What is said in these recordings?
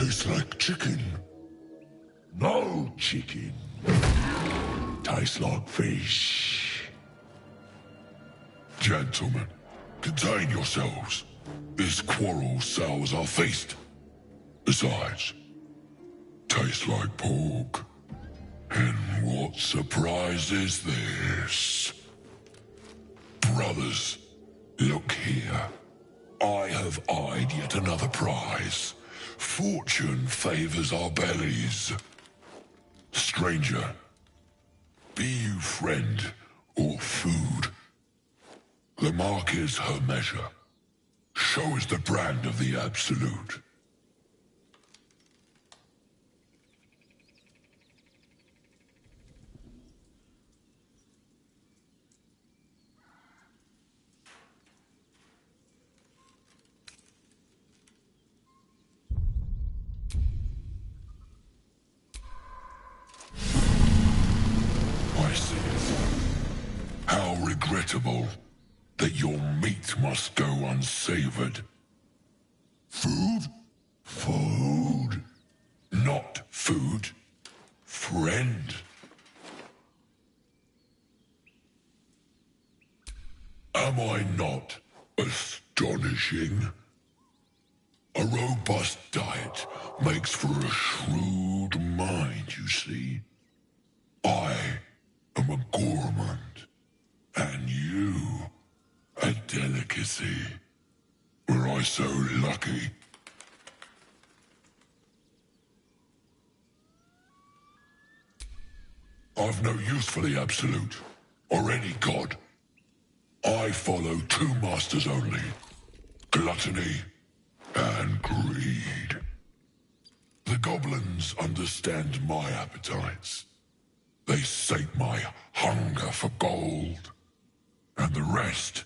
Tastes like chicken. No chicken. Tastes like fish. Gentlemen, contain yourselves. This quarrel sours our feast. Besides, tastes like pork. And what surprise is this? Brothers, look here. I have eyed yet another prize. Fortune favors our bellies. Stranger, be you friend or food. The mark is her measure. Show us the brand of the absolute. I see it. How regrettable that your meat must go unsavored. Food? Food. Not food. Friend. Am I not astonishing? A robust diet makes for a shrewd mind, you see. I am a gourmand, and you a delicacy. Were I so lucky? I've no use for the Absolute, or any god. I follow two masters only, gluttony and greed. The goblins understand my appetites. They sate my hunger for gold, and the rest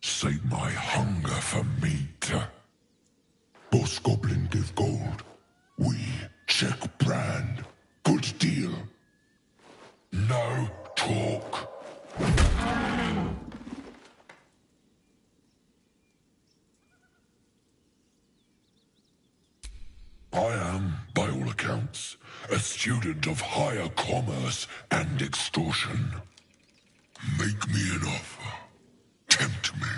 sate my hunger for meat. Boss Goblin give gold. We check brand. Good deal. No talk. I am, by all accounts, a student of higher commerce and extortion. Make me an offer. Tempt me.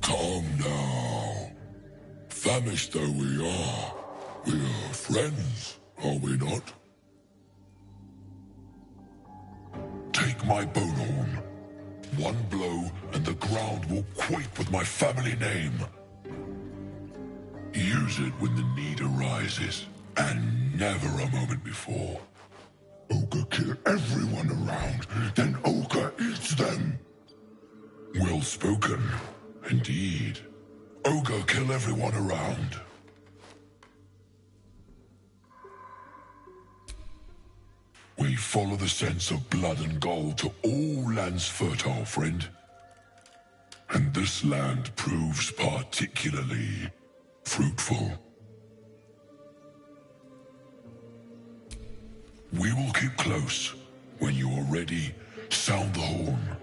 Come now. Famished though we are friends, are we not? Take my bone horn. One blow and the ground will quake with my family name. Use it when the need arises, and never a moment before. Ogre kill everyone around, then Ogre eats them. Well spoken. Indeed. Ogre kill everyone around. We follow the sense of blood and gold to all lands fertile, friend. And this land proves particularly fruitful. We will keep close. When you are ready, sound the horn.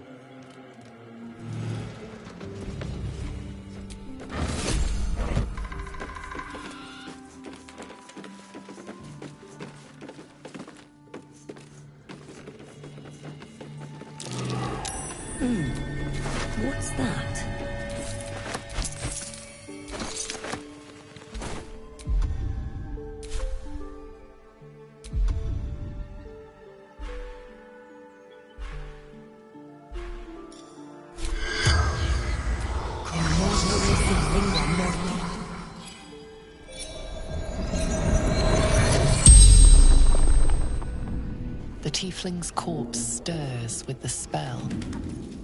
What's that? tiefling's corpse stirs with the spell.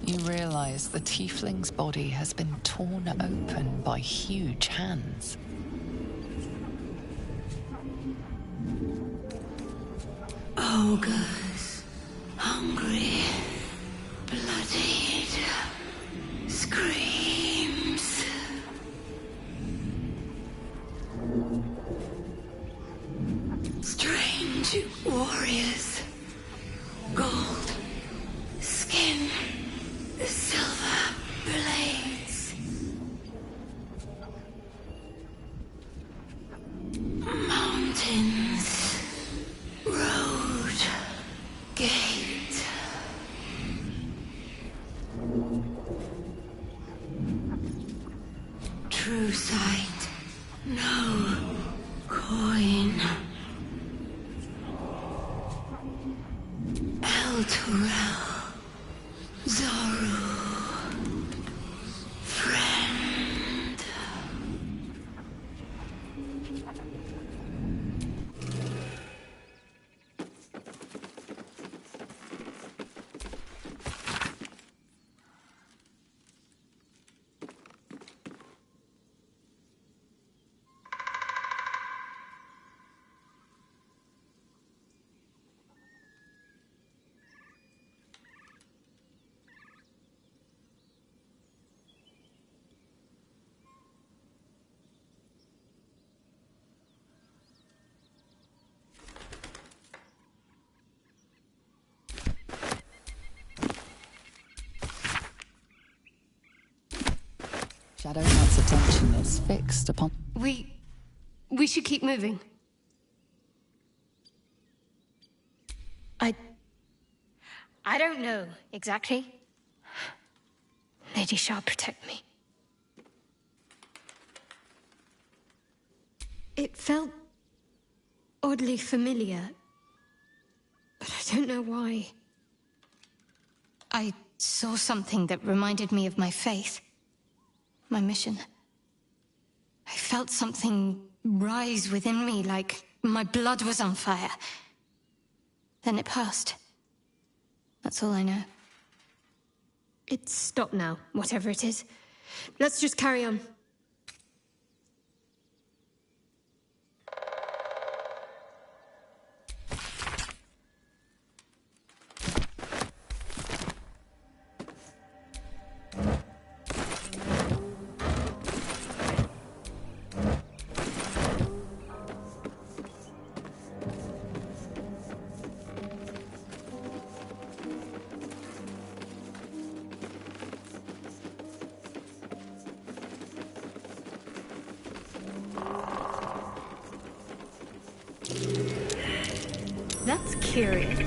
You realize the tiefling's body has been torn open by huge hands. Ogres, hungry, bloodied, screams. Strange warriors, gold skin, silver blades. Mountains, road, gate. True sight, no coin. El Turel, Zoru, friend. Shadowheart's attention is fixed upon... We should keep moving. I don't know, exactly. Lady Shah, protect me. It felt oddly familiar, but I don't know why. I saw something that reminded me of my faith, my mission. I felt something rise within me, like my blood was on fire. Then it passed. That's all I know. It's stopped now, whatever it is. Let's just carry on. That's curious.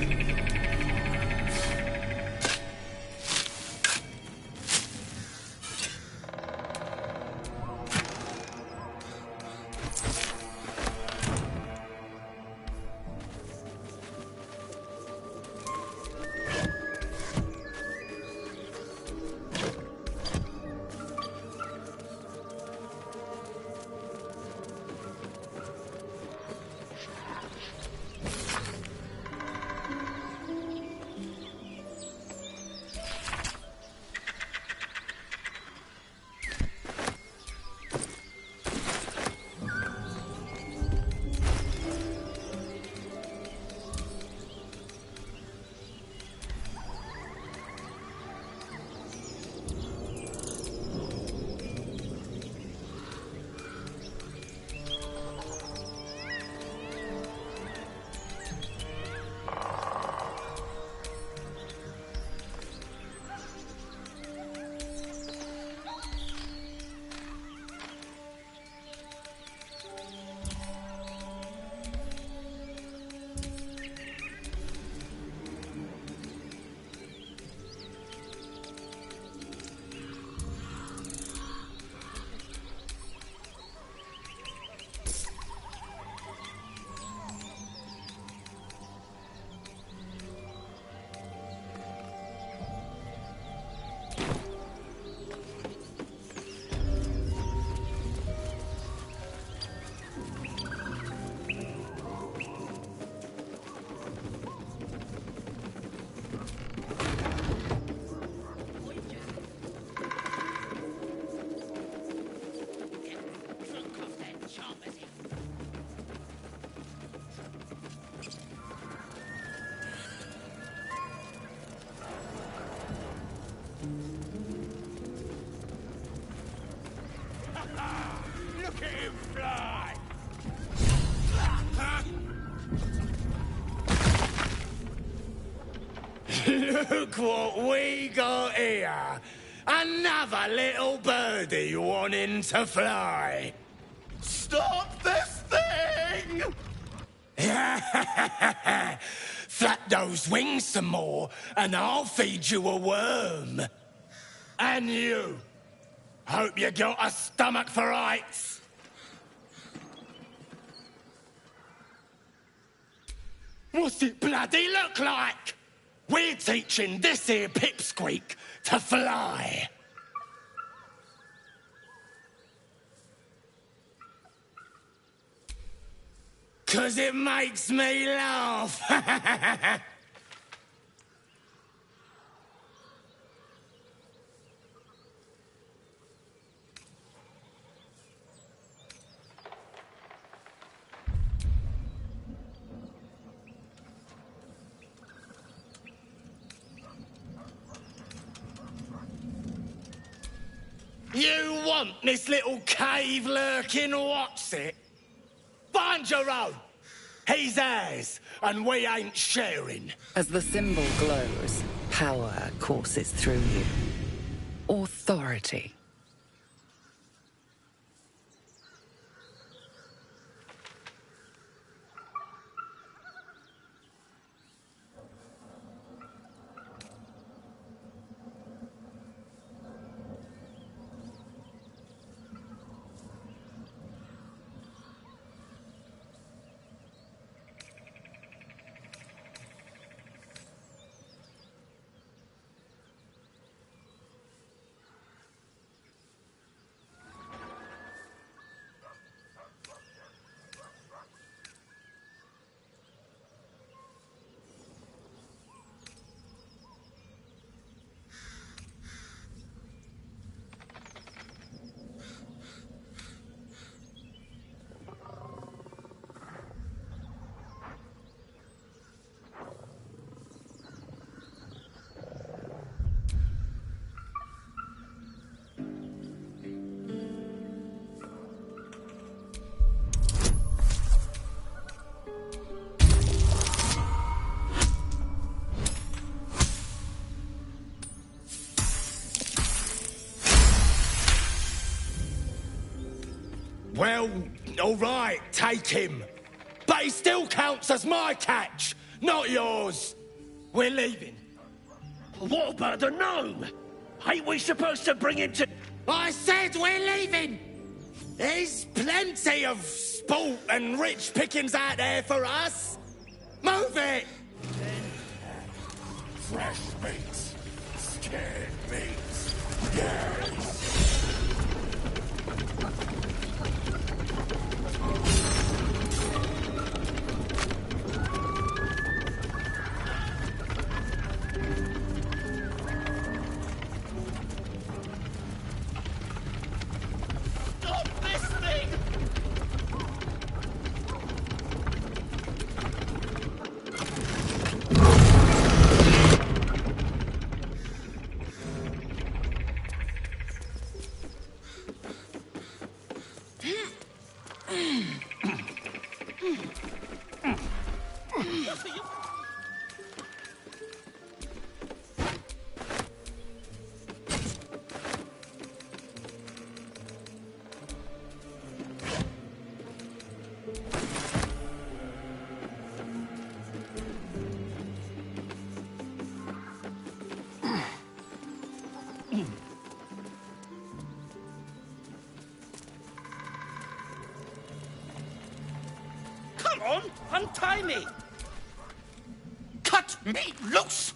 him fly! Look what we got here! Another little birdie wanting to fly! Stop this thing! Flap those wings some more, and I'll feed you a worm. And you! Hope you got a stomach for heights! What's it bloody look like? We're teaching this here pipsqueak to fly. 'Cause it makes me laugh. You want this little cave lurking what's it? Find your own. He's ours, and we ain't sharing. As the symbol glows, power courses through you. Authority. Well, all right, take him. But he still counts as my catch, not yours. We're leaving. What about the gnome? Ain't we supposed to bring him to... I said we're leaving. There's plenty of sport and rich pickings out there for us. Move it. Fresh meats. Scared meats. Yes. Stop this thing! Come on, untie me! Cut me loose!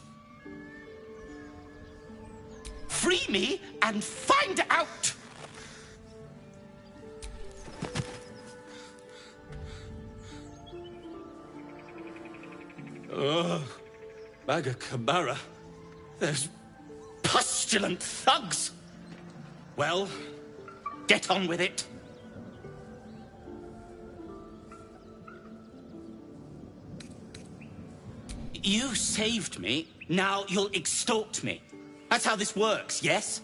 Free me and find out! Ugh, Magacamara. Those pustulant thugs! Well, get on with it. You saved me, now you'll extort me. That's how this works, yes?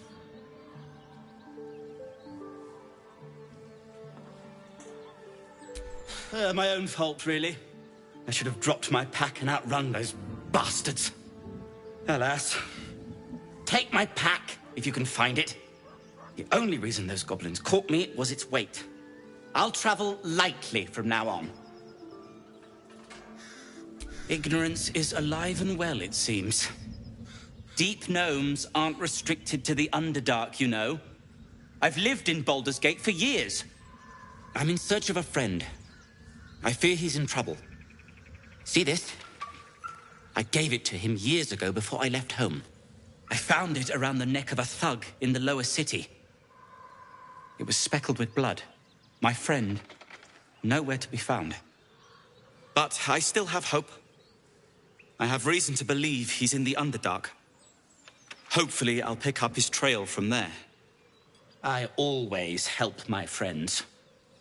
My own fault, really. I should have dropped my pack and outrun those bastards. Alas. Take my pack, if you can find it. The only reason those goblins caught me was its weight. I'll travel lightly from now on. Ignorance is alive and well, it seems. Deep gnomes aren't restricted to the Underdark, you know. I've lived in Baldur's Gate for years. I'm in search of a friend. I fear he's in trouble. See this? I gave it to him years ago before I left home. I found it around the neck of a thug in the lower city. It was speckled with blood. My friend, nowhere to be found. But I still have hope. I have reason to believe he's in the Underdark. Hopefully, I'll pick up his trail from there. I always help my friends.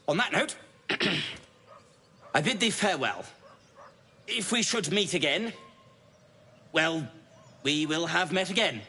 On that note, I bid thee farewell. If we should meet again, well, we will have met again.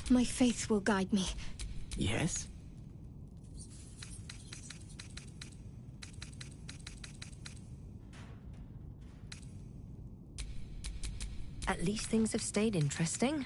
My faith will guide me. Yes? At least things have stayed interesting.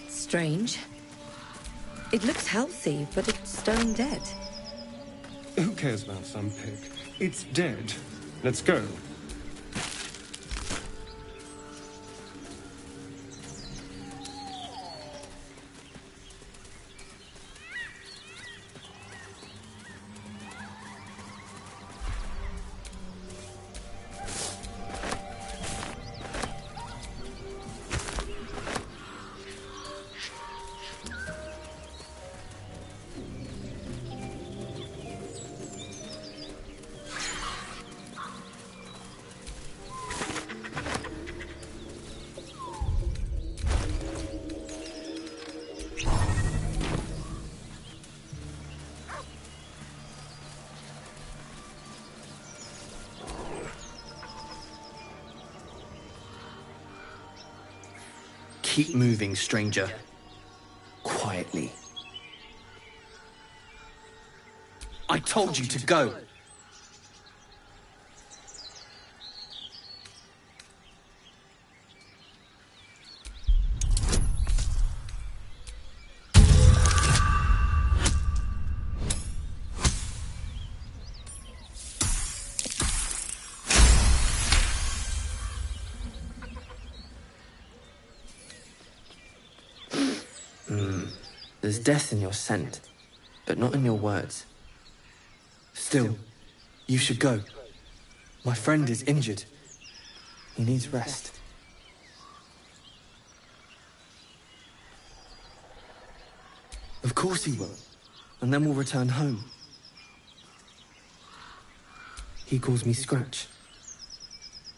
Strange. It looks healthy, but it's stone dead. Who cares about some pig? It's dead. Let's go. Keep moving, stranger. Quietly. I told you to go! There's death in your scent, but not in your words. Still, you should go. My friend is injured. He needs rest. Of course he will, and then we'll return home. He calls me Scratch.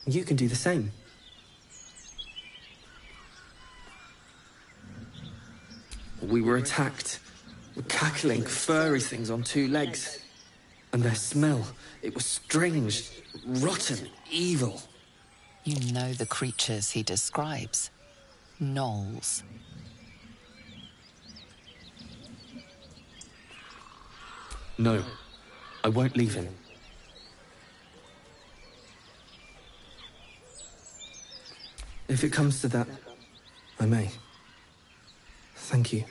You can do the same. We were attacked. Cackling, furry things on 2 legs. And their smell, it was strange, rotten, evil. You know the creatures he describes. Gnolls. No, I won't leave him. If it comes to that, I may. Thank you.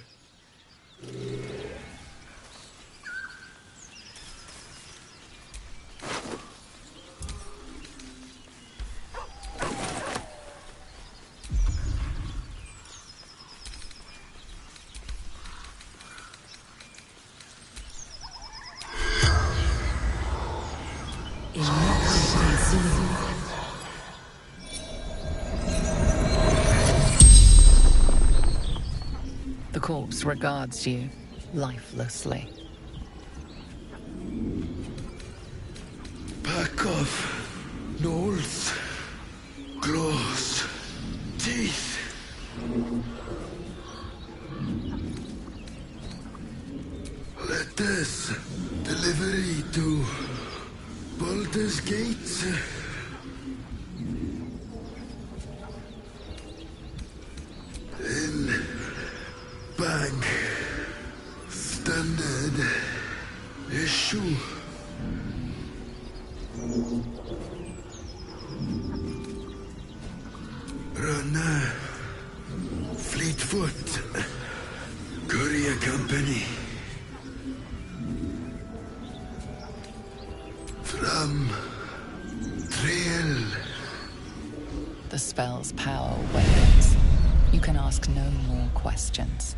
The corpse regards you lifelessly. Pack of gnolls, claws, teeth. Let us delivery to Baldur's Gate. In Bank Standard Issue. Run Fleetfoot Courier Company. From Trail. The spell's power wanes. You can ask no more questions.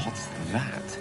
What's that?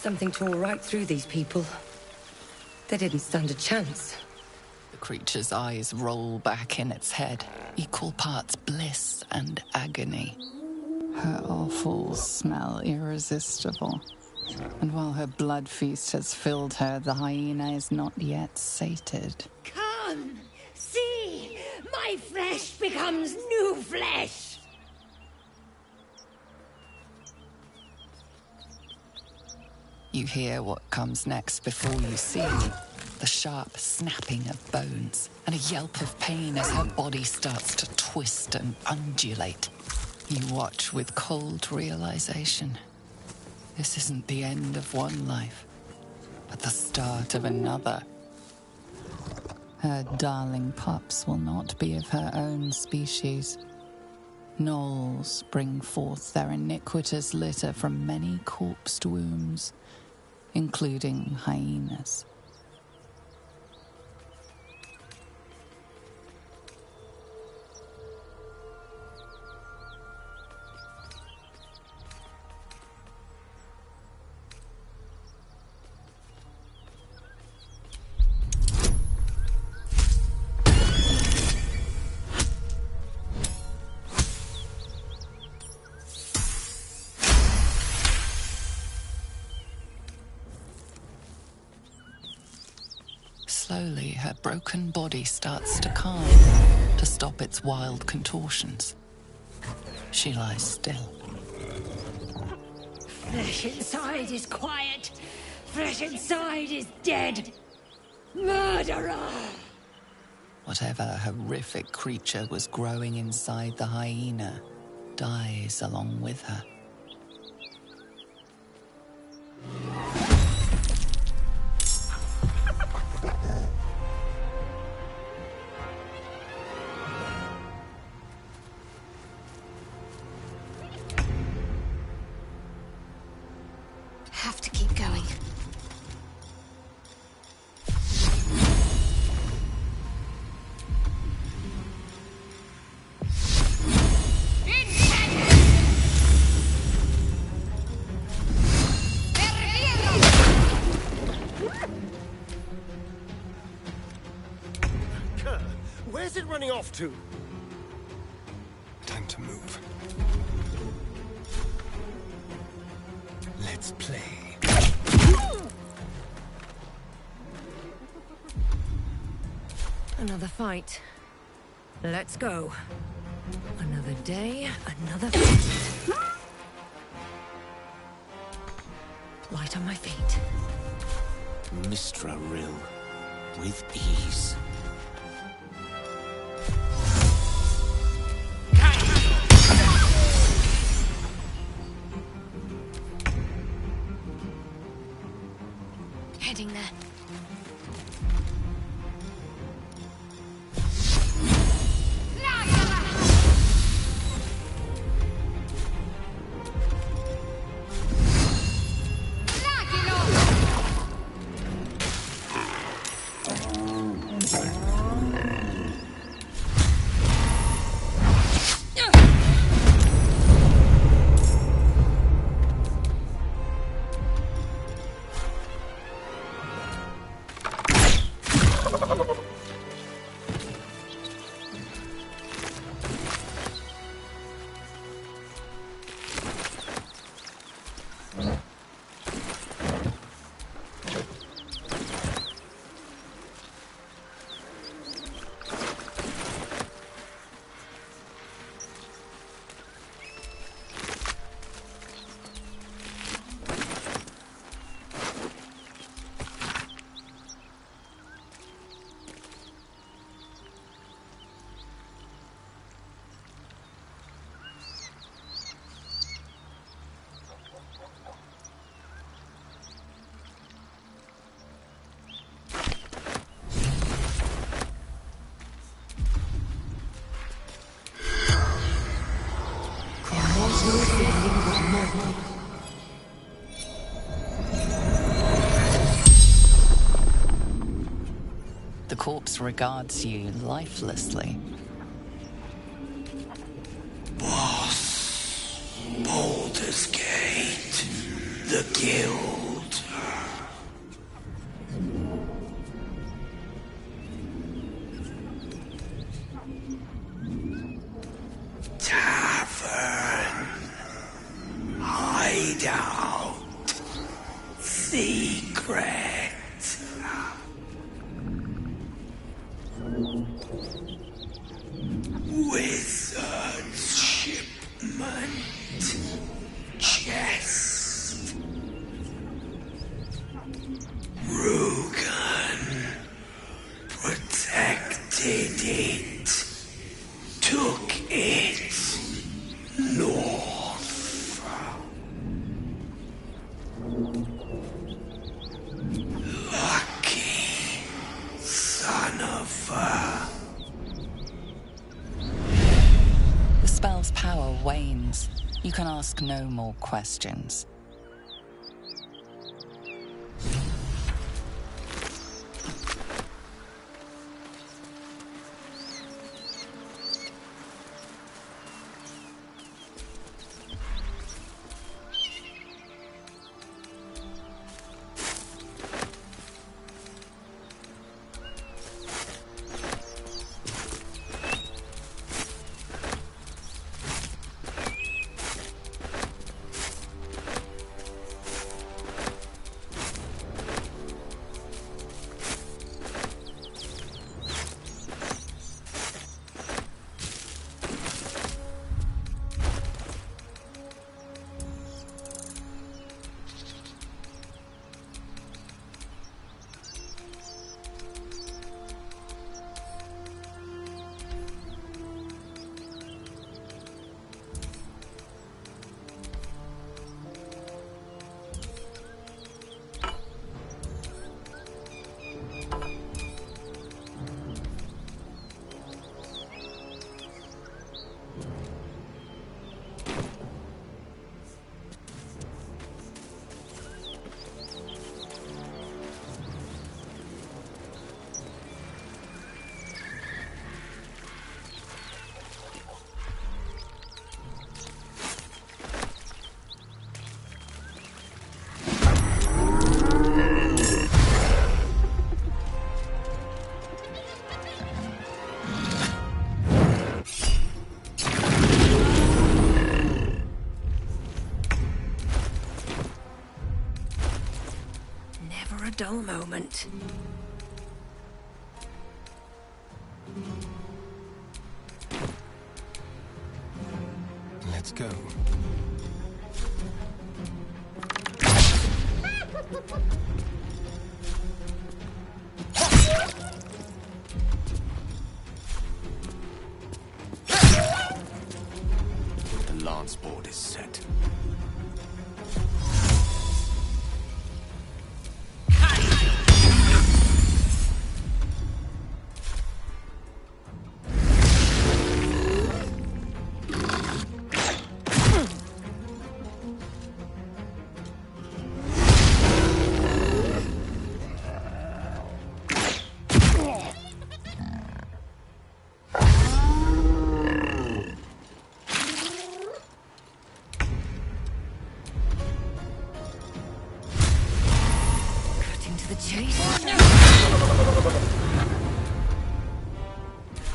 Something tore right through these people. They didn't stand a chance. The creature's eyes roll back in its head, equal parts bliss and agony. Her offals smell irresistible. And while her blood feast has filled her, the hyena is not yet sated. Come! See! My flesh becomes new flesh! You hear what comes next before you see the sharp snapping of bones and a yelp of pain as her body starts to twist and undulate. You watch with cold realization. This isn't the end of one life, but the start of another. Her darling pups will not be of her own species. Gnolls bring forth their iniquitous litter from many corpsed wombs, including hyenas. Slowly, her broken body starts to calm, to stop its wild contortions. She lies still. Flesh inside is quiet. Flesh inside is dead. Murderer! Whatever horrific creature was growing inside the hyena dies along with her. Have to keep going. Where's it running off to? Time to move. Let's play. Another fight. Let's go. Another day, another fight. Light on my feet. Mistra Rill. With ease. Heading there. The corpse regards you lifelessly. Boss. Baldur's Gate. The Guild. can ask no more questions. Never a dull moment. Let's go. The lance board is set.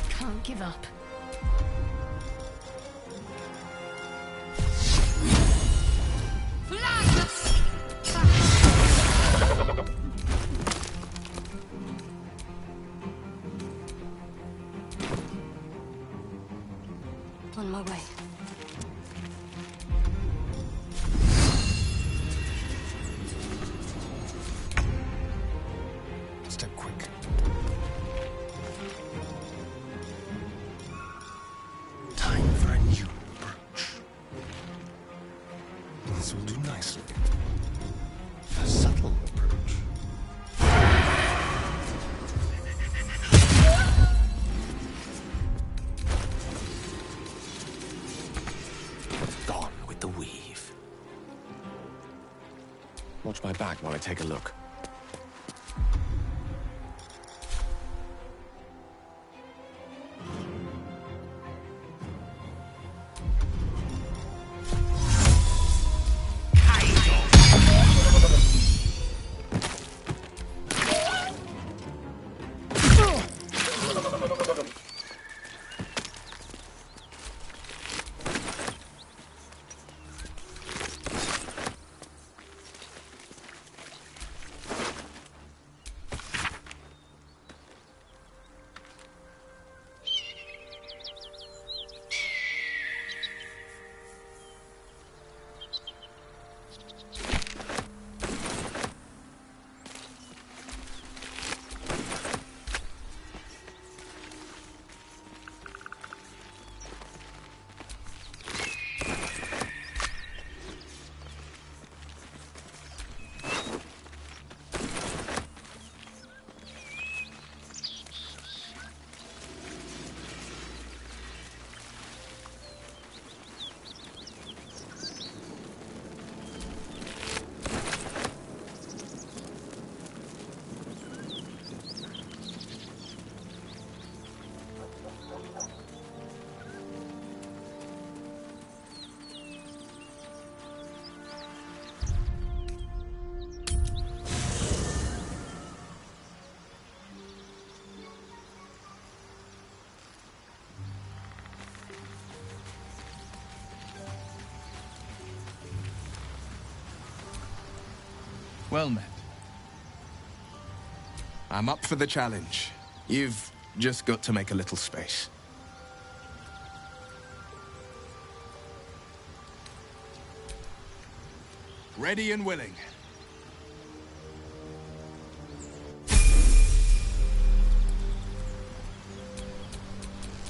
Can't give up. On my way. Step quick. Time for a new approach. This will do nicely. A subtle approach. Gone with the weave. Watch my back while I take a look. Well met. I'm up for the challenge. You've just got to make a little space. Ready and willing.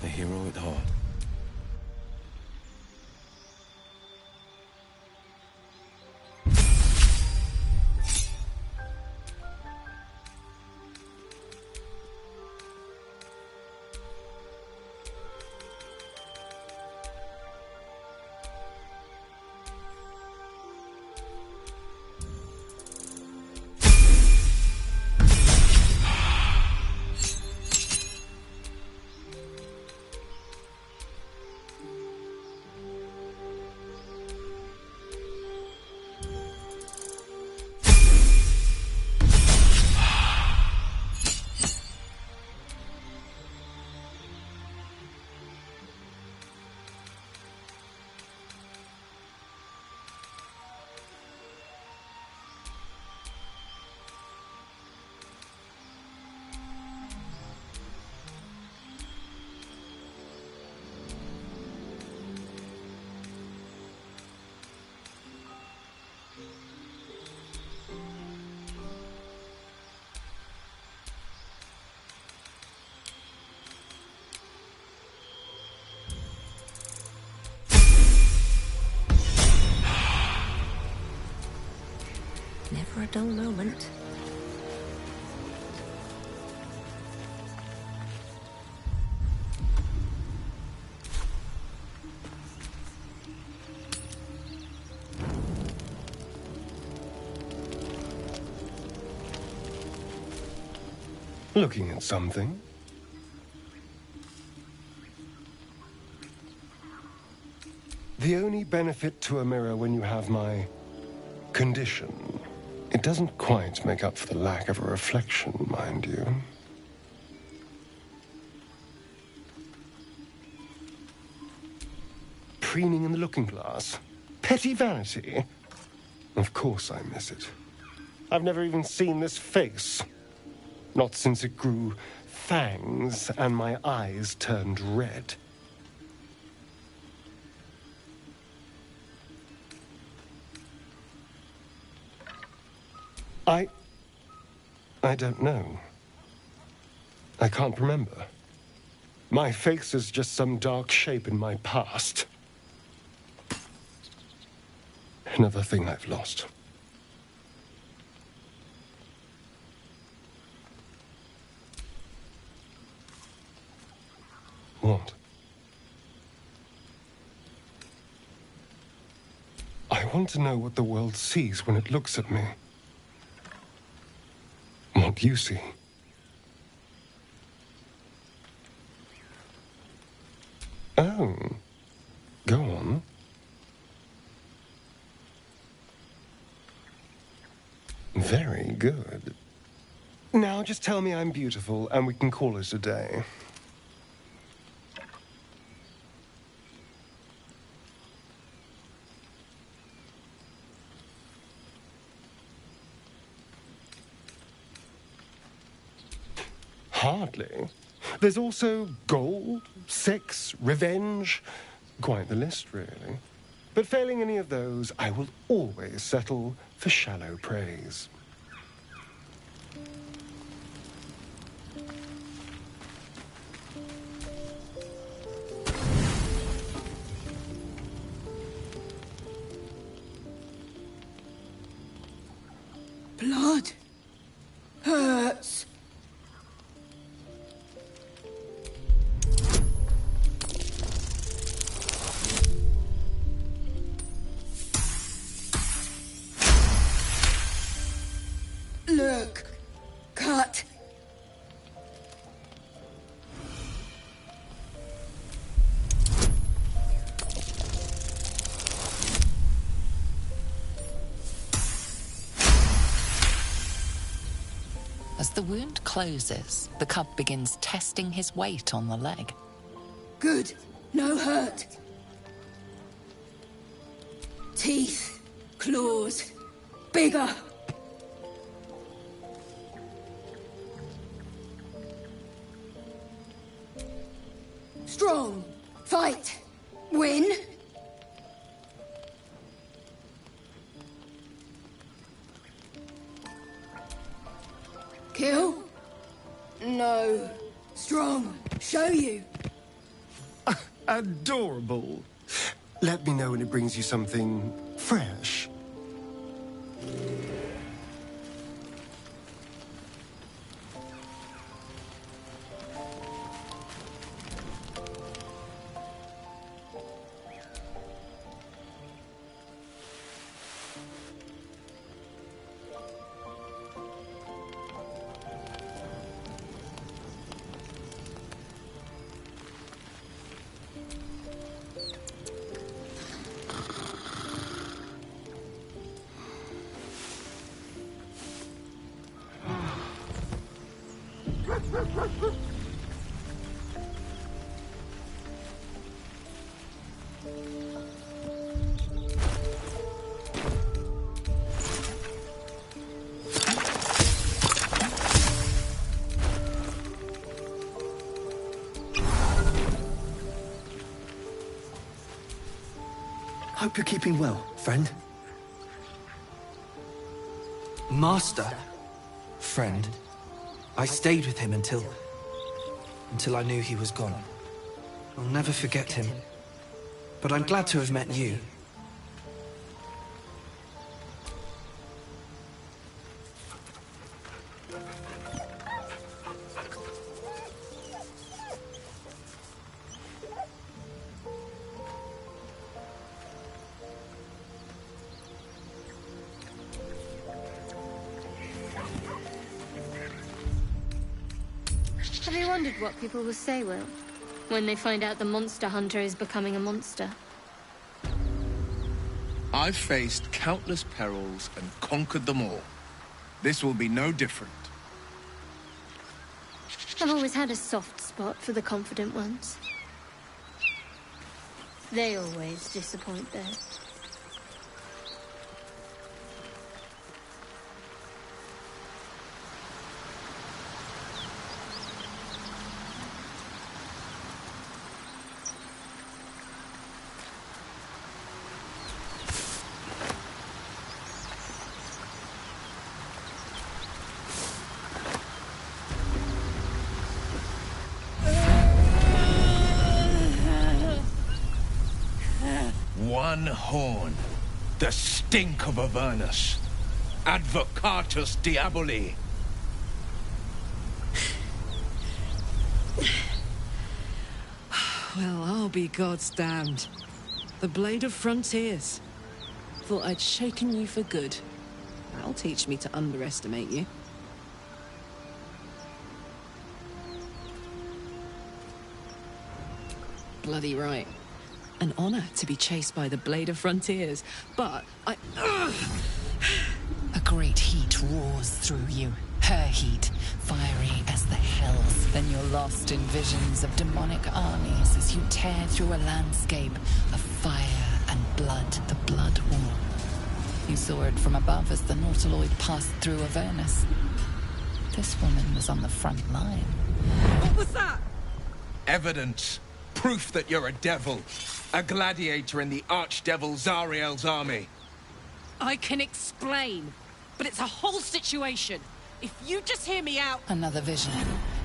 A hero at heart. Never a dull moment. Looking at something? The only benefit to a mirror when you have my condition, it doesn't quite make up for the lack of a reflection, mind you. Preening in the looking glass? Petty vanity? Of course I miss it. I've never even seen this face. Not since it grew fangs and my eyes turned red. I don't know. I can't remember. My face is just some dark shape in my past. Another thing I've lost. What? I want to know what the world sees when it looks at me. What you see. Oh. Go on. Very good. Now just tell me I'm beautiful and we can call it a day. Hardly. There's also gold, sex, revenge. Quite the list, really. But failing any of those, I will always settle for shallow praise. Blood hurts. Look, cut. As the wound closes, the cub begins testing his weight on the leg. Good. No hurt. Teeth. Claws. Bigger. Strong. Fight. Win. Kill. No. Strong. Show you. Adorable. Let me know when it brings you something fresh. Hope you're keeping well, friend. Master. Friend. I stayed with him until I knew he was gone. I'll never forget him. But I'm glad to have met you. Have you wondered what people will say, Will, when they find out the monster hunter is becoming a monster? I've faced countless perils and conquered them all. This will be no different. I've always had a soft spot for the confident ones. They always disappoint, though. One horn. The stink of Avernus. Advocatus Diaboli. Well, I'll be God's damned. The Blade of Frontiers. Thought I'd shaken you for good. That'll teach me to underestimate you. Bloody right. An honor to be chased by the Blade of Frontiers, but I... A great heat roars through you. Her heat, fiery as the hells. Then you're lost in visions of demonic armies as you tear through a landscape of fire and blood, the Blood War. You saw it from above as the Nautiloid passed through Avernus. This woman was on the front line. What was that? Evidence. Proof that you're a devil. A gladiator in the Archdevil Zariel's army. I can explain, but it's a whole situation. If you just hear me out... Another vision.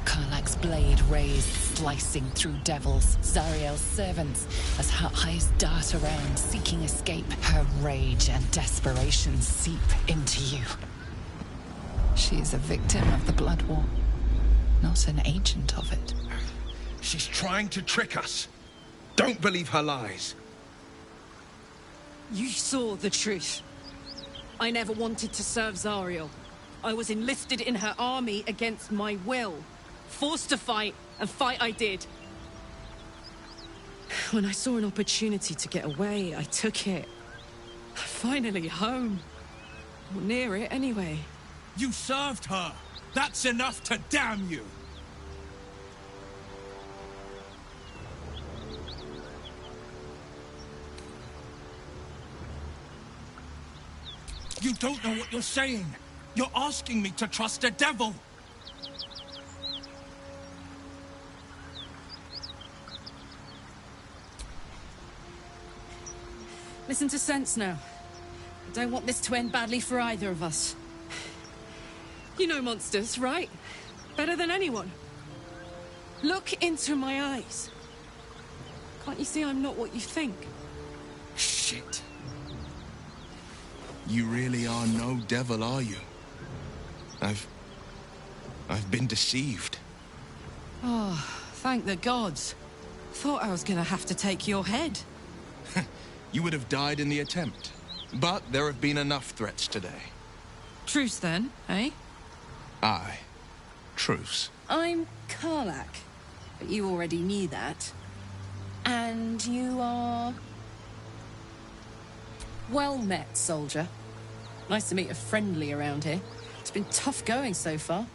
Karlach's blade raised, slicing through devils, Zariel's servants, as her eyes dart around, seeking escape. Her rage and desperation seep into you. She is a victim of the Blood War, not an agent of it. She's trying to trick us. Don't believe her lies. You saw the truth. I never wanted to serve Zariel. I was enlisted in her army against my will. Forced to fight, and fight I did. When I saw an opportunity to get away, I took it. Finally home. Or near it, anyway. You served her. That's enough to damn you. You don't know what you're saying. You're asking me to trust a devil. Listen to sense now. I don't want this to end badly for either of us. You know monsters, right? Better than anyone. Look into my eyes. Can't you see I'm not what you think? Shit. You really are no devil, are you? I've been deceived. Oh, thank the gods. Thought I was gonna have to take your head. You would have died in the attempt. But there have been enough threats today. Truce then, eh? Aye. Truce. I'm Karlak, but you already knew that. And you are... Well met, soldier. Nice to meet a friendly around here. It's been tough going so far.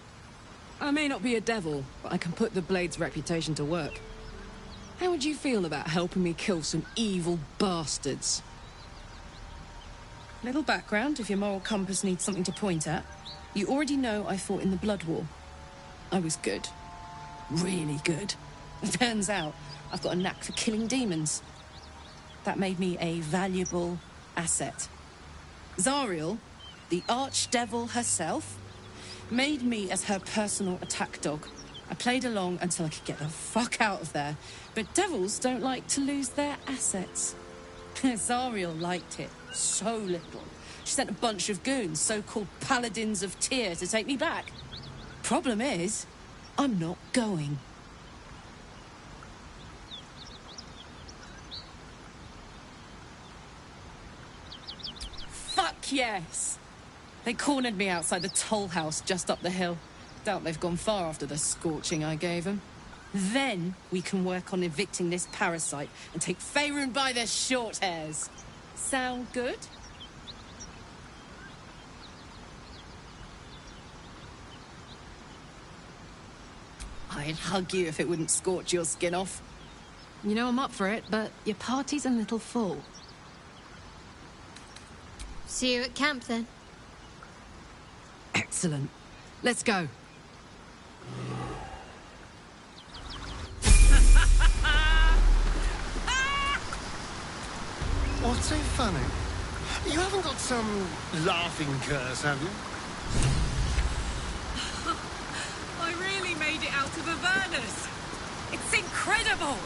I may not be a devil, but I can put the Blade's reputation to work. How would you feel about helping me kill some evil bastards? Little background, if your moral compass needs something to point at. You already know I fought in the Blood War. I was good. Really good. Turns out, I've got a knack for killing demons. That made me a valuable asset. Zariel, the archdevil herself, made me as her personal attack dog. I played along until I could get the fuck out of there. But devils don't like to lose their assets. Zariel liked it so little. She sent a bunch of goons, so-called paladins of Tyr, to take me back. Problem is, I'm not going. Fuck yes! They cornered me outside the toll house just up the hill. Doubt they've gone far after the scorching I gave them. Then we can work on evicting this parasite and take Faerun by the short hairs. Sound good? I'd hug you if it wouldn't scorch your skin off. You know I'm up for it, but your party's a little full. See you at camp then. Excellent. Let's go. What's so funny? You haven't got some laughing curse, have you? I really made it out of Avernus. It's incredible.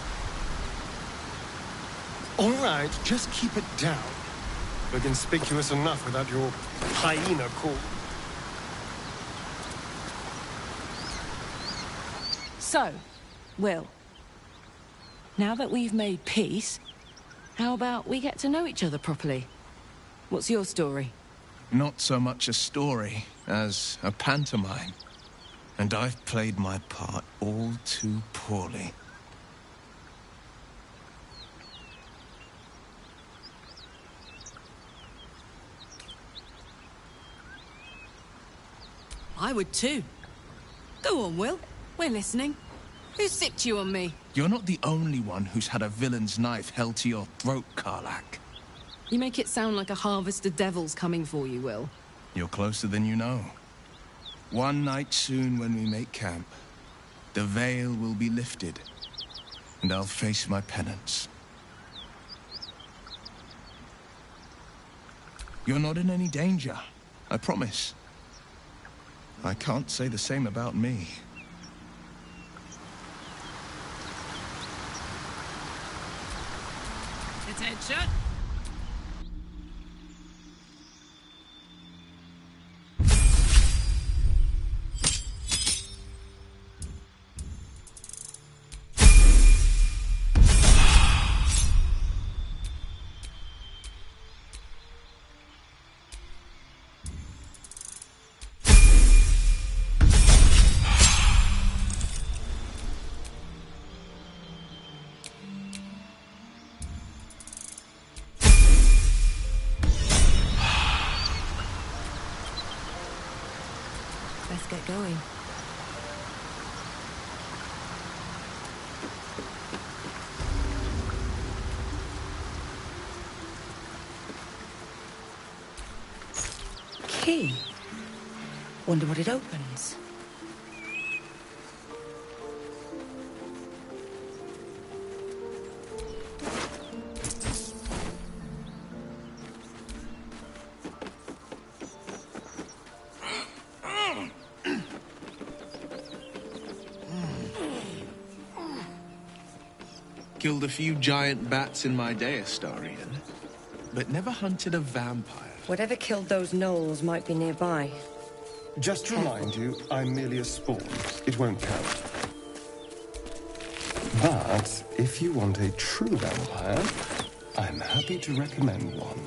All right, just keep it down. We're conspicuous enough without your hyena call. So, Will, now that we've made peace, how about we get to know each other properly? What's your story? Not so much a story as a pantomime. And I've played my part all too poorly. I would too. Go on, Will. We're listening. Who sicked you on me? You're not the only one who's had a villain's knife held to your throat, Karlak. You make it sound like a harvest of devils coming for you, Will. You're closer than you know. One night soon when we make camp, the veil will be lifted, and I'll face my penance. You're not in any danger, I promise. I can't say the same about me. Attention! Let's get going. Key. Wonder what it opens. Killed a few giant bats in my day, Astarian, but never hunted a vampire. Whatever killed those gnolls might be nearby. Just to remind you, I'm merely a spawn. It won't count. But if you want a true vampire, I'm happy to recommend one.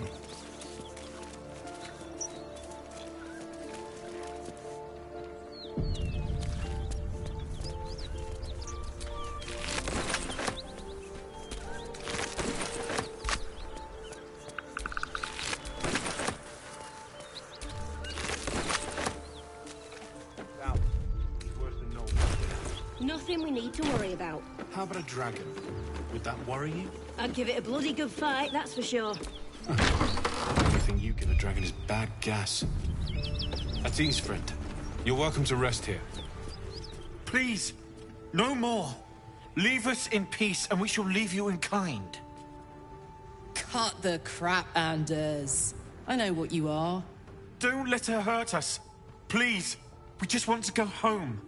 Nothing we need to worry about. How about a dragon? Would that worry you? I'd give it a bloody good fight, that's for sure. Everything you give a dragon is bad gas. At ease, friend. You're welcome to rest here. Please, no more. Leave us in peace, and we shall leave you in kind. Cut the crap, Anders. I know what you are. Don't let her hurt us. Please, we just want to go home.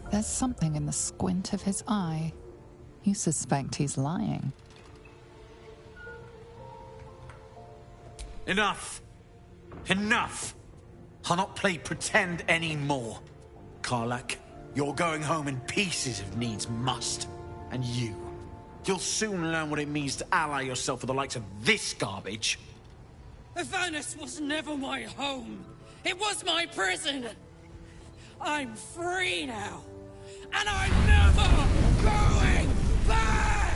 There's something in the squint of his eye. You suspect he's lying. Enough! Enough! I'll not play pretend anymore. Karlak, you're going home in pieces if needs must. And you'll soon learn what it means to ally yourself with the likes of this garbage. Avernus was never my home. It was my prison. I'm free now. And I'm never going back!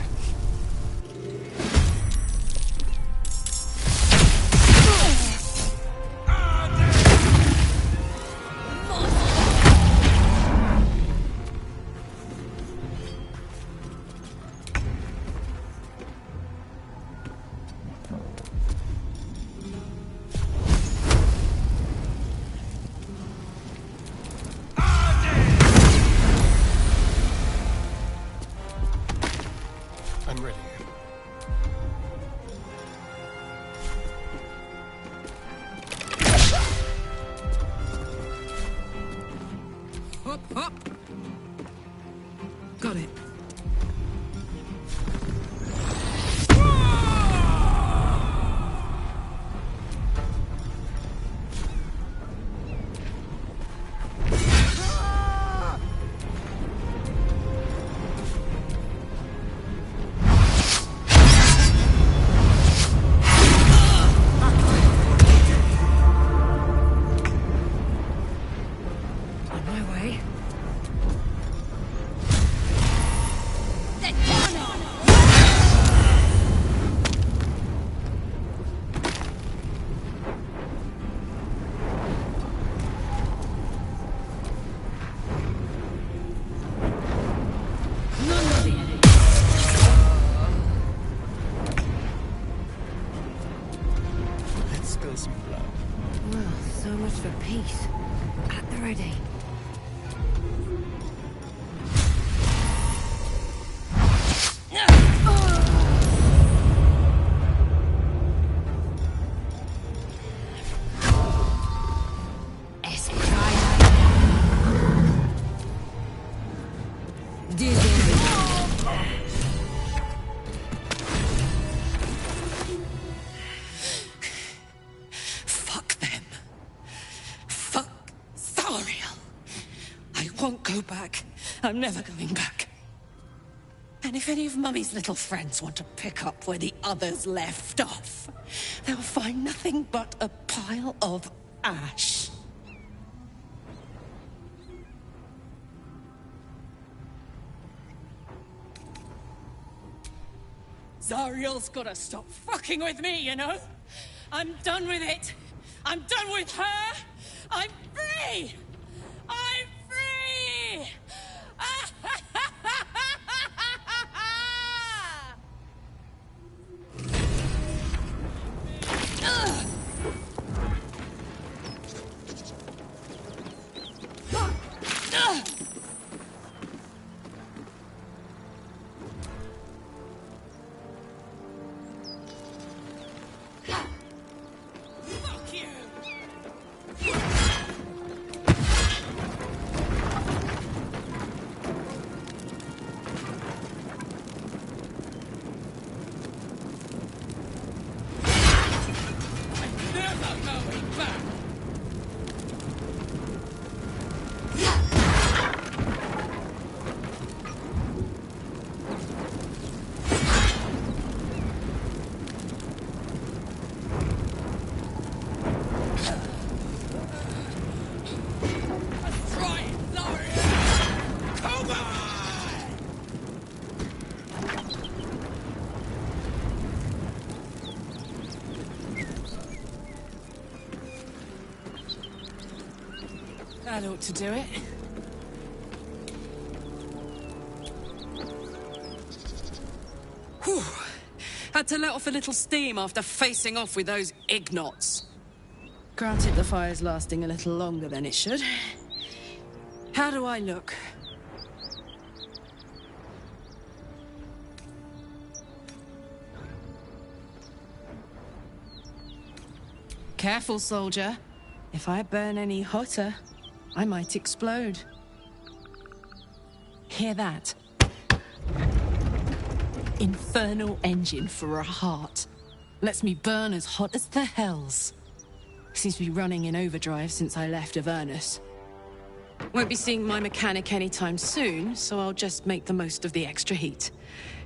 I'm ready. Hop, hop. Got it. Well, so much for peace. At the ready. Fuck them. Fuck Zariel. I won't go back. I'm never going back. And if any of Mummy's little friends want to pick up where the others left off, they'll find nothing but a pile of ash. Zariel's gotta stop fucking with me, you know? I'm done with it. I'm done with her. I'm free. I'm free. That ought to do it. Whew. Had to let off a little steam after facing off with those ignots. Granted, the fire's lasting a little longer than it should. How do I look? Careful, soldier. If I burn any hotter, I might explode. Hear that? Infernal engine for a heart. Lets me burn as hot as the hells. Seems to be running in overdrive since I left Avernus. Won't be seeing my mechanic anytime soon, so I'll just make the most of the extra heat.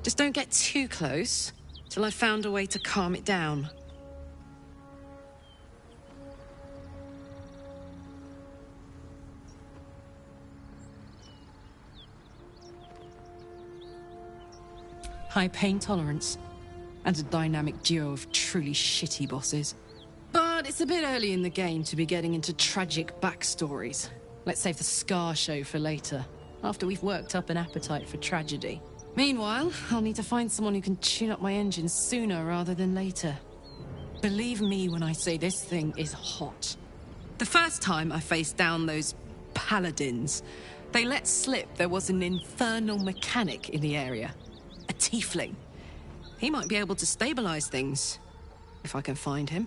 Just don't get too close, till I've found a way to calm it down. High pain tolerance, and a dynamic duo of truly shitty bosses. But it's a bit early in the game to be getting into tragic backstories. Let's save the Scar show for later, after we've worked up an appetite for tragedy. Meanwhile, I'll need to find someone who can tune up my engine sooner rather than later. Believe me when I say this thing is hot. The first time I faced down those paladins, they let slip there was an infernal mechanic in the area. A tiefling. He might be able to stabilize things, if I can find him.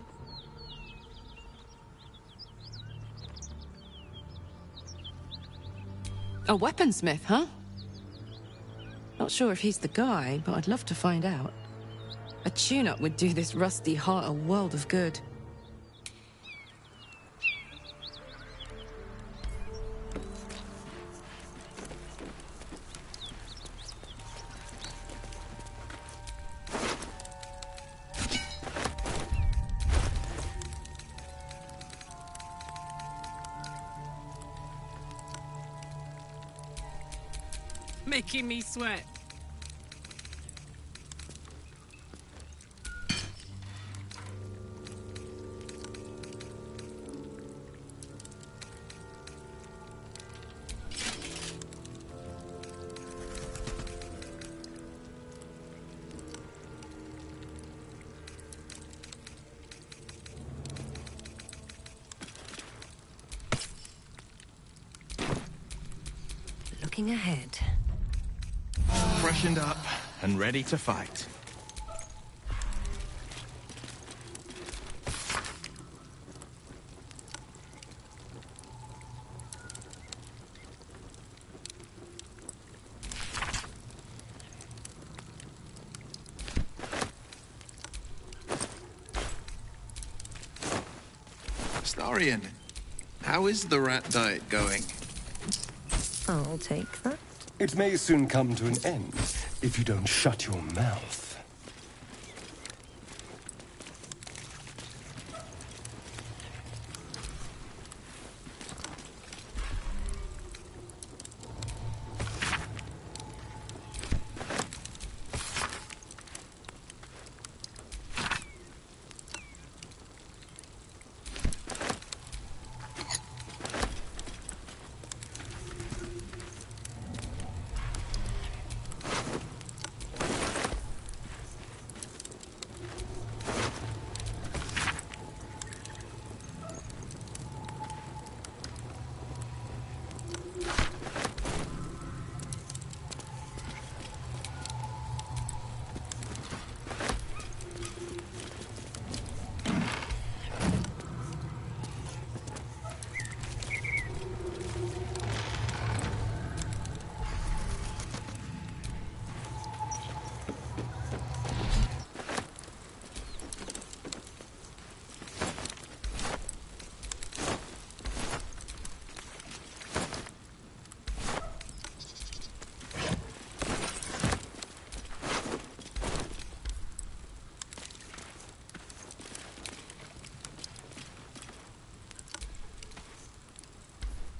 A weaponsmith, huh? Not sure if he's the guy, but I'd love to find out. A tune-up would do this rusty heart a world of good. Making me sweat. Looking ahead. Freshened up and ready to fight. Starian, how is the rat diet going? I'll take that. It may soon come to an end if you don't shut your mouth.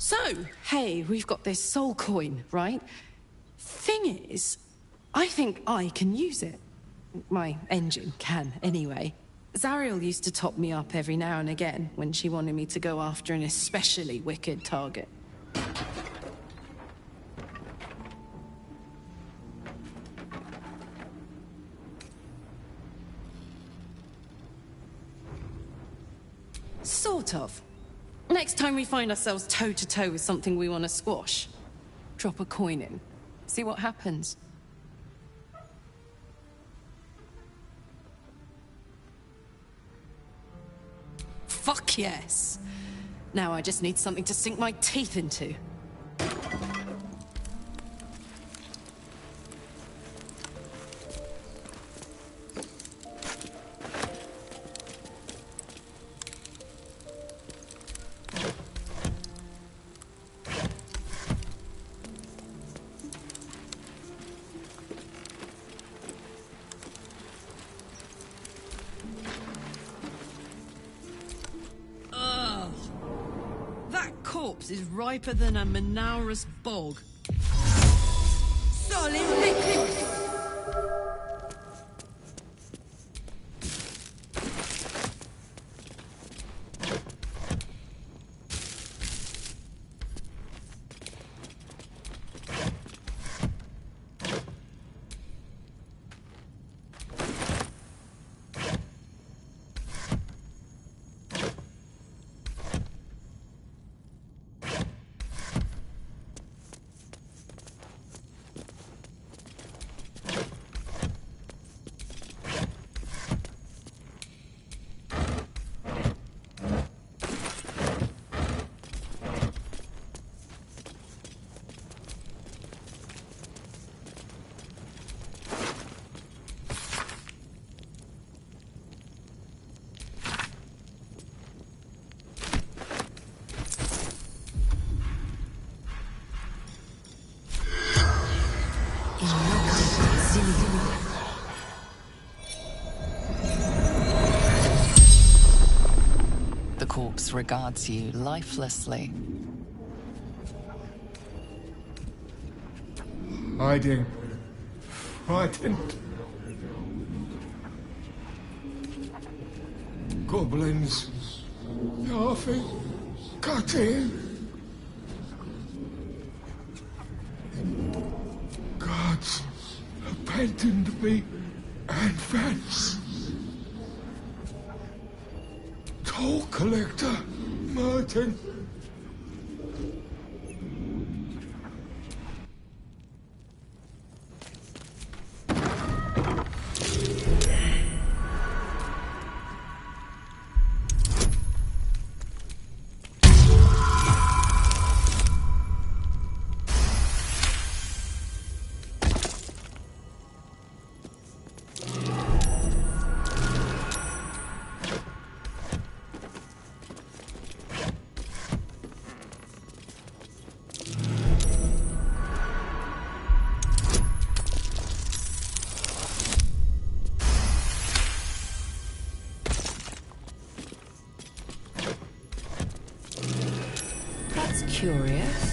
So, hey, we've got this soul coin, right? Thing is, I think I can use it. My engine can, anyway. Zariel used to top me up every now and again when she wanted me to go after an especially wicked target. Sort of. Next time we find ourselves toe-to-toe with something we want to squash, drop a coin in. See what happens. Fuck yes! Now I just need something to sink my teeth into. Is riper than a Manaurus bog. Solid liquid! The corpse regards you lifelessly. Hiding. Frightened. Goblins. Laughing. Cutting. Gods abandoned me and Vance. Toll collector, Martin. Curious.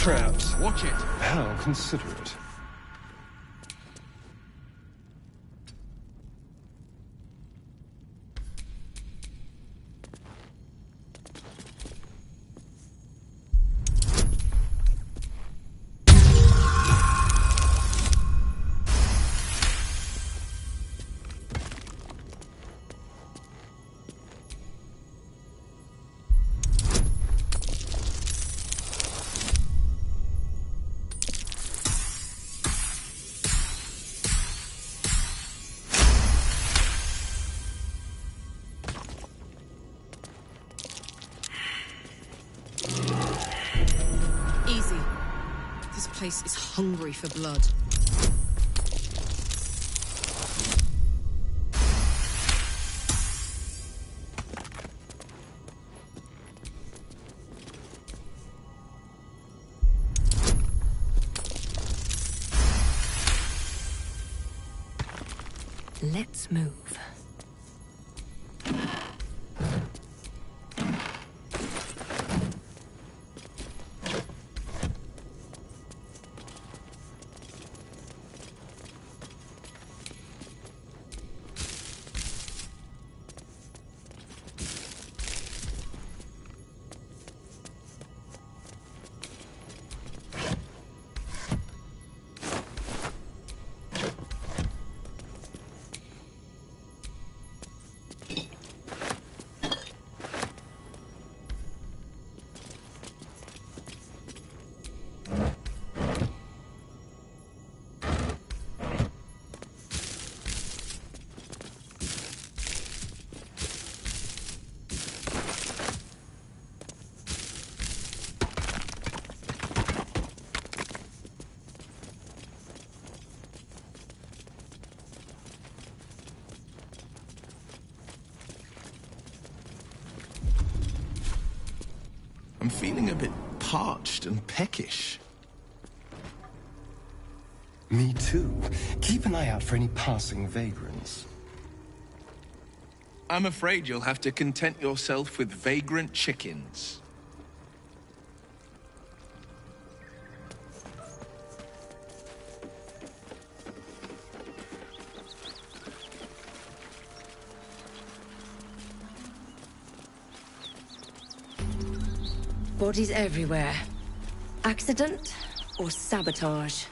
traps. Watch it. How considerate. Easy. This place is hungry for blood. Let's move. I'm feeling a bit parched and peckish. Me too. Keep an eye out for any passing vagrants. I'm afraid you'll have to content yourself with vagrant chickens. Bodies everywhere. Accident or sabotage?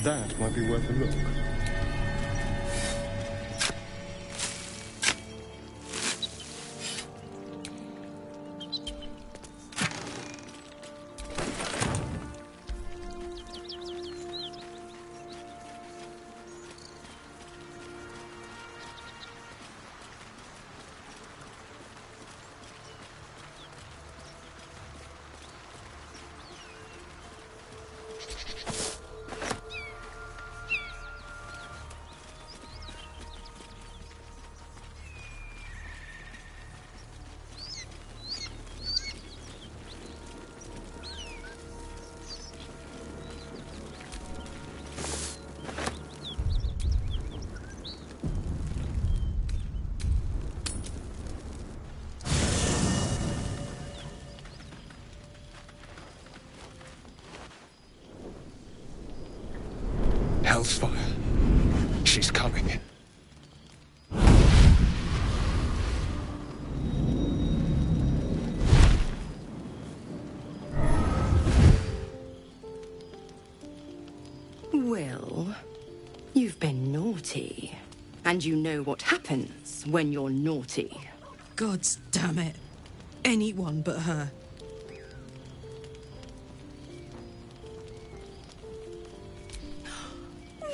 That might be worth a look. Hellsfire. She's coming. Well, you've been naughty. And you know what happens when you're naughty. Gods damn it. Anyone but her.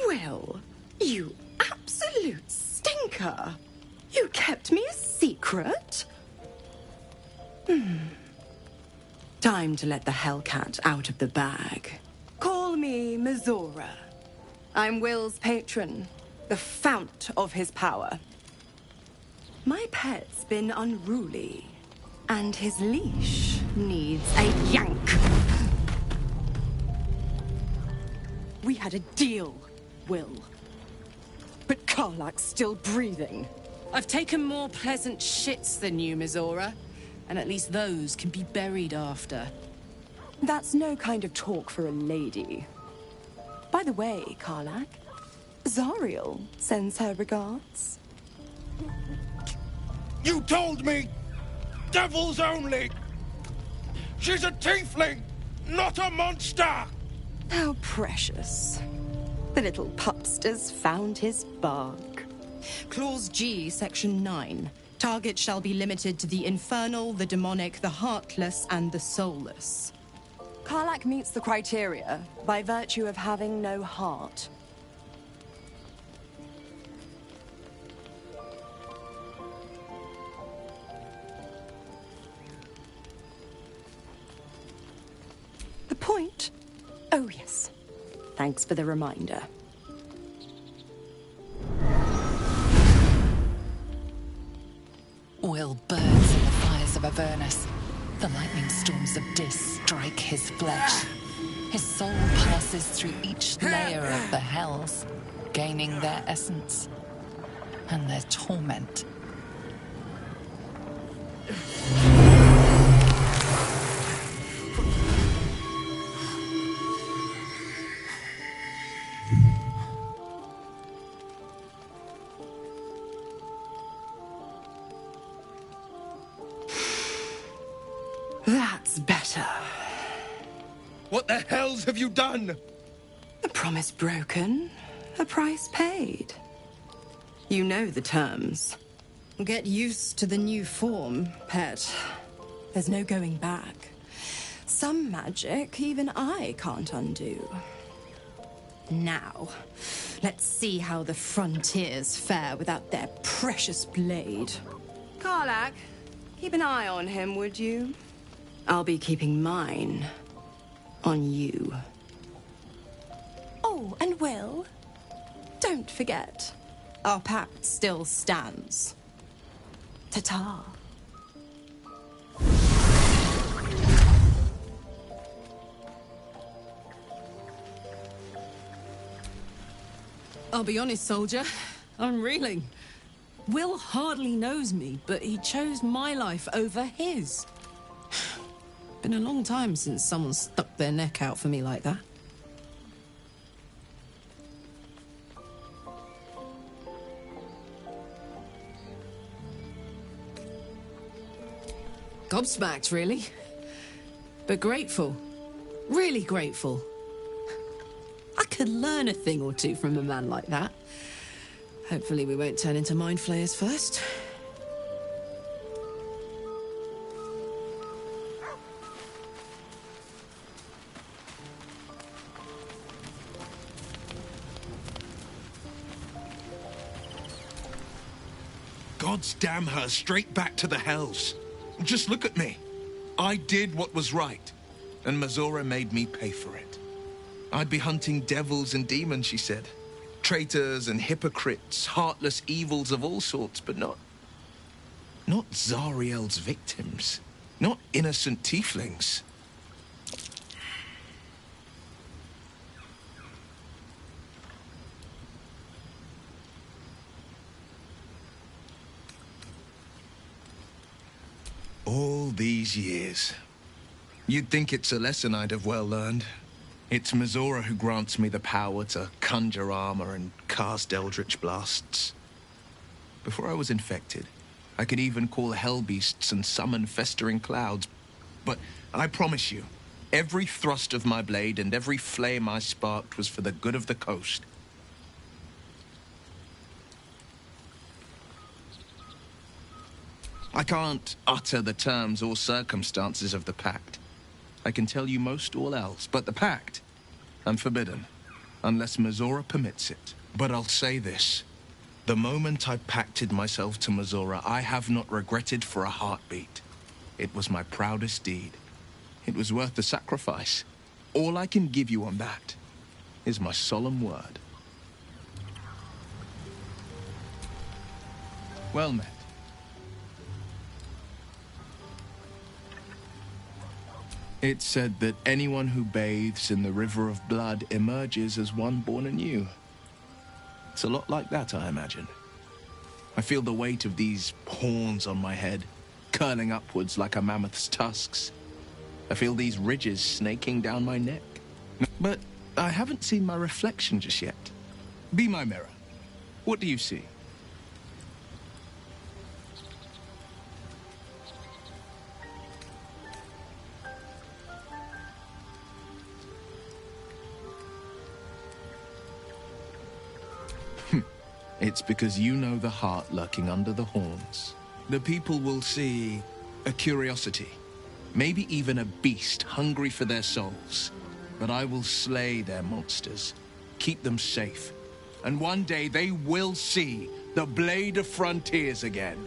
Well, you absolute stinker. You kept me a secret? Time to let the Hellcat out of the bag. Call me Mizora. I'm Will's patron, the fount of his power. My pet's been unruly, and his leash needs a yank. We had a deal, Will. But Karlak's still breathing. I've taken more pleasant shits than you, Mizora. And at least those can be buried after. That's no kind of talk for a lady. By the way, Karlak, Zariel sends her regards. You told me! Devils only! She's a tiefling, not a monster! How precious. The little pupster's found his bark. Clause G, Section 9. Target shall be limited to the infernal, the demonic, the heartless, and the soulless. Karlak meets the criteria by virtue of having no heart. The point? Oh, yes. Thanks for the reminder. Will burns in the fires of Avernus. The lightning storms of Dis strike his flesh. His soul passes through each layer of the hells, gaining their essence and their torment. That's better. What the hells have you done? A promise broken, a price paid. You know the terms. Get used to the new form, pet. There's no going back. Some magic even I can't undo. Now, let's see how the frontiers fare without their precious blade. Karlak, keep an eye on him, would you? I'll be keeping mine on you. Oh, and Will, don't forget, our pact still stands. Ta-ta. I'll be honest, soldier. I'm reeling. Will hardly knows me, but he chose my life over his. Been a long time since someone stuck their neck out for me like that. Gobsmacked, really. But grateful. Really grateful. I could learn a thing or two from a man like that. Hopefully we won't turn into mind flayers first. God's damn her straight back to the hells. Just look at me. I did what was right, and Mizora made me pay for it. I'd be hunting devils and demons, she said. Traitors and hypocrites, heartless evils of all sorts, but not Zariel's victims. Not innocent tieflings. All these years. You'd think it's a lesson I'd have well learned. It's Mizora who grants me the power to conjure armor and cast eldritch blasts. Before I was infected, I could even call hell beasts and summon festering clouds. But I promise you, every thrust of my blade and every flame I sparked was for the good of the coast. I can't utter the terms or circumstances of the pact. I can tell you most all else, but the pact, I'm forbidden, unless Mizora permits it. But I'll say this. The moment I pacted myself to Mizora, I have not regretted for a heartbeat. It was my proudest deed. It was worth the sacrifice. All I can give you on that is my solemn word. Well met. It's said that anyone who bathes in the river of blood emerges as one born anew. It's a lot like that, I imagine. I feel the weight of these horns on my head, curling upwards like a mammoth's tusks. I feel these ridges snaking down my neck. But I haven't seen my reflection just yet. Be my mirror. What do you see? It's because you know the heart lurking under the horns. The people will see a curiosity, maybe even a beast hungry for their souls. But I will slay their monsters, keep them safe, and one day they will see the Blade of Frontiers again.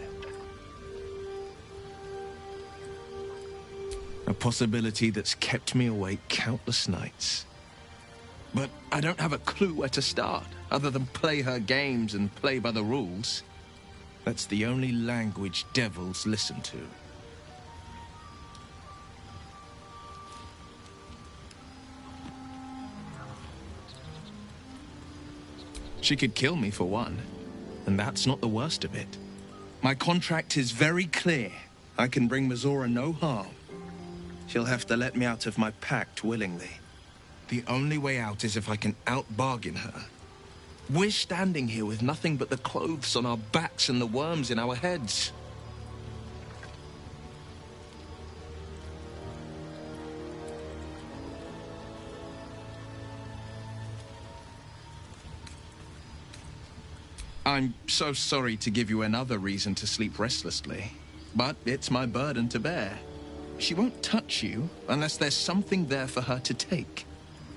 A possibility that's kept me awake countless nights. But I don't have a clue where to start, other than play her games and play by the rules. That's the only language devils listen to. She could kill me for one, and that's not the worst of it. My contract is very clear. I can bring Mizora no harm. She'll have to let me out of my pact willingly. The only way out is if I can out-bargain her. We're standing here with nothing but the clothes on our backs and the worms in our heads. I'm so sorry to give you another reason to sleep restlessly, but it's my burden to bear. She won't touch you unless there's something there for her to take.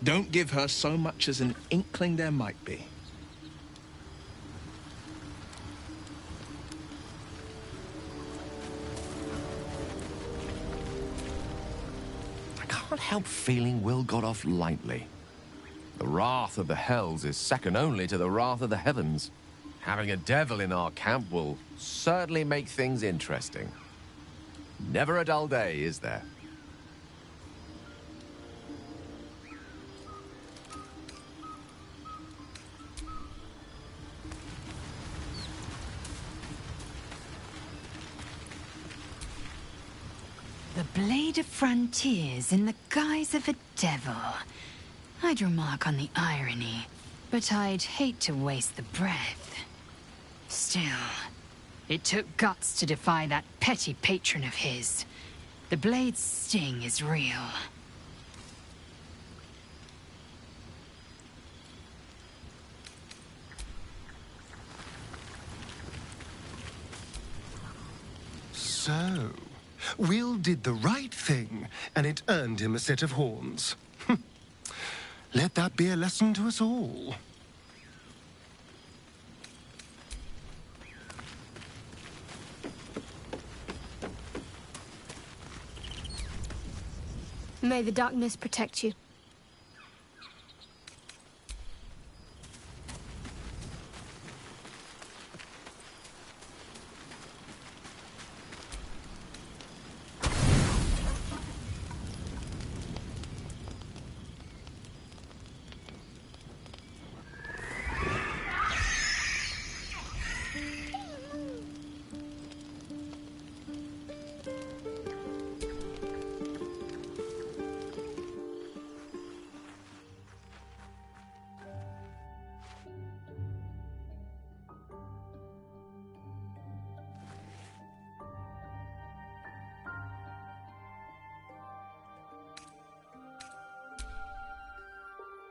Don't give her so much as an inkling there might be. I can't help feeling Will got off lightly. The wrath of the Hells is second only to the wrath of the heavens. Having a devil in our camp will certainly make things interesting. Never a dull day, is there? The Blade of Frontiers in the guise of a devil. I'd remark on the irony, but I'd hate to waste the breath. Still, it took guts to defy that petty patron of his. The Blade's sting is real. So, Will did the right thing, and it earned him a set of horns. Let that be a lesson to us all. May the darkness protect you.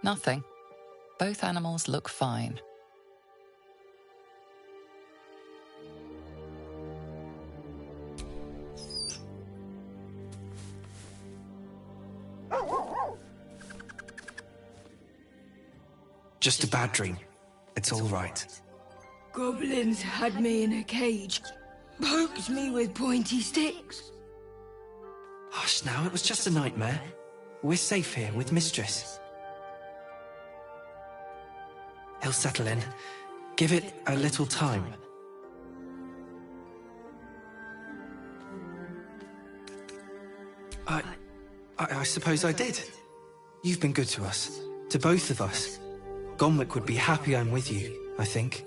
Nothing. Both animals look fine. Just a bad dream. It's all right. Goblins had me in a cage, poked me with pointy sticks. Hush now, it was just a nightmare. We're safe here with Mistress. He'll settle in. Give it a little time. I suppose I did. You've been good to us. To both of us. Gonwick would be happy I'm with you, I think.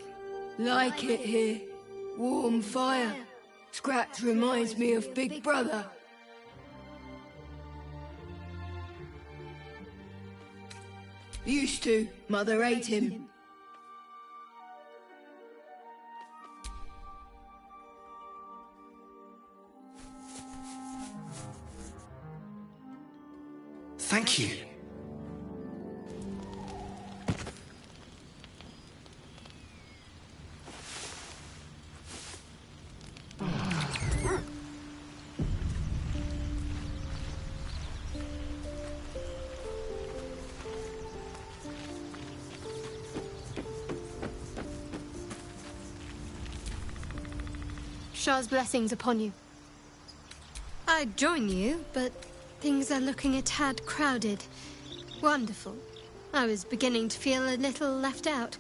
Like it here. Warm fire. Scratch reminds me of Big Brother. Used to. Mother ate him. Thank you. Shah's blessings upon you. I'd join you, but things are looking a tad crowded. Wonderful. I was beginning to feel a little left out.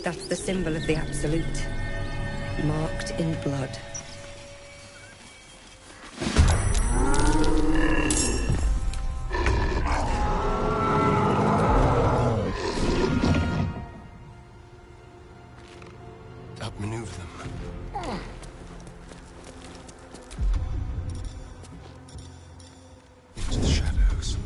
That's the symbol of the Absolute. Marked in blood. Outmaneuver them. Into the shadows.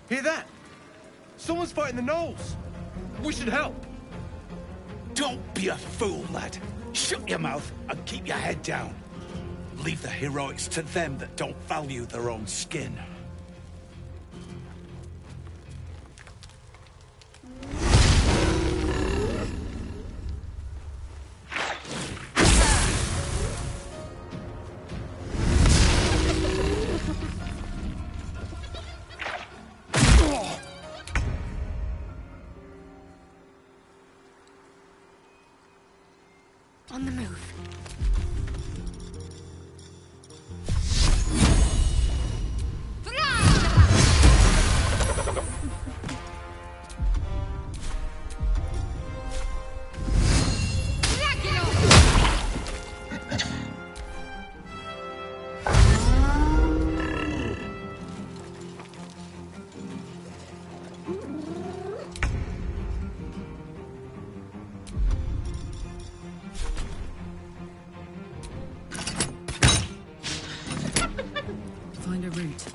Hear that? Someone's fighting the gnolls. We should help. Don't be a fool, lad. Shut your mouth and keep your head down. Leave the heroics to them that don't value their own skin. On the move. Find a route.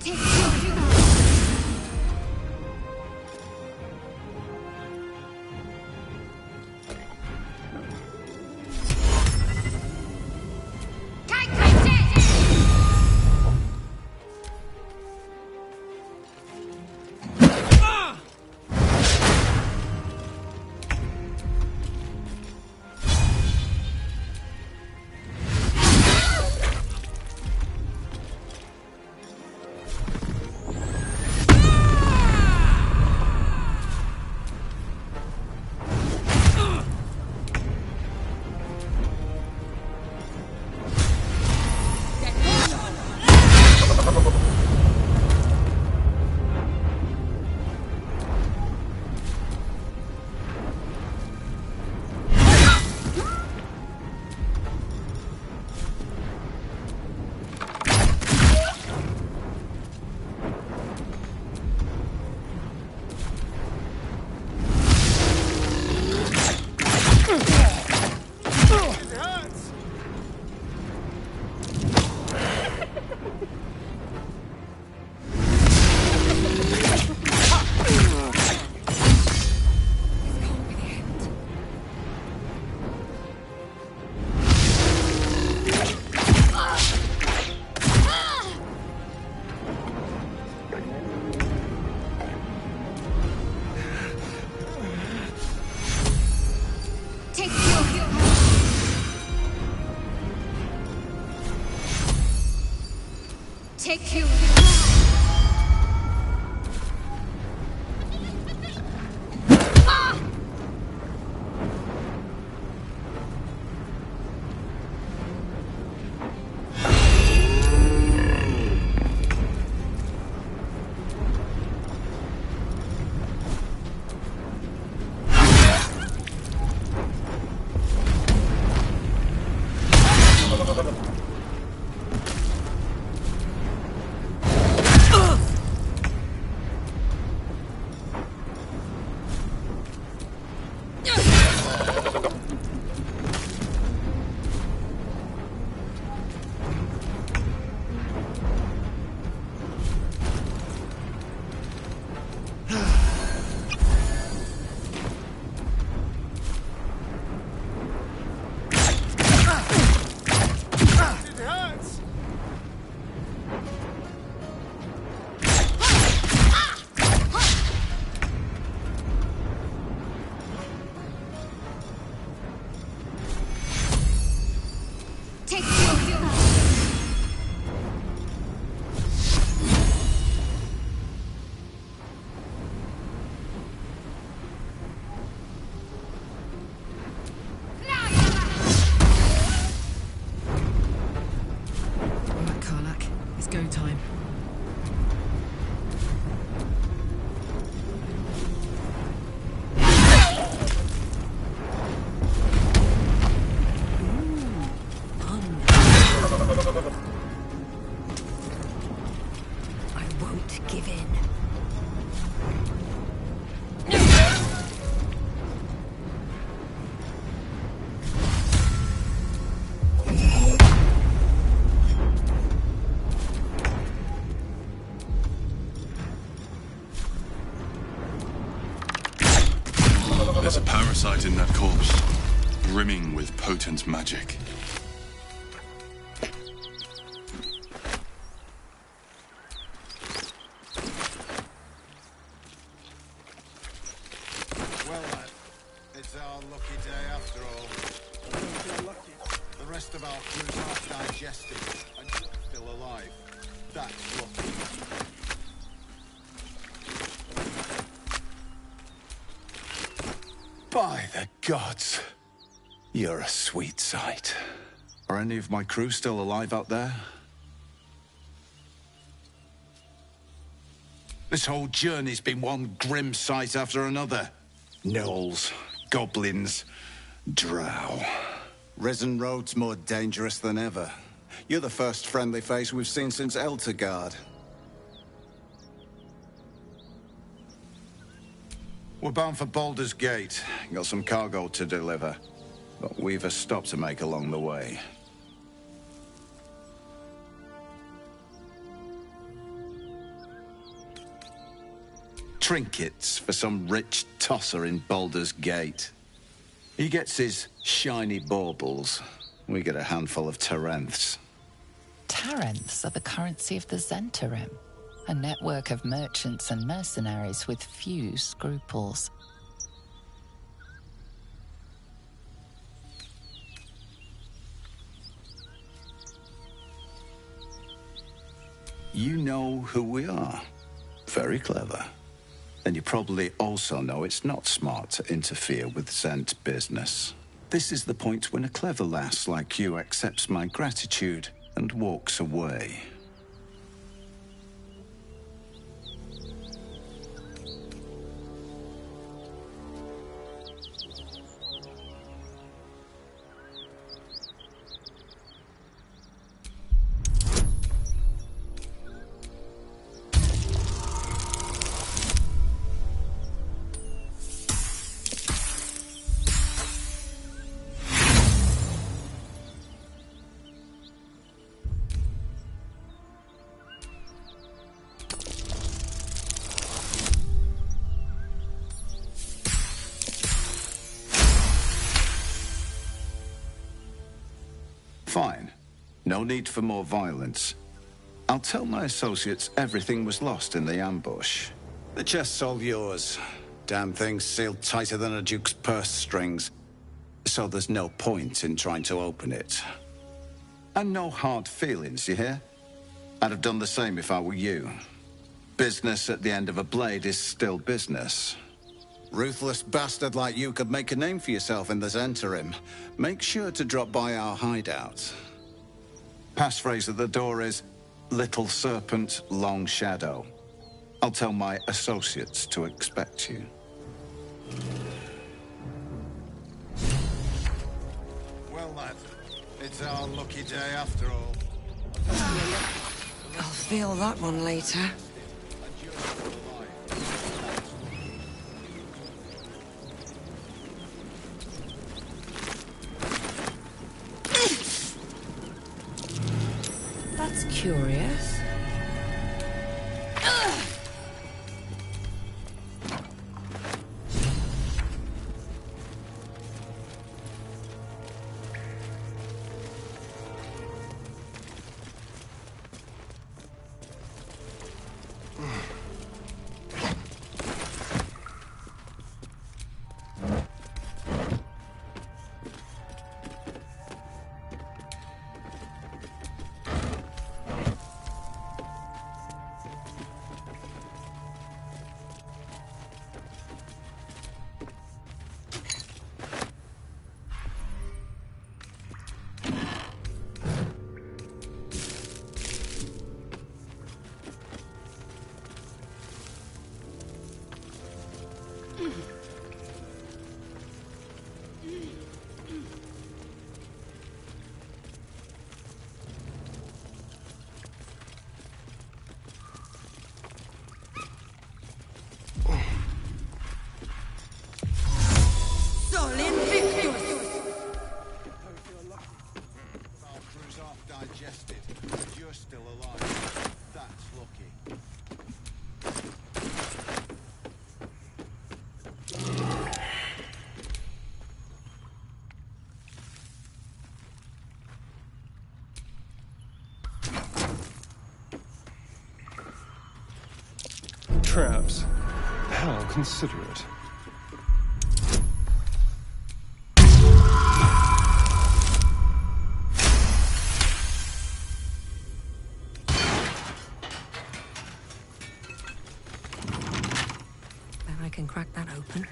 Take you. Go time. I won't give in. There's a parasite in that corpse, brimming with potent magic. Well, lad, it's our lucky day after all. I don't feel lucky. The rest of our crew's half digested and still alive. That's lucky. By the gods, you're a sweet sight. Are any of my crew still alive out there? This whole journey's been one grim sight after another. Gnolls, goblins, drow. Risen Road's more dangerous than ever. You're the first friendly face we've seen since Eltergard. We're bound for Baldur's Gate. Got some cargo to deliver. But we've a stop to make along the way. Trinkets for some rich tosser in Baldur's Gate. He gets his shiny baubles. We get a handful of Tarenths. Tarenths are the currency of the Zentarim, a network of merchants and mercenaries with few scruples. You know who we are. Very clever. And you probably also know it's not smart to interfere with Zent business. This is the point when a clever lass like you accepts my gratitude and walks away. Fine. No need for more violence. I'll tell my associates everything was lost in the ambush. The chest's all yours. Damn thing's sealed tighter than a duke's purse strings. So there's no point in trying to open it. And no hard feelings, you hear? I'd have done the same if I were you. Business at the end of a blade is still business. Ruthless bastard like you could make a name for yourself in the Zentarim. Make sure to drop by our hideout. Passphrase at the door is, Little Serpent, Long Shadow. I'll tell my associates to expect you. Well, lad, it's our lucky day after all. I'll feel that one later. That's curious. Digested. You're still alive. That's lucky. Traps. How considerate. I can crack that open.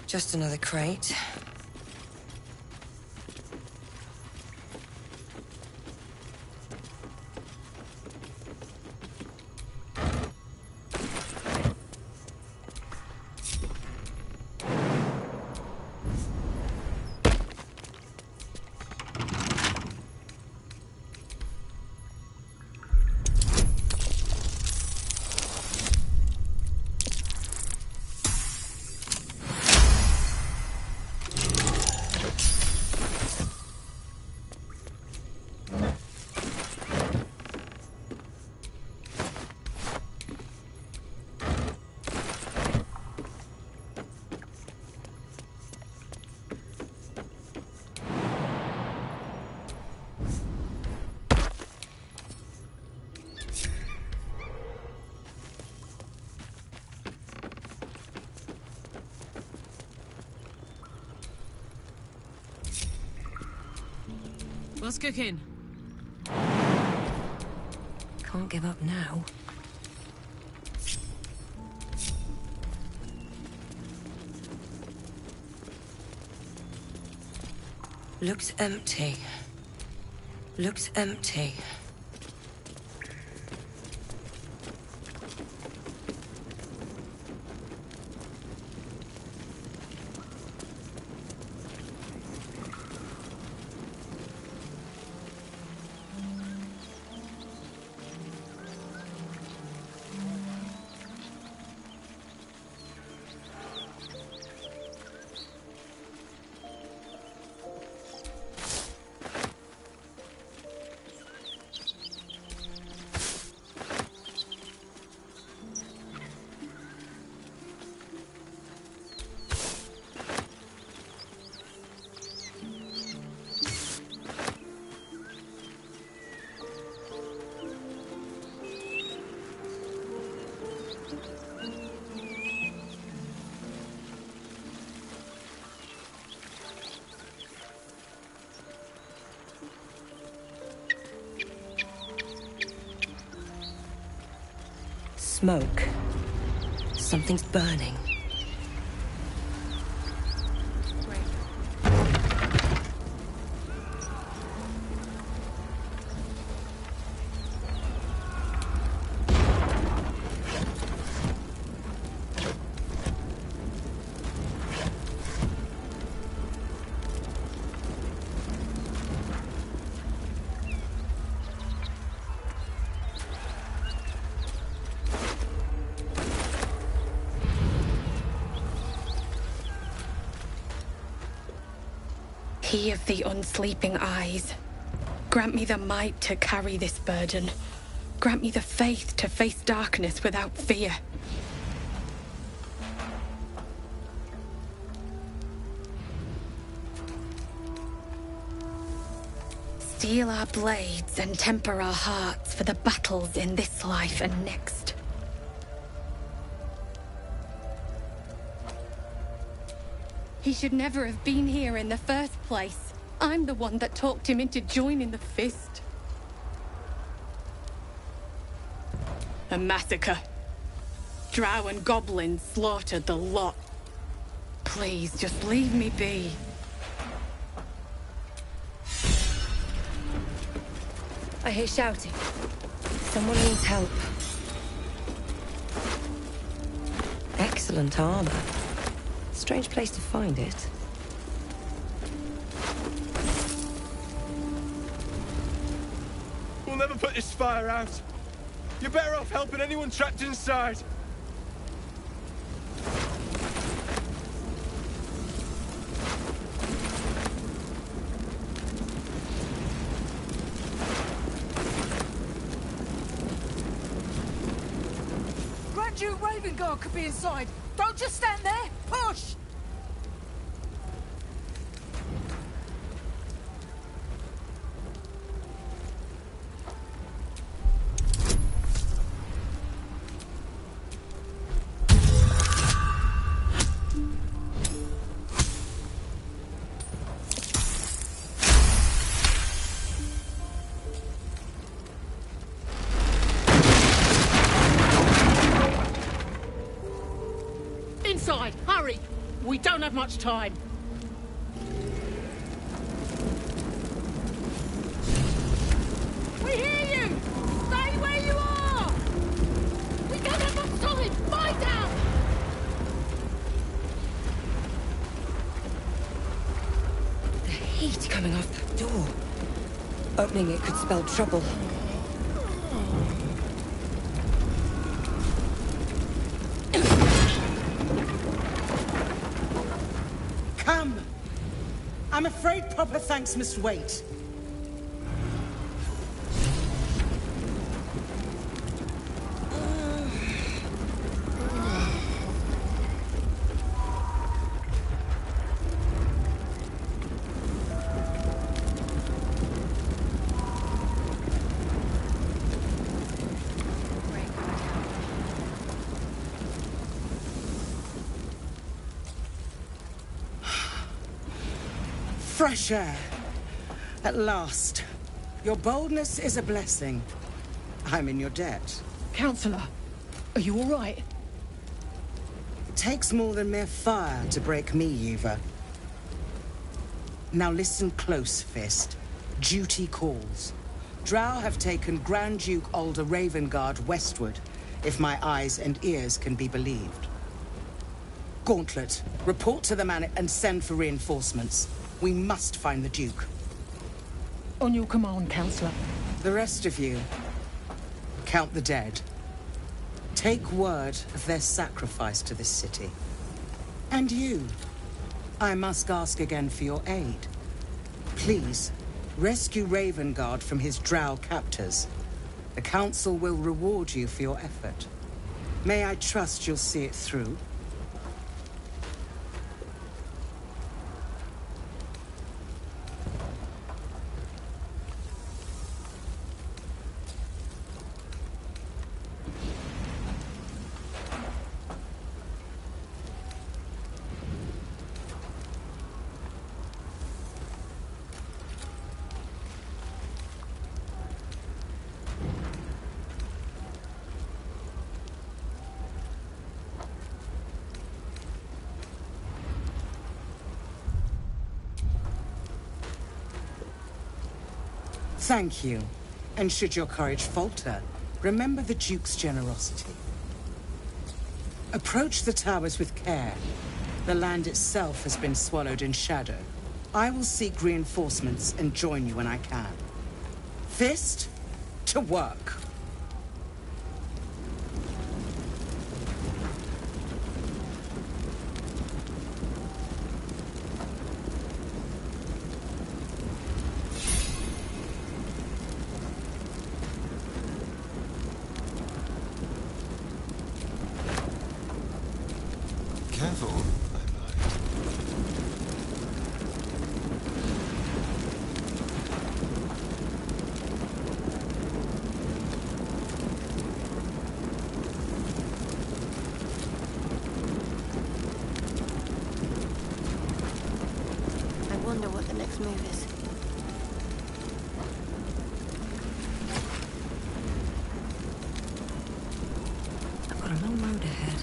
Just another crate. What's cooking? Can't give up now. Looks empty. Looks empty. Smoke. Something's burning. He of the unsleeping eyes, grant me the might to carry this burden. Grant me the faith to face darkness without fear. Steel our blades and temper our hearts for the battles in this life and next. He should never have been here in the first place. I'm the one that talked him into joining the Fist. A massacre. Drow and goblins slaughtered the lot. Please, just leave me be. I hear shouting. Someone needs help. Excellent armor. Strange place to find it. We'll never put this fire out. You're better off helping anyone trapped inside. Grand Duke Ravengard could be inside. Don't just stand there. Push! Inside! Hurry! We don't have much time. We hear you! Stay where you are! We don't have much time! Fight out! The heat coming off that door. Opening it could spell trouble. Come! I'm afraid proper thanks must wait. Fresh air. At last. Your boldness is a blessing. I'm in your debt. Counselor, are you all right? It takes more than mere fire to break me, Eva. Now listen close, Fist. Duty calls. Drow have taken Grand Duke Alder Ravengard westward, if my eyes and ears can be believed. Gauntlet, report to the man and send for reinforcements. We must find the Duke. On your command, Counselor. The rest of you, count the dead. Take word of their sacrifice to this city. And you, I must ask again for your aid. Please, rescue Ravengard from his drow captors. The Council will reward you for your effort. May I trust you'll see it through? Thank you. And should your courage falter, remember the Duke's generosity. Approach the towers with care. The land itself has been swallowed in shadow. I will seek reinforcements and join you when I can. Fist, to work. Careful. I wonder what the next move is. I've got a long road ahead.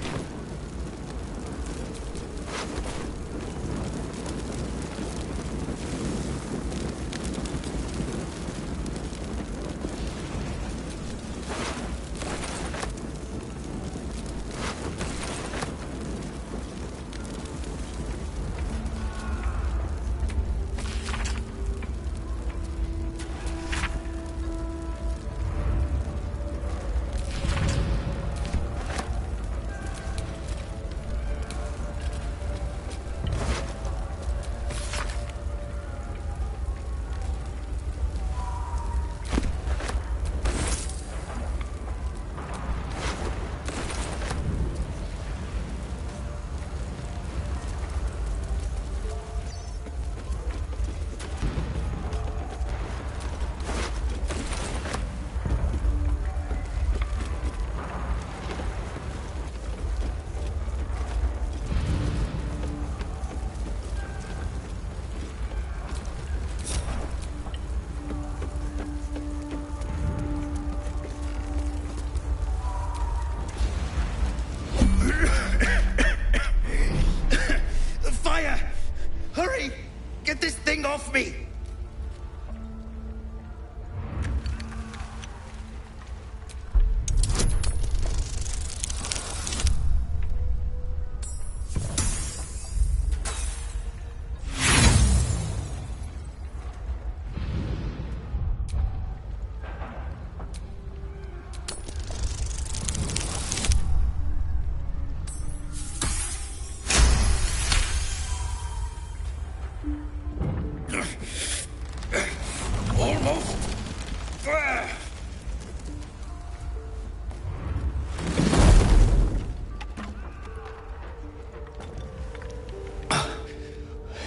Get this thing off me!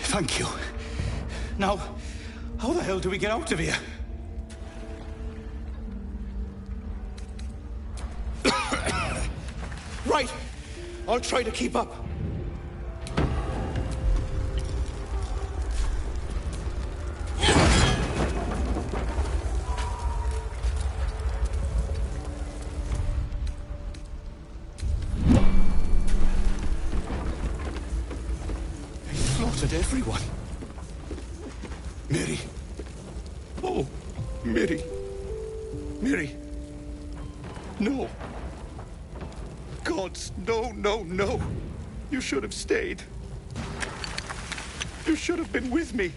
Thank you. Now, how the hell do we get out of here? Right. I'll try to keep up. killed everyone. Miri. Oh, Miri. Miri. No. Gods, no, no, no. You should have stayed. You should have been with me.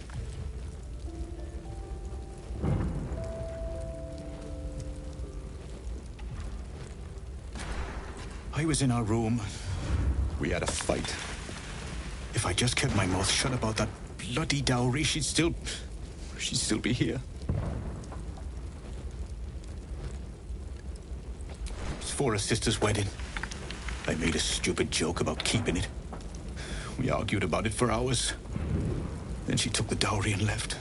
I was in our room. We had a fight. If I just kept my mouth shut about that bloody dowry, she'd still be here. It's for her sister's wedding. I made a stupid joke about keeping it. We argued about it for hours. Then she took the dowry and left.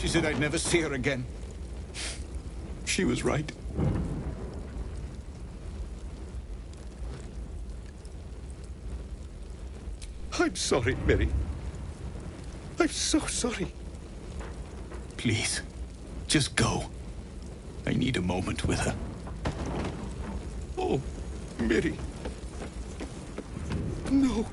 She said I'd never see her again. She was right. I'm sorry, Mary. I'm so sorry. Please, just go. I need a moment with her. Oh, Mary. No.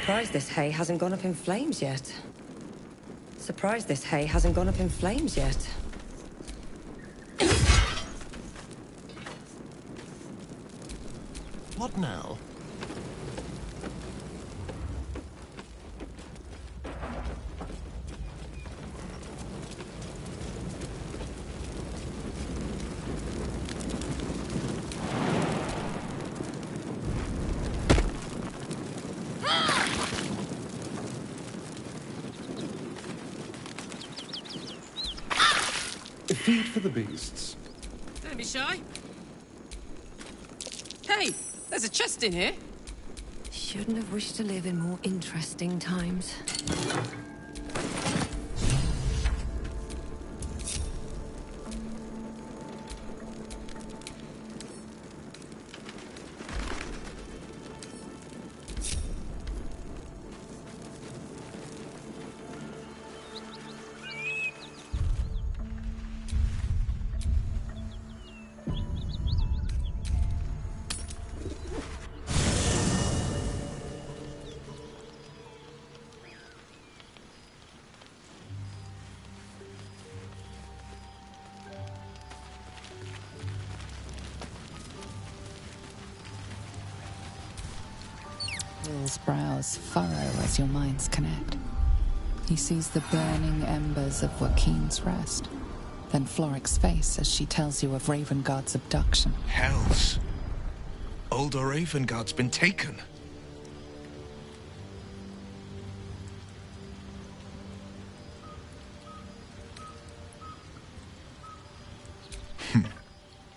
Surprised this hay hasn't gone up in flames yet. Surprised this hay hasn't gone up in flames yet. What now? Feed for the beasts. Don't be shy. Hey, there's a chest in here. Shouldn't have wished to live in more interesting times. Will's brows furrow as your minds connect. He sees the burning embers of Joaquin's rest, then Floric's face as she tells you of Ravengard's abduction. Hells! Older Ravengard's been taken.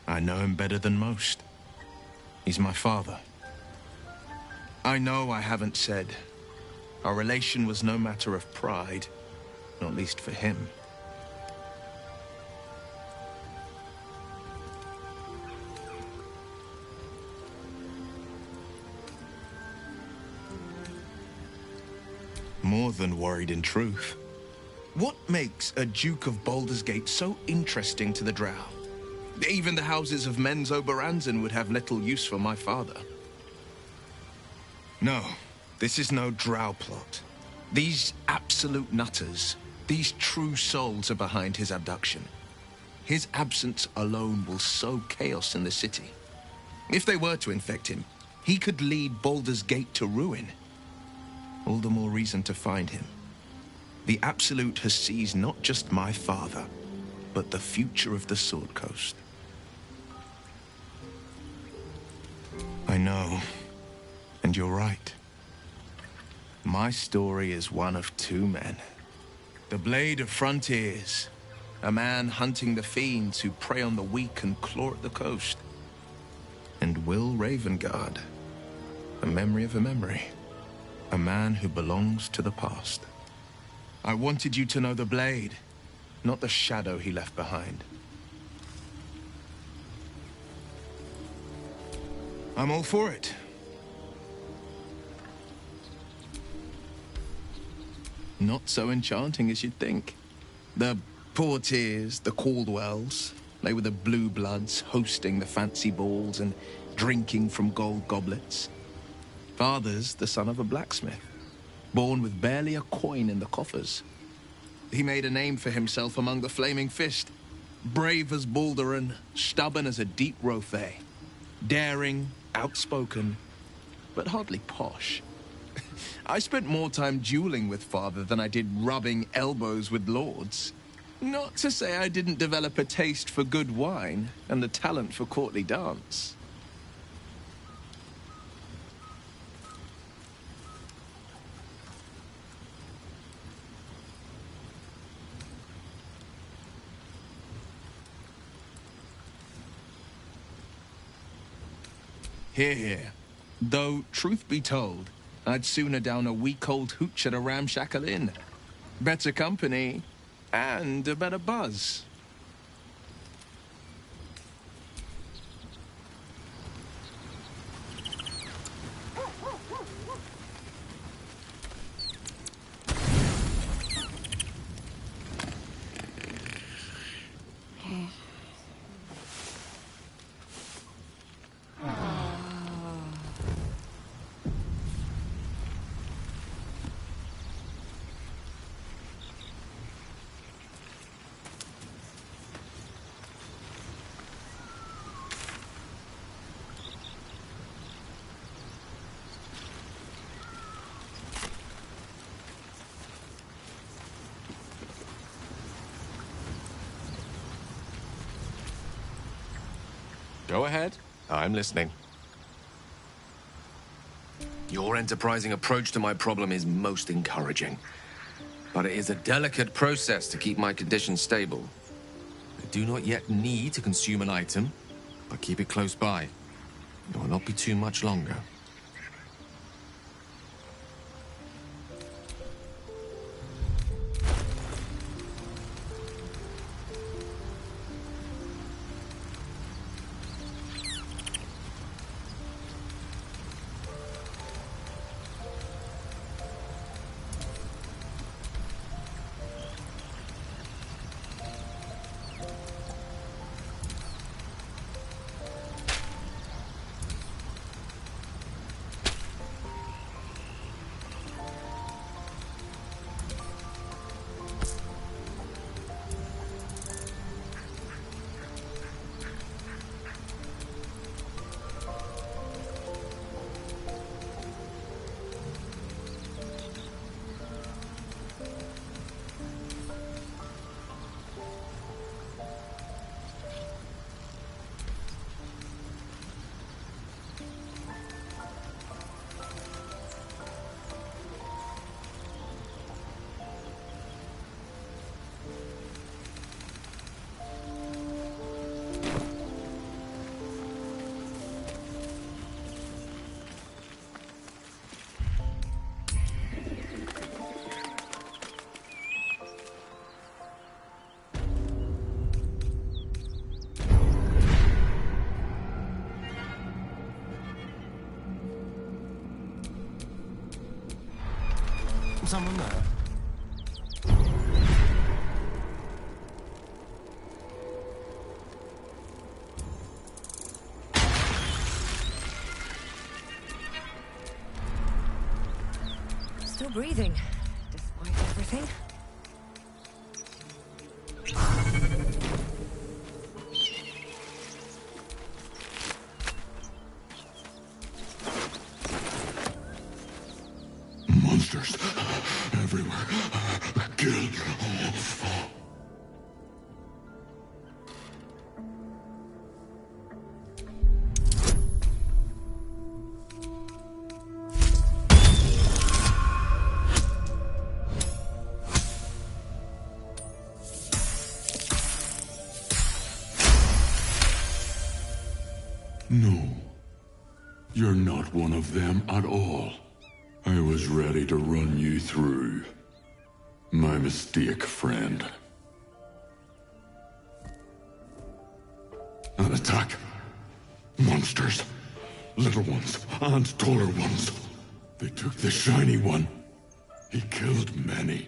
I know him better than most. He's my father. I know I haven't said. Our relation was no matter of pride, not least for him. More than worried, in truth. What makes a Duke of Baldur's Gate so interesting to the Drow? Even the houses of Menzo Baranzan would have little use for my father. No, this is no Drow plot. These absolute nutters, these true souls are behind his abduction. His absence alone will sow chaos in the city. If they were to infect him, he could lead Baldur's Gate to ruin. All the more reason to find him. The Absolute has seized not just my father, but the future of the Sword Coast. I know, and you're right. My story is one of two men. The Blade of Frontiers, a man hunting the fiends who prey on the weak and claw at the coast. And Will Ravengard, a memory of a memory. A man who belongs to the past. I wanted you to know the Blade, not the shadow he left behind. I'm all for it. Not so enchanting as you'd think. The Portiers, the Caldwells, they were the blue bloods hosting the fancy balls and drinking from gold goblets. Father's the son of a blacksmith, born with barely a coin in the coffers. He made a name for himself among the Flaming Fist. Brave as Baldur, stubborn as a deep Rothay. Daring, outspoken, but hardly posh. I spent more time dueling with Father than I did rubbing elbows with lords. Not to say I didn't develop a taste for good wine and the talent for courtly dance. Hear, hear. Though, truth be told, I'd sooner down a week-old hooch at a ramshackle inn. Better company, and a better buzz. Go ahead. I'm listening. Your enterprising approach to my problem is most encouraging. But it is a delicate process to keep my condition stable. I do not yet need to consume an item, but keep it close by. It will not be too much longer. Someone there? Still breathing, despite everything. Monsters everywhere. Kill. No. You're not one of them at all. I was ready to run you through. My mistake, friend. An attack. Monsters. Little ones and taller ones. They took the shiny one. He killed many.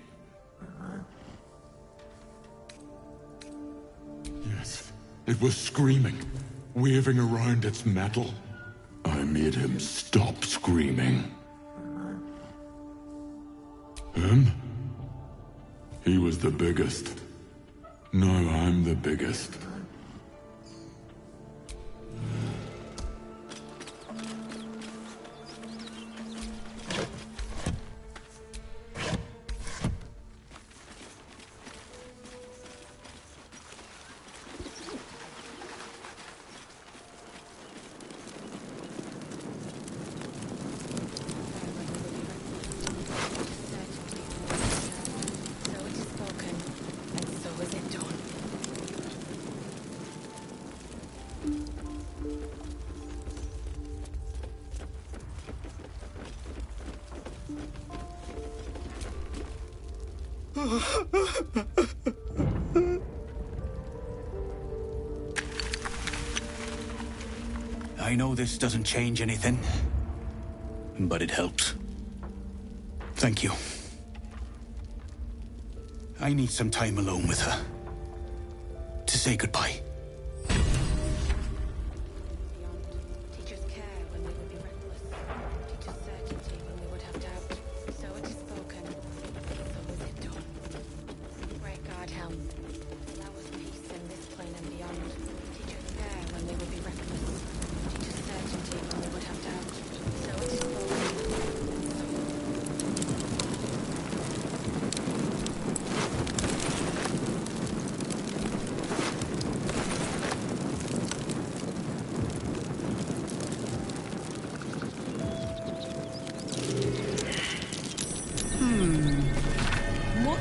Yes, it was screaming, waving around its metal. I made him stop screaming. Him? He was the biggest. Now I'm the biggest. I know this doesn't change anything, but it helps. Thank you. I need some time alone with her to say goodbye.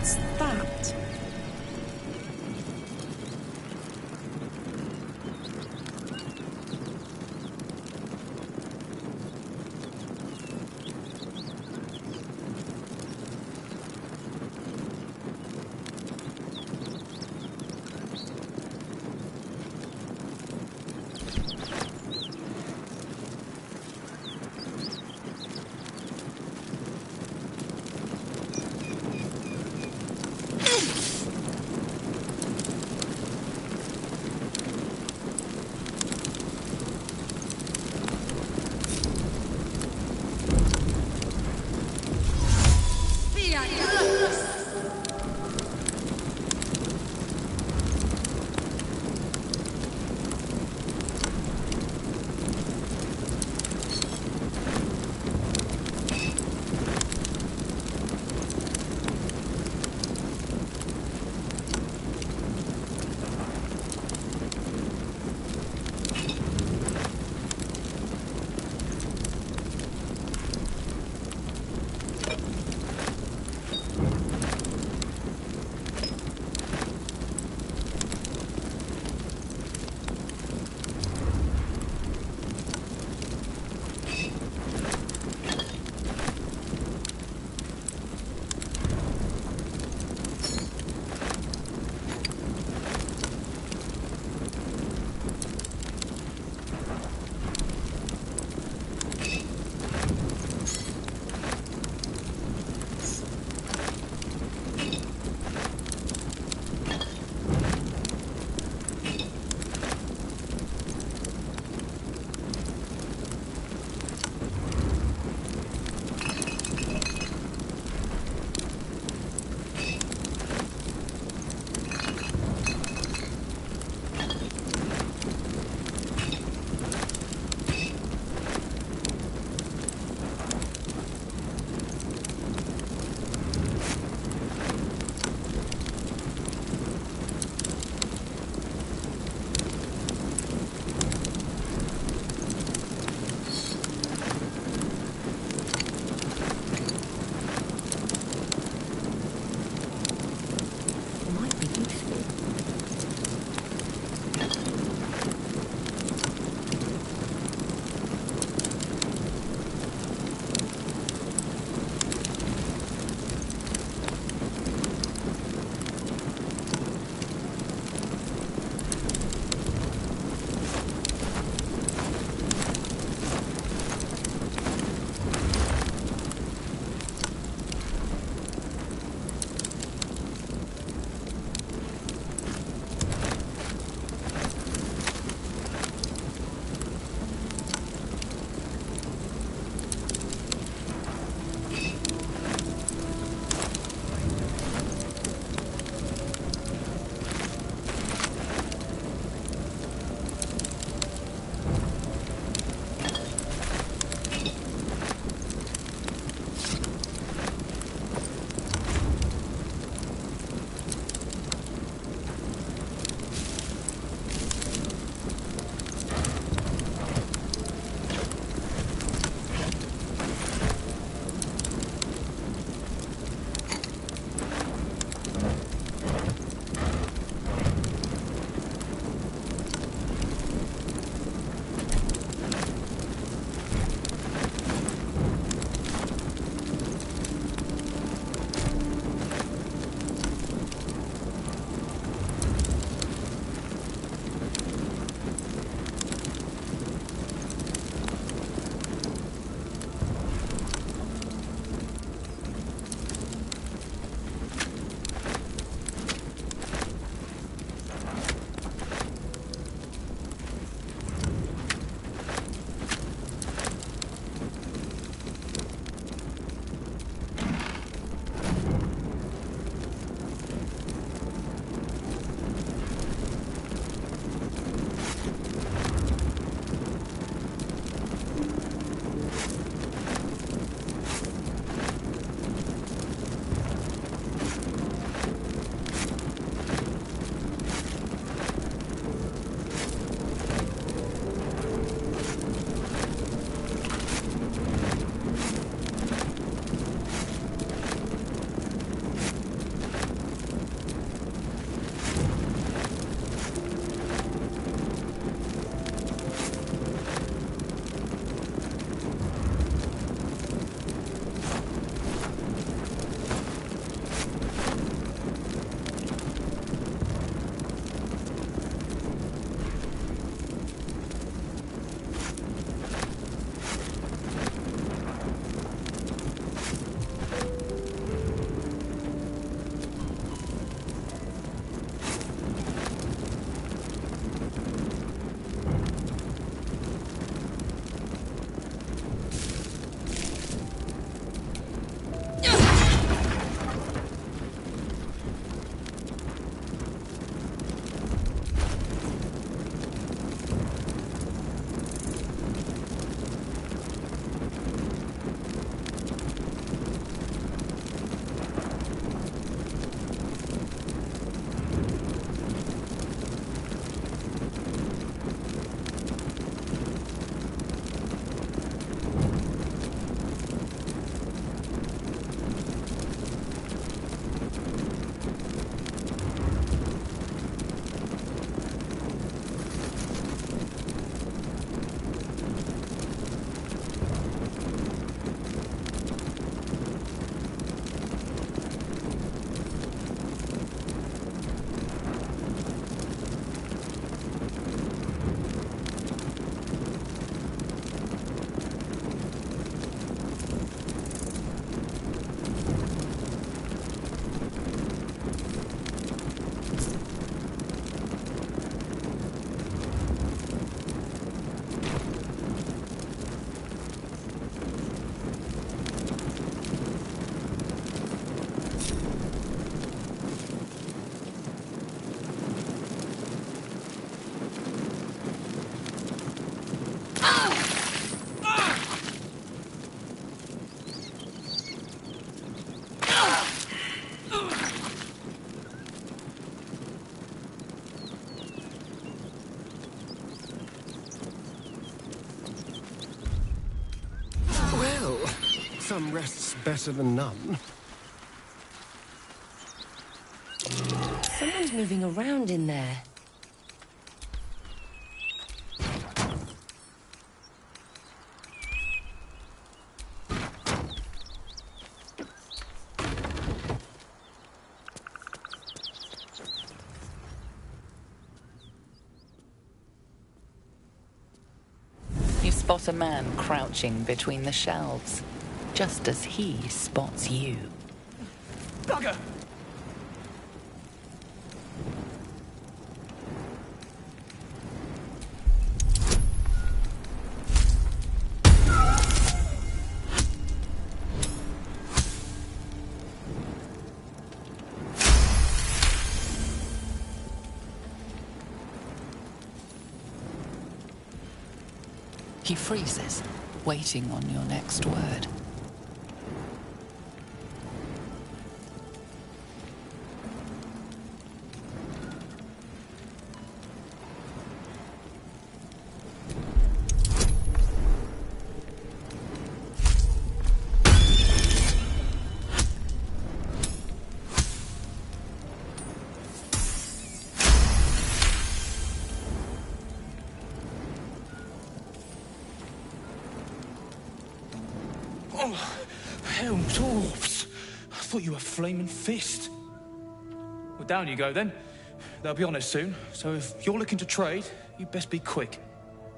What's that? some rests better than none. Someone's moving around in there. You spot a man crouching between the shelves, just as he spots you. Bugger! He freezes, waiting on your next word. Oh, hell, dwarves. I thought you were Flaming Fist. Well, down you go, then. They'll be on it soon, so if you're looking to trade, you best be quick.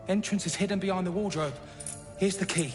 Entrance is hidden behind the wardrobe. Here's the key.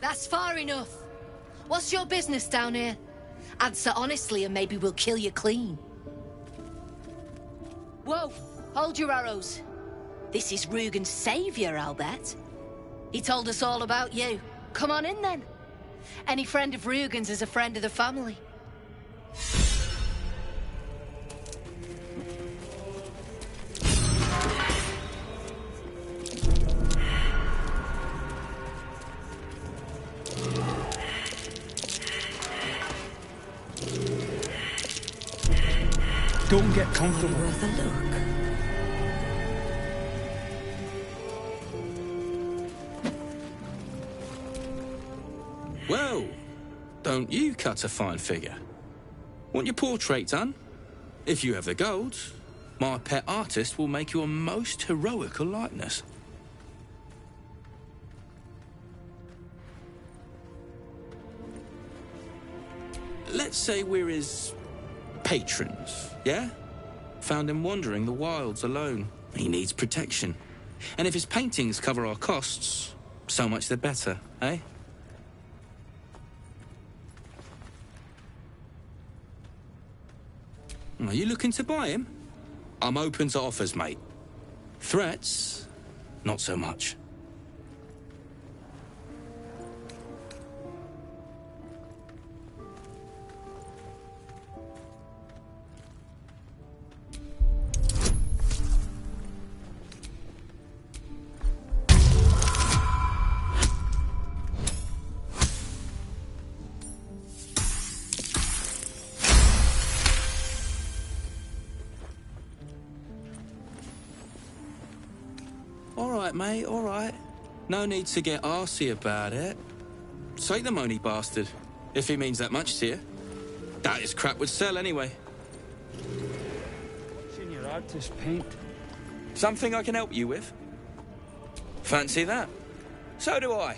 That's far enough. What's your business down here? Answer honestly and maybe we'll kill you clean. Whoa, hold your arrows. This is Rugen's savior, I'll bet. He told us all about you. Come on in then. Any friend of Rugen's is a friend of the family. Don't get comfortable. Worth a look. Well, don't you cut a fine figure? Want your portrait done? If you have the gold, my pet artist will make you a most heroical likeness. Let's say we're his patrons, yeah? Found him wandering the wilds alone. He needs protection. And if his paintings cover our costs, so much the better, eh? Are you looking to buy him? I'm open to offers, mate. Threats? Not so much. All right, mate, all right. No need to get arsey about it. Take the moany bastard, if he means that much to you. That his crap would sell anyway. What's in your artist paint? Something I can help you with? Fancy that? So do I.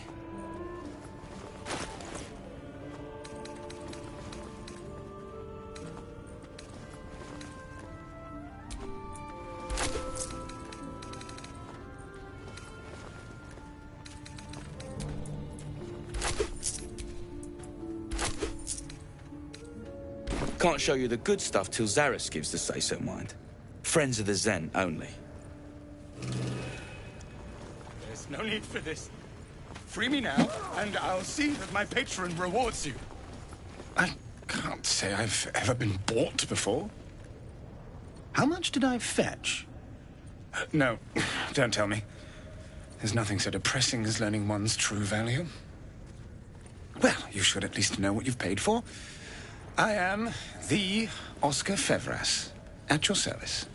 Can't show you the good stuff till Zaris gives the say-so, mind. Friends of the Zen only. There's no need for this. Free me now, and I'll see that my patron rewards you. I can't say I've ever been bought before. How much did I fetch? No, don't tell me. There's nothing so depressing as learning one's true value. Well, you should at least know what you've paid for. I am the Oscar Fevras, at your service.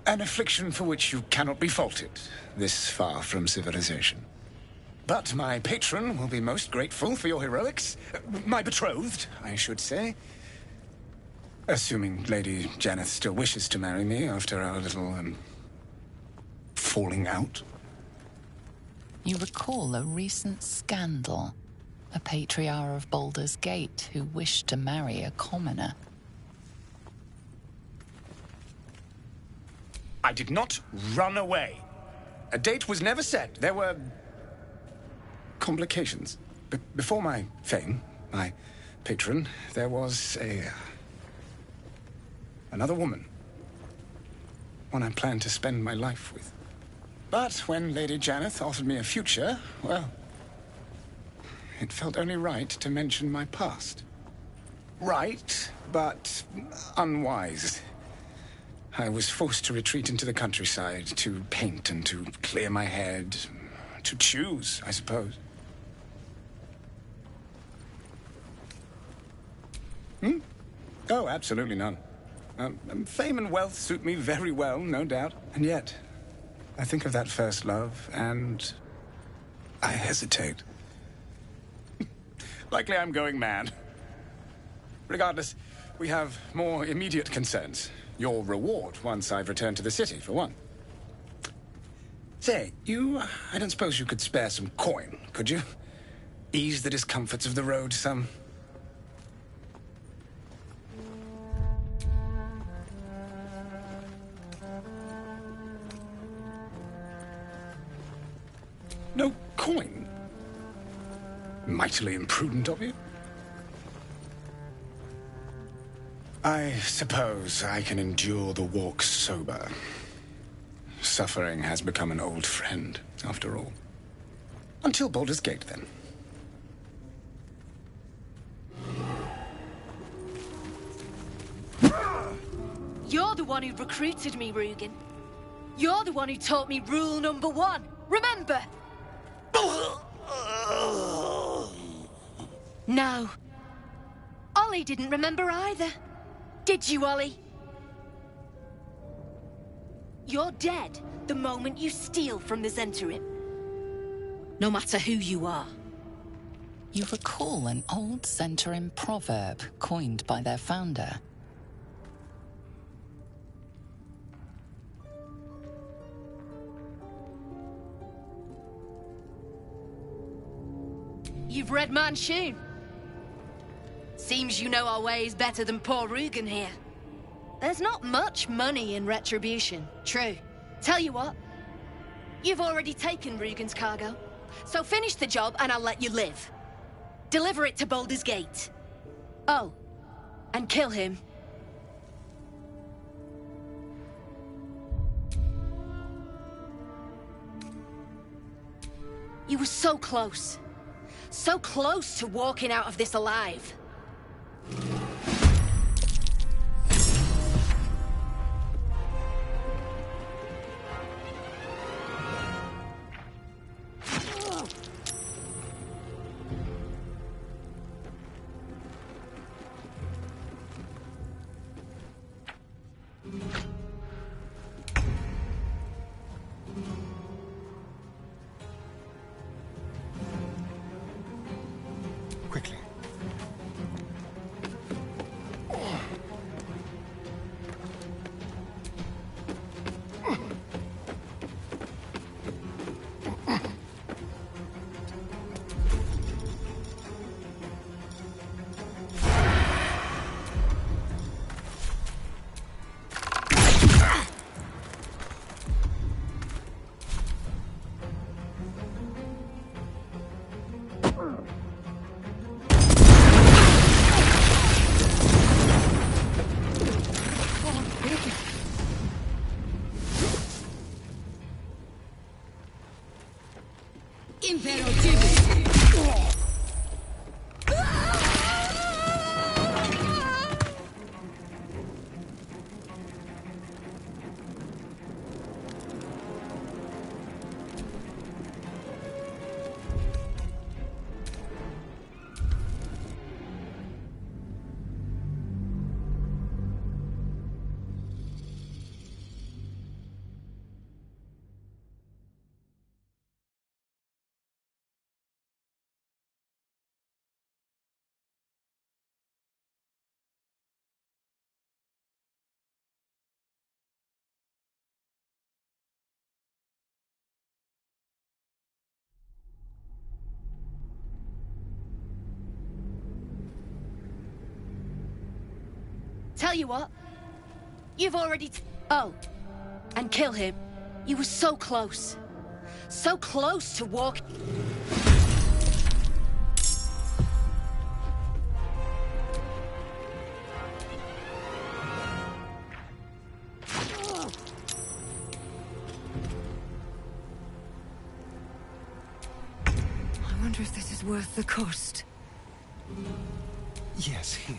An affliction for which you cannot be faulted, this far from civilization. But my patron will be most grateful for your heroics. My betrothed, I should say. Assuming Lady Janeth still wishes to marry me after our little, falling out. You recall a recent scandal. A patriarch of Baldur's Gate who wished to marry a commoner. I did not run away. A date was never set. There were complications. Before my fame, my patron, there was another woman. One I planned to spend my life with. But when Lady Janeth offered me a future, well, it felt only right to mention my past. Right, but unwise. I was forced to retreat into the countryside, to paint and to clear my head, to choose, I suppose. Oh, absolutely none. Fame and wealth suit me very well, no doubt. And yet, I think of that first love, and I hesitate. Likely I'm going mad. Regardless, we have more immediate concerns. Your reward once I've returned to the city, for one. Say, I don't suppose you could spare some coin, could you? Ease the discomforts of the road some. No coin? Mightily imprudent of you. I suppose I can endure the walk sober. Suffering has become an old friend, after all. Until Baldur's Gate, then. You're the one who recruited me, Rugen. You're the one who taught me rule number 1. Remember? No. Ollie didn't remember either. Did you, Ollie? You're dead the moment you steal from the Zentarim. No matter who you are. You recall an old Zentarim proverb coined by their founder. You've read Manchun. Seems you know our ways better than poor Rugen here. There's not much money in retribution, true. Tell you what, you've already taken Rugen's cargo, so finish the job and I'll let you live. Deliver it to Baldur's Gate. Oh, and kill him. You were so close. So close to walking out of this alive. Quickly. Tell you what, you've already oh, and kill him. You were so close. So close to walk. I wonder if this is worth the cost. Yes, here.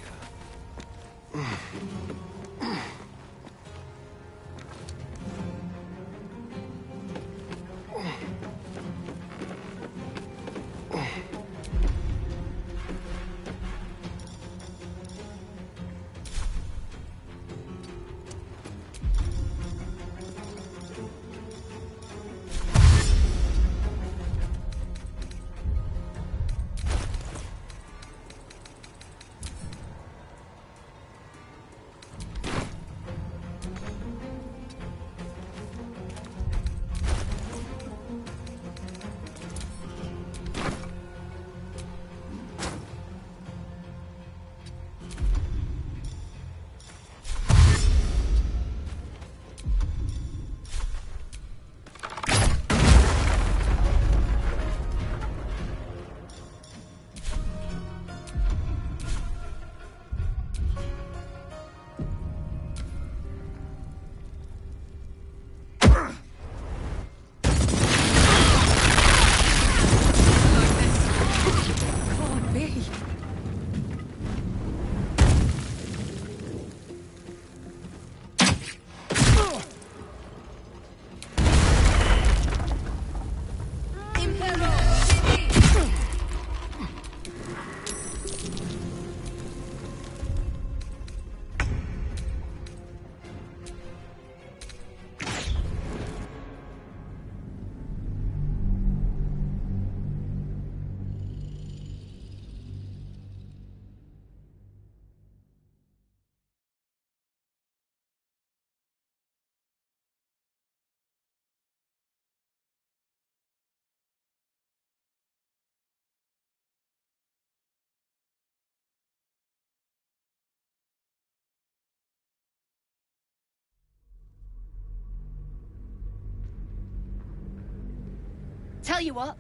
Tell you what,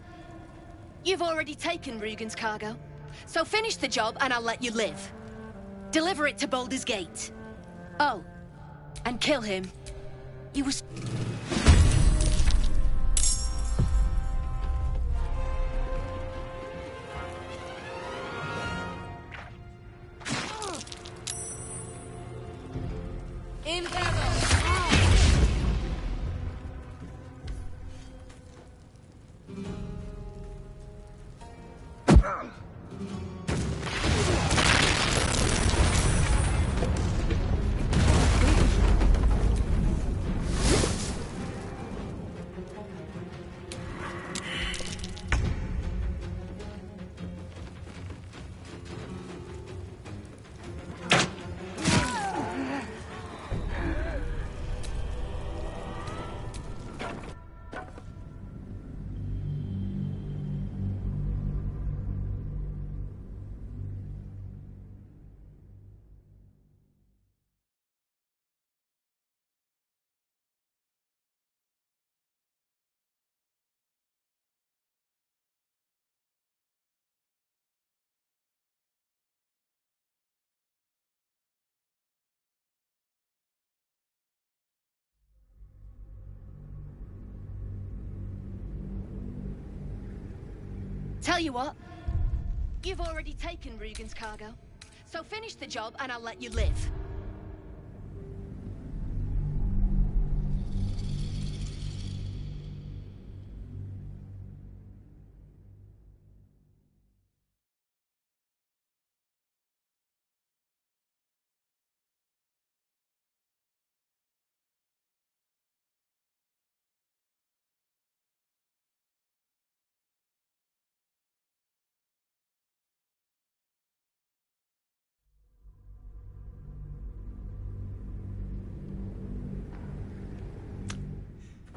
you've already taken Rugen's cargo, so finish the job and I'll let you live. Deliver it to Baldur's Gate. Oh, and kill him. You was... Tell you what, you've already taken Rugen's cargo, so finish the job and I'll let you live.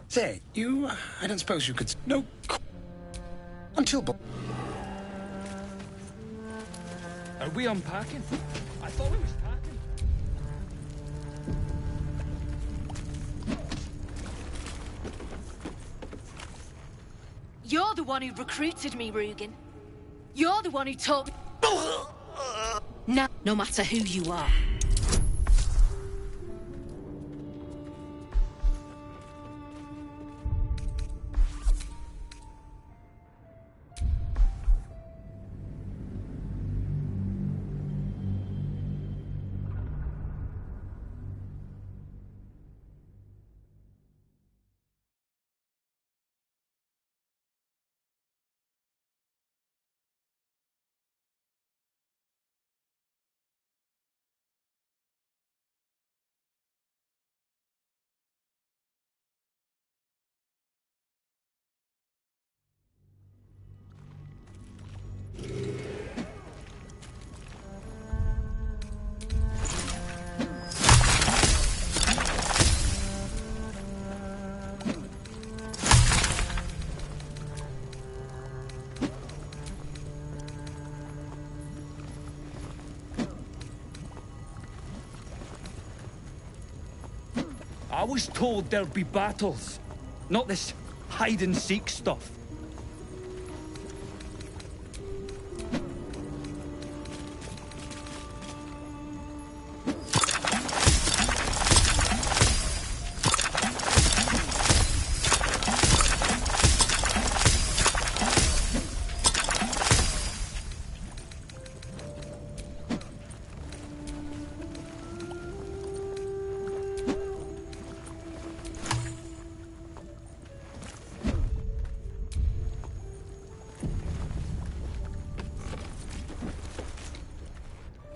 Say, I don't suppose you could... No... Until... Are we unpacking? I thought we was packing. You're the one who recruited me, Rugen. You're the one who taught me... No matter who you are. I was told there'd be battles, not this hide-and-seek stuff.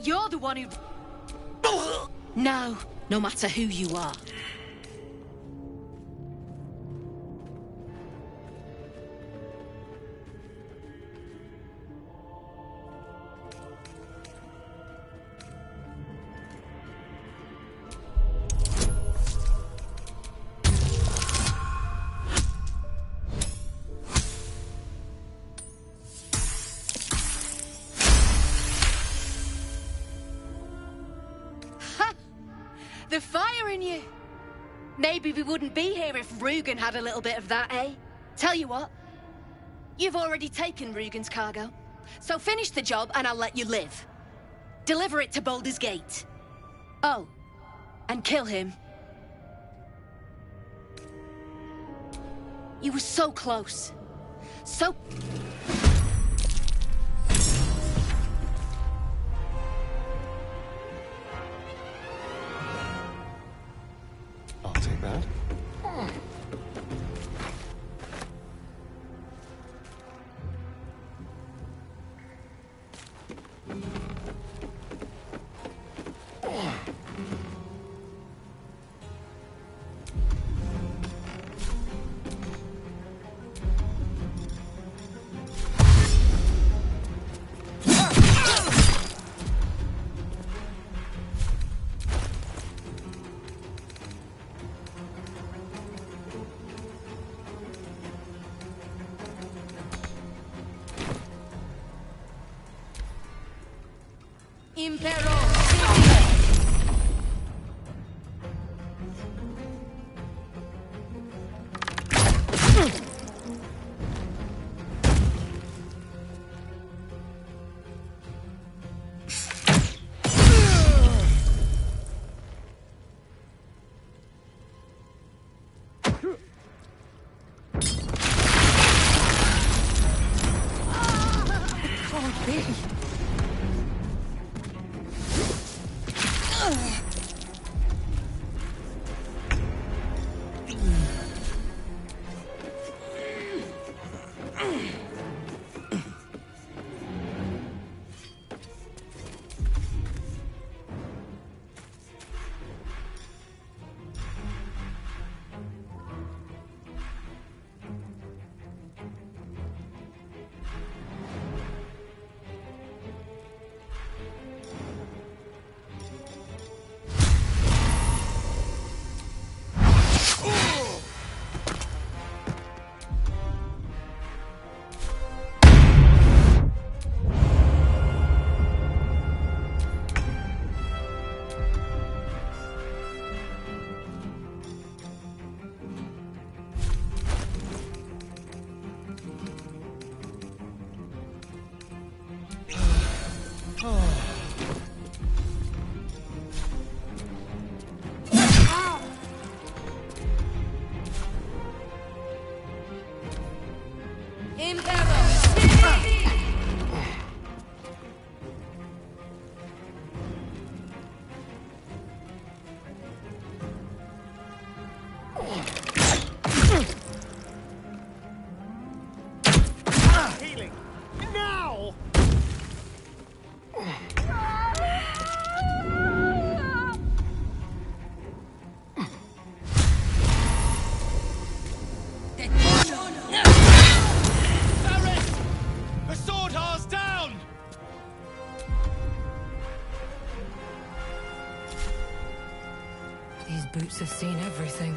You're the one who... No matter who you are. The fire in you! Maybe we wouldn't be here if Rugen had a little bit of that, eh? Tell you what, You've already taken Rugen's cargo. So finish the job and I'll let you live. Deliver it to Baldur's Gate. Oh, and kill him. You were so close. So... I'll take that. Impero! Can't be. Healing! Now! The sword hard's down! These boots have seen everything.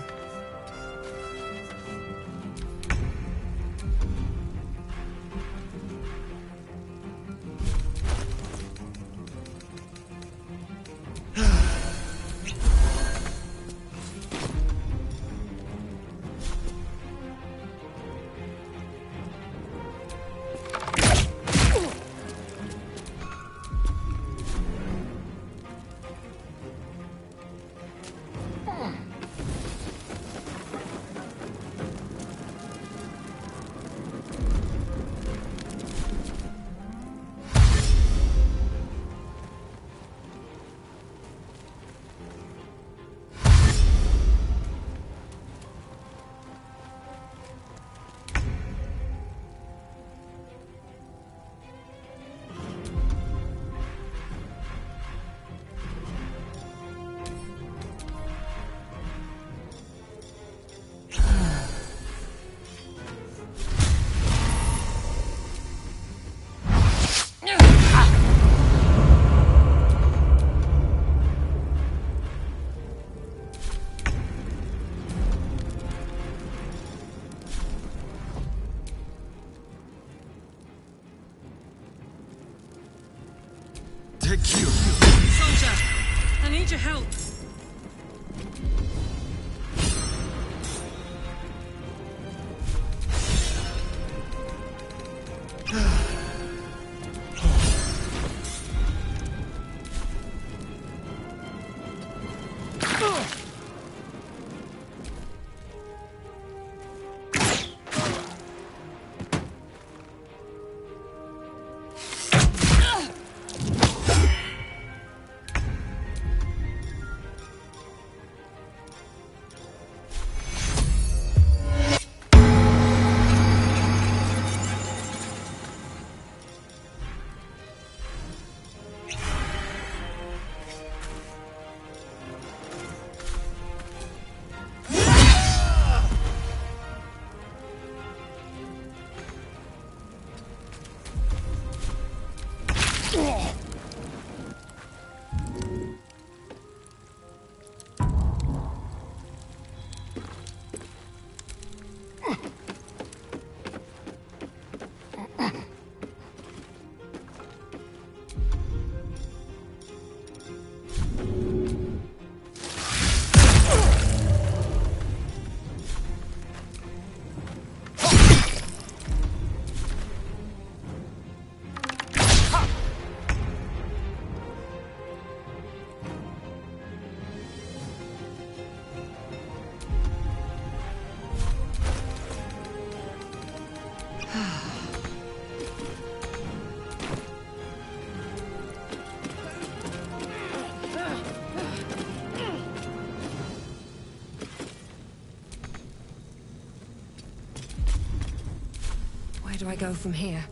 Soldier, I need your help. do I go from here?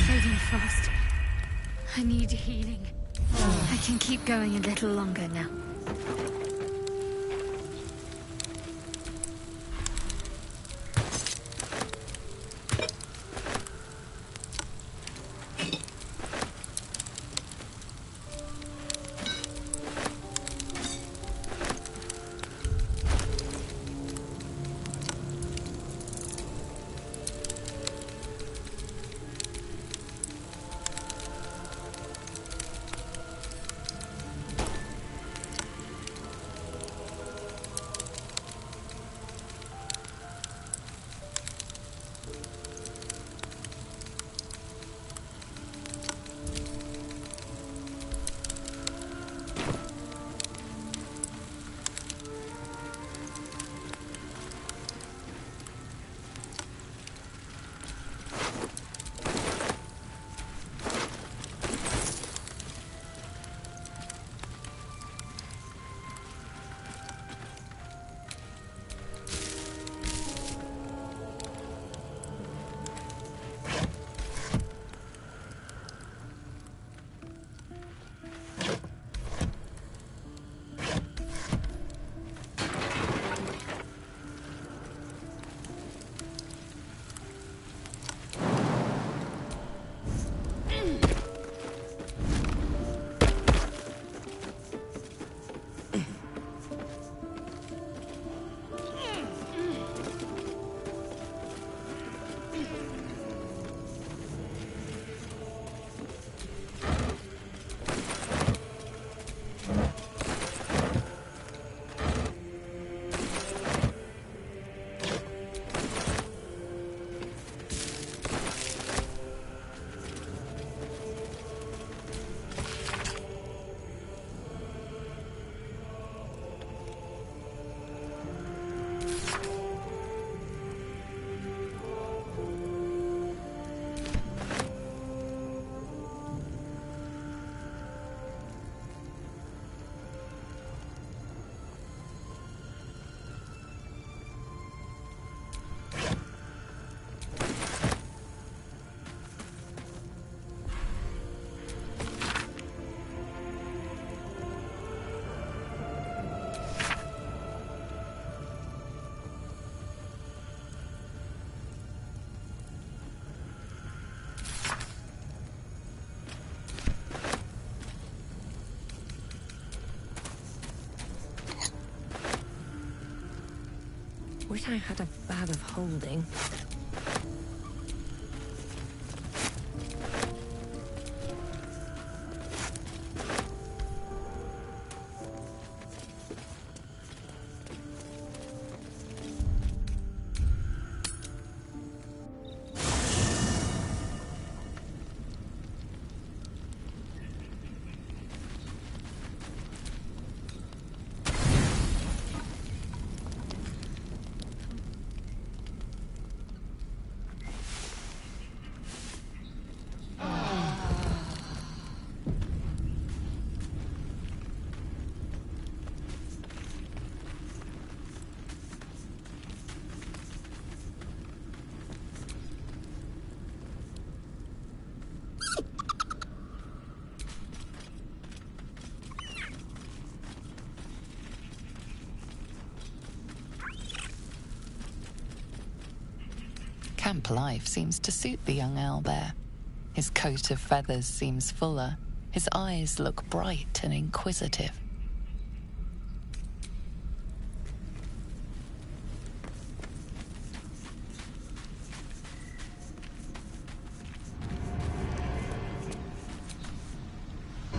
Fading fast. I need healing. I can keep going a little longer now. Wish I had a bag of holding. Camp life seems to suit the young owlbear. His coat of feathers seems fuller. His eyes look bright and inquisitive.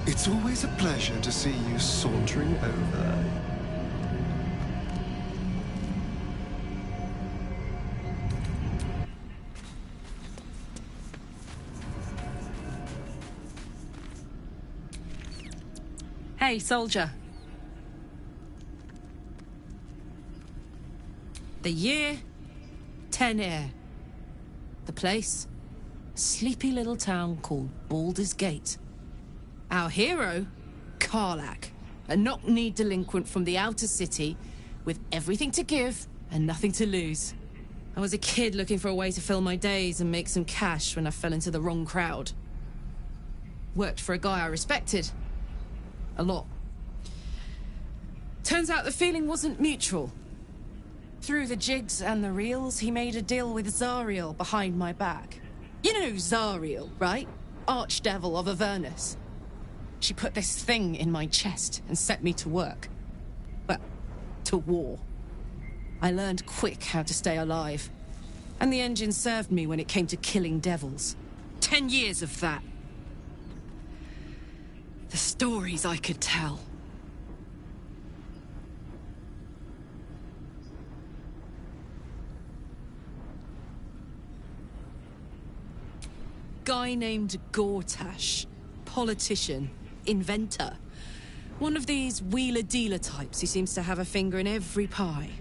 It's always a pleasure to see you sauntering over. Hey, soldier. The year, 10 Air. The place, a sleepy little town called Baldur's Gate. Our hero, Karlach, a knock-knee delinquent from the outer city with everything to give and nothing to lose. I was a kid looking for a way to fill my days and make some cash when I fell into the wrong crowd. Worked for a guy I respected. A lot. Turns out the feeling wasn't mutual. Through the jigs and the reels, he made a deal with Zariel behind my back. You know Zariel, right? Archdevil of Avernus. She put this thing in my chest and set me to work. Well, to war. I learned quick how to stay alive. And the engine served me when it came to killing devils. 10 years of that. The stories I could tell. Guy named Gortash. Politician. Inventor. One of these wheeler-dealer types who seems to have a finger in every pie.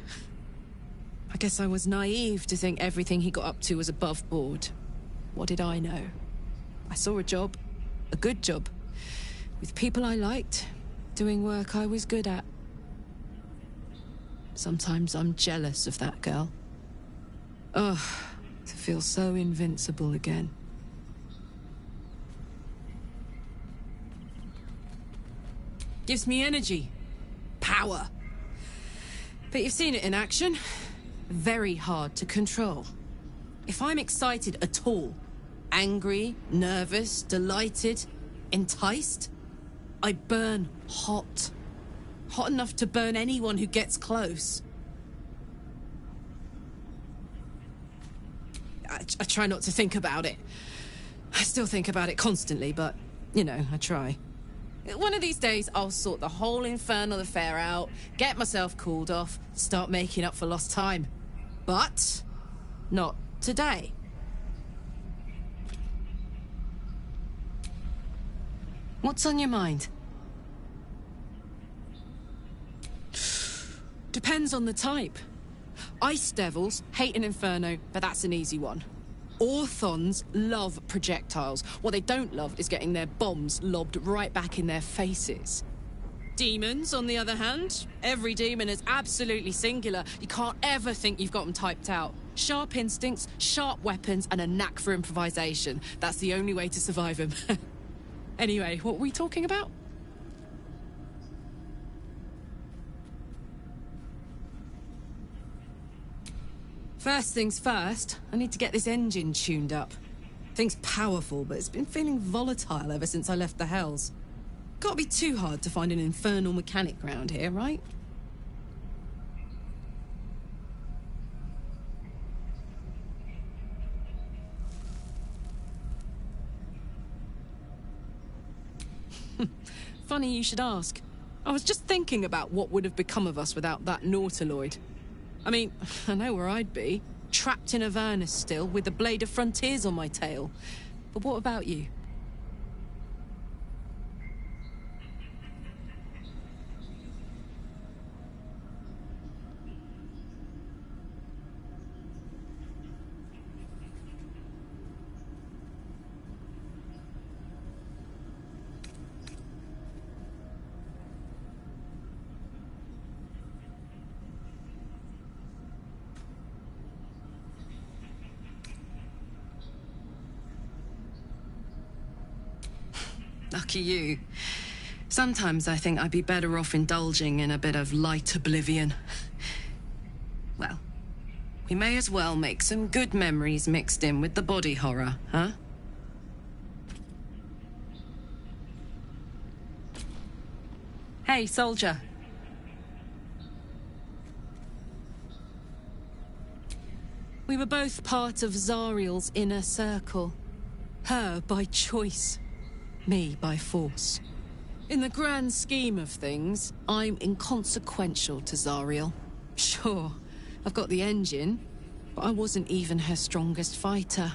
I guess I was naive to think everything he got up to was above board. What did I know? I saw a job. A good job. With people I liked, doing work I was good at. Sometimes I'm jealous of that girl. Ugh, to feel so invincible again. Gives me energy. Power. But you've seen it in action. Very hard to control. If I'm excited at all, angry, nervous, delighted, enticed, I burn hot. Hot enough to burn anyone who gets close. I try not to think about it. I still think about it constantly, but, you know, I try. One of these days, I'll sort the whole infernal affair out, get myself cooled off, start making up for lost time. But not today. What's on your mind? Depends on the type. Ice devils hate an inferno, but that's an easy one. Orthons love projectiles. What they don't love is getting their bombs lobbed right back in their faces. Demons, on the other hand, every demon is absolutely singular. You can't ever think you've got them typed out. Sharp instincts, sharp weapons, and a knack for improvisation. That's the only way to survive them. Anyway, what were we talking about? First things first, I need to get this engine tuned up. Thing's powerful, but it's been feeling volatile ever since I left the Hells. Can't be too hard to find an infernal mechanic round here, right? Funny you should ask. I was just thinking about what would have become of us without that Nautiloid. I mean, I know where I'd be. Trapped in Avernus still, with the Blade of Frontiers on my tail. But what about you? Lucky you. Sometimes I think I'd be better off indulging in a bit of light oblivion. Well, we may as well make some good memories mixed in with the body horror, huh? Hey, soldier. We were both part of Zariel's inner circle. Her by choice. Me by force. In the grand scheme of things, I'm inconsequential to Zariel. Sure, I've got the engine, but I wasn't even her strongest fighter.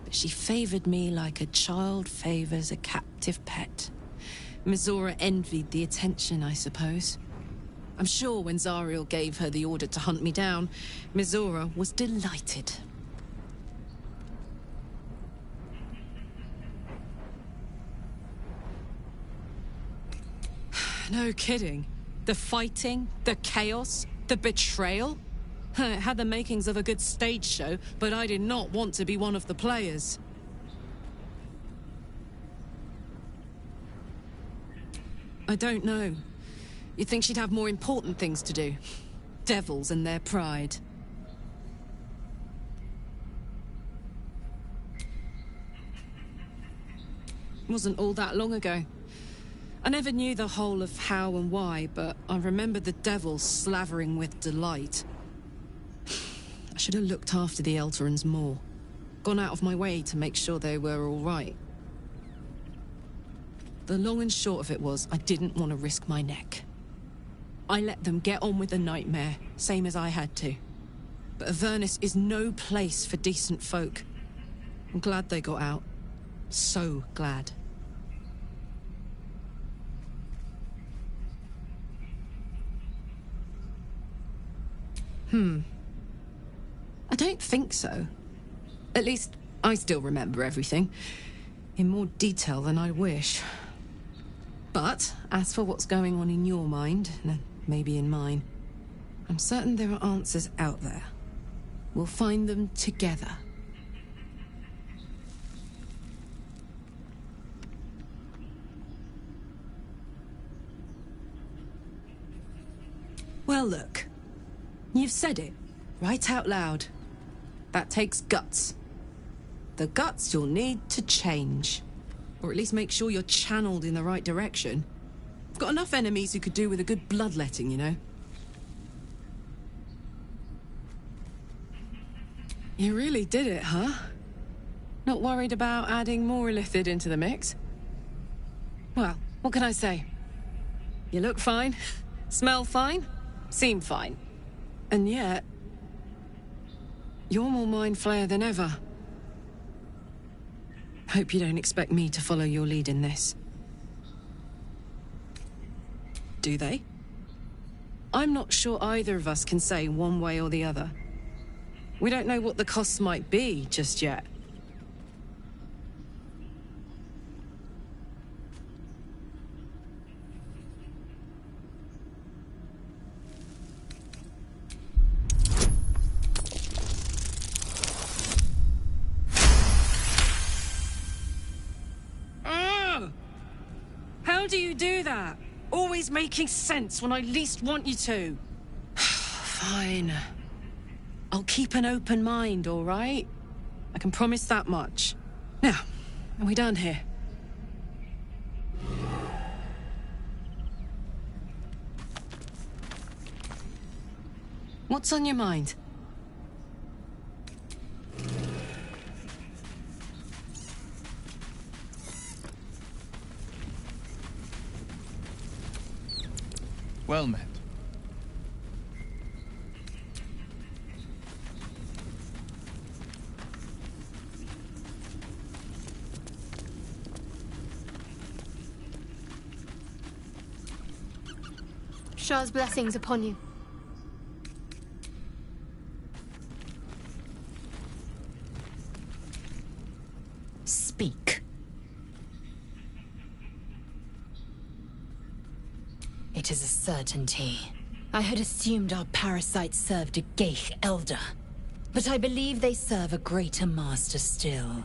But she favored me like a child favors a captive pet. Mizora envied the attention, I suppose. I'm sure when Zariel gave her the order to hunt me down, Mizora was delighted. No kidding. The fighting, the chaos, the betrayal. It had the makings of a good stage show, but I did not want to be one of the players. I don't know. You'd think she'd have more important things to do. Devils and their pride. Wasn't all that long ago. I never knew the whole of how and why, but I remember the devil slavering with delight. I should have looked after the Elterans more. Gone out of my way to make sure they were all right. The long and short of it was, I didn't want to risk my neck. I let them get on with the nightmare, same as I had to. But Avernus is no place for decent folk. I'm glad they got out. So glad. I don't think so. At least, I still remember everything. In more detail than I wish. But, as for what's going on in your mind, and maybe in mine, I'm certain there are answers out there. We'll find them together. Well, look. You've said it, right out loud. That takes guts. The guts you'll need to change. Or at least make sure you're channeled in the right direction. I've got enough enemies who could do with a good bloodletting, you know? You really did it, huh? Not worried about adding more illithid into the mix? Well, what can I say? You look fine, smell fine, seem fine. And yet, you're more mind flayer than ever. Hope you don't expect me to follow your lead in this. Do they? I'm not sure either of us can say one way or the other. We don't know what the costs might be just yet. How do you do that? Always making sense when I least want you to. Fine. I'll keep an open mind, all right? I can promise that much. Now, are we done here? What's on your mind? Well met. Shah's blessings upon you. Speak. It is a certainty. I had assumed our parasites served a Geich elder, but I believe they serve a greater master still.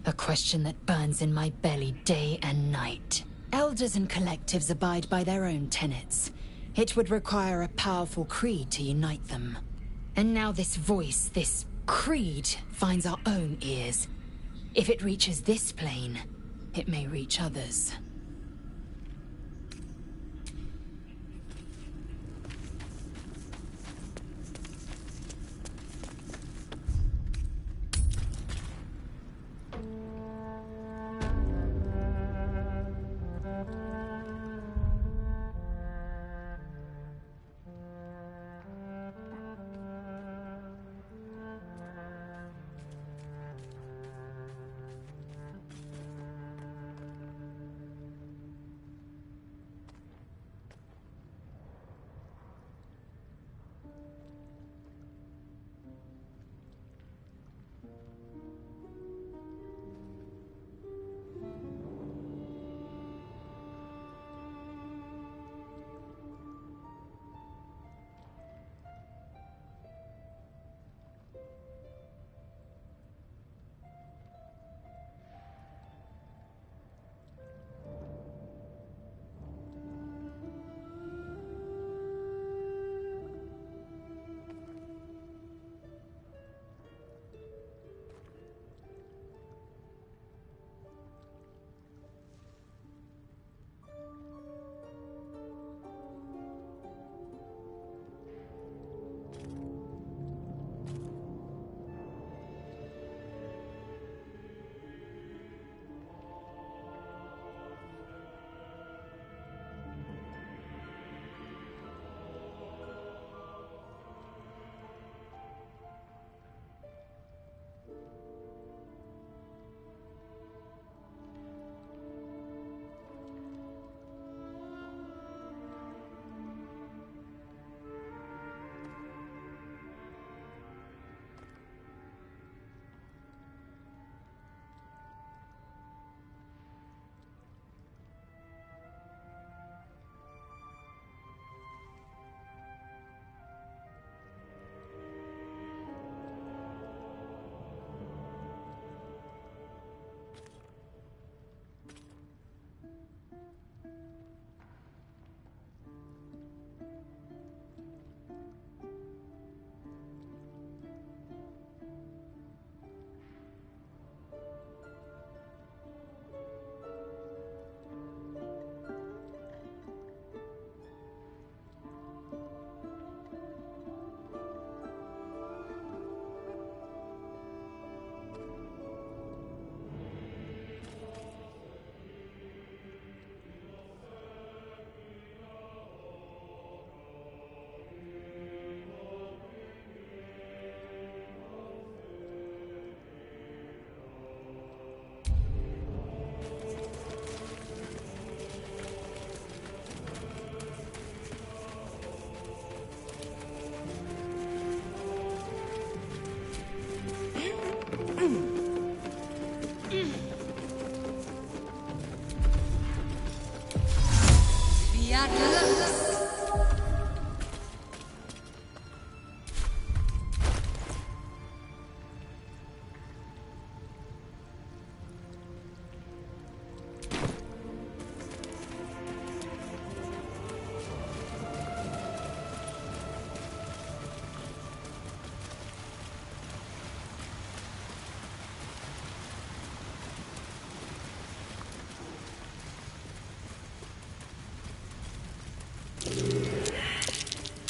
A question that burns in my belly day and night. Elders and collectives abide by their own tenets. It would require a powerful creed to unite them. And now this voice, this creed, finds our own ears. If it reaches this plane, it may reach others.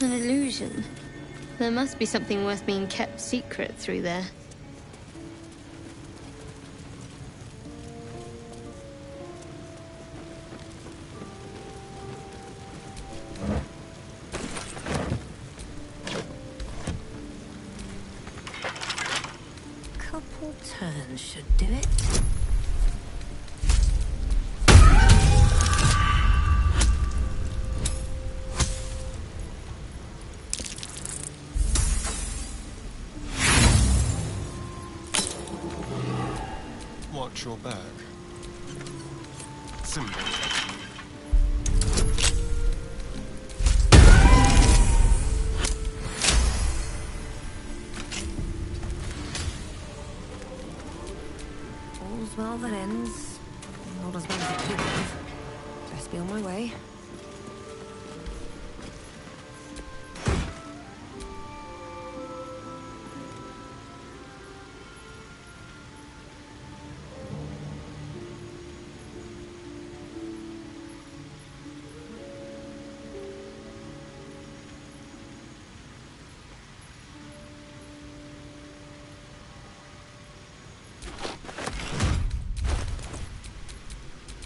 an illusion. There must be something worth being kept secret through there. Couple turns should do it. Watch your back. Simple. All's well that ends. Not as well as it could have. Best be on my way.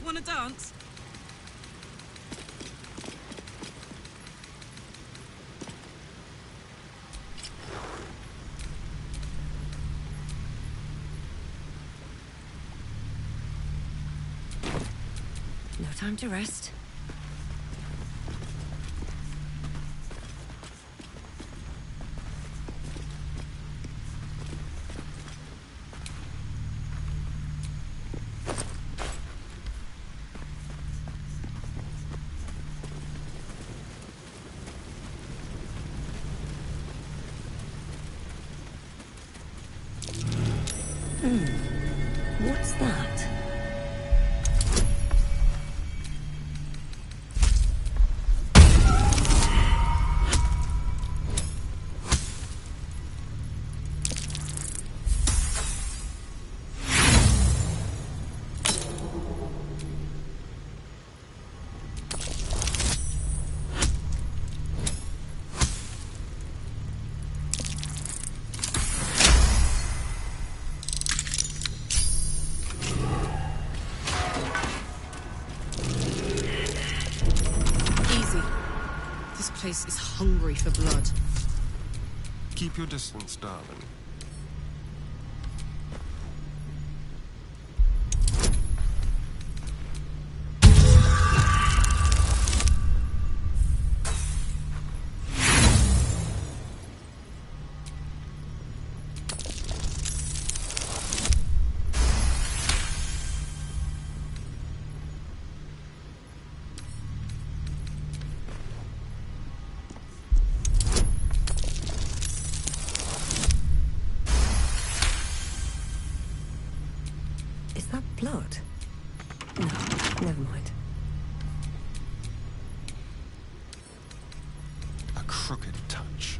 Want to dance? No time to rest. What's that? This place is hungry for blood. Keep your distance, darling. Is that blood? No, never mind. A crooked touch.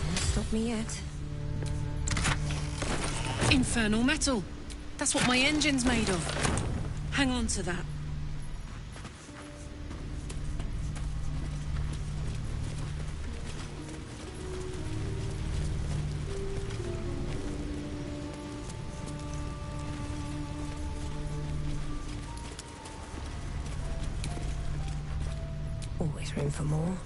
Won't stop me yet. Infernal metal. That's what my engine's made of. Hang on to that. Always room for more.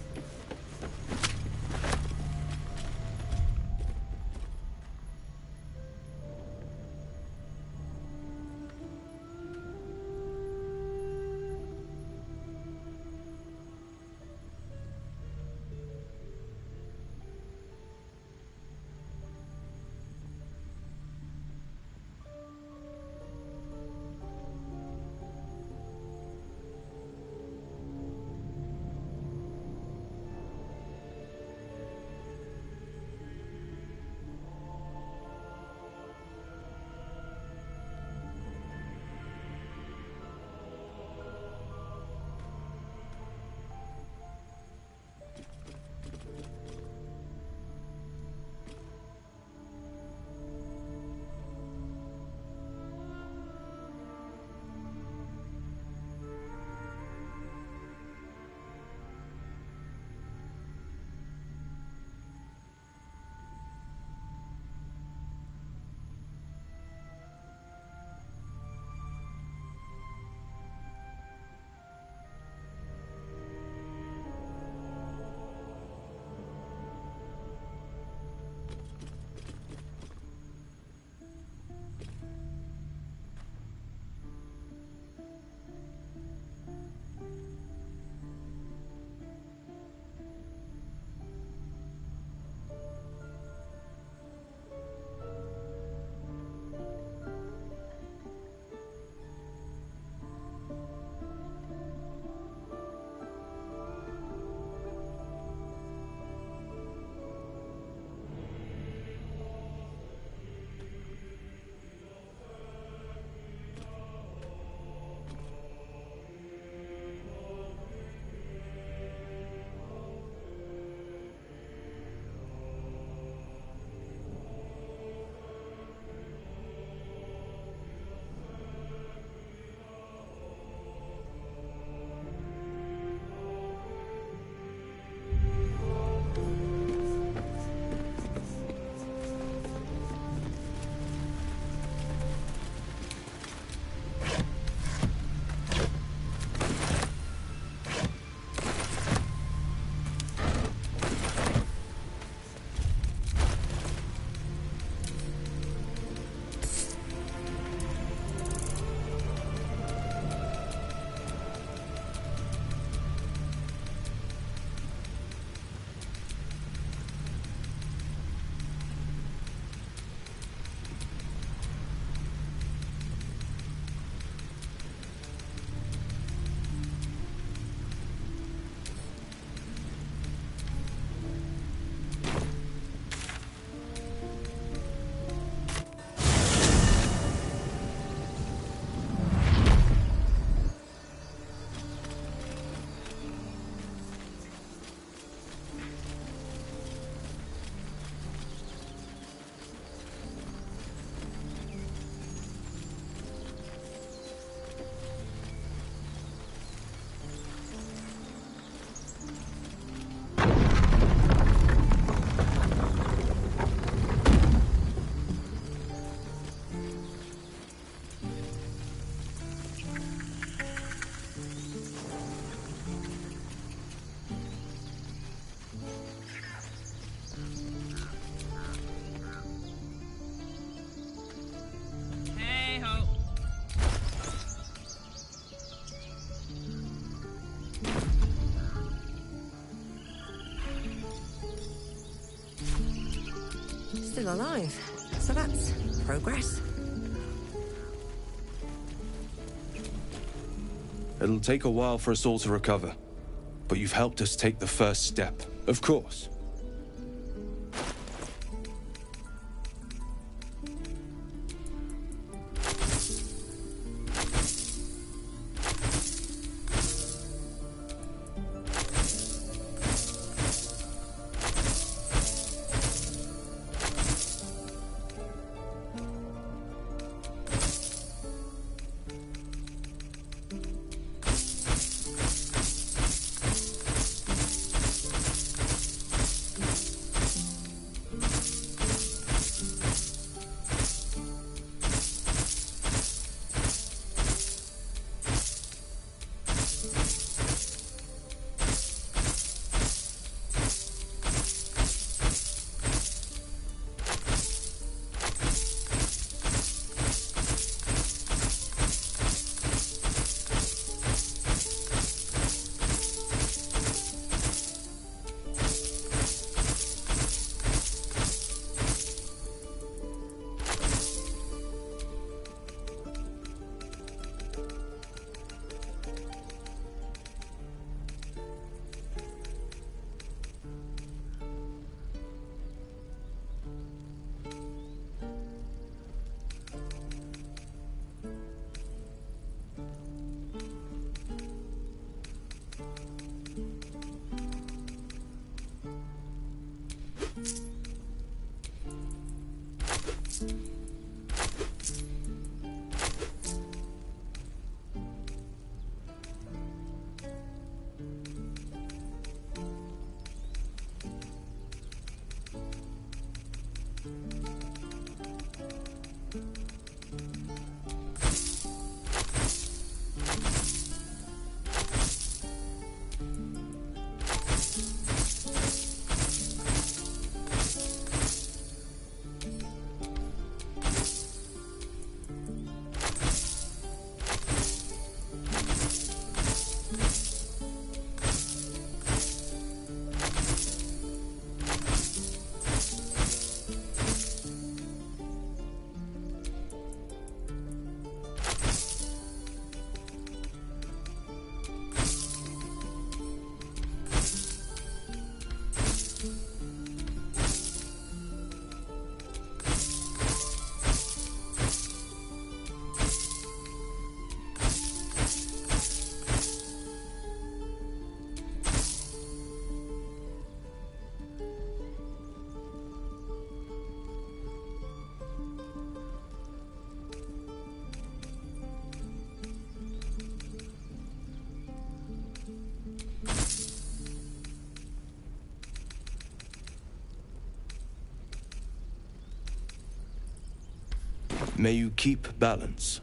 still alive. So that's progress. It'll take a while for us all to recover, but you've helped us take the first step. Of course. May you keep balance.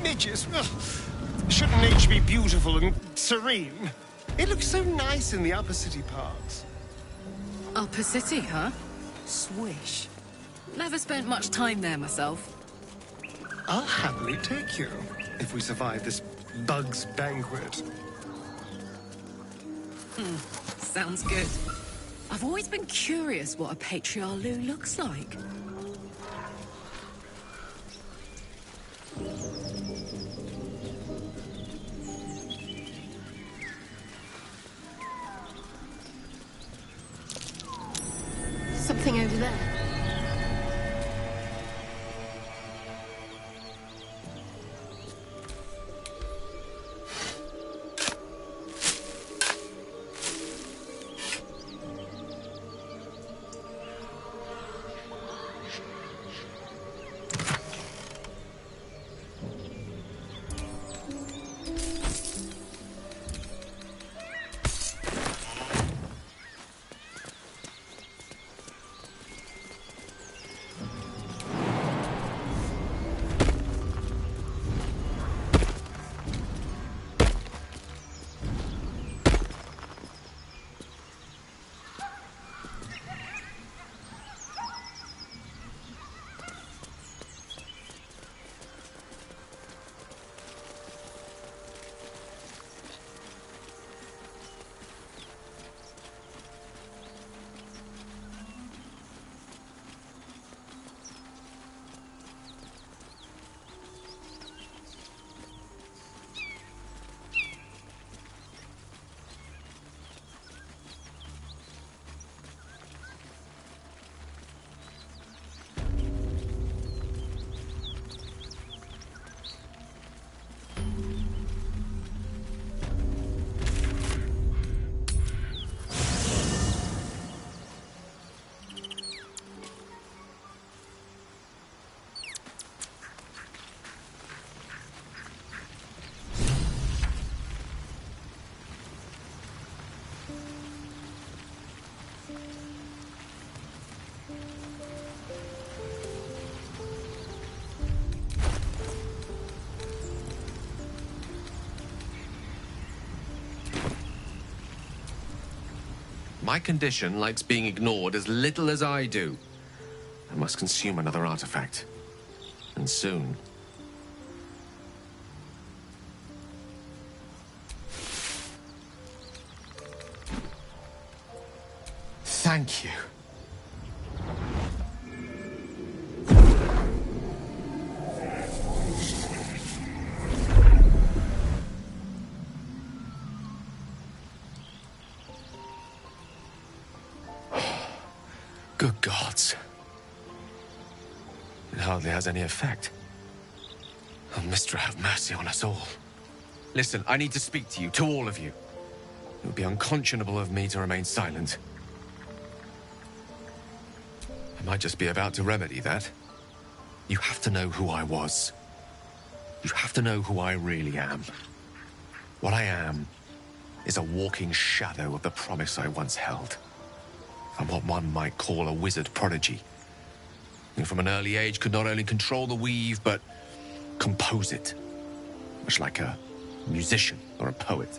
Midges. Ugh. Shouldn't nature be beautiful and serene? It looks so nice in the upper city parts. Upper City, huh? Swish. Never spent much time there myself. I'll happily take you, if we survive this bug's banquet. Sounds good. I've always been curious what a patriarch looks like. Something over there. My condition likes being ignored as little as I do. I must consume another artifact. And soon. Thank you. Good gods. It hardly has any effect. Oh, Mystra, have mercy on us all. Listen, I need to speak to you, to all of you. It would be unconscionable of me to remain silent. I might just be about to remedy that. You have to know who I was. You have to know who I really am. What I am is a walking shadow of the promise I once held. I'm what one might call a wizard prodigy. Who from an early age could not only control the weave, but compose it. Much like a musician or a poet.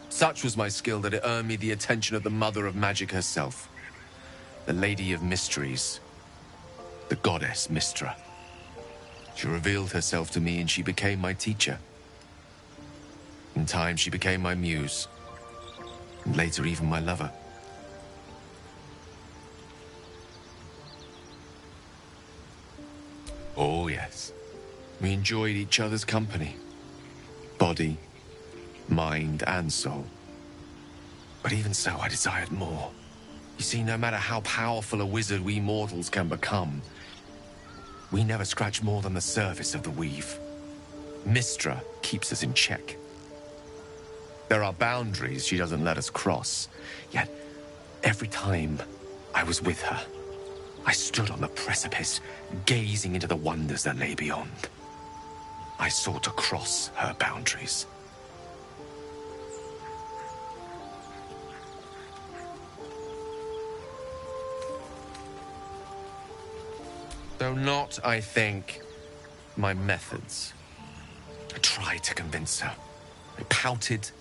Such was my skill that it earned me the attention of the mother of magic herself. The Lady of Mysteries. The goddess Mystra. She revealed herself to me and she became my teacher. In time, she became my muse. And later, even my lover. Oh, yes. We enjoyed each other's company. Body, mind, and soul. But even so, I desired more. You see, no matter how powerful a wizard we mortals can become, we never scratch more than the surface of the weave. Mystra keeps us in check. There are boundaries she doesn't let us cross. Yet, every time I was with her, I stood on the precipice, gazing into the wonders that lay beyond. I sought to cross her boundaries. Though not, I think, my methods. I tried to convince her. I pouted.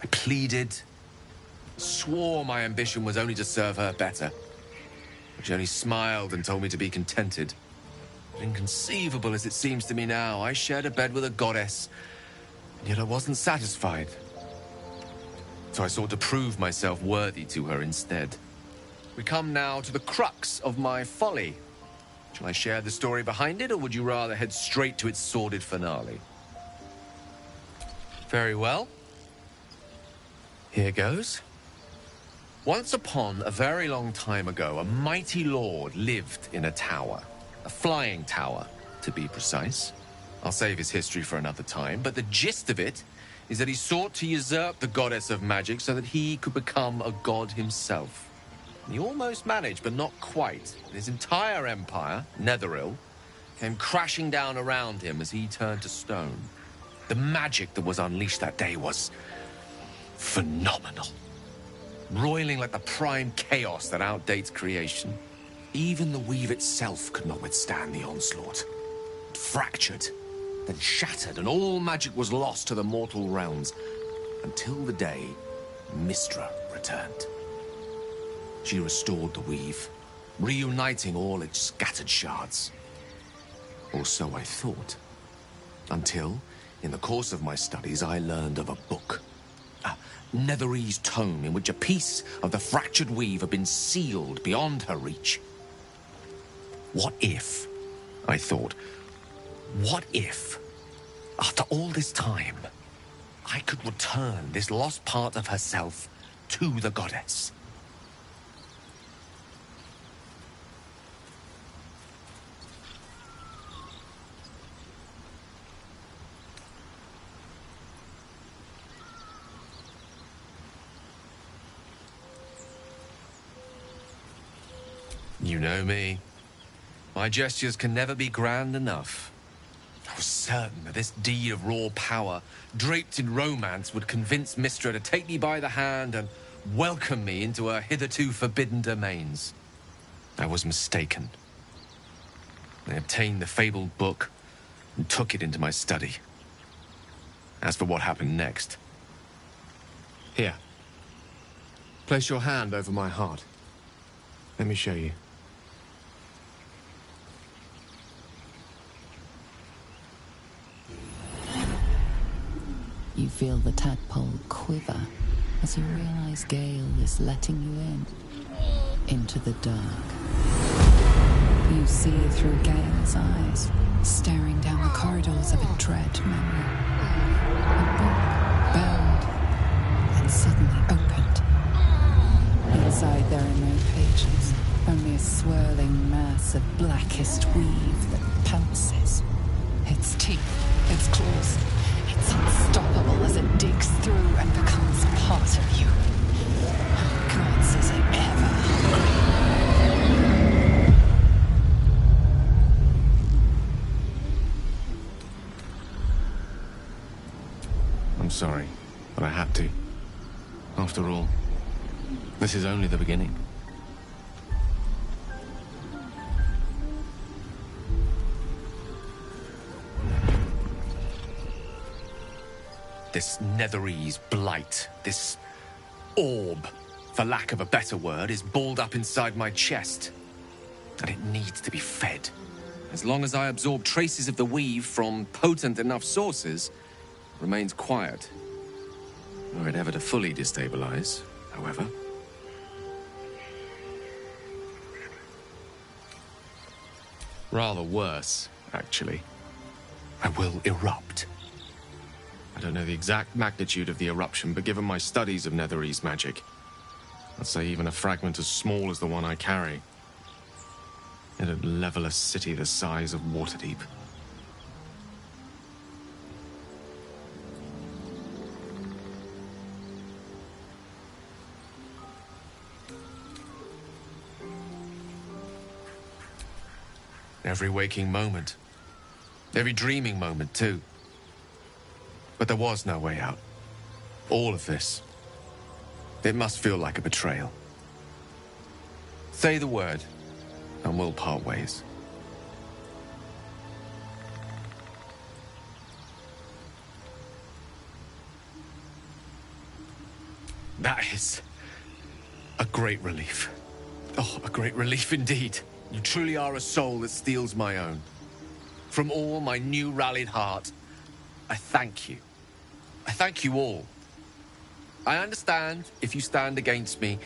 I pleaded. Swore my ambition was only to serve her better. She only smiled and told me to be contented. But inconceivable as it seems to me now, I shared a bed with a goddess, and yet I wasn't satisfied. So I sought to prove myself worthy to her instead. We come now to the crux of my folly. Shall I share the story behind it, or would you rather head straight to its sordid finale? Very well. Here goes. Once upon a very long time ago, a mighty lord lived in a tower. A flying tower, to be precise. I'll save his history for another time, but the gist of it is that he sought to usurp the goddess of magic so that he could become a god himself. He almost managed, but not quite. His entire empire, Netheril, came crashing down around him as he turned to stone. The magic that was unleashed that day was phenomenal. Roiling like the prime chaos that outdates creation. Even the weave itself could not withstand the onslaught. It fractured, then shattered, and all magic was lost to the mortal realms, until the day Mystra returned. She restored the weave, reuniting all its scattered shards. Or so I thought. Until, in the course of my studies, I learned of a book. Netherese tome in which a piece of the fractured weave had been sealed beyond her reach. What if, I thought, what if, after all this time, I could return this lost part of herself to the goddess? You know me. My gestures can never be grand enough. I was certain that this deed of raw power, draped in romance, would convince Mystra to take me by the hand and welcome me into her hitherto forbidden domains. I was mistaken. I obtained the fabled book and took it into my study. As for what happened next... Here. Place your hand over my heart. Let me show you. You feel the tadpole quiver as you realize Gale is letting you into the dark. You see through Gale's eyes, staring down the corridors of a dread memory. A book bound and suddenly opened. Inside there are no pages, only a swirling mass of blackest weave that pounces. Its teeth, its claws, it's unstoppable as it digs through and becomes part of you. Gods, is it ever hungry? I'm sorry, but I had to. After all, this is only the beginning. This Netherese blight, this orb, for lack of a better word, is balled up inside my chest. And it needs to be fed. As long as I absorb traces of the weave from potent enough sources, it remains quiet. Were it ever to fully destabilize, however. Rather worse, actually. I will erupt. I don't know the exact magnitude of the eruption, but given my studies of Netherese magic, I'd say even a fragment as small as the one I carry, it'd level a city the size of Waterdeep. Every waking moment. Every dreaming moment, too. But there was no way out. All of this. It must feel like a betrayal. Say the word, and we'll part ways. That is a great relief. Oh, a great relief indeed. You truly are a soul that steals my own. From all my new rallied heart, I thank you. I thank you all. I understand if you stand against me.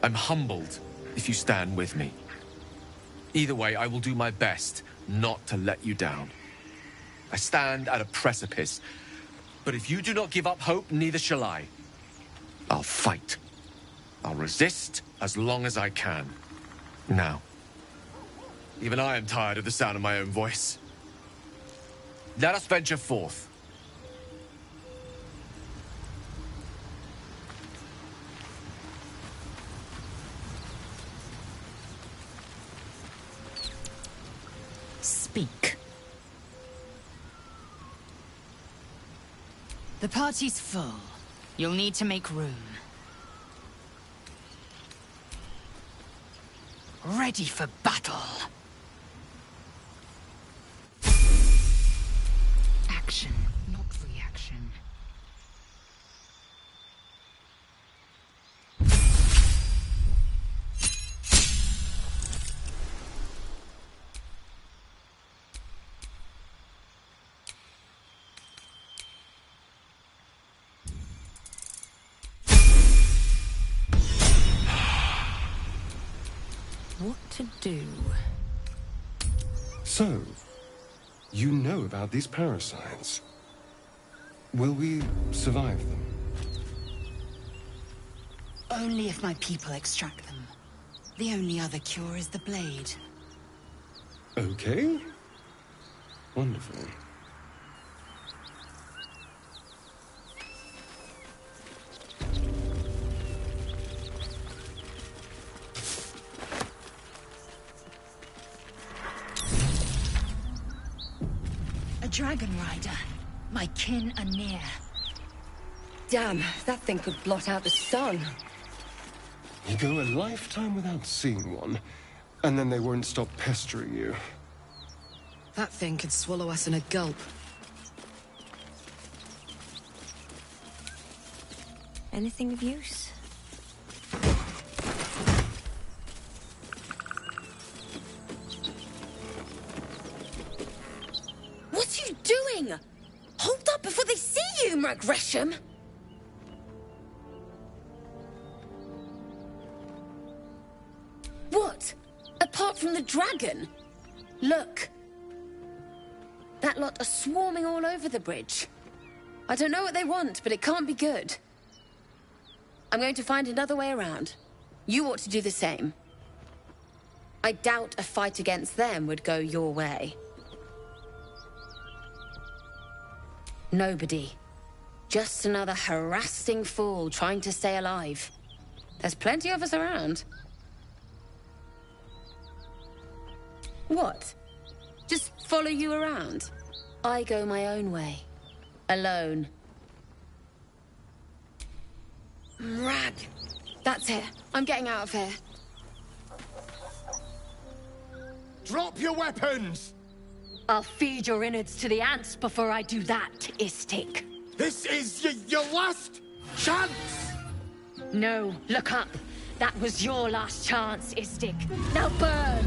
I'm humbled if you stand with me. Either way, I will do my best not to let you down. I stand at a precipice, but if you do not give up hope, neither shall I. I'll fight. I'll resist as long as I can. Now, even I am tired of the sound of my own voice. Let us venture forth. Speak. The party's full. You'll need to make room. Ready for battle. Action, not reaction. What to do? So, you know about these parasites. Will we survive them? Only if my people extract them. The only other cure is the blade. Okay. Wonderful. A dragon rider. My kin are near. Damn, that thing could blot out the sun. You go a lifetime without seeing one, and then they won't stop pestering you. That thing could swallow us in a gulp. Anything of use? Humra Gresham? What? Apart from the dragon? Look. That lot are swarming all over the bridge. I don't know what they want, but it can't be good. I'm going to find another way around. You ought to do the same. I doubt a fight against them would go your way. Nobody. Just another harassing fool trying to stay alive. There's plenty of us around. What? Just follow you around? I go my own way. Alone. Rag. That's it. I'm getting out of here. Drop your weapons! I'll feed your innards to the ants before I do that, Istik. This is your last chance! No, look up. That was your last chance, Istik. Now burn!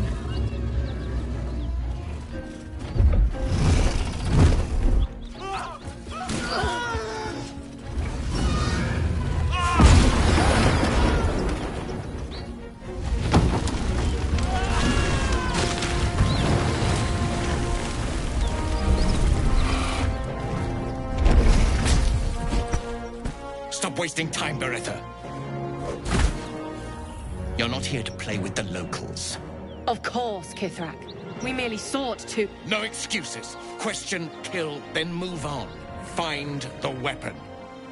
Stop wasting time, Beretta. You're not here to play with the locals. Of course, Kithrak. We merely sought to... No excuses. Question, kill, then move on. Find the weapon.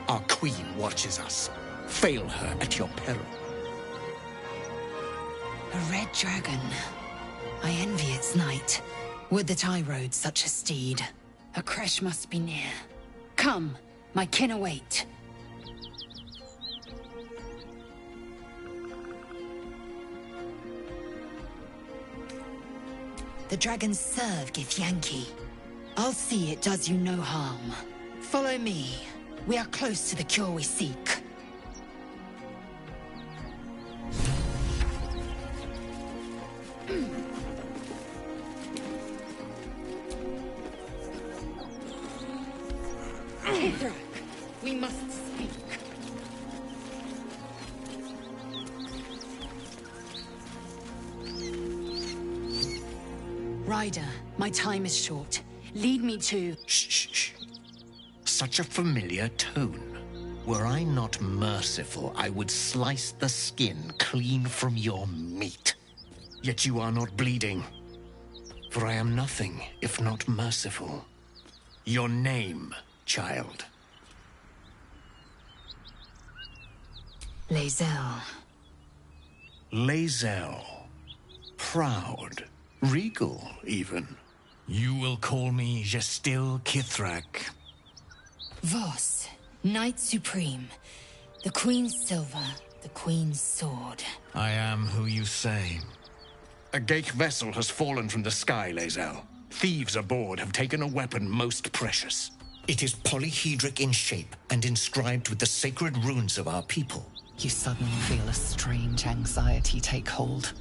Our queen watches us. Fail her at your peril. A red dragon. I envy its knight. Would that I rode such a steed. A crash must be near. Come, my kin await. The dragons serve Githyanki. I'll see it does you no harm. Follow me. We are close to the cure we seek. Kithrak, we must speak. Ryder, my time is short. Lead me to... Shh. Such a familiar tone. Were I not merciful, I would slice the skin clean from your meat. Yet you are not bleeding. For I am nothing if not merciful. Your name, child. Lae'zel. Lae'zel. Proud. Regal, even. You will call me Gestil Kithrak. Voss, Knight Supreme. The Queen's silver, the Queen's sword. I am who you say. A Geich vessel has fallen from the sky, Lae'zel. Thieves aboard have taken a weapon most precious. It is polyhedric in shape and inscribed with the sacred runes of our people. You suddenly feel a strange anxiety take hold.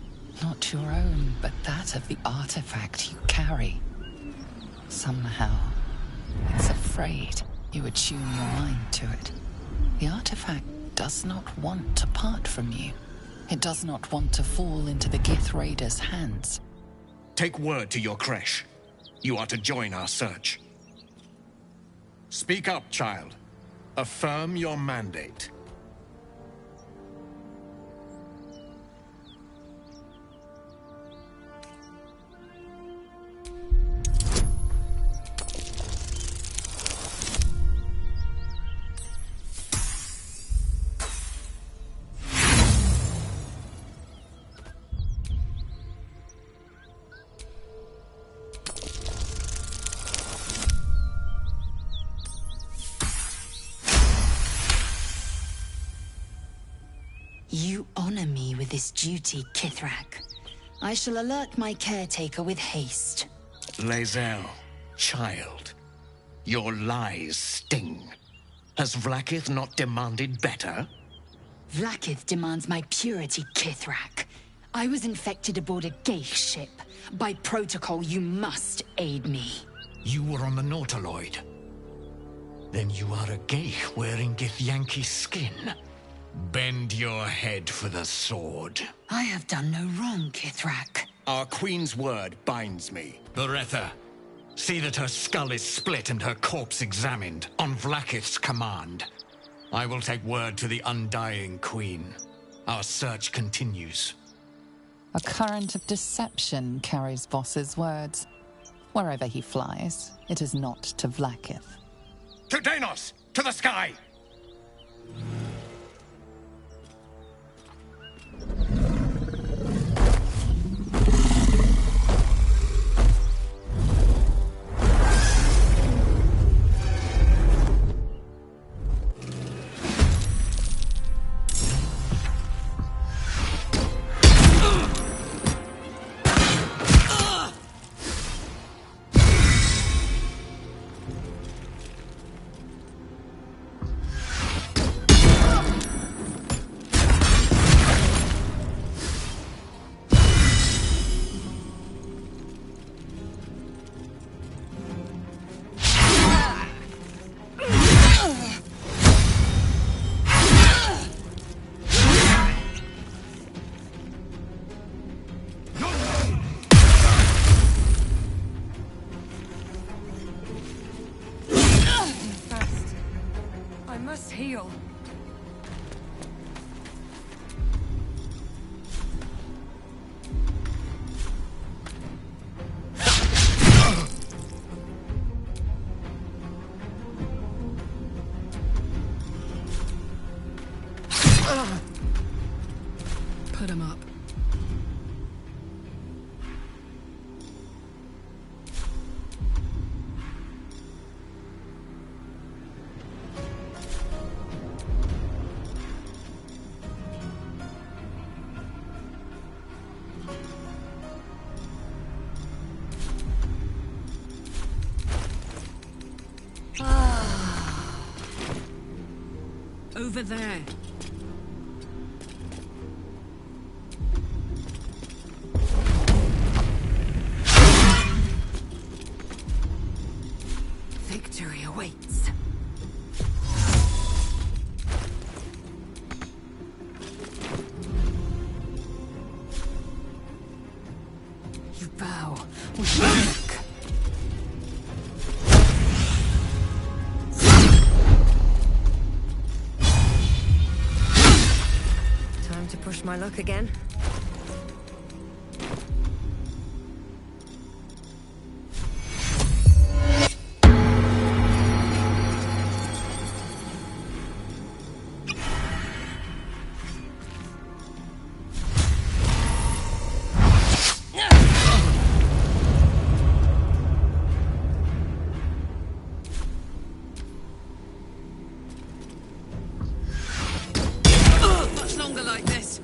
Not your own, but that of the artifact you carry. Somehow, it's afraid you attune your mind to it. The artifact does not want to part from you. It does not want to fall into the Gith Raiders' hands. Take word to your creche. You are to join our search. Speak up, child. Affirm your mandate. You honor me with this duty, Kithrak. I shall alert my caretaker with haste. Lae'zel, child, your lies sting. Has Vlaakith not demanded better? Vlaakith demands my purity, Kithrak. I was infected aboard a Geich ship. By protocol, you must aid me. You were on the Nautiloid. Then you are a geich wearing Githyanki skin. Bend your head for the sword. I have done no wrong, Kithrak. Our queen's word binds me. Beretha, see that her skull is split and her corpse examined, on Vlaakith's command. I will take word to the undying queen. Our search continues. A current of deception carries Voss's words. Wherever he flies, it is not to Vlaakith. To Danos! To the sky! Heal. Put him up. Over there. Victory awaits. You bow with your neck. Time to push my luck again. Much longer like this.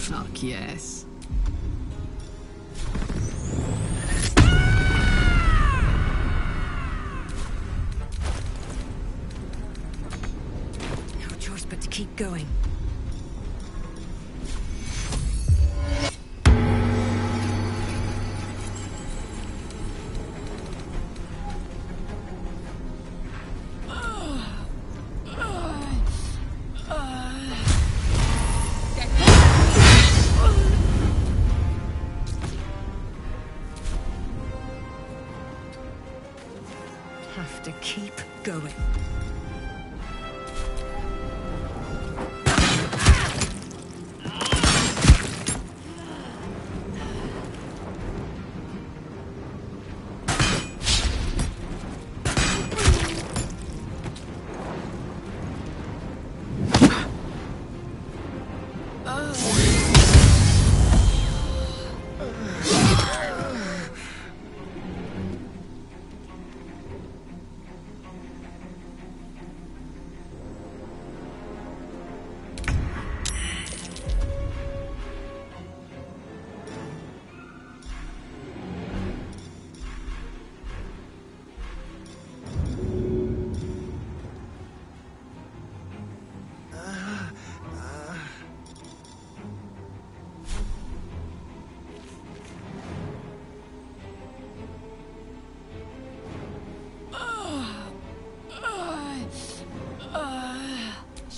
Fuck yes. No choice but to keep going. Have to keep going.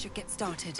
should get started.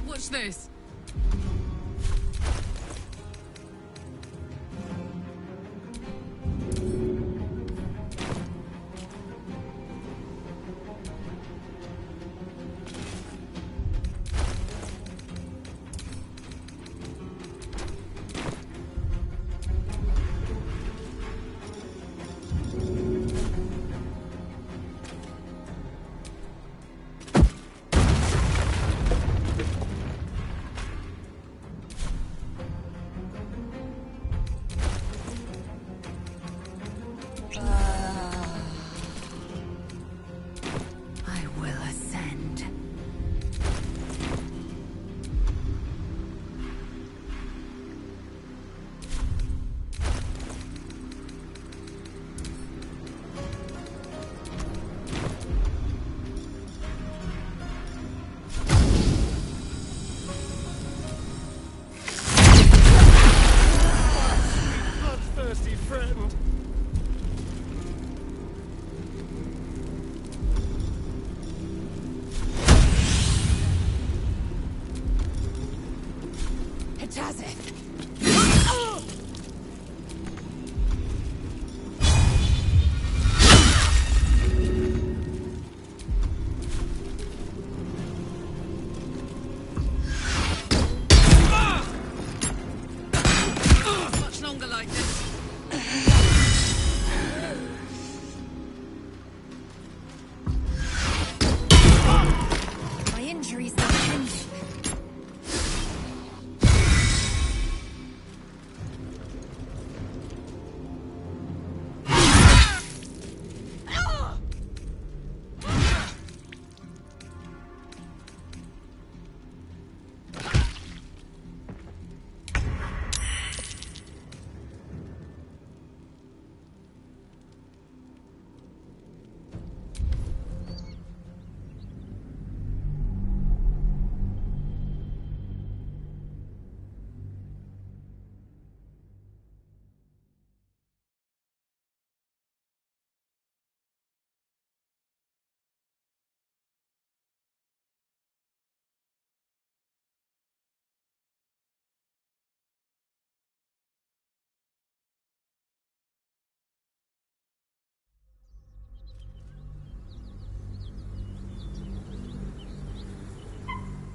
Watch this. I will ascend. Bloodthirsty friend. Hitazith! Much longer like this. My injuries are pending.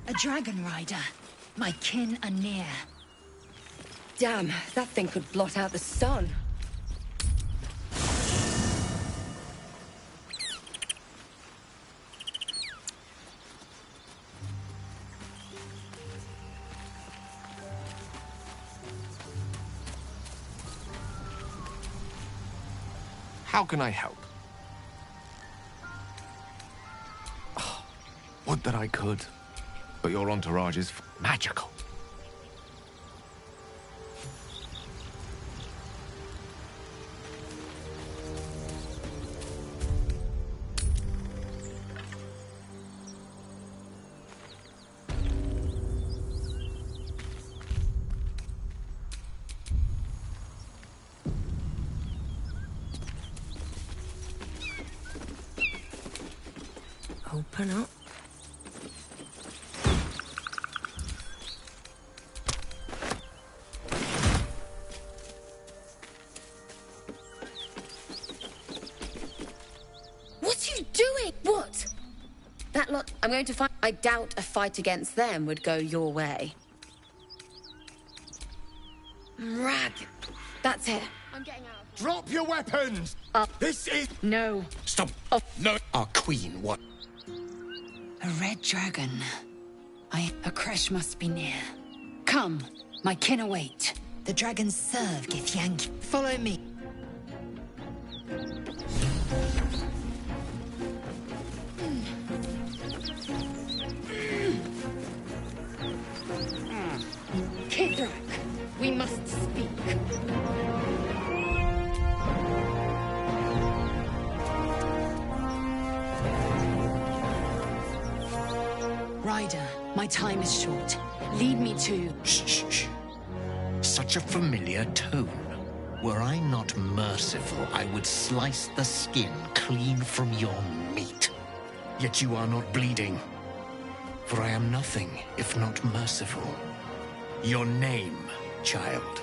A dragon rider. My kin are near. Damn, that thing could blot out the sun. How can I help? Oh, would that I could. But your entourage is magical. Open up. What are you doing? What? I'm going to find... I doubt a fight against them would go your way. Rag. That's it. I'm getting out. Drop your weapons! This is... No. Stop. Oh, no. Our queen, what? A red dragon. A crash must be near. Come, my kin await. The dragons serve Githyanki. Follow me. Kithrak, we must speak. Ryder, my time is short. Lead me to... Shh. Such a familiar tone. Were I not merciful, I would slice the skin clean from your meat. Yet you are not bleeding. For I am nothing if not merciful. Your name, child.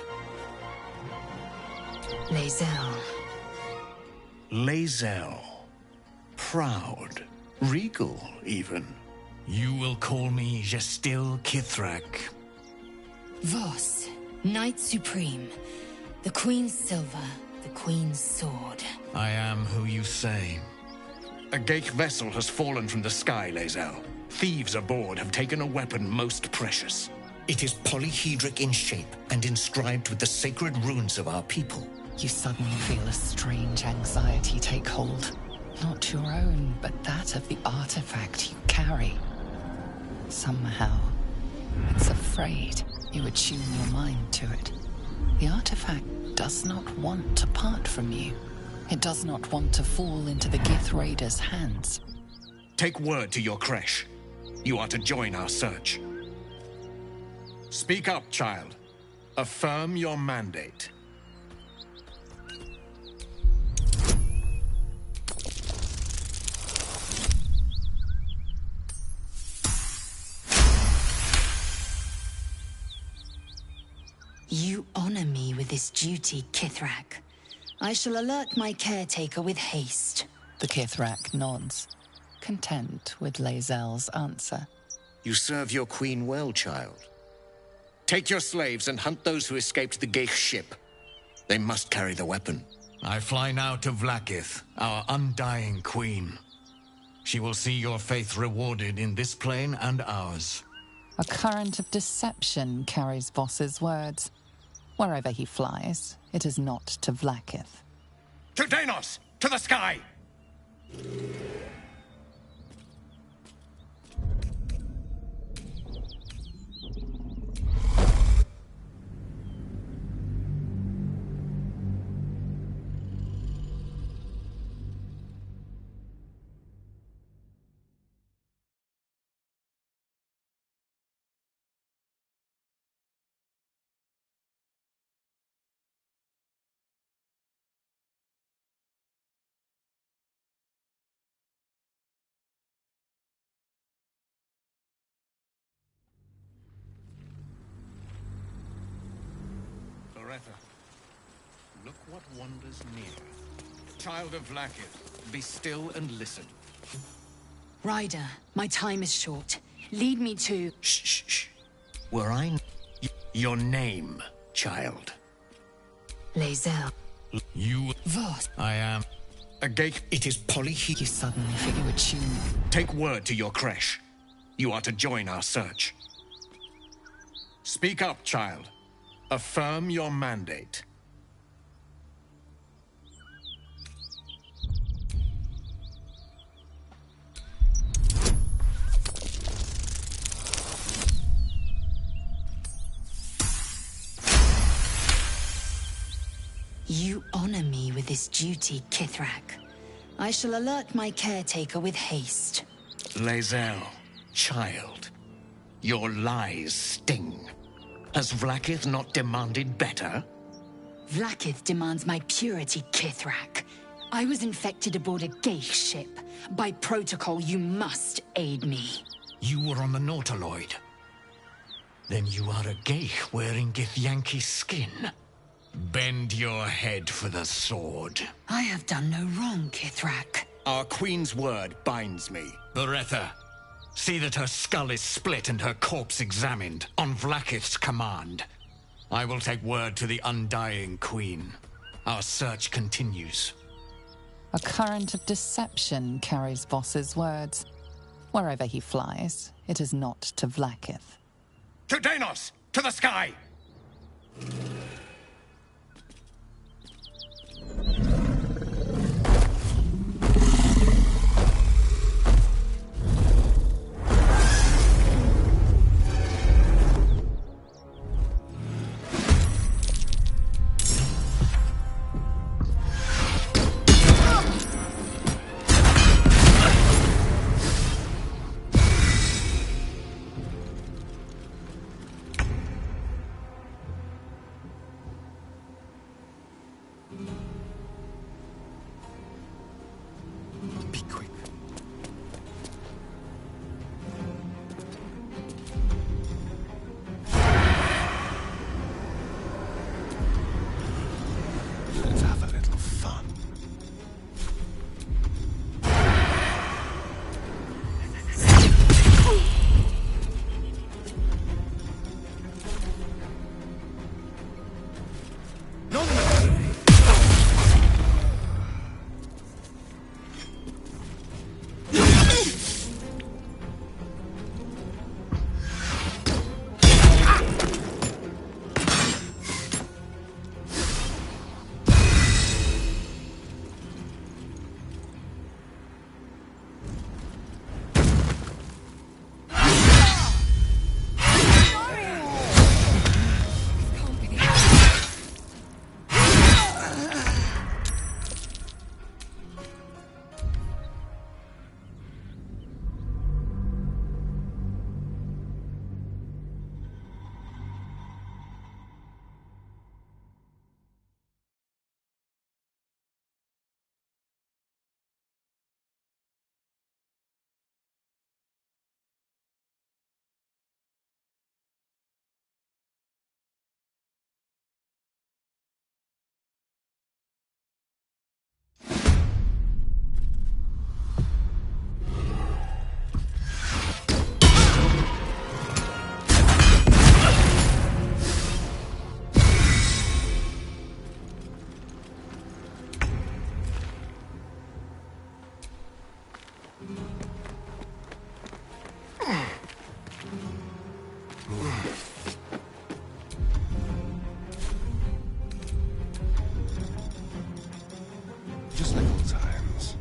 Lae'zel. Lae'zel. Proud. Regal, even. You will call me Gestil Kithrak. Voss, Knight Supreme. The Queen's silver, the Queen's sword. I am who you say. A Geich vessel has fallen from the sky, Lae'zel. Thieves aboard have taken a weapon most precious. It is polyhedric in shape and inscribed with the sacred runes of our people. You suddenly feel a strange anxiety take hold. Not your own, but that of the artifact you carry. Somehow, it's afraid you attune your mind to it. The artifact does not want to part from you. It does not want to fall into the Gith Raiders' hands. Take word to your creche. You are to join our search. Speak up, child. Affirm your mandate. You honor me with this duty, Kithrak. I shall alert my caretaker with haste. The Kithrak nods, content with Lae'zel's answer. You serve your queen well, child. Take your slaves and hunt those who escaped the Geich ship. They must carry the weapon. I fly now to Vlaakith, our undying queen. She will see your faith rewarded in this plane and ours. A current of deception carries Voss's words. Wherever he flies, it is not to Vlaakith. To Danos! To the sky! Look what wonders near. Child of Vlaakith, be still and listen. Ryder, my time is short. Lead me to... Shh. Were I... Your name, child. Lae'zel. You... Voss. I am... A Geich... It is polyhedric. You suddenly feel you attune. Take word to your creche. You are to join our search. Speak up, child. Affirm your mandate. You honor me with this duty, Kithrak. I shall alert my caretaker with haste. Lae'zel, child, your lies sting. Has Vlaakith not demanded better? Vlaakith demands my purity, Kithrak. I was infected aboard a Geich ship. By protocol, you must aid me. You were on the Nautiloid. Then you are a Geich wearing Githyanki skin. Bend your head for the sword. I have done no wrong, Kithrak. Our queen's word binds me. Beretha, See that her skull is split and her corpse examined, on Vlaakith's command. I will take word to the Undying Queen. Our search continues. A current of deception carries Voss's words. Wherever he flies, it is not to Vlaakith. To Danos! To the sky! Just like old times.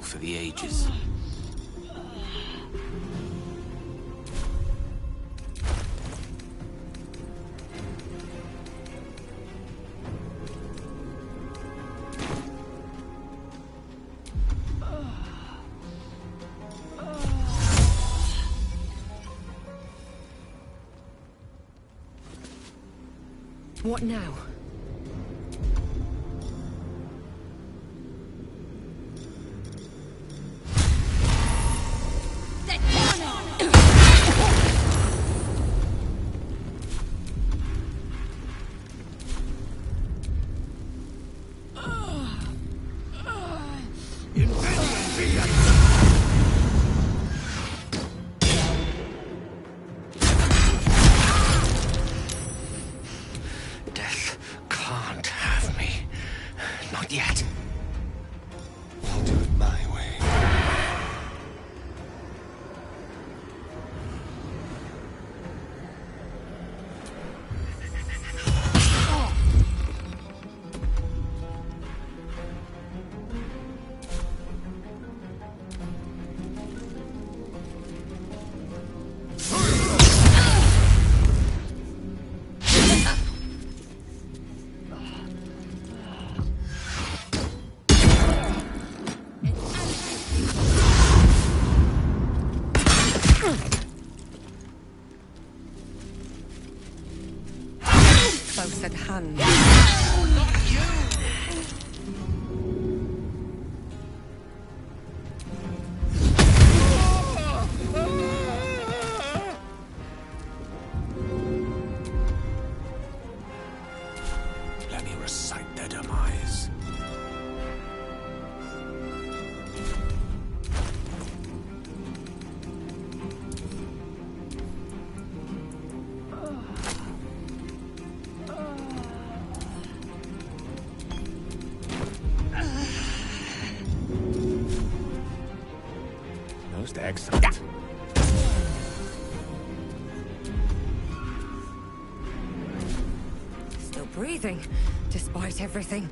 For the ages. What now? Not yet. I'll do it my way. Close at hand. Let me recite their demise. Most excellent. Still breathing, despite everything.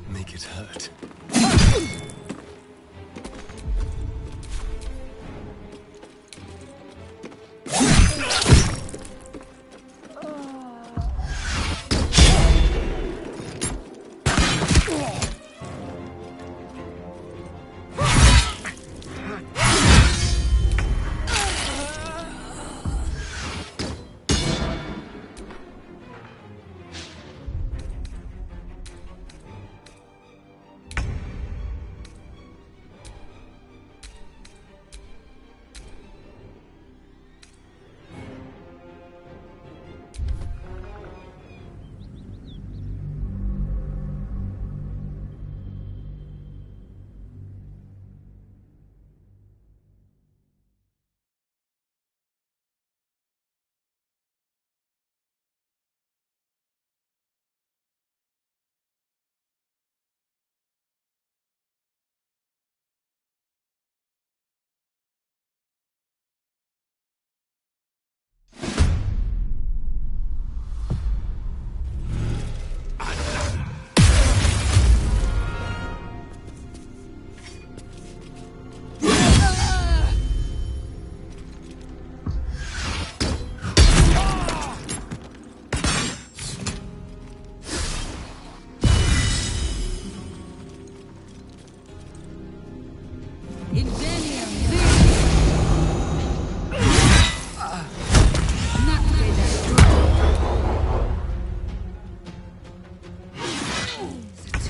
Make it hurt.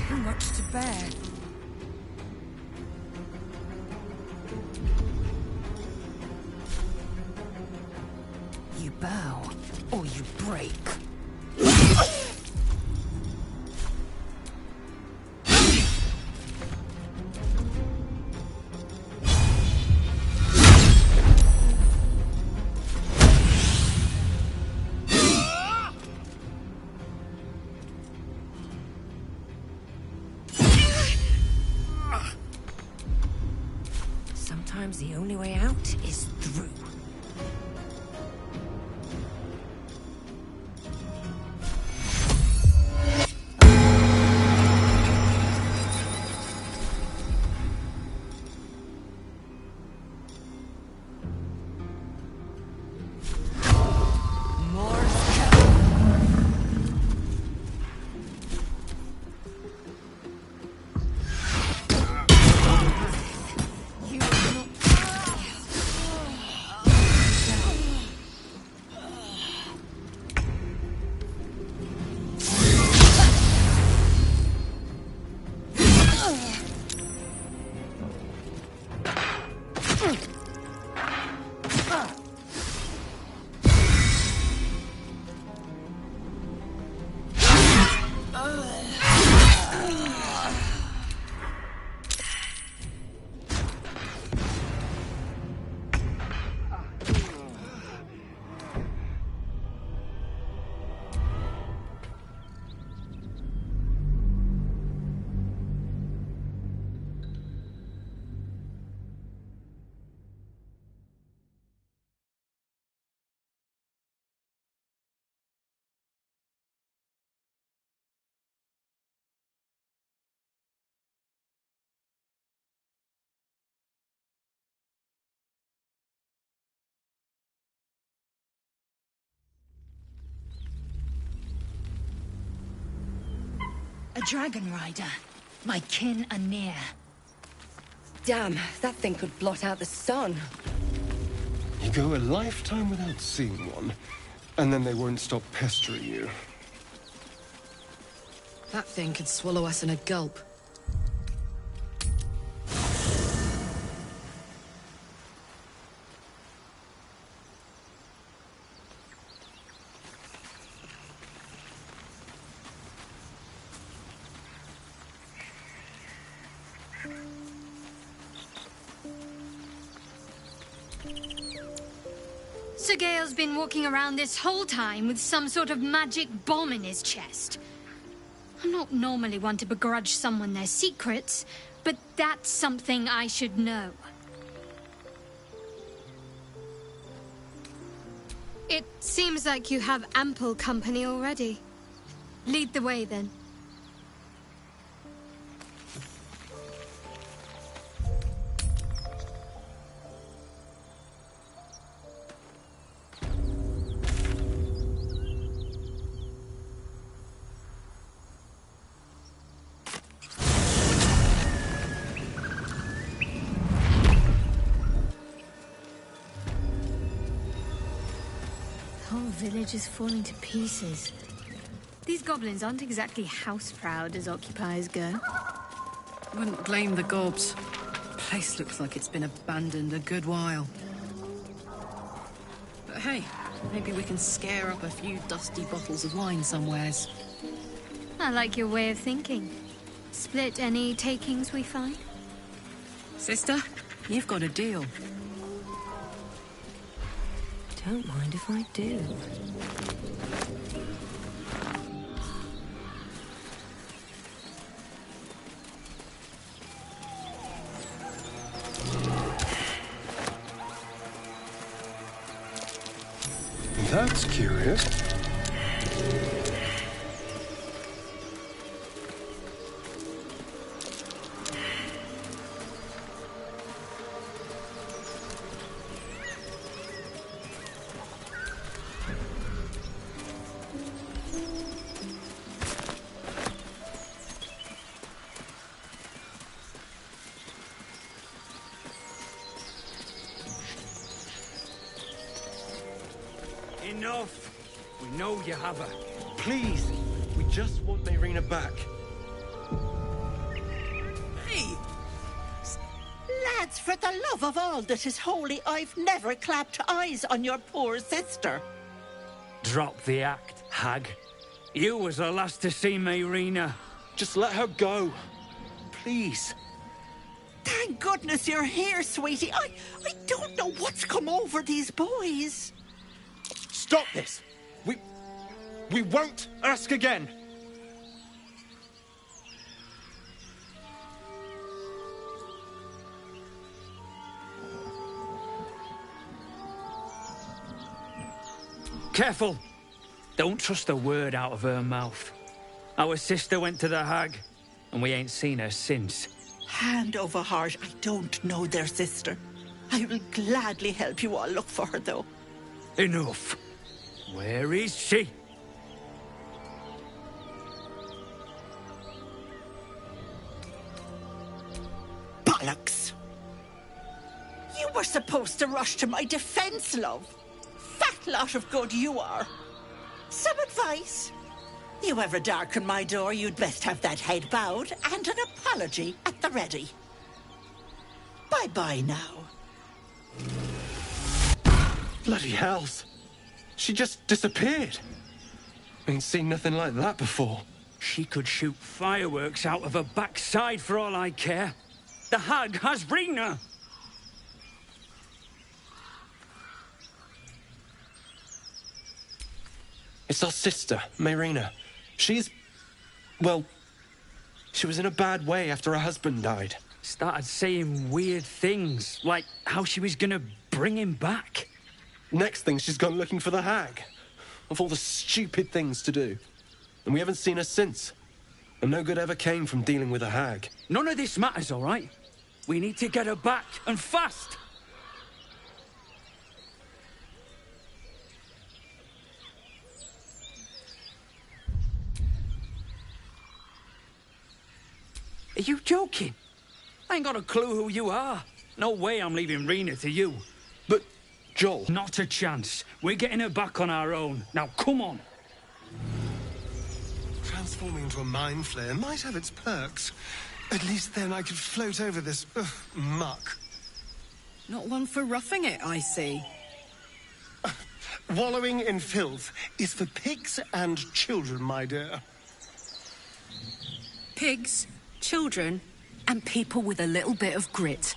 Too much to bear. You bow, or you break. Sometimes the only way out is through. A dragon rider. My kin are near. Damn, that thing could blot out the sun. You go a lifetime without seeing one, and then they won't stop pestering you. That thing could swallow us in a gulp. Sir Gale's been walking around this whole time with some sort of magic bomb in his chest. I'm not normally one to begrudge someone their secrets, but that's something I should know. It seems like you have ample company already. Lead the way, then. The whole village is falling to pieces. These goblins aren't exactly house-proud as occupiers go. Wouldn't blame the gobs. Place looks like it's been abandoned a good while. But hey, maybe we can scare up a few dusty bottles of wine somewheres. I like your way of thinking. Split any takings we find? Sister, you've got a deal. Don't mind if I do. That's curious. Enough! We know you have her. Please, we just want Mayrina back. Hey! Lads, for the love of all that is holy, I've never clapped eyes on your poor sister. Drop the act, hag. You was the last to see Mayrina. Just let her go. Please. Thank goodness you're here, sweetie. I don't know what's come over these boys. Stop this! We won't ask again! Careful! Don't trust a word out of her mouth. Our sister went to the hag, and we ain't seen her since. Hand over heart, I don't know their sister. I will gladly help you all look for her, though. Enough. Where is she? Bollocks! You were supposed to rush to my defense, love. Fat lot of good you are. Some advice? You ever darken my door, you'd best have that head bowed and an apology at the ready. Bye-bye now. Bloody hells. She just disappeared. Ain't seen nothing like that before. She could shoot fireworks out of her backside for all I care. The hag has Rena! It's our sister, Mayrina. She's... well... she was in a bad way after her husband died. Started saying weird things, like how she was gonna bring him back. Next thing, she's gone looking for the hag. Of all the stupid things to do. And we haven't seen her since. And no good ever came from dealing with a hag. None of this matters, all right? We need to get her back, and fast! Are you joking? I ain't got a clue who you are. No way I'm leaving Rena to you. But, Joel... Not a chance. We're getting her back on our own. Now, come on. Transforming into a mind flare might have its perks. At least then I could float over this muck. Not one for roughing it, I see. Wallowing in filth is for pigs and children, my dear. Pigs, children, and people with a little bit of grit.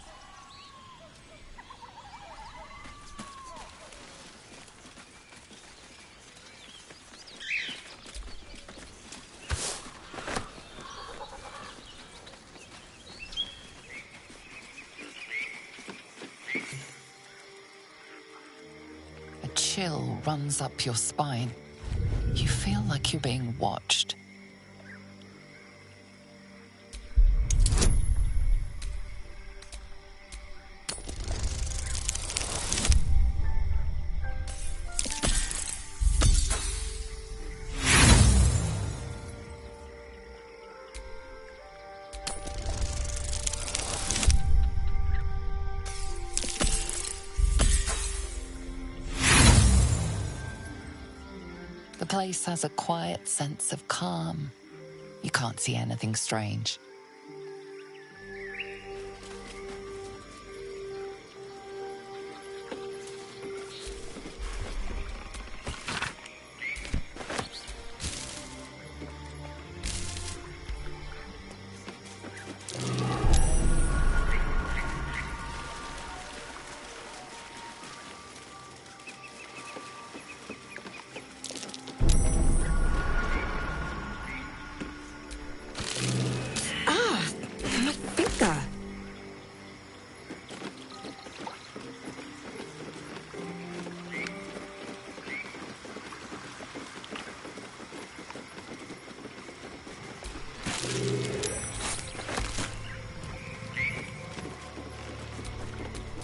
A chill runs up your spine. You feel like you're being watched. The place has a quiet sense of calm. You can't see anything strange.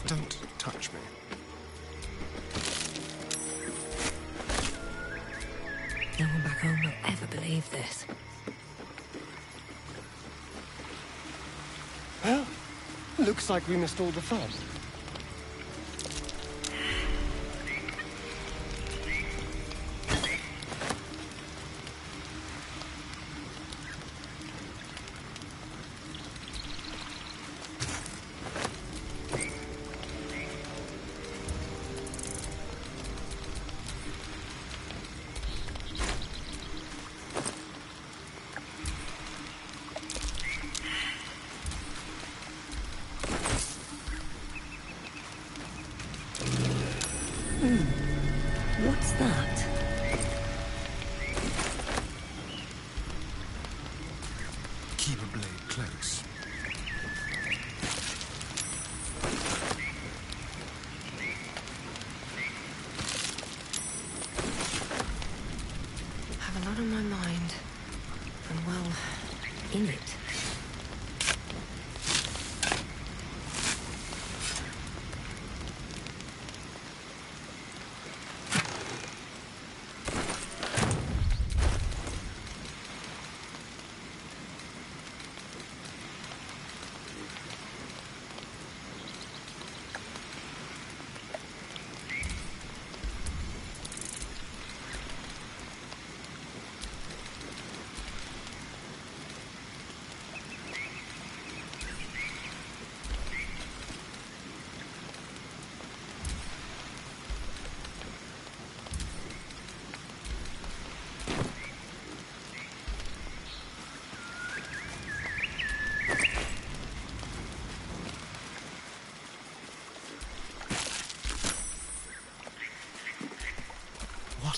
Don't touch me. No one back home will ever believe this. Well, looks like we missed all the fun. What's that? Keep a blade close. I have a lot on my mind. And well, in it.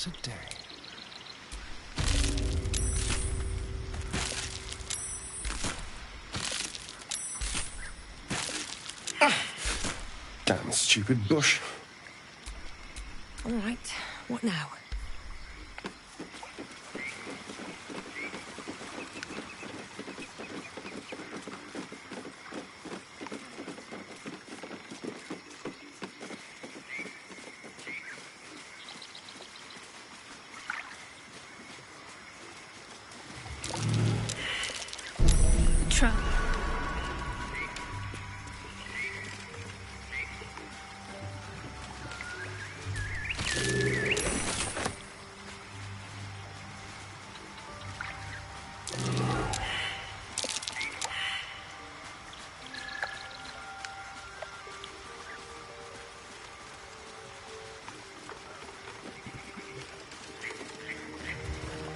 a day. Damn stupid bush. All right, what now? Trap.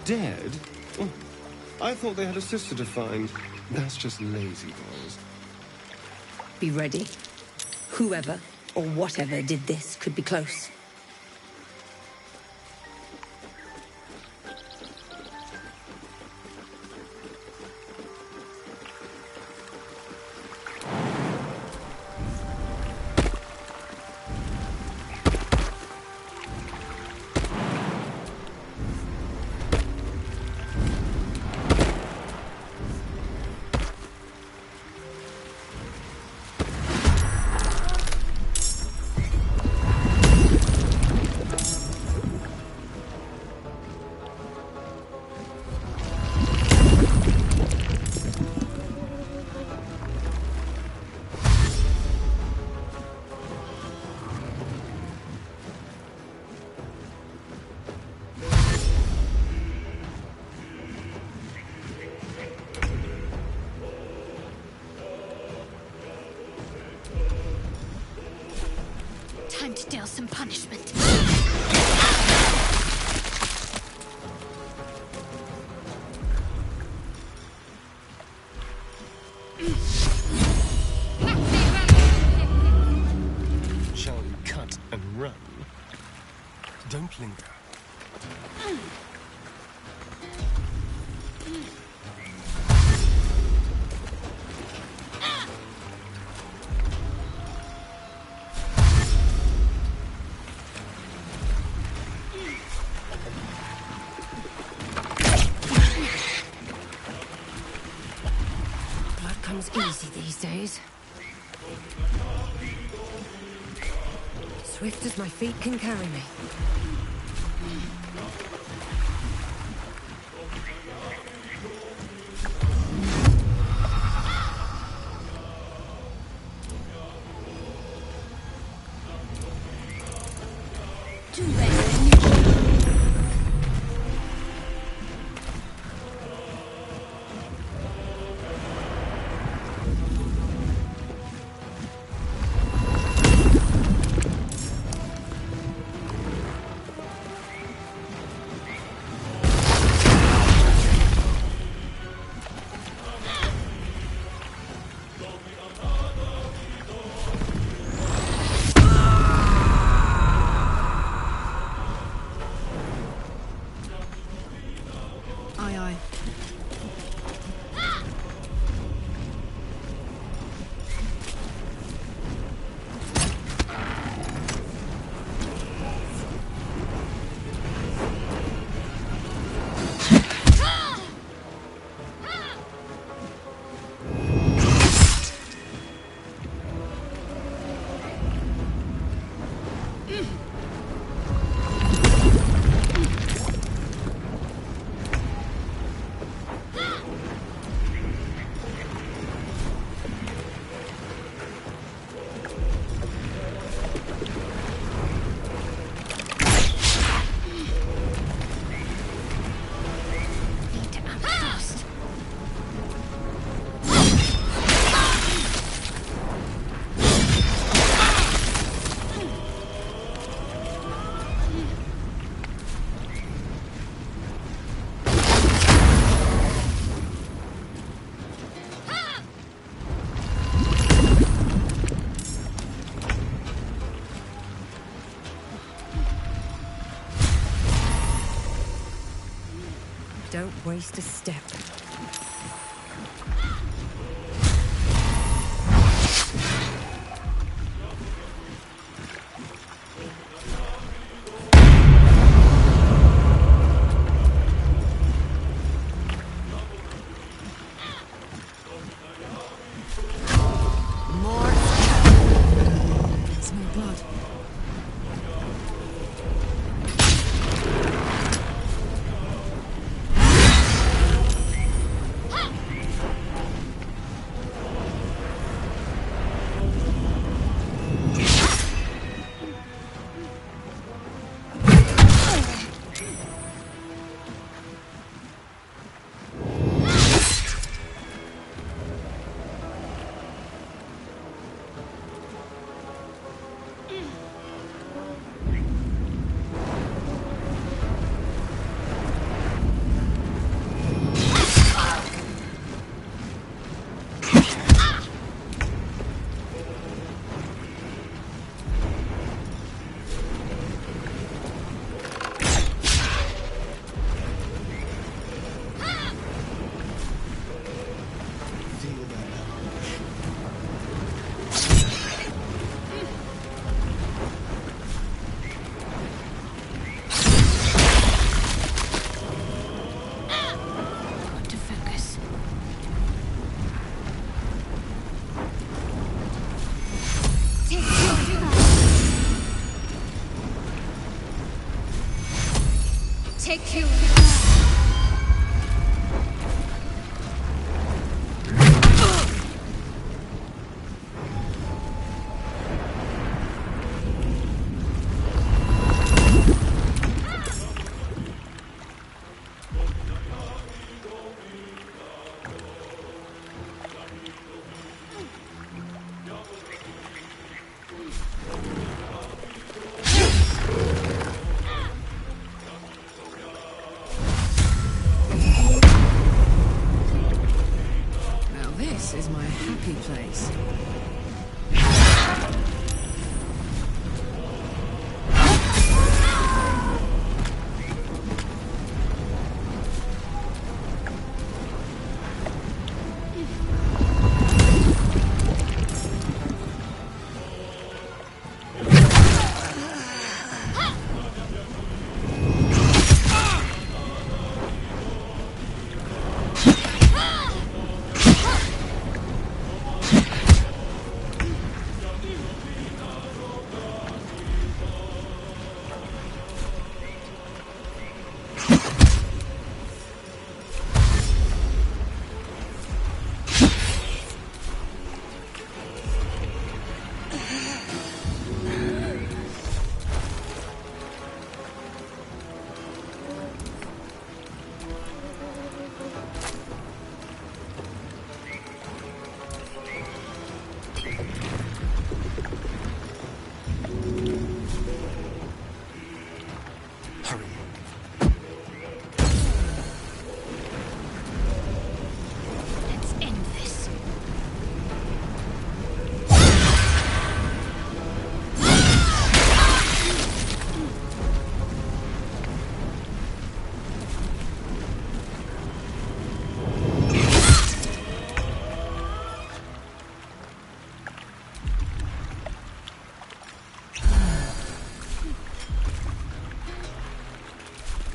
Dead? Oh, I thought they had a sister to find. That's just lazy boys. Be ready. Whoever or whatever did this could be close. Time to deal some punishment. Shall we cut and run? Don't linger. Blood comes easy these days. Swift as my feet can carry me. waste a step. Smell blood. Take you. This is my happy place.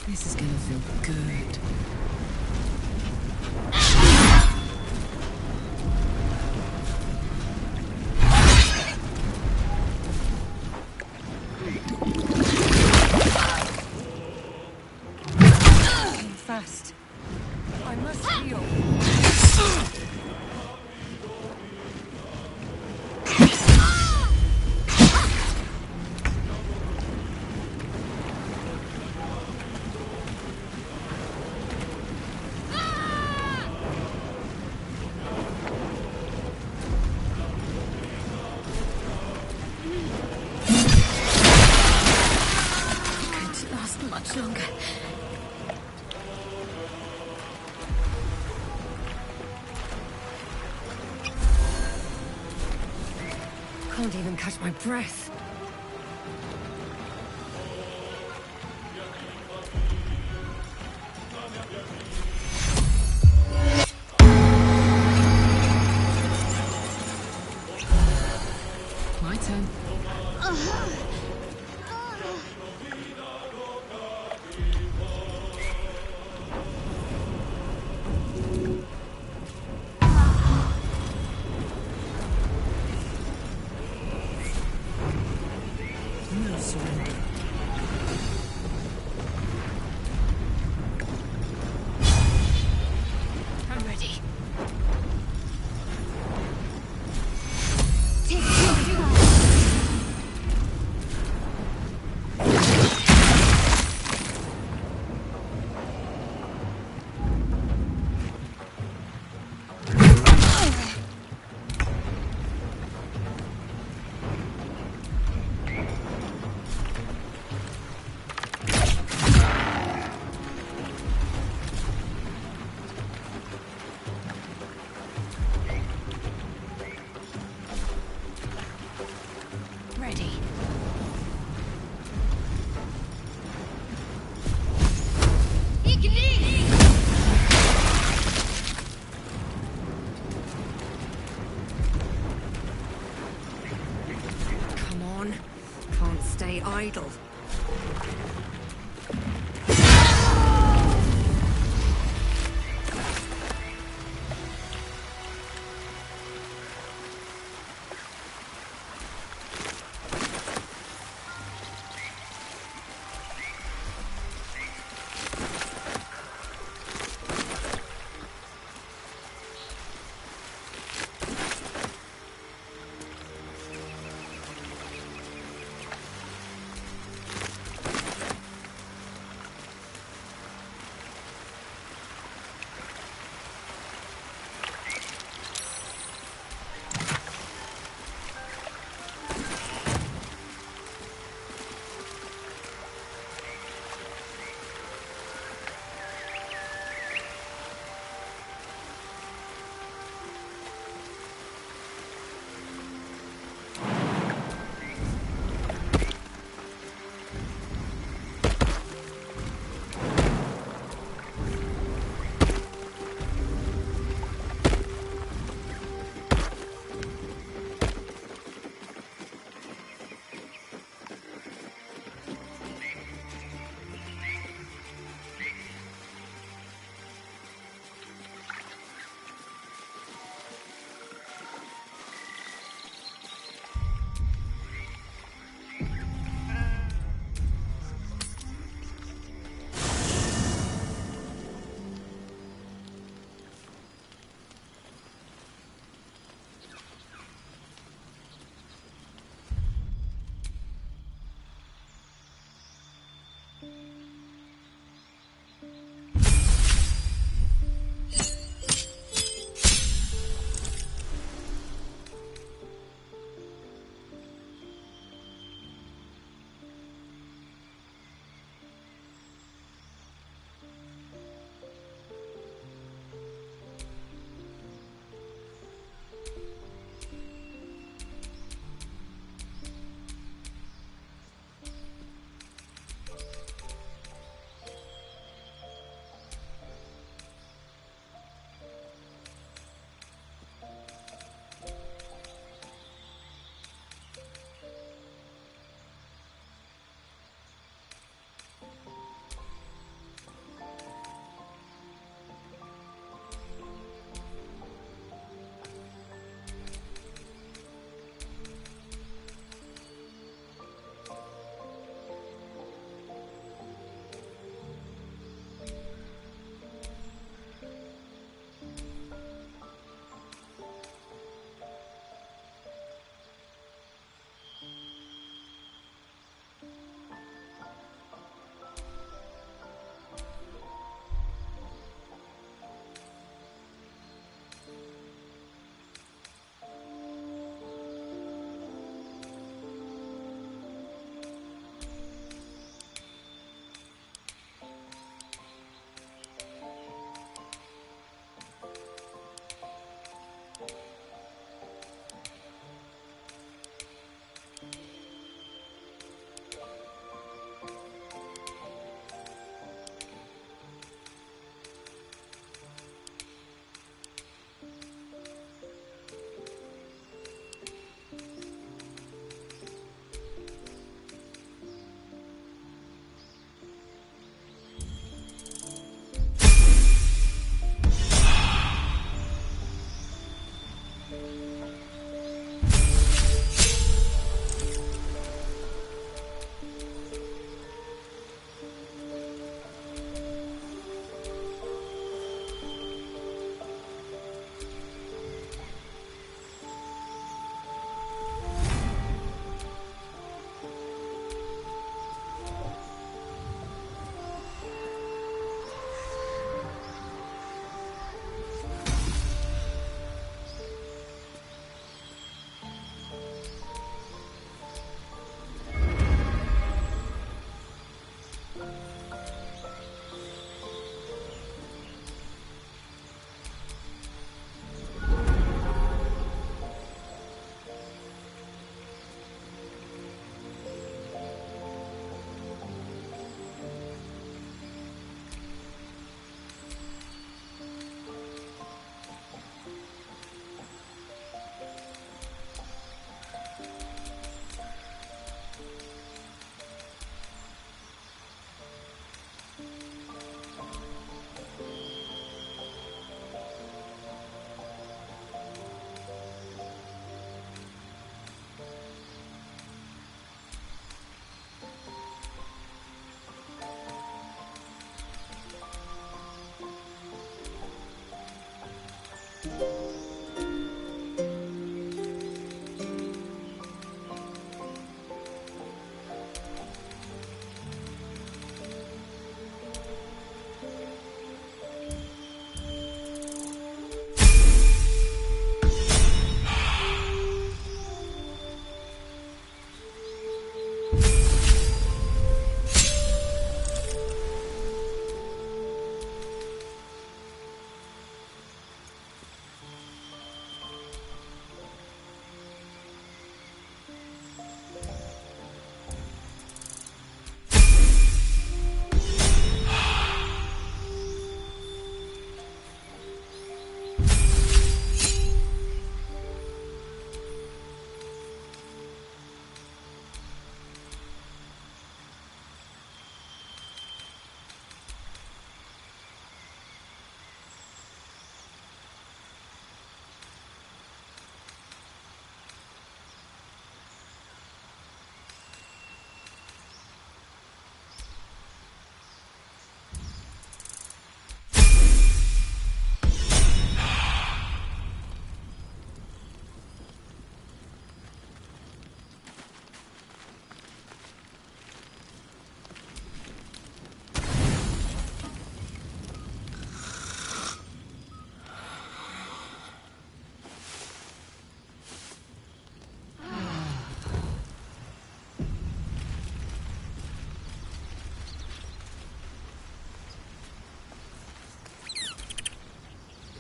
This is gonna feel good. Fast. I must heal. Much longer. Can't even catch my breath. My turn. No surrender. I'm ready. Ready. Come on. Can't stay idle.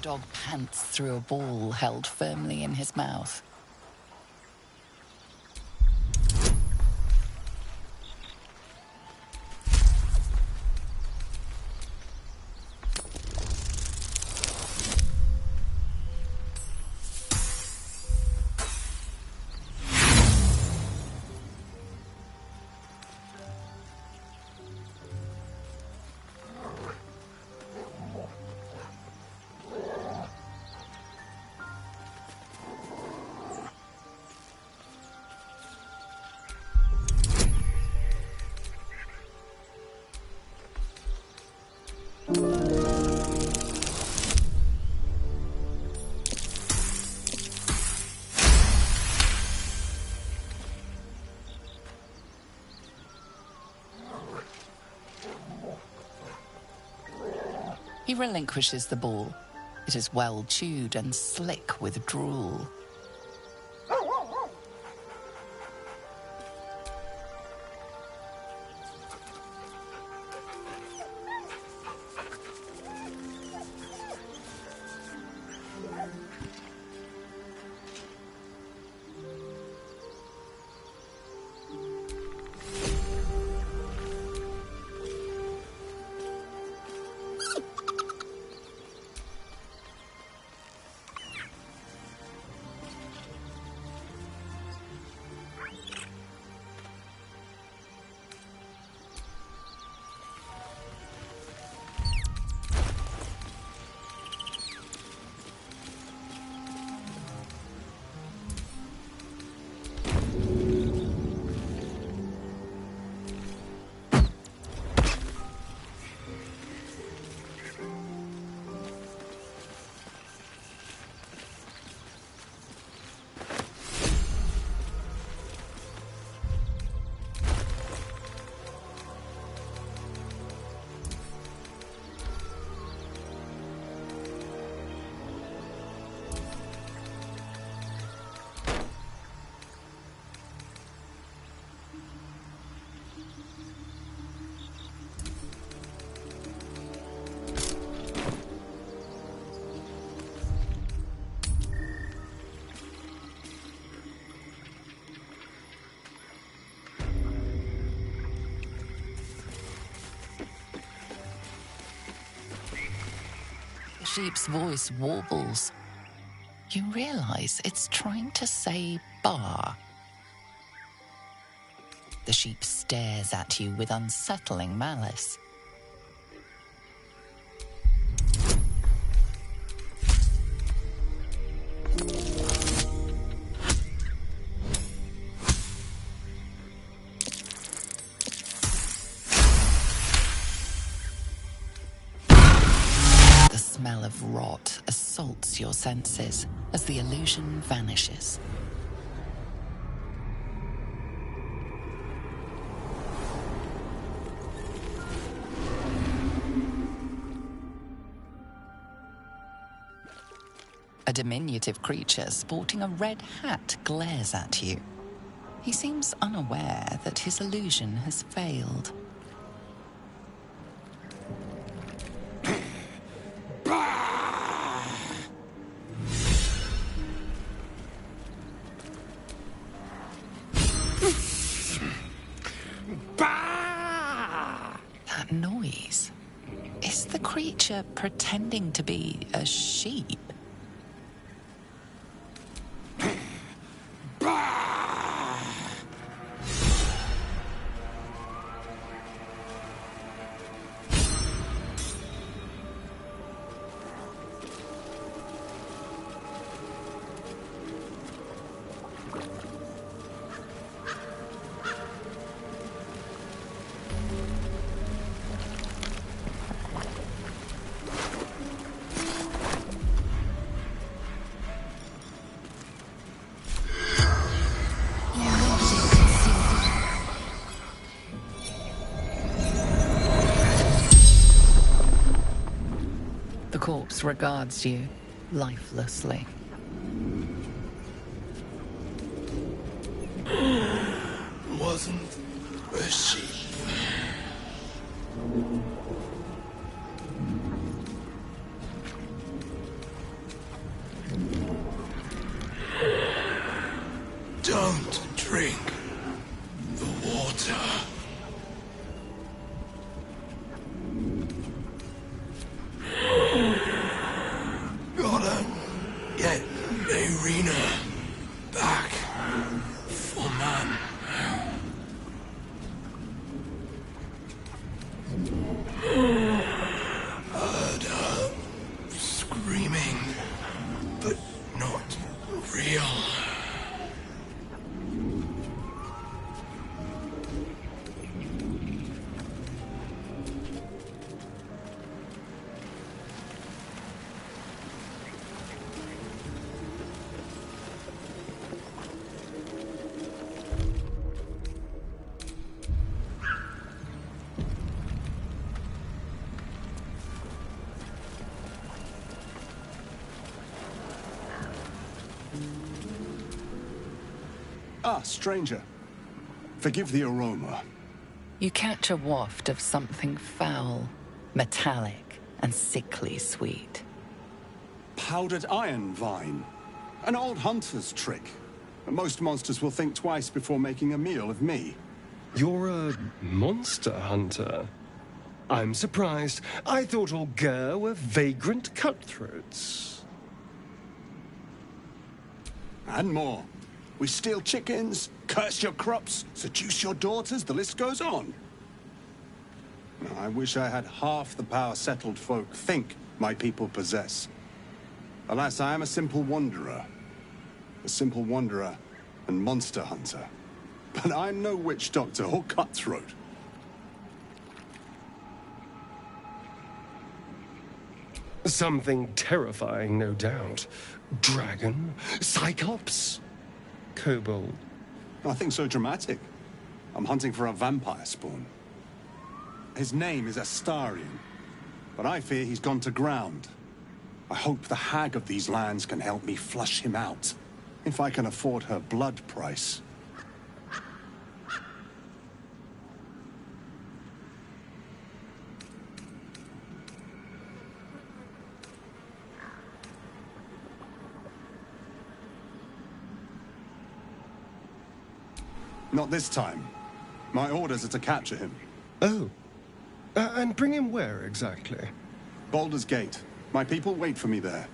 dog pants through a ball held firmly in his mouth. He relinquishes the ball. It is well chewed and slick with drool. The sheep's voice warbles. You realize it's trying to say bar. The sheep stares at you with unsettling malice. The smell of rot assaults your senses as the illusion vanishes. A diminutive creature sporting a red hat glares at you. He seems unaware that his illusion has failed. That noise. Is the creature pretending to be a sheep? The corpse regards you lifelessly. Wasn't a sheep. Don't drink the water. Gotta get Irina back for man. Heard her screaming, but not real. Ah, stranger. Forgive the aroma. You catch a waft of something foul, metallic, and sickly sweet. Powdered iron vine. An old hunter's trick. Most monsters will think twice before making a meal of me. You're a monster hunter? I'm surprised. I thought all Ger were vagrant cutthroats. And more. We steal chickens, curse your crops, seduce your daughters, the list goes on. I wish I had half the power settled folk think my people possess. Alas, I am a simple wanderer. A simple wanderer and monster hunter. But I'm no witch doctor or cutthroat. Something terrifying, no doubt. Dragon? Cyclops? Kobold? Nothing so dramatic. I'm hunting for a vampire spawn. His name is Astarion, but I fear he's gone to ground. I hope the hag of these lands can help me flush him out, if I can afford her blood price. Not this time. My orders are to capture him. Oh. And bring him where, exactly? Baldur's Gate. My people wait for me there.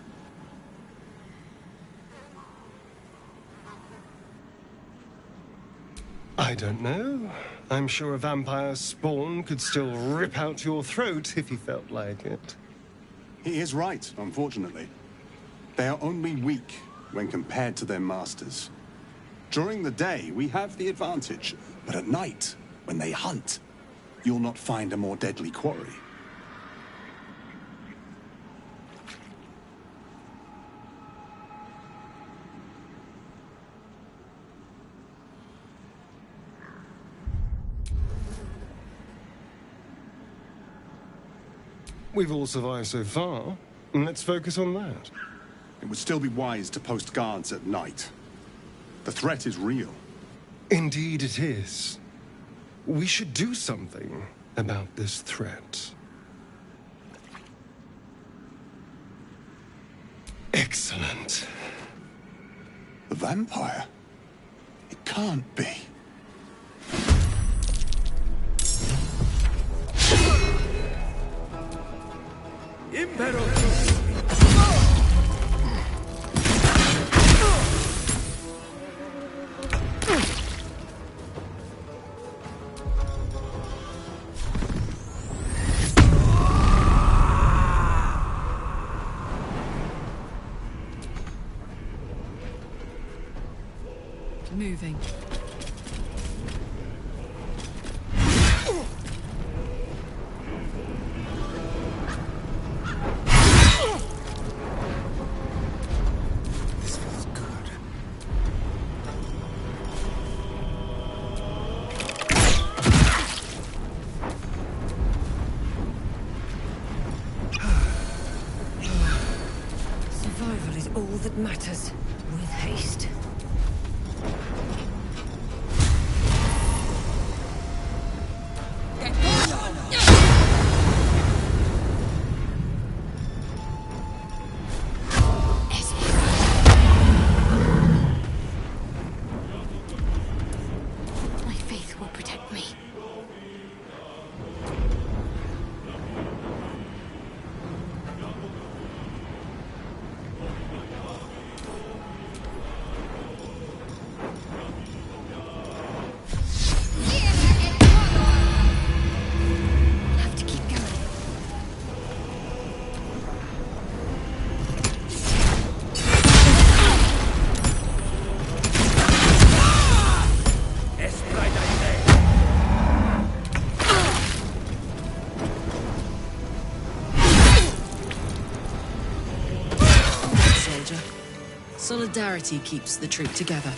I don't know. I'm sure a vampire spawn could still rip out your throat if he felt like it. He is right, unfortunately. They are only weak when compared to their masters. During the day, we have the advantage, but at night, when they hunt, you'll not find a more deadly quarry. We've all survived so far. Let's focus on that. It would still be wise to post guards at night. The threat is real. Indeed it is. We should do something about this threat. Excellent. The vampire? It can't be. Moving. This feels good. Survival is all that matters. With haste. Solidarity keeps the troop together.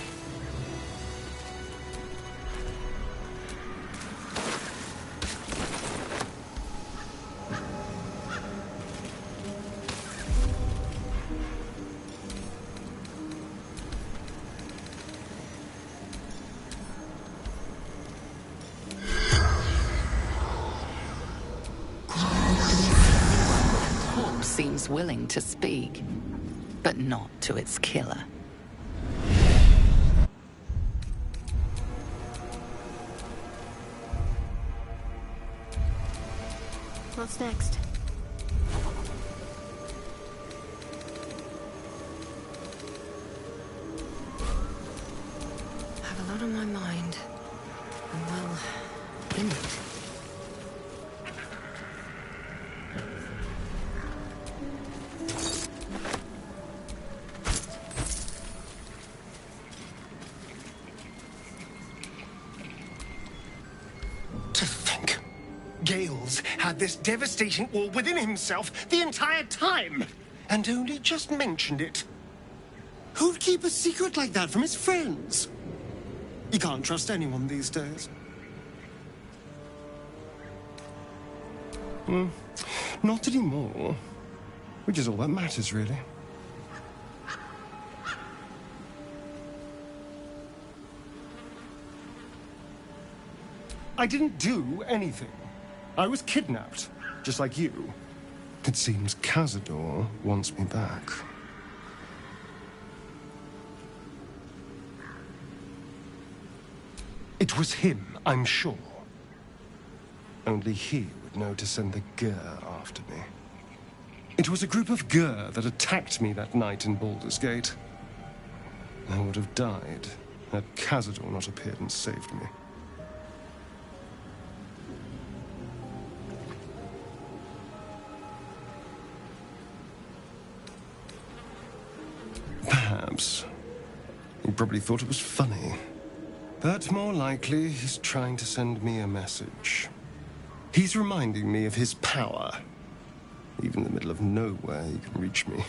Seems willing to speak, but not to its killer. What's next? I have a lot on my mind. And well, in it. Gales had this devastating war within himself the entire time, and only just mentioned it. Who'd keep a secret like that from his friends? You can't trust anyone these days. Not anymore. Which is all that matters, really. I didn't do anything. I was kidnapped, just like you. It seems Cazador wants me back. It was him, I'm sure. Only he would know to send the Gur after me. It was a group of Gur that attacked me that night in Baldur's Gate. I would have died had Cazador not appeared and saved me. Perhaps. He probably thought it was funny. But more likely, he's trying to send me a message. He's reminding me of his power. Even in the middle of nowhere, he can reach me.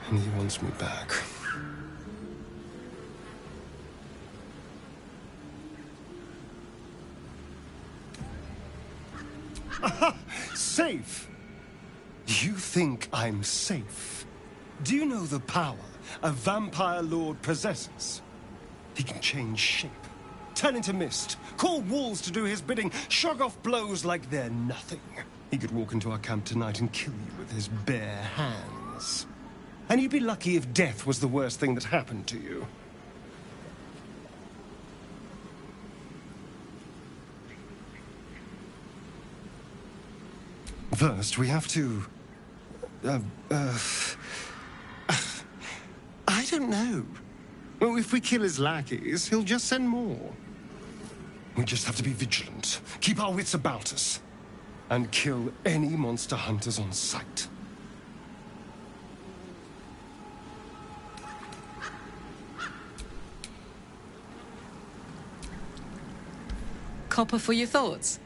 And he wants me back. Aha! Safe! You think I'm safe? Do you know the power a vampire lord possesses? He can change shape, turn into mist, call walls to do his bidding, shrug off blows like they're nothing. He could walk into our camp tonight and kill you with his bare hands. And you'd be lucky if death was the worst thing that happened to you. First, we have to... I don't know. Well, if we kill his lackeys, he'll just send more. We just have to be vigilant, keep our wits about us, and kill any monster hunters on sight. Copper for your thoughts?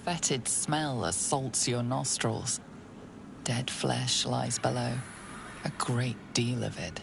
Fetid smell assaults your nostrils. Dead flesh lies below. A great deal of it.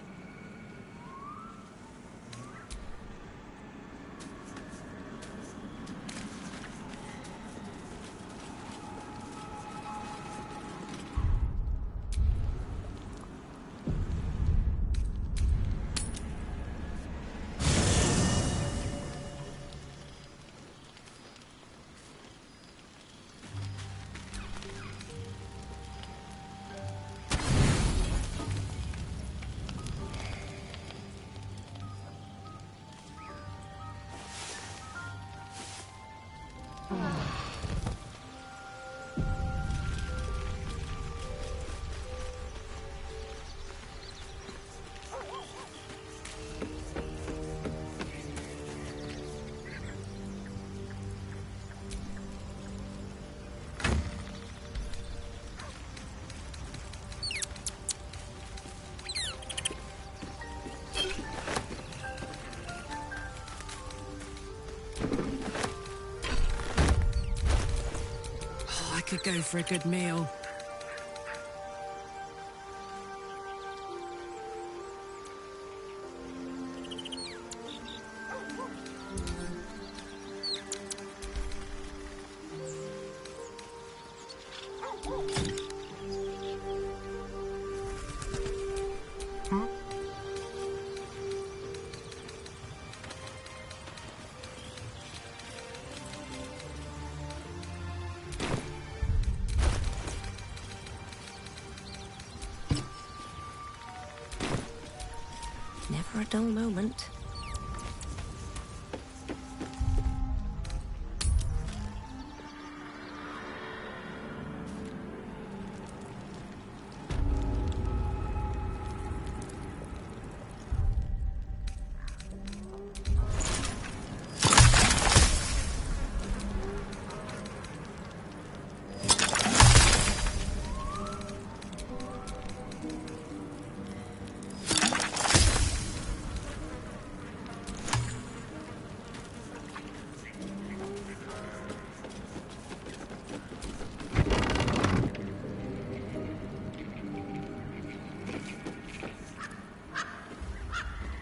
could go for a good meal. Never a dull moment.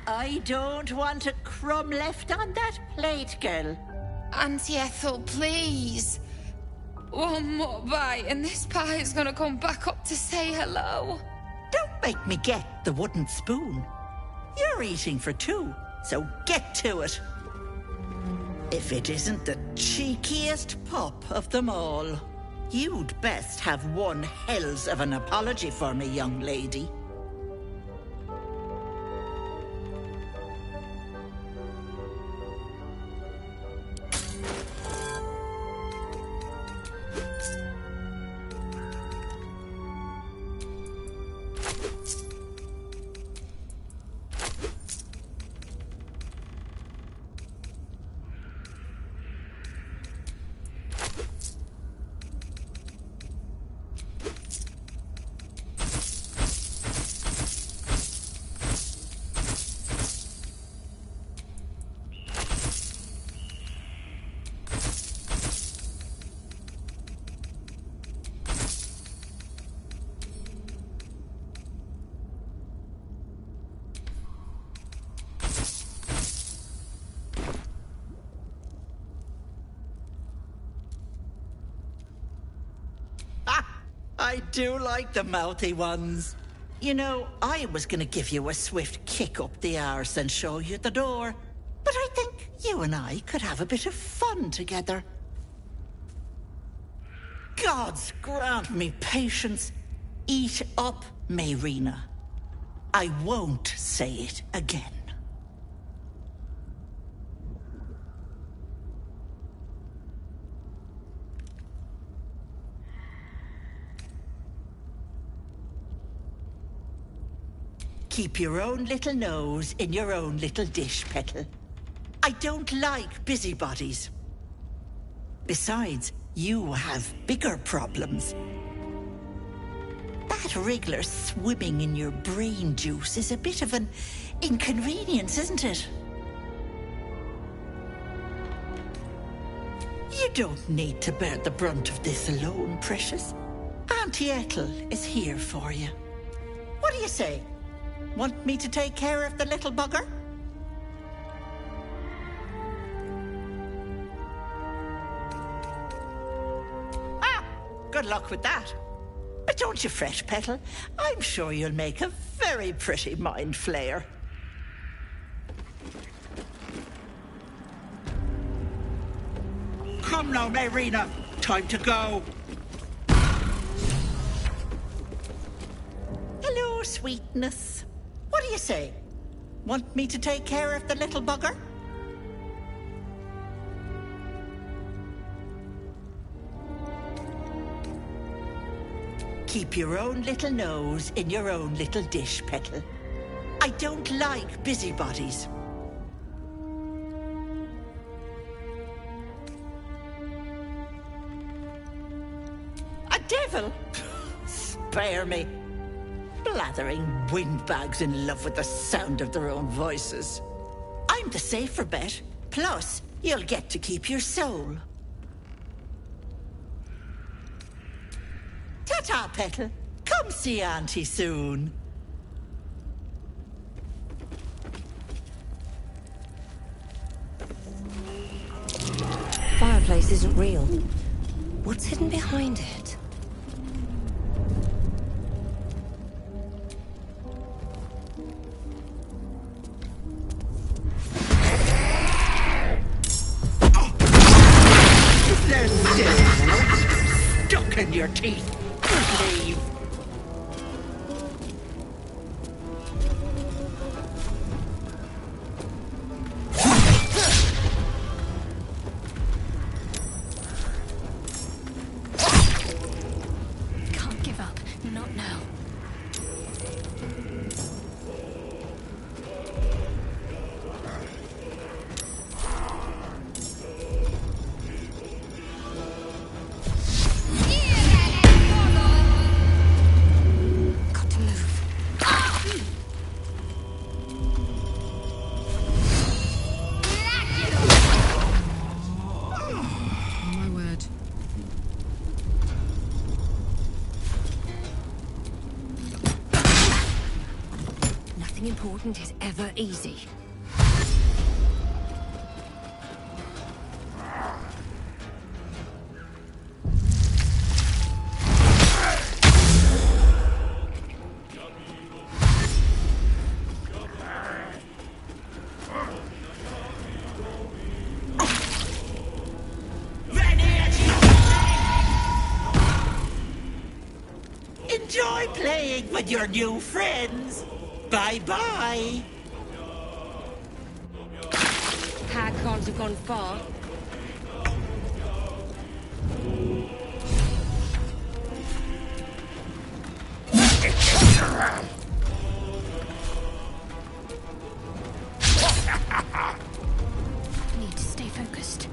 I don't want a crumb left on that plate, girl. Auntie Ethel, please. One more bite and this pie is gonna come back up to say hello. Don't make me get the wooden spoon. You're eating for two, so get to it. If it isn't the cheekiest pup of them all, you'd best have one hells of an apology for me, young lady. I do like the mouthy ones. You know, I was gonna give you a swift kick up the arse and show you the door. But I think you and I could have a bit of fun together. Gods grant me patience. Eat up, Mayrina. I won't say it again. Keep your own little nose in your own little dish, Petal. I don't like busybodies. Besides, you have bigger problems. That wriggler swimming in your brain juice is a bit of an inconvenience, isn't it? You don't need to bear the brunt of this alone, precious. Auntie Ethel is here for you. What do you say? Want me to take care of the little bugger? Ah, good luck with that. But don't you fret, Petal. I'm sure you'll make a very pretty mind flayer. Come now, Mayrina. Time to go. Hello, sweetness. What do you say? Want me to take care of the little bugger? Keep your own little nose in your own little dish, Petal. I don't like busybodies. A devil? Spare me. Blathering windbags in love with the sound of their own voices. I'm the safer bet. Plus, you'll get to keep your soul. Ta-ta, Petal. Come see Auntie soon. Fireplace isn't real. What's hidden behind it? They're still stuck in your teeth. Leave. Can't give up. Not now. Got to move. My word. Nothing important is ever easy. Enjoy playing with your new friends. Bye-bye. Hag can't have gone far. Need to stay focused.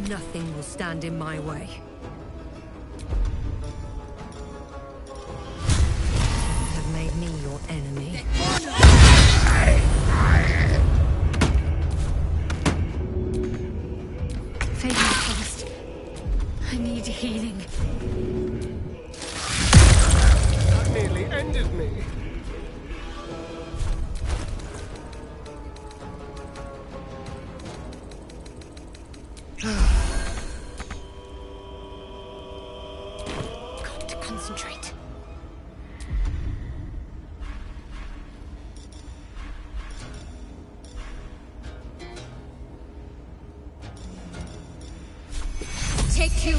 Nothing will stand in my way. You have made me your enemy. Fingers crossed. I need healing. That nearly ended me. Got to concentrate. Take you.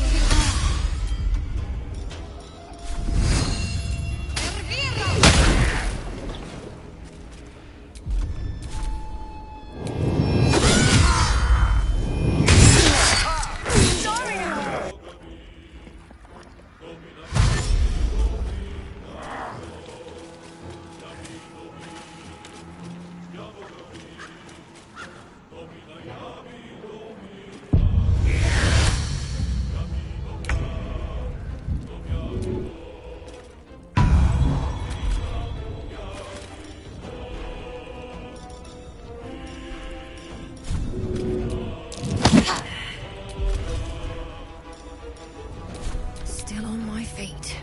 Still on my feet.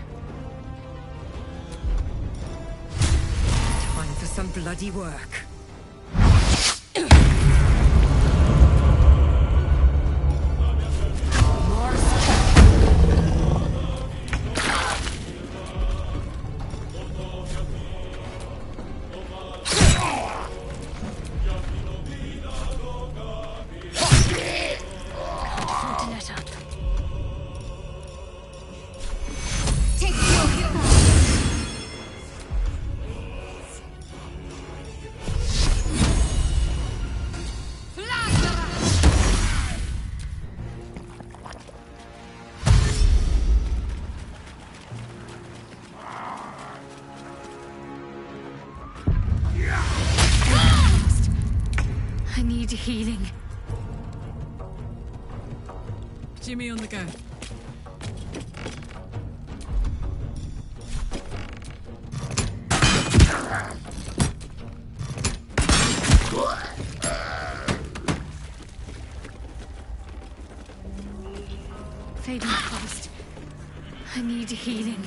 Time for some bloody work. Can't afford to let up. healing. Jimmy on the go. Fading fast. I need healing.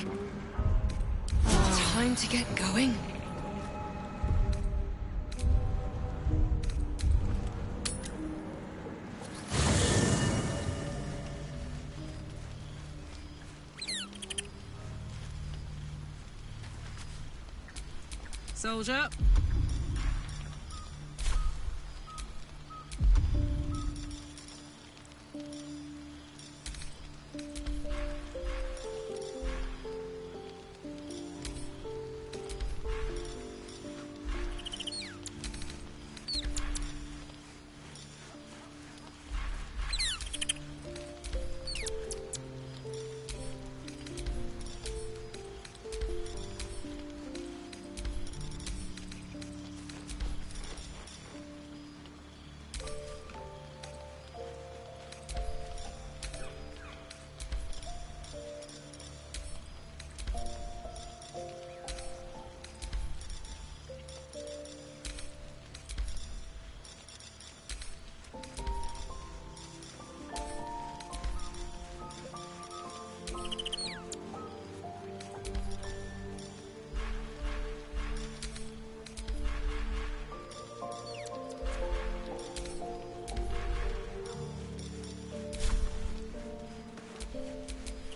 Time to get going. Soldier.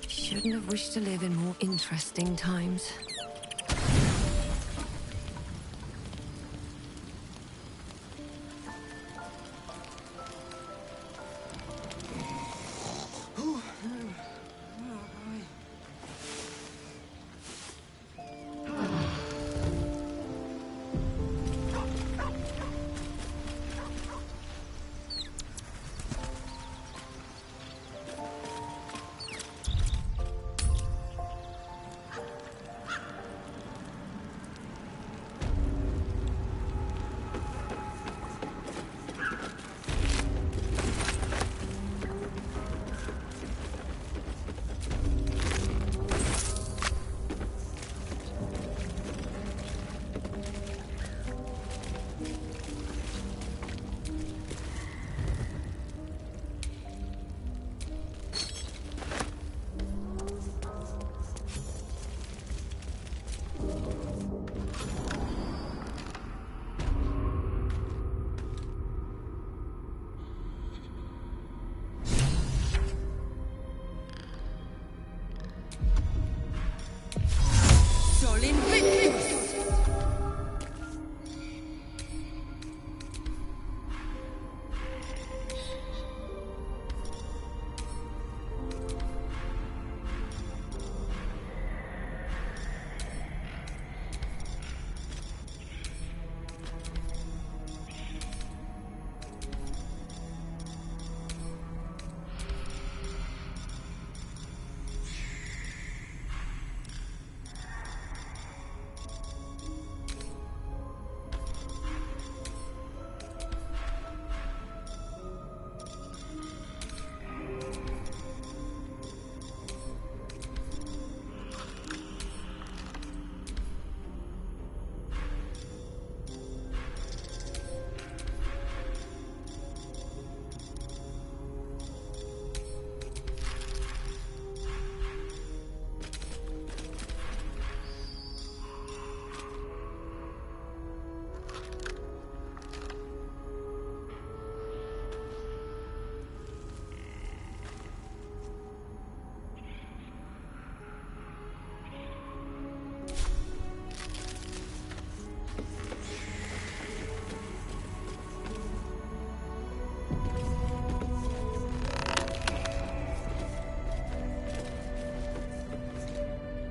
Shouldn't have wished to live in more interesting times.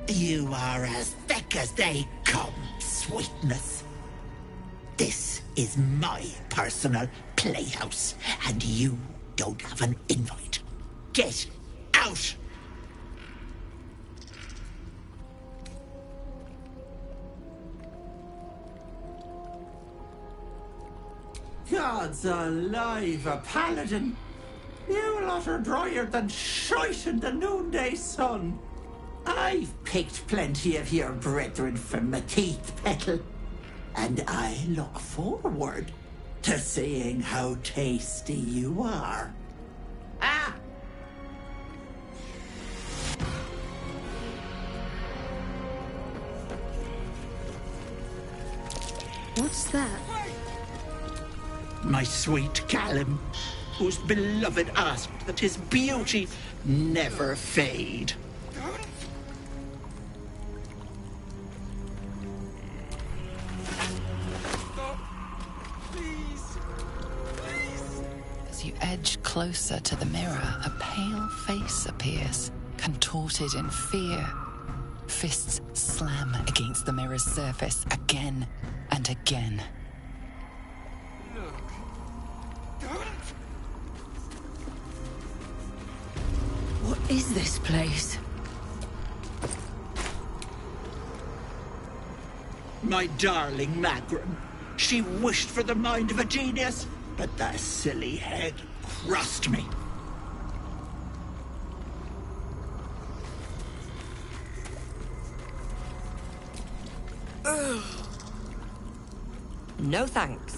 You are as thick as they come, sweetness. This is my personal playhouse, and you don't have an invite. Get out! Gods alive, a paladin! You lot are drier than shite in the noonday sun. I've picked plenty of your brethren from my teeth, Petal, and I look forward to seeing how tasty you are. Ah! What's that? My sweet Callum, whose beloved asked that his beauty never fade. As you edge closer to the mirror, a pale face appears, contorted in fear. Fists slam against the mirror's surface again and again. What is this place? My darling Magron. She wished for the mind of a genius, but that silly head crushed me. Ugh. No thanks.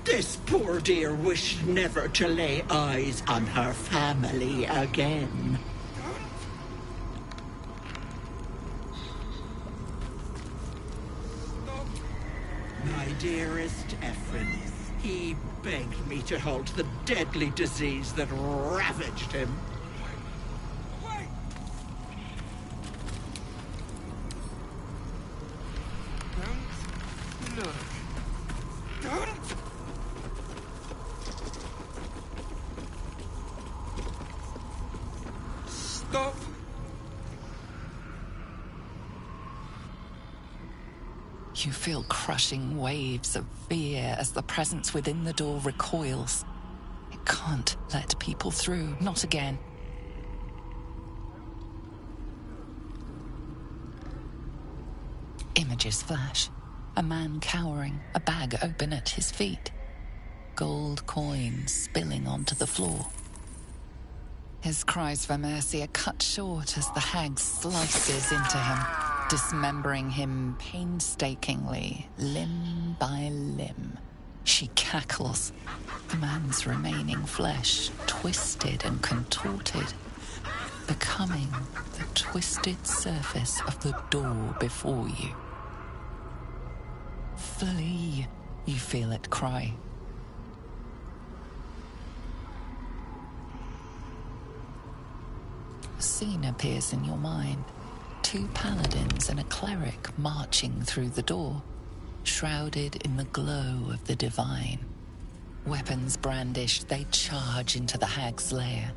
This poor dear wished never to lay eyes on her family again. My dearest Ephraim, he begged me to halt the deadly disease that ravaged him. Stop! You feel crushing waves of fear as the presence within the door recoils. It can't let people through, not again. Images flash. A man cowering, a bag open at his feet. Gold coins spilling onto the floor. His cries for mercy are cut short as the hag slices into him, dismembering him painstakingly, limb by limb. She cackles, the man's remaining flesh twisted and contorted, becoming the twisted surface of the door before you. Flee, you feel it cry. A scene appears in your mind. 2 paladins and a cleric marching through the door, shrouded in the glow of the divine. Weapons brandished, they charge into the hag's lair.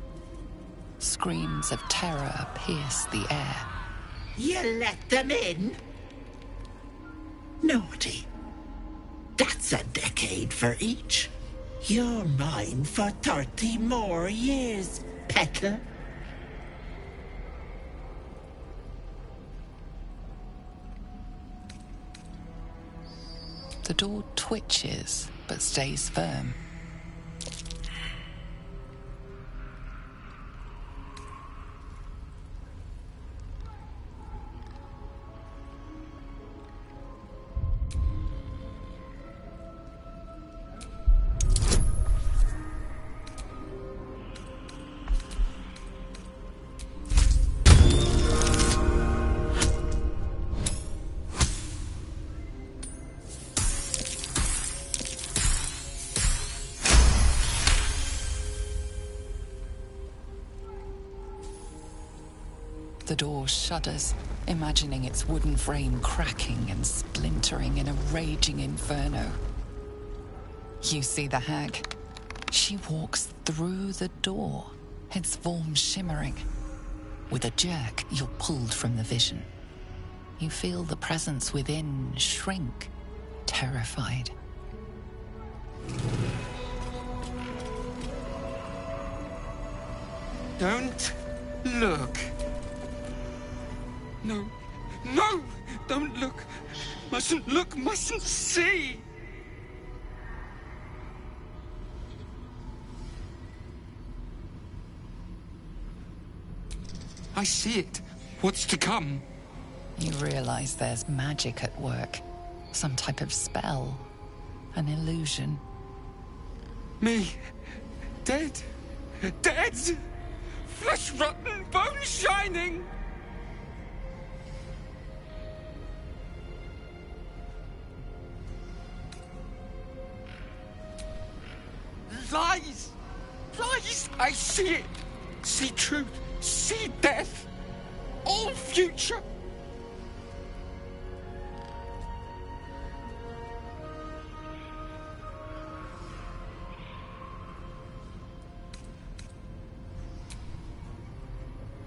Screams of terror pierce the air. You let them in? Naughty. That's a decade for each. You're mine for 30 more years, Petal. The door twitches, but stays firm. The door shudders, imagining its wooden frame cracking and splintering in a raging inferno. You see the hag. She walks through the door, its form shimmering. With a jerk, you're pulled from the vision. You feel the presence within shrink, terrified. Don't look. No. No! Don't look. Mustn't look, mustn't see. I see it. What's to come? You realize there's magic at work. Some type of spell. An illusion. Me. Dead. Dead! Flesh rotten, bone shining! Lies! Lies! I see it! See truth! See death! All future!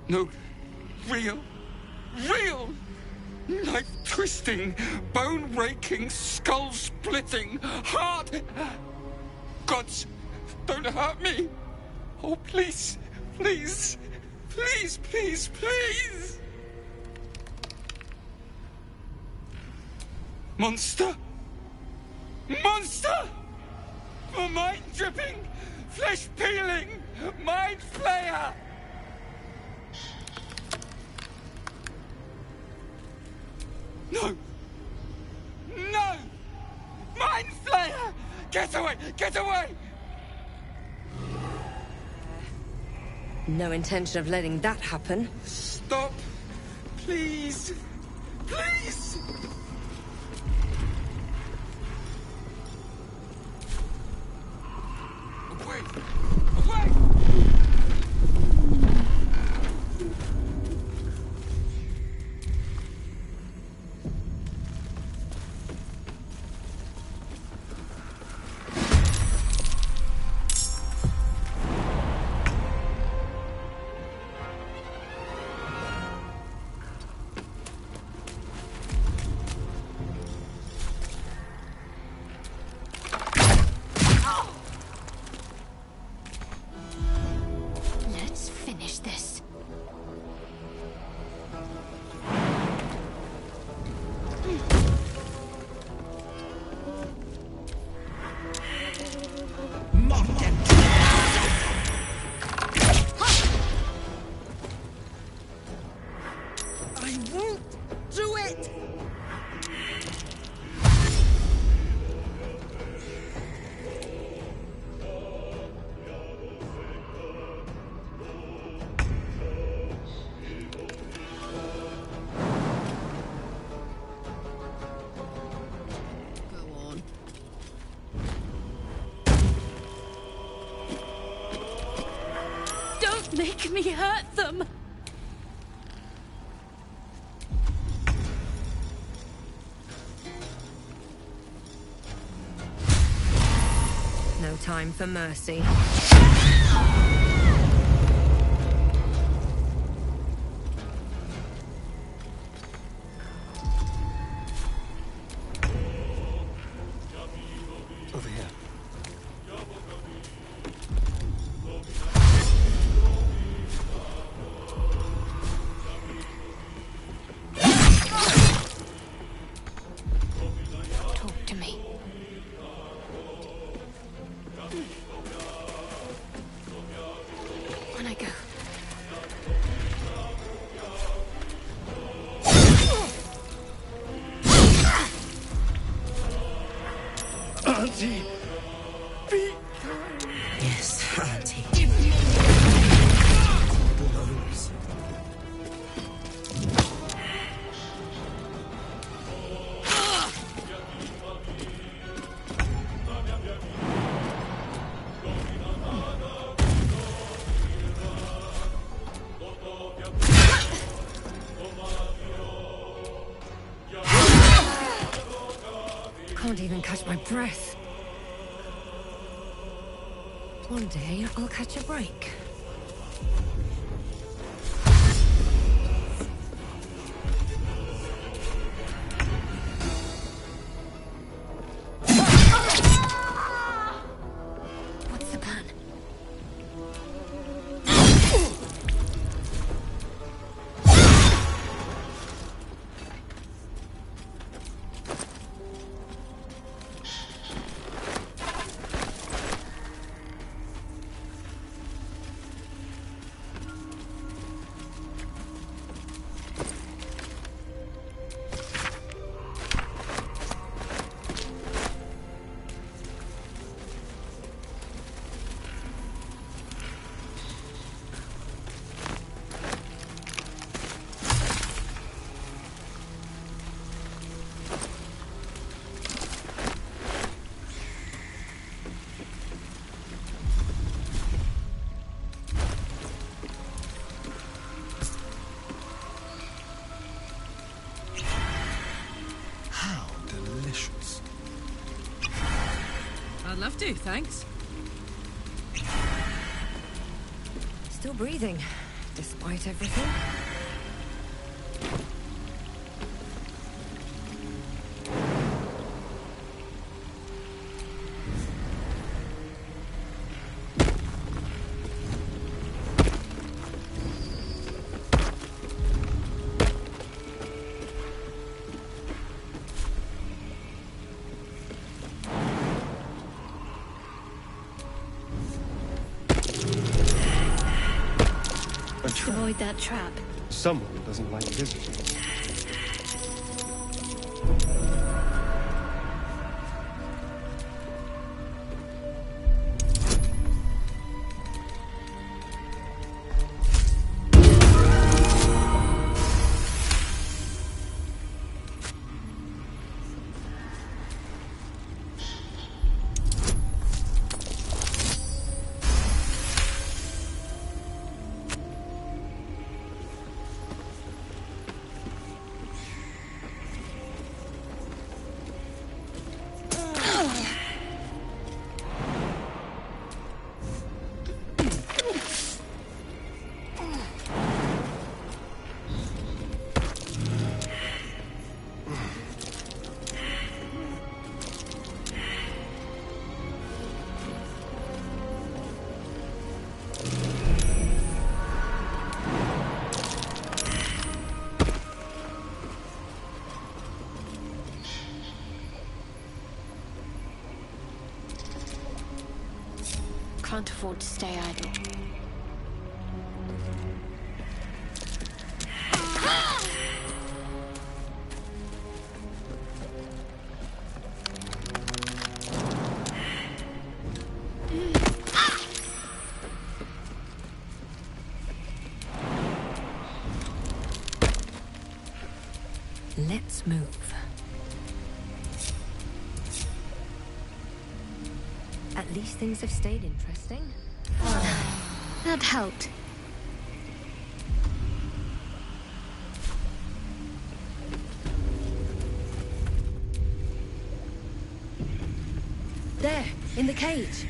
No, real, real, knife-twisting, bone-raking, skull-splitting, heart... Gods, don't hurt me! Oh, please, please, please, please, please! Monster! Monster! For mind-dripping, flesh-peeling, mind-flayer! No! No! Mind Flayer! Get away! Get away! No intention of letting that happen. Stop! Please! Please! Away! Away! Make me hurt them! No time for mercy. Over here. Talk to me. On I go. Auntie! Be kind! Yes, Auntie. Blows. Can't even catch my breath. One day, I'll catch a break. do, thanks. Still breathing, despite everything. Avoid that trap. Someone doesn't like visiting. Can't afford to stay idle. Let's move. At least things have stayed interesting. That helped. There, in the cage.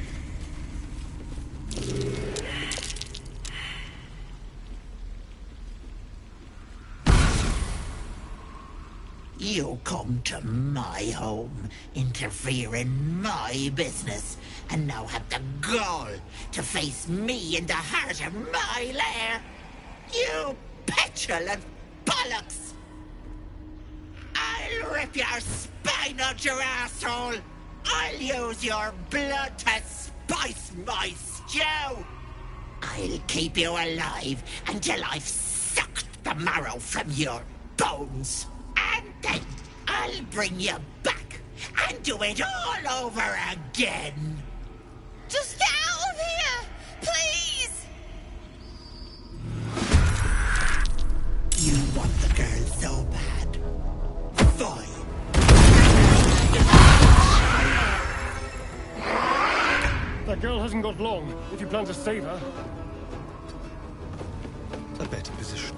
You come to my home, interfere in my business, and now have the gall to face me in the heart of my lair? You petulant bollocks! I'll rip your spine out your asshole! I'll use your blood to spice my stew! I'll keep you alive until I've sucked the marrow from your bones! And then I'll bring you back and do it all over again! Just get out of here! Please! You want the girl so bad. Fine. That girl hasn't got long, if you plan to save her. A better position.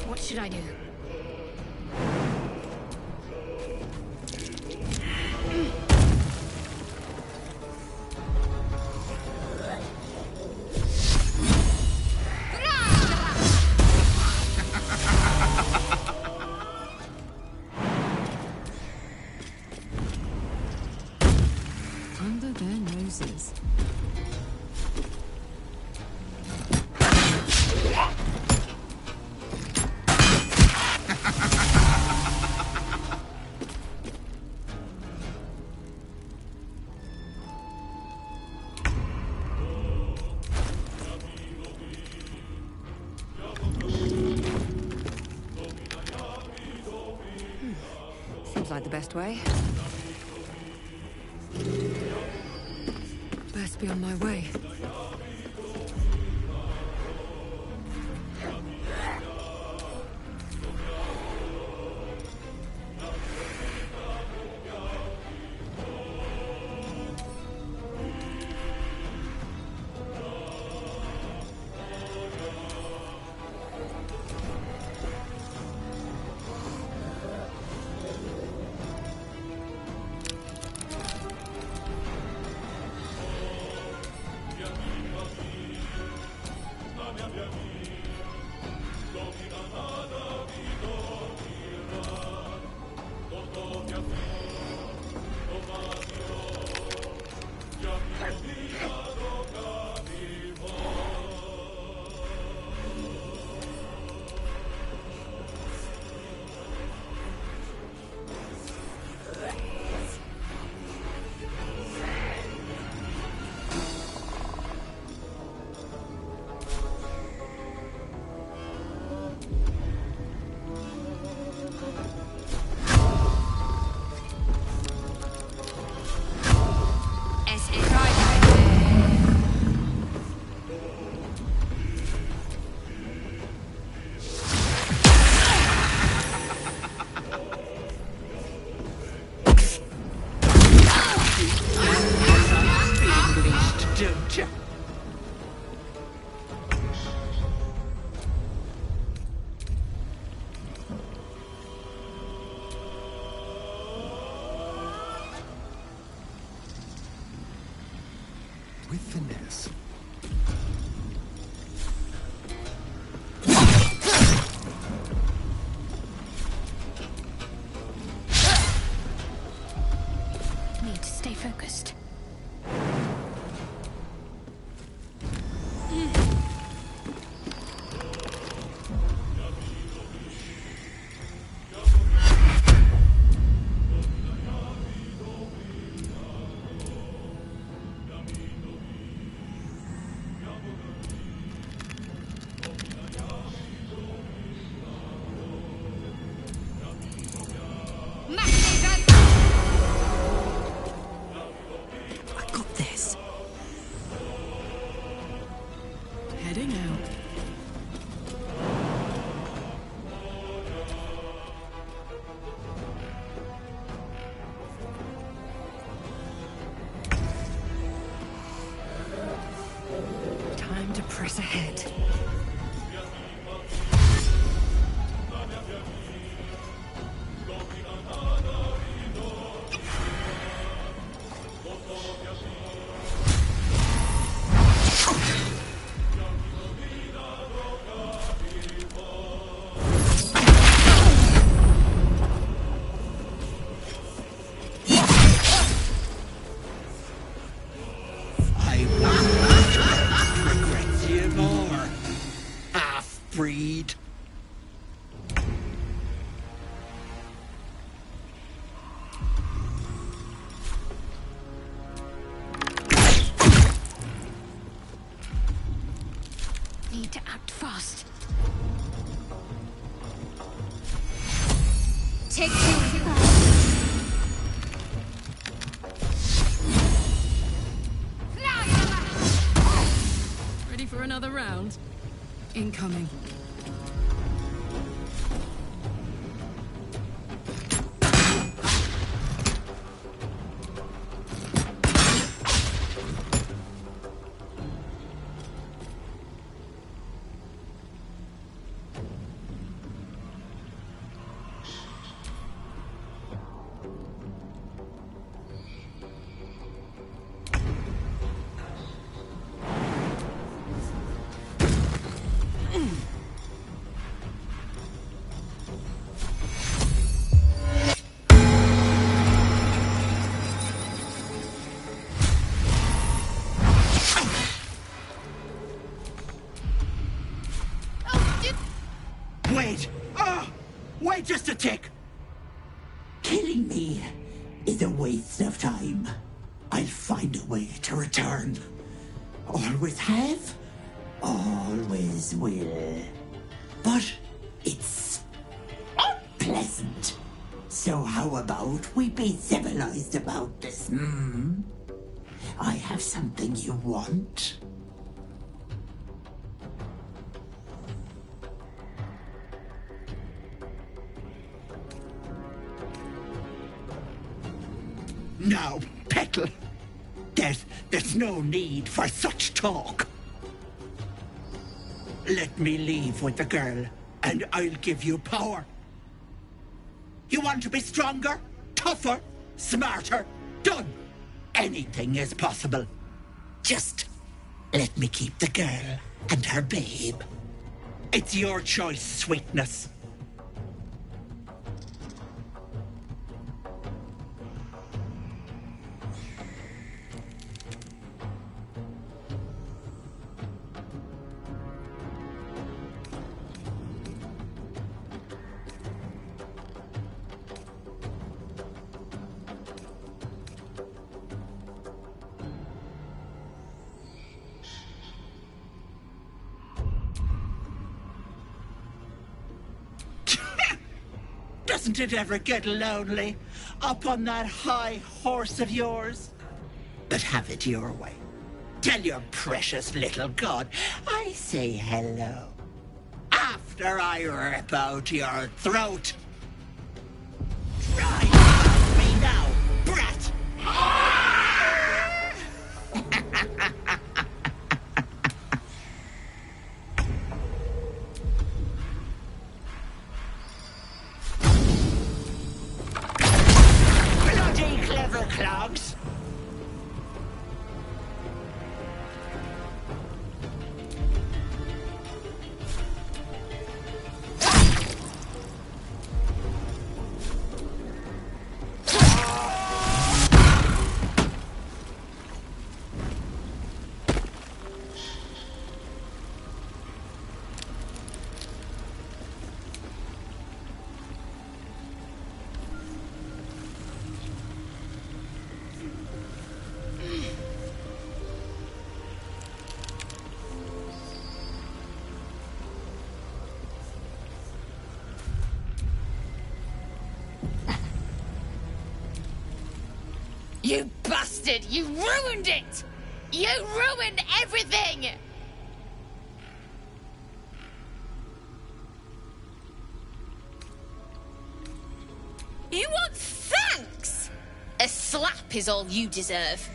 What should I do? Under their noses. Seems like the best way. Best be on my way. need. Need to act fast. Take two. Ready for another round? Incoming. Wait! Wait just a tick! Killing me is a waste of time. I'll find a way to return. Always have, always will. But it's unpleasant. So how about we be civilized about this, hmm? I have something you want. Now, Petal, there's no need for such talk. Let me leave with the girl, and I'll give you power. You want to be stronger, tougher, smarter? Done. Anything is possible. Just let me keep the girl and her babe. It's your choice, sweetness. Doesn't it ever get lonely up on that high horse of yours? But have it your way. Tell your precious little god I say hello after I rip out your throat. Try to stop me now, brat! Bloody clever clogs! You bastard! You ruined it! You ruined everything! You want thanks? A slap is all you deserve.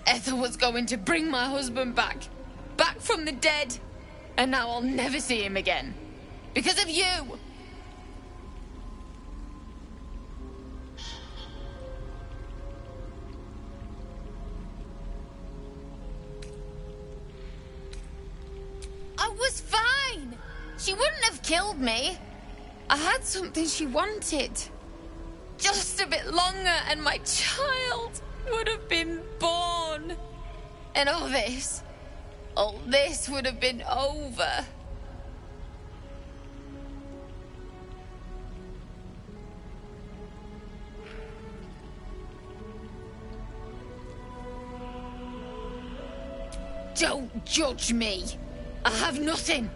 Ethel was going to bring my husband back. Back from the dead. And now I'll never see him again. Because of you! I was fine. She wouldn't have killed me. I had something she wanted. Just a bit longer and my child would have been born. And all this would have been over. Don't judge me. I have nothing.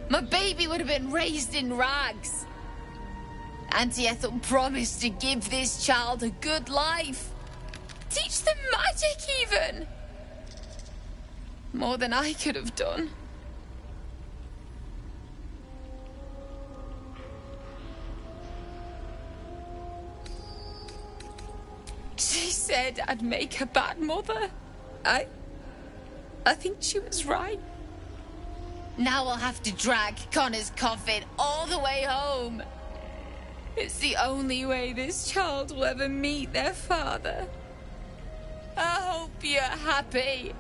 My baby would have been raised in rags. Auntie Ethel promised to give this child a good life. Teach them magic, even. More than I could have done. She said I'd make a bad mother. I think she was right. Now I'll have to drag Connor's coffin all the way home. It's the only way this child will ever meet their father. I hope you're happy.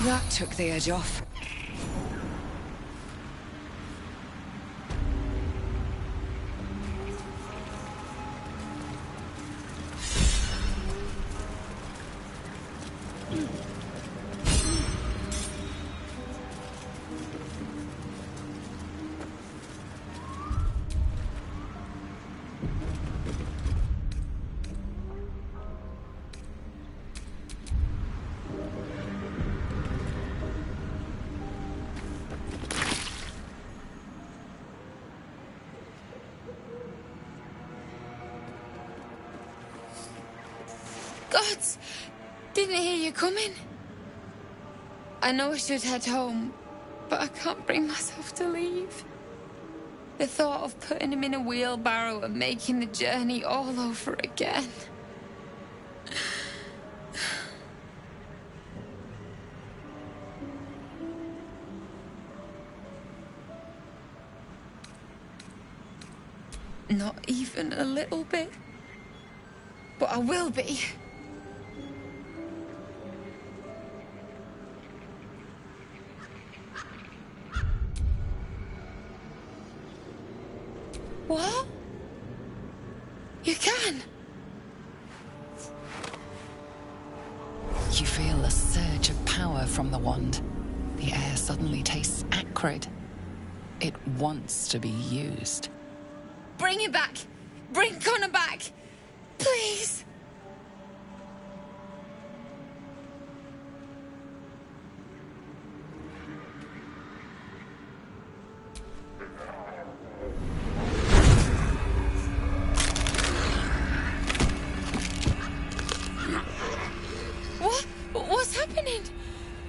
That took the edge off. Gods! Didn't hear you coming. I know I should head home, but I can't bring myself to leave. The thought of putting him in a wheelbarrow and making the journey all over again. Not even a little bit. But I will be. What? You can? You feel a surge of power from the wand. The air suddenly tastes acrid. It wants to be used. Bring him back! Bring Connor back! Please! What's happening?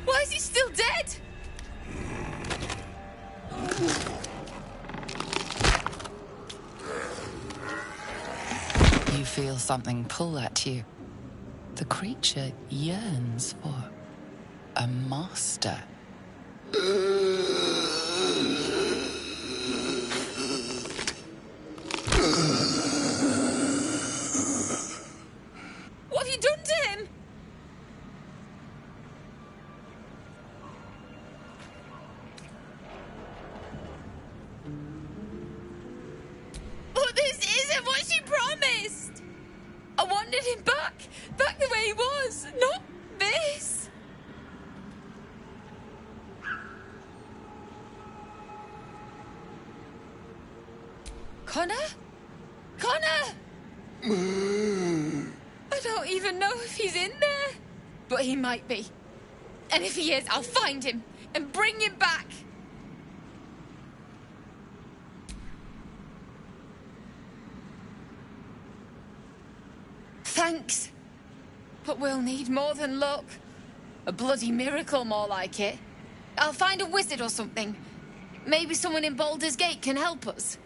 Why is he still dead? You feel something pull at you. The creature yearns for a master. What have you done to him? But this isn't what she promised! Connor? Connor! I don't even know if he's in there. But he might be. And if he is, I'll find him and bring him back. Thanks. But we'll need more than luck. A bloody miracle, more like it. I'll find a wizard or something. Maybe someone in Baldur's Gate can help us.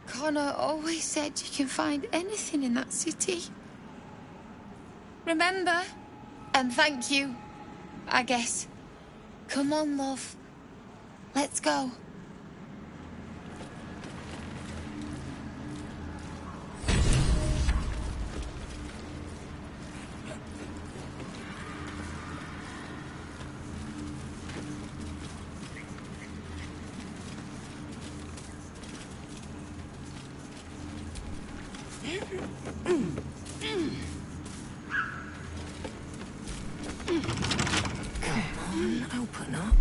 Connor always said you can find anything in that city. Remember? And thank you, I guess. Come on, love. Let's go. Open up.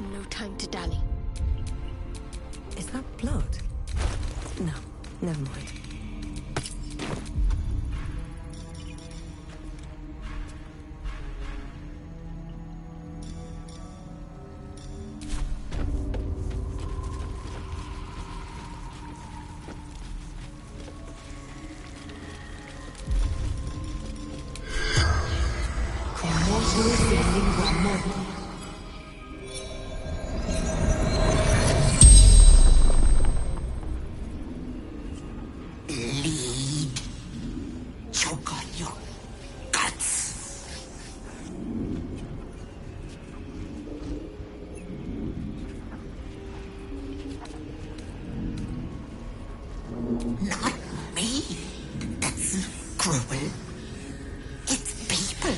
No time to dally. Is that blood? No, never mind. Lead. Choke on your guts. Not me. That's cruel. It's people.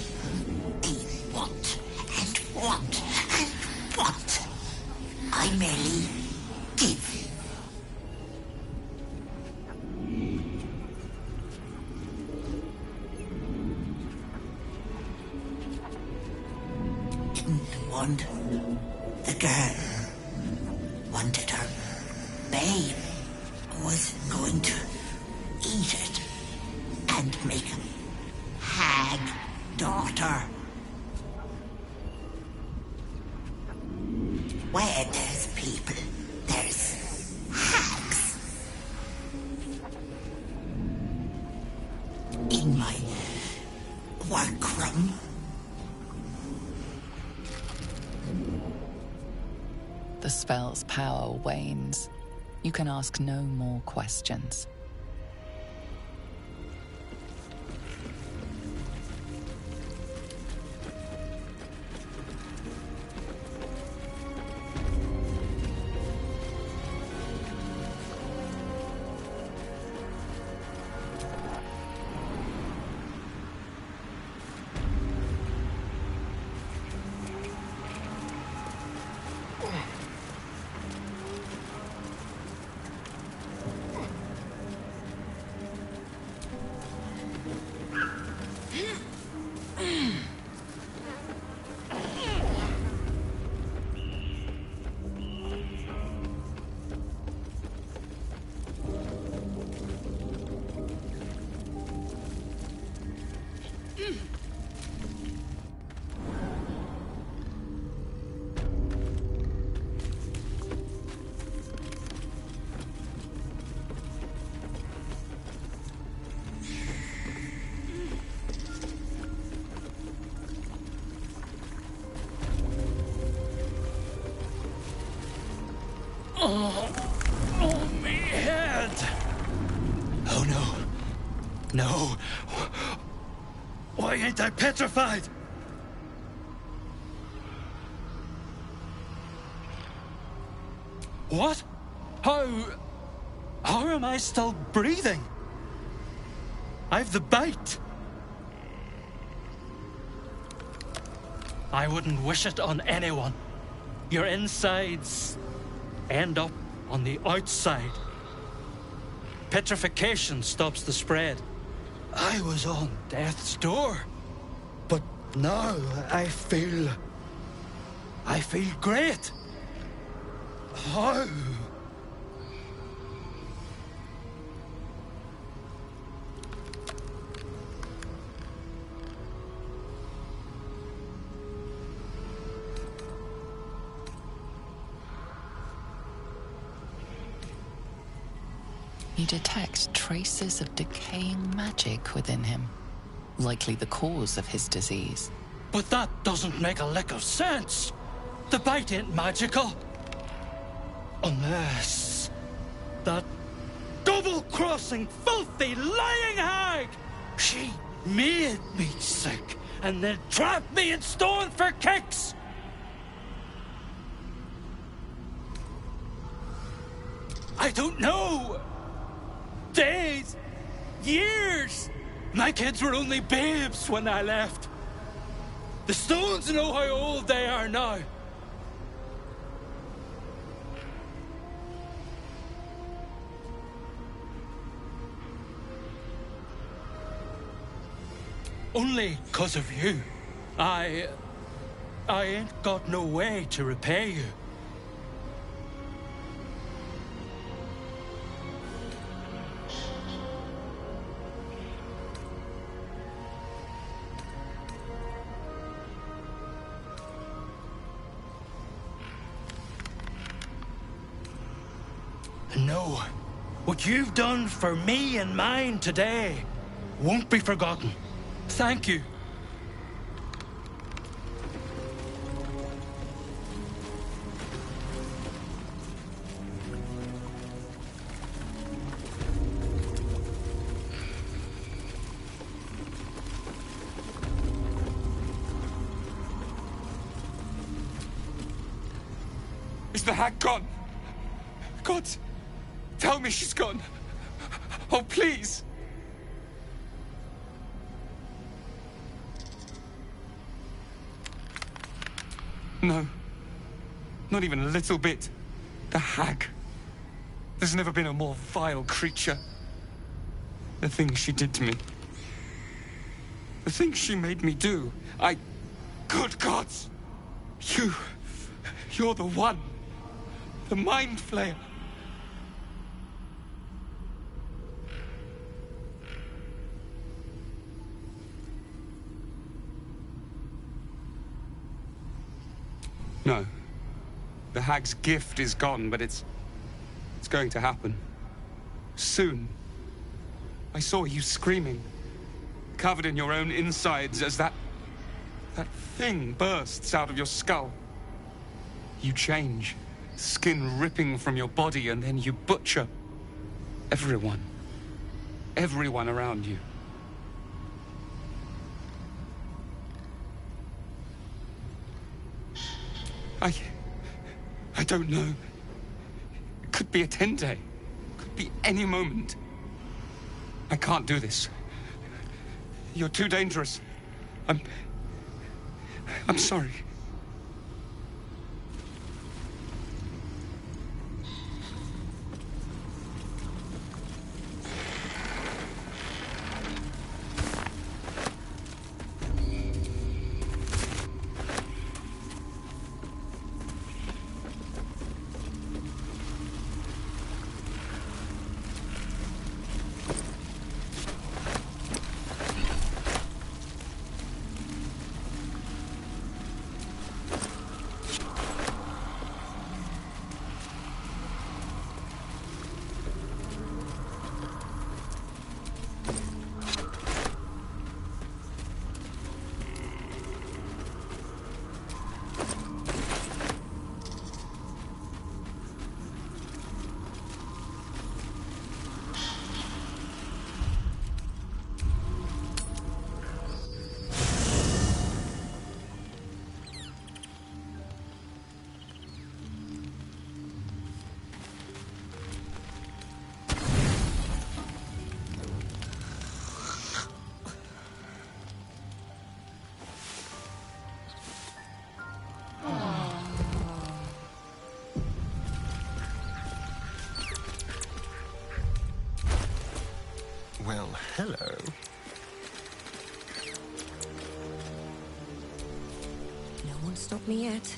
They want and want and want. I merely give. Didn't want the girl. Wanted her babe. Was going to eat it and make a hag daughter. Where there's people, there's hags. In my workroom. The spell's power wanes. You can ask no more questions. Oh, me head! Oh no. No. Why ain't I petrified? What? How am I still breathing? I've the bite. I wouldn't wish it on anyone. Your insides end up on the outside. Petrification stops the spread. I was on death's door. But now I feel great. How? You detect traces of decaying magic within him, likely the cause of his disease. But that doesn't make a lick of sense. The bite ain't magical. Unless that double-crossing, filthy, lying hag! She made me sick and then trapped me in stone for kicks! I don't know. Days. Years. My kids were only babes when I left. The stones know how old they are now. Only 'cause of you. I ain't got no way to repay you. No, what you've done for me and mine today won't be forgotten. Thank you. Is the hag gone? God, tell me she's gone. Oh, please. No. Not even a little bit. The hag. There's never been a more vile creature. The things she did to me. The things she made me do. Good gods! You're the one. The Mind Flayer. No. The hag's gift is gone, but it's going to happen. Soon. I saw you screaming, covered in your own insides as that thing bursts out of your skull. You change, skin ripping from your body, and then you butcher everyone. Everyone around you. I don't know. It could be a 10-day. Could be any moment. I can't do this. You're too dangerous. I'm sorry. Well, hello. No one stopped me yet.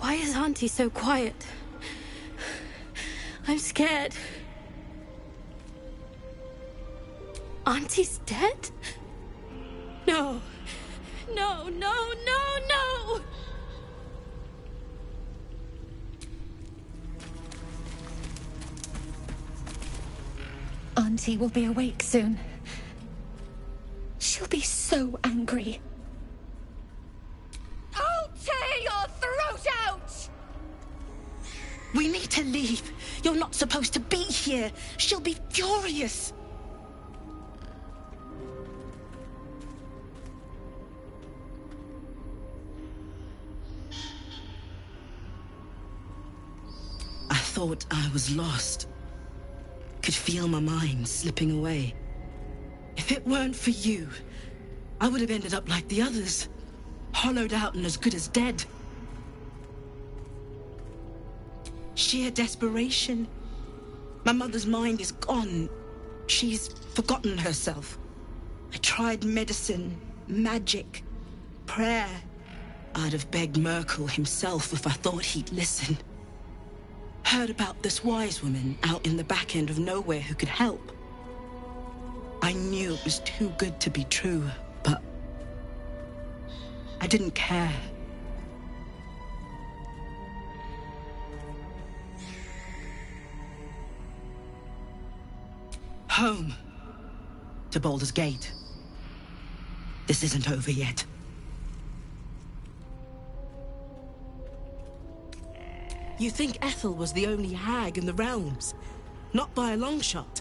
Why is Auntie so quiet? I'm scared. Auntie's dead? No. No, no, no, no! Auntie will be awake soon. She'll be so angry. I'll tear your throat out! We need to leave. You're not supposed to be here. She'll be furious. I thought I was lost. Could feel my mind slipping away. If it weren't for you, I would have ended up like the others. Hollowed out and as good as dead. Sheer desperation. My mother's mind is gone. She's forgotten herself. I tried medicine, magic, prayer. I'd have begged Merkel himself if I thought he'd listen. Heard about this wise woman out in the back end of nowhere who could help. I knew it was too good to be true, but I didn't care. Home. To Baldur's Gate. This isn't over yet. You think Ethel was the only hag in the realms? Not by a long shot.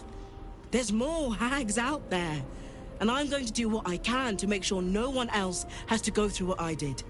There's more hags out there. And I'm going to do what I can to make sure no one else has to go through what I did.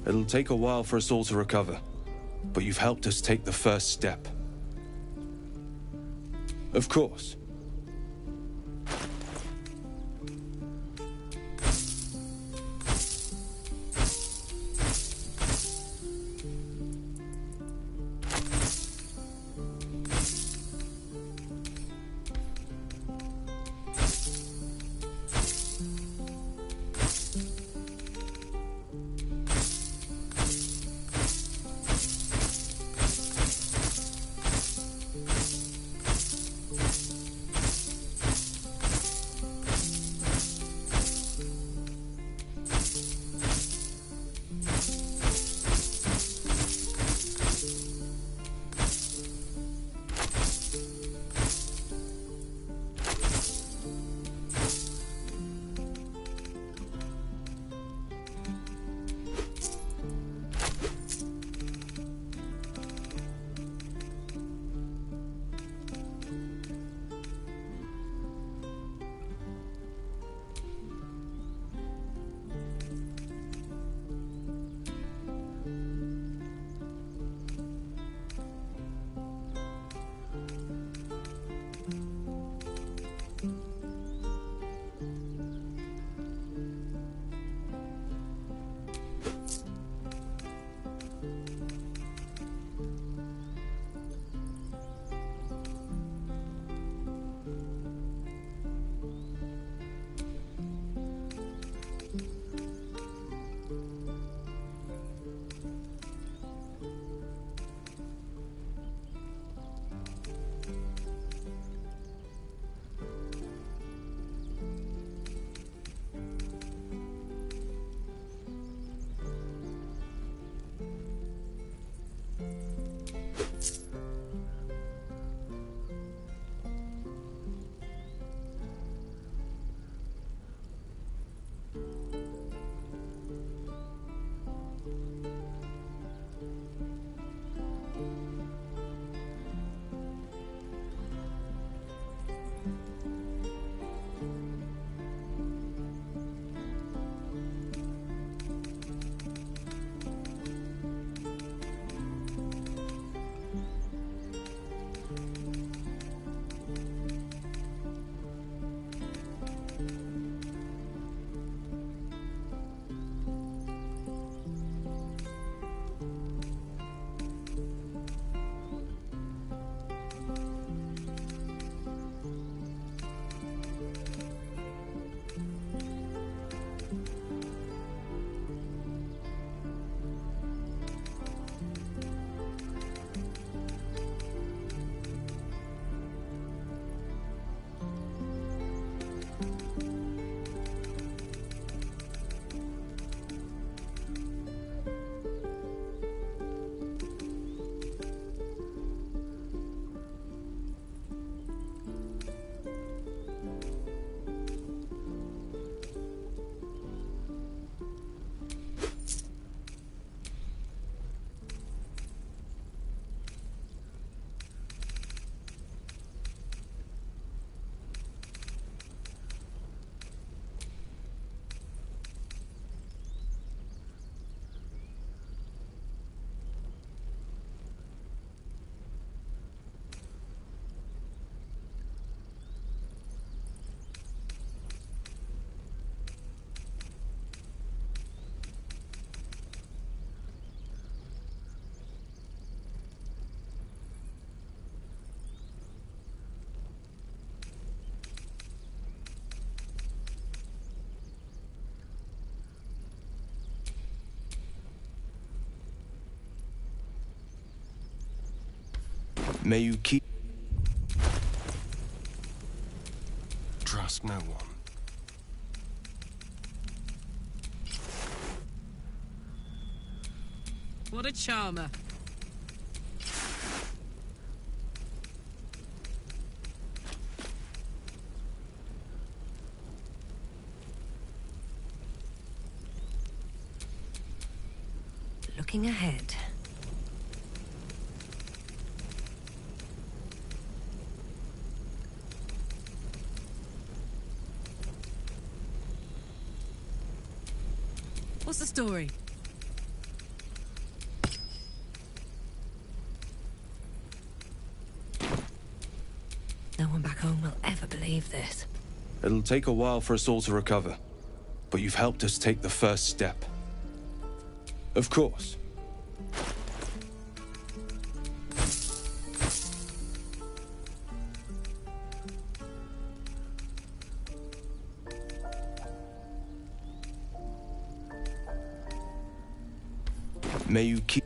It'll take a while for us all to recover, but you've helped us take the first step. Of course. May you keep... Trust no one. What a charmer. Looking ahead. What's the story? No one back home will ever believe this. It'll take a while for us all to recover, but you've helped us take the first step. Of course. May you keep...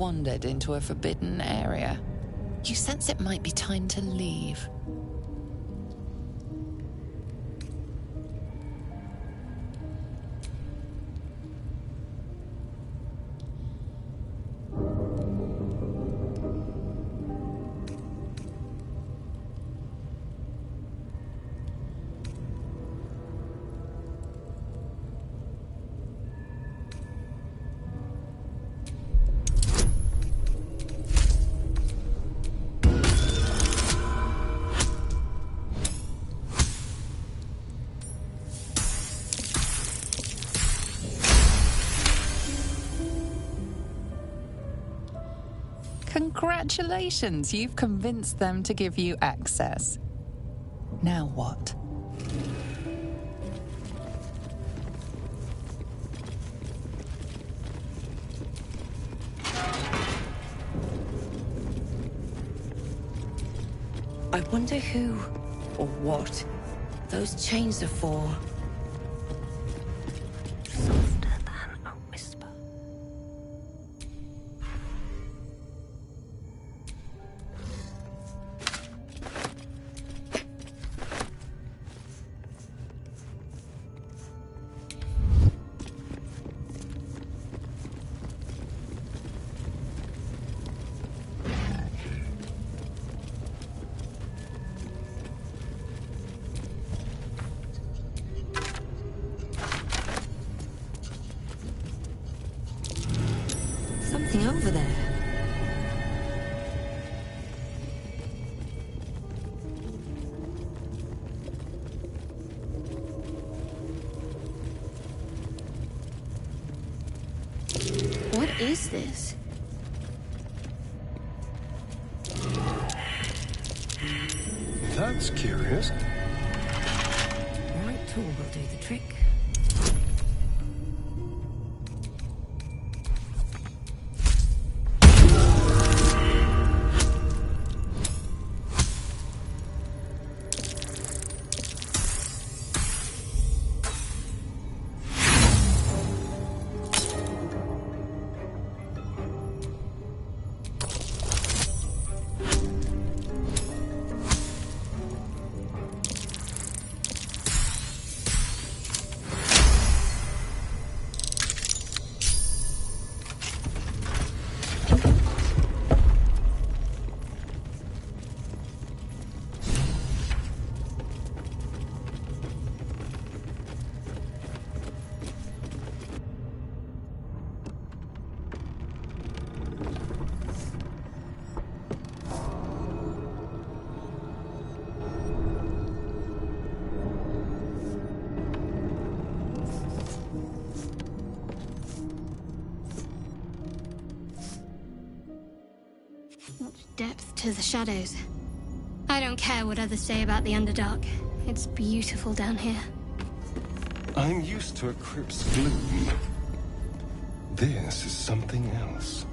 wandered into a forbidden area. You sense it might be time to leave. Congratulations, you've convinced them to give you access. Now what? I wonder who or what those chains are for. Softer than a whisper. Something over there. What is this? That's curious. The right tool will do the trick. Depth to the shadows. I don't care what others say about the Underdark. It's beautiful down here. I'm used to a crypt's gloom. This is something else.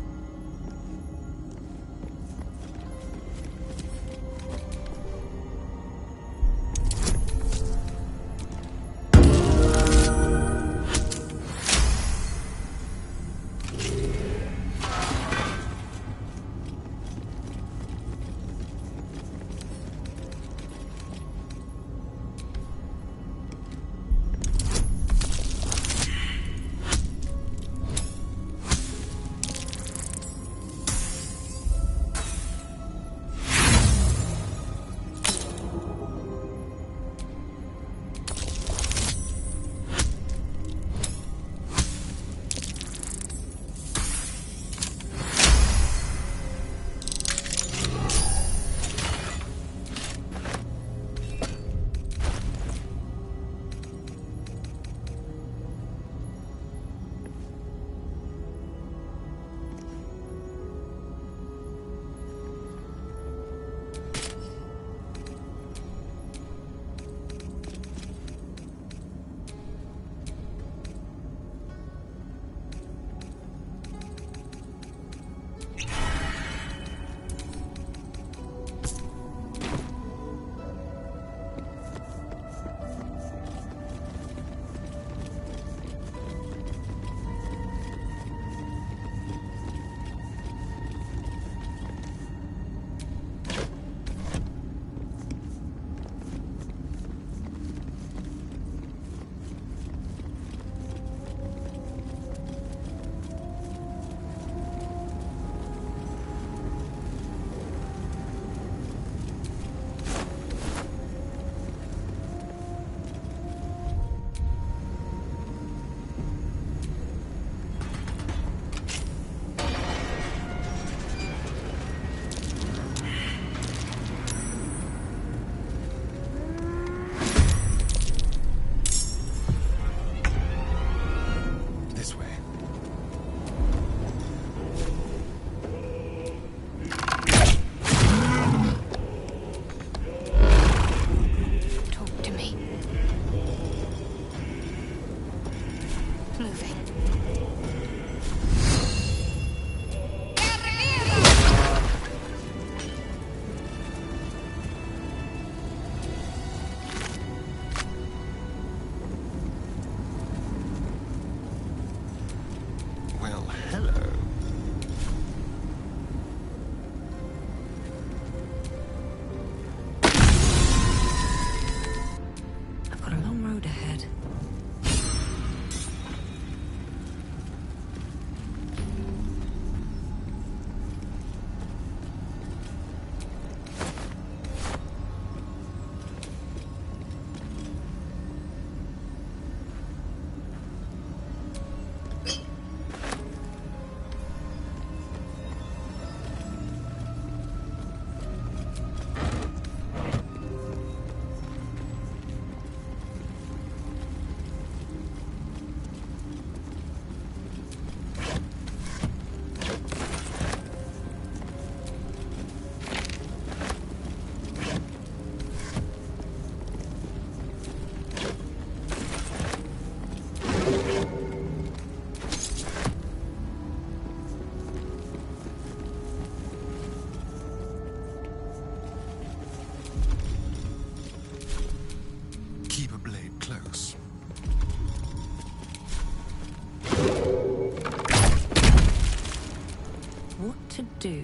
do?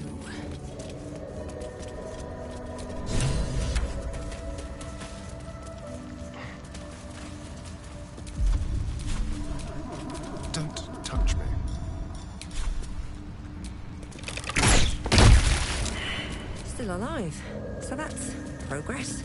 Don't touch me. Still alive. So that's progress.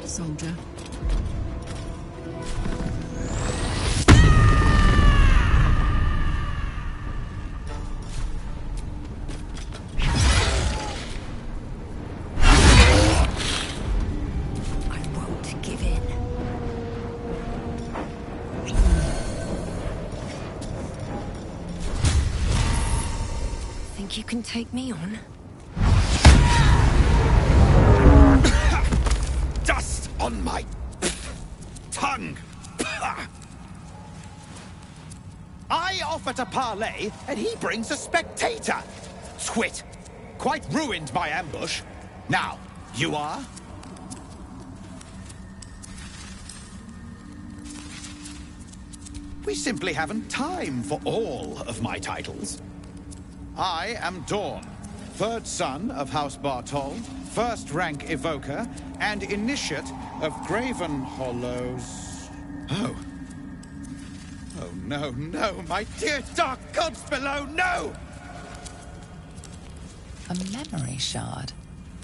Soldier. Think you can take me on? Dust on my tongue! I offer to parley, and he brings a spectator! Twit! Quite ruined my ambush. Now, you are? We simply haven't time for all of my titles. I am Dawn, third son of House Bartol, first rank evoker, and initiate of Graven Hollows. Oh. Oh, no, no, my dear dark gods below, no! A memory shard.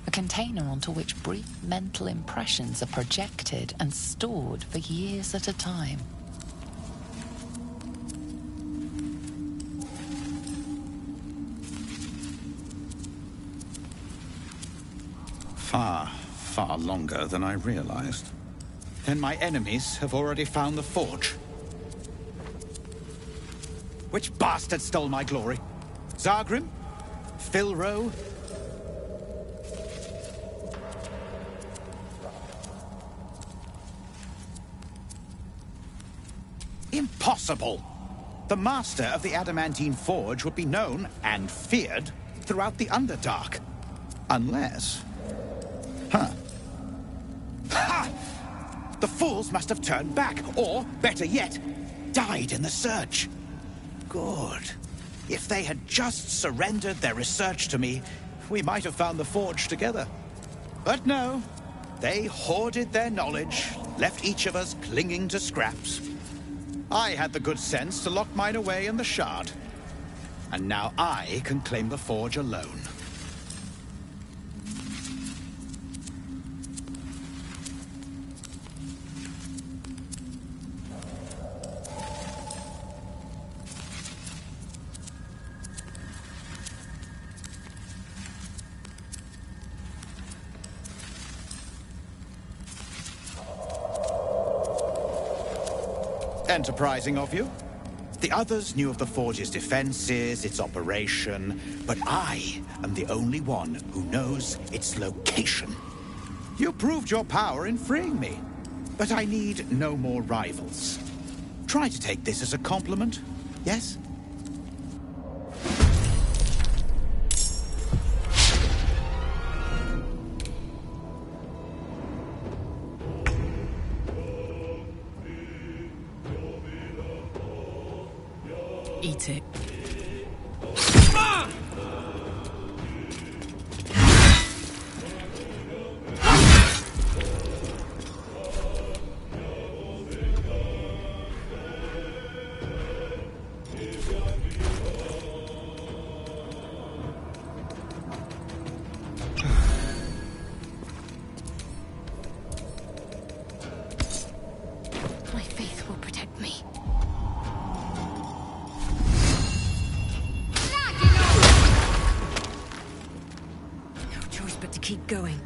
A container onto which brief mental impressions are projected and stored for years at a time. Far, far longer than I realized. Then my enemies have already found the forge. Which bastard stole my glory? Zargrim? Filro? Impossible! The master of the Adamantine Forge would be known and feared throughout the Underdark. Unless... Huh. Ha! The fools must have turned back, or, better yet, died in the search. Good. If they had just surrendered their research to me, we might have found the forge together. But no. They hoarded their knowledge, left each of us clinging to scraps. I had the good sense to lock mine away in the shard. And now I can claim the forge alone. enterprising of you. The others knew of the Forge's defenses, its operation, but I am the only one who knows its location. You proved your power in freeing me, but I need no more rivals. Try to take this as a compliment, yes? Eat it. My faith will protect me. No choice but to keep going.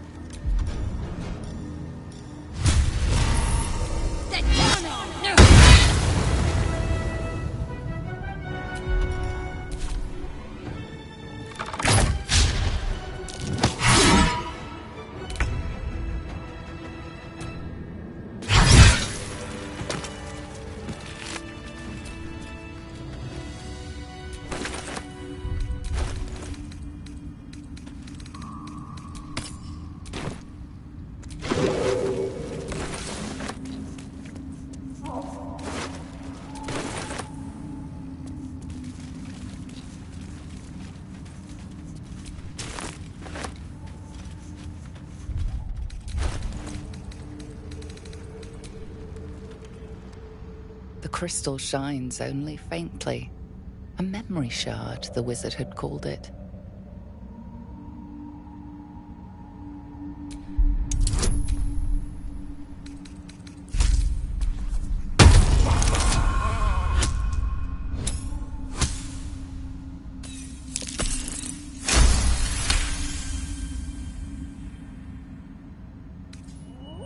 The crystal shines only faintly. A memory shard, the wizard had called it.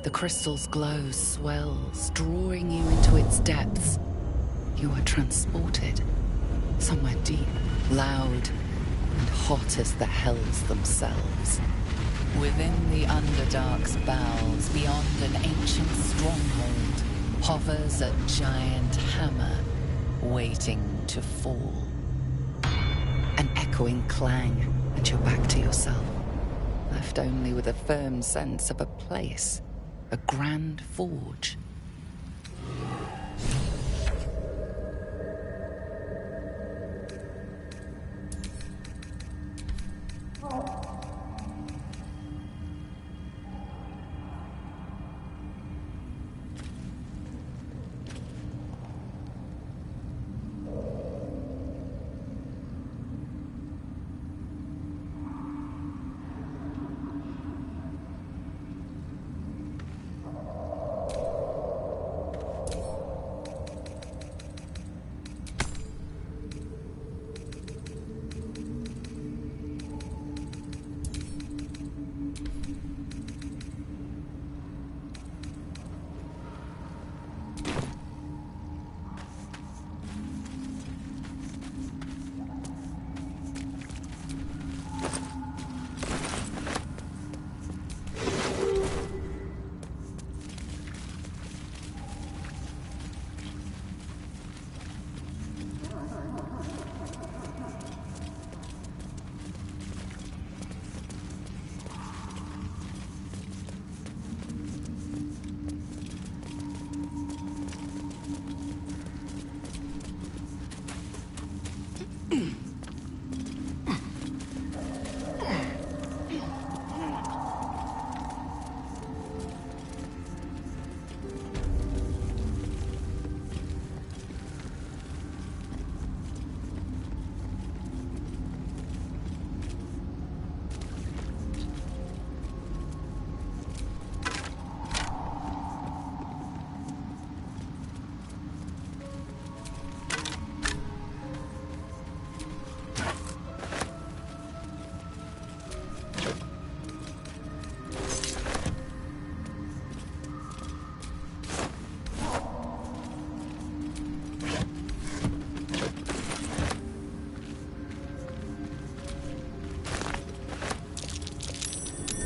The crystal's glow swells, drawing you into its depths. You are transported, somewhere deep, loud, and hot as the hells themselves. Within the Underdark's bowels, beyond an ancient stronghold, hovers a giant hammer, waiting to fall. An echoing clang, and you're back to yourself, left only with a firm sense of a place. A grand forge.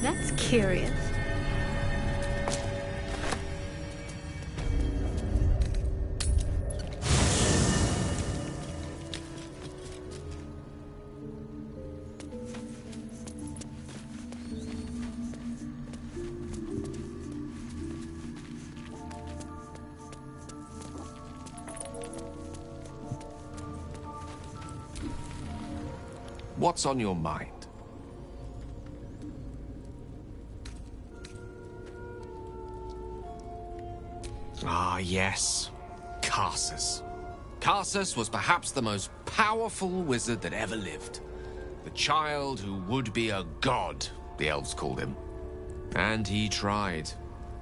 That's curious. What's on your mind? Ah, yes. Karsus. Karsus was perhaps the most powerful wizard that ever lived. The child who would be a god, the elves called him. And he tried.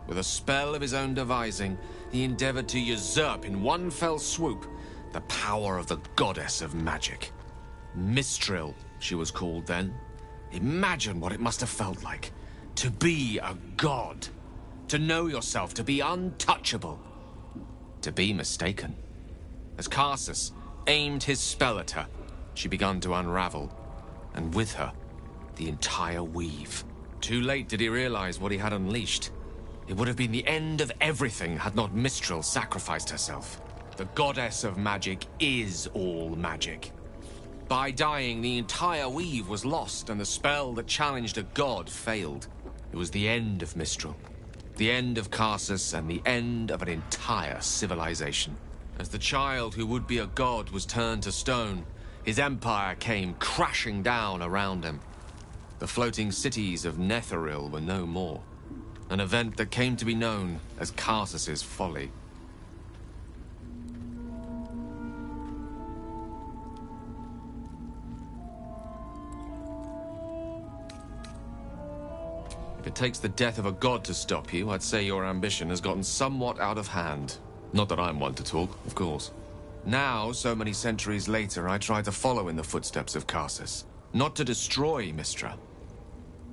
With a spell of his own devising, he endeavored to usurp in one fell swoop the power of the goddess of magic. Mistral, she was called then. Imagine what it must have felt like to be a god. To know yourself, to be untouchable. To be mistaken. As Karsus aimed his spell at her, she began to unravel. And with her, the entire weave. Too late did he realize what he had unleashed. It would have been the end of everything had not Mistral sacrificed herself. The goddess of magic is all magic. By dying, the entire weave was lost, and the spell that challenged a god failed. It was the end of Mistral. The end of Karsus, and the end of an entire civilization. As the child who would be a god was turned to stone, his empire came crashing down around him. The floating cities of Netheril were no more. An event that came to be known as Karsus's folly. If it takes the death of a god to stop you, I'd say your ambition has gotten somewhat out of hand. Not that I'm one to talk, of course. Now, so many centuries later, I try to follow in the footsteps of Karsus. Not to destroy Mistra,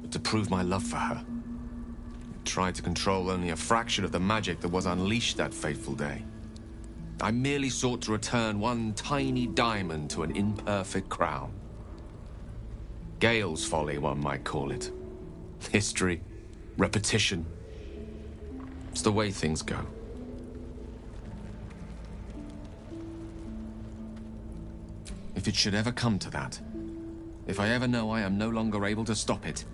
but to prove my love for her. I tried to control only a fraction of the magic that was unleashed that fateful day. I merely sought to return one tiny diamond to an imperfect crown. Gale's folly, one might call it. History, repetition. It's the way things go. If it should ever come to that, if I ever know I am no longer able to stop it,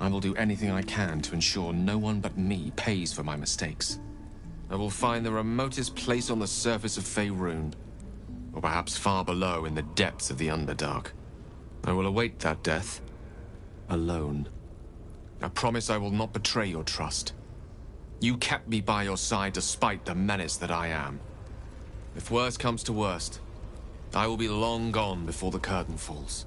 I will do anything I can to ensure no one but me pays for my mistakes. I will find the remotest place on the surface of Faerun, or perhaps far below in the depths of the Underdark. I will await that death, alone. I promise I will not betray your trust. You kept me by your side despite the menace that I am. If worst comes to worst, I will be long gone before the curtain falls.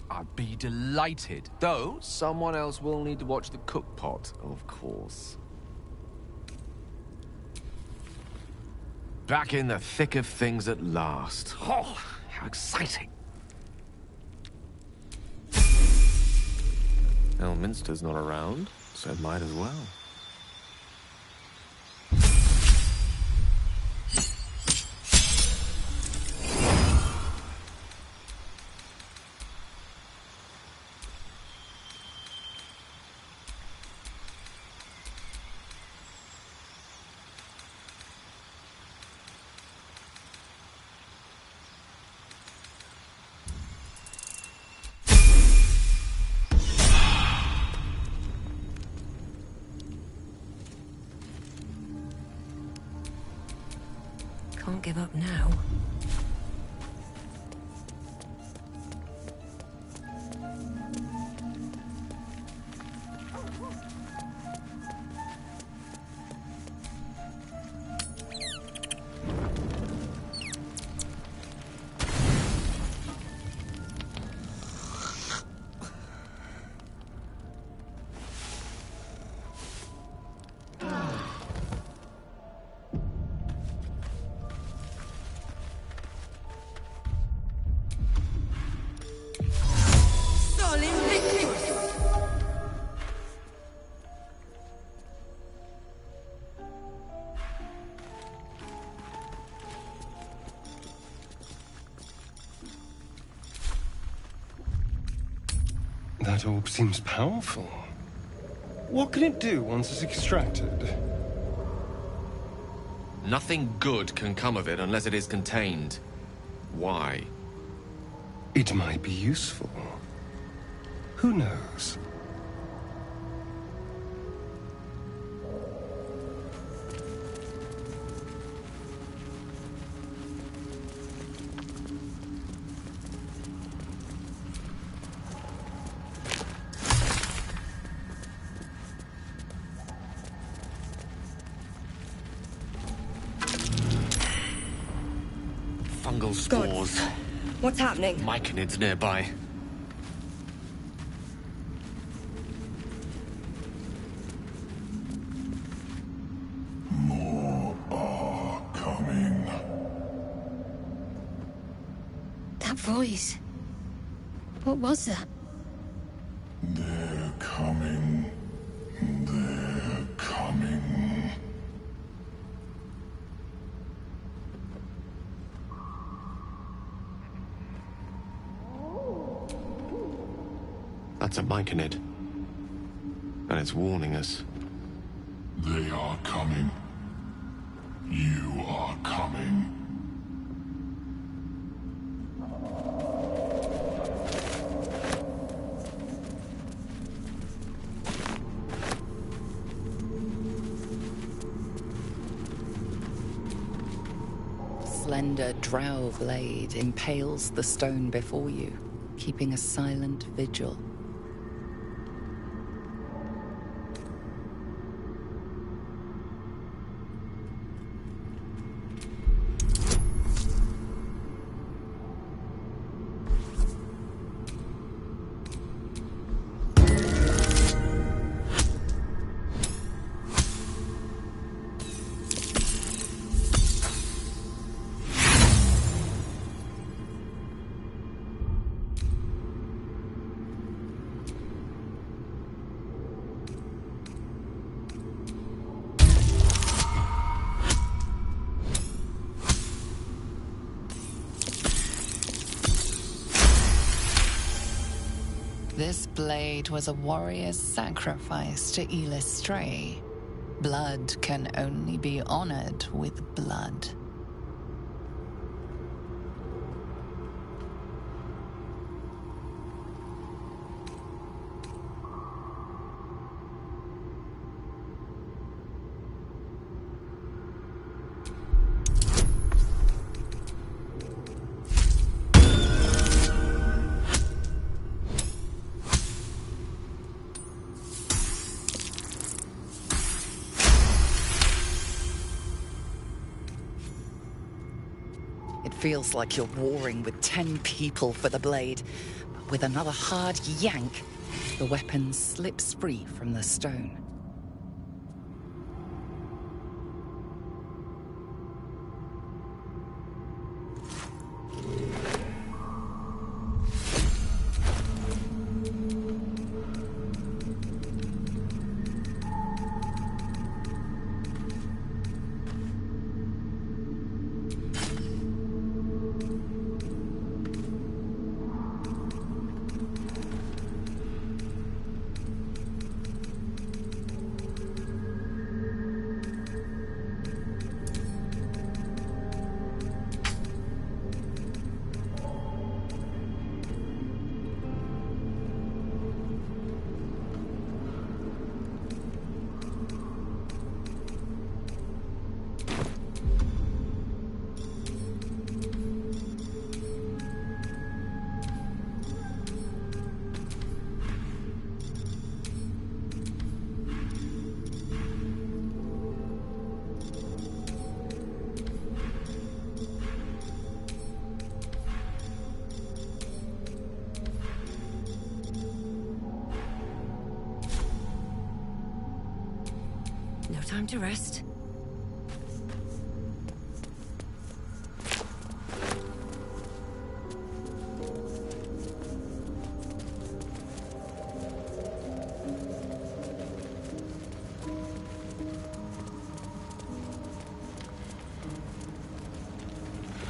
I'd be delighted, though someone else will need to watch the cookpot, of course. Back in the thick of things at last. Oh, how exciting. Elminster's not around, so it might as well. Can't give up now. That orb seems powerful. What can it do once it's extracted? Nothing good can come of it unless it is contained. Why? It might be useful. Who knows? Fungal spores. What's happening? Myconids nearby. More are coming. That voice. What was that? They're coming. They're coming. That's a myconid. And it's warning us. They are coming. You are coming. Slender drow blade impales the stone before you, keeping a silent vigil. This blade was a warrior's sacrifice to Elistray. Blood can only be honored with blood. It feels like you're warring with 10 people for the blade, but with another hard yank, the weapon slips free from the stone. No time to rest.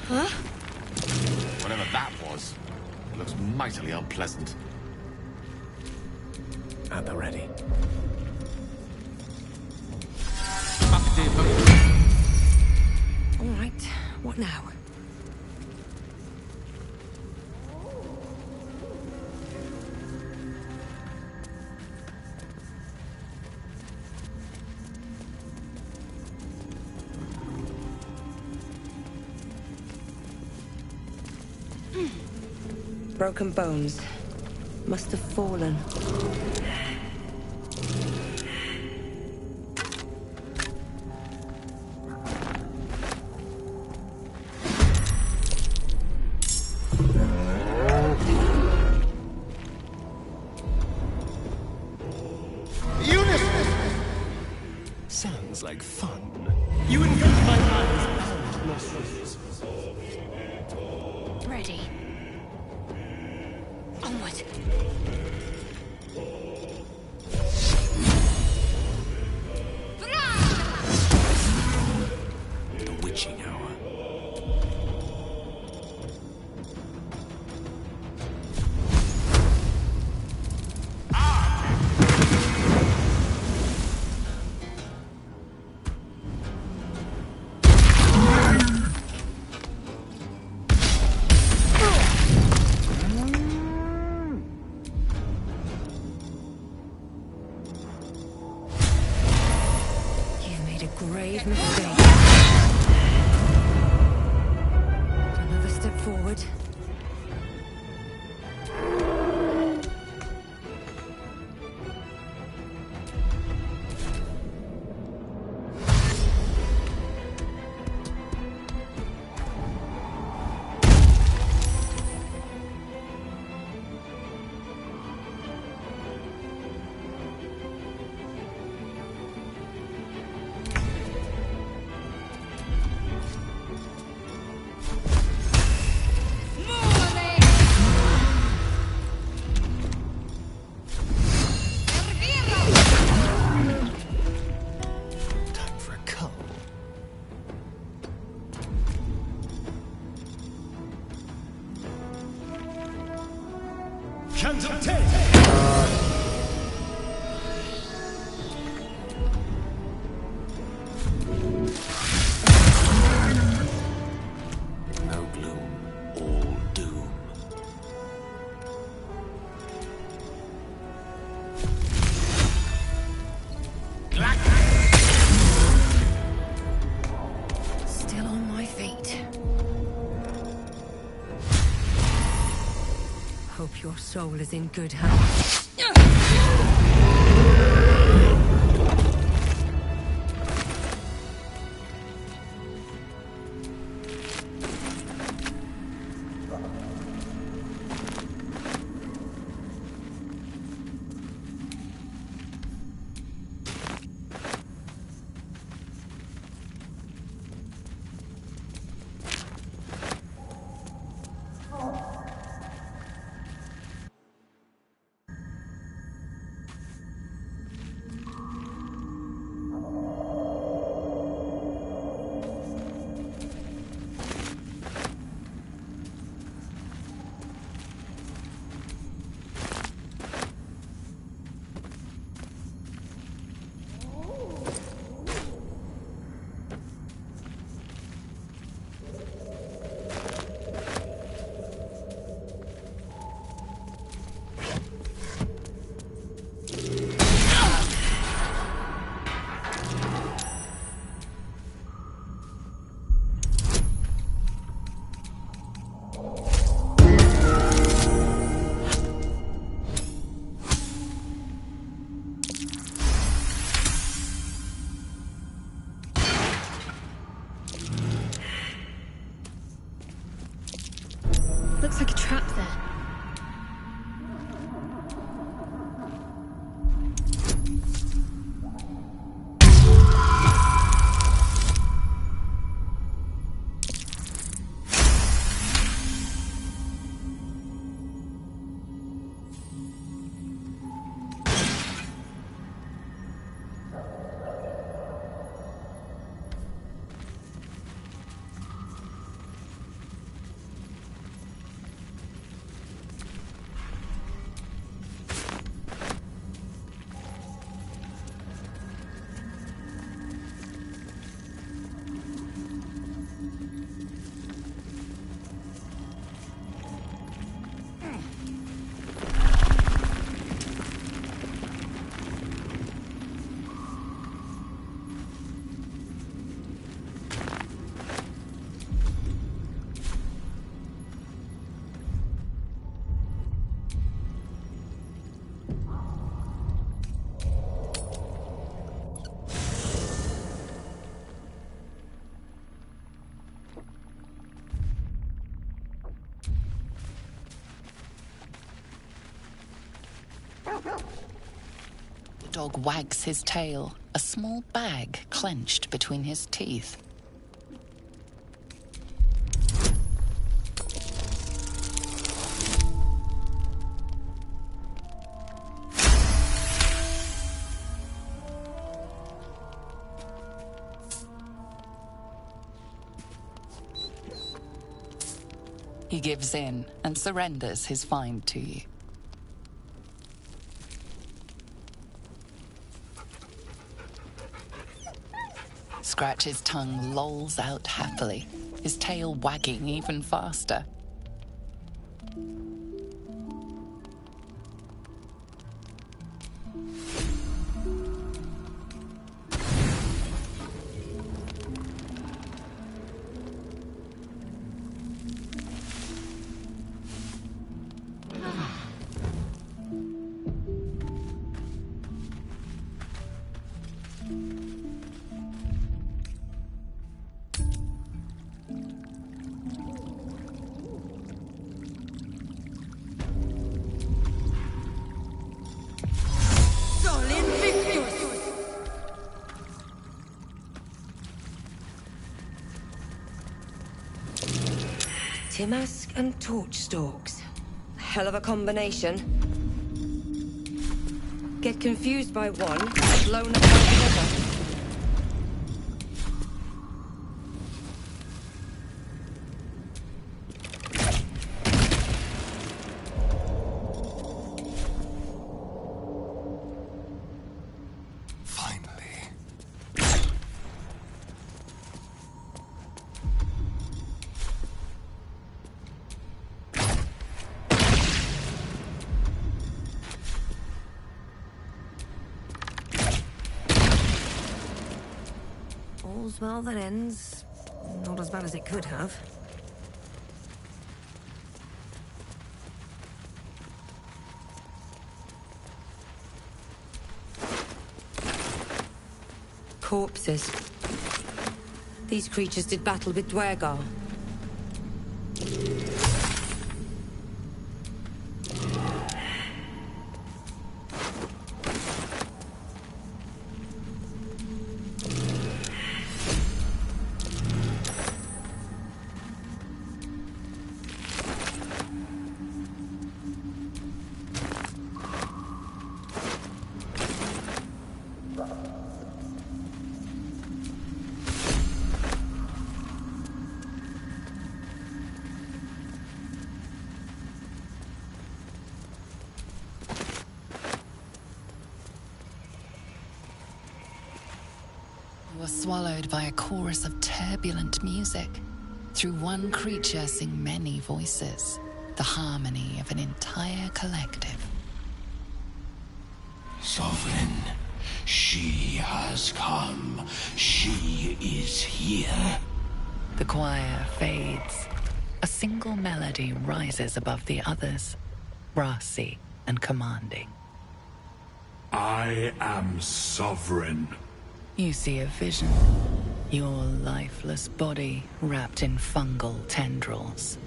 Huh? Whatever that was, it looks mightily unpleasant. At the ready. All right, what now? Broken bones. Must have fallen. Sounds like fun. You engulf my eyes and nostrils. Ready. Onward. The witching hour. You made a grave mistake. Another step forward. Time for a cull. Cancel 10! No gloom, all doom. Still on my feet. Hope your soul is in good health. Looks like a trap there. The dog wags his tail, a small bag clenched between his teeth. He gives in and surrenders his find to you. Scratch's tongue lolls out happily, his tail wagging even faster. Timask and torch stalks. Hell of a combination. Get confused by one, blown up by the other. All's well that ends. Not as bad as it could have. Corpses. These creatures did battle with Dwergar. You are swallowed by a chorus of turbulent music. Through one creature sing many voices, the harmony of an entire collective. Sovereign, she has come. She is here. The choir fades. A single melody rises above the others, brassy and commanding. I am sovereign. You see a vision. Your lifeless body wrapped in fungal tendrils.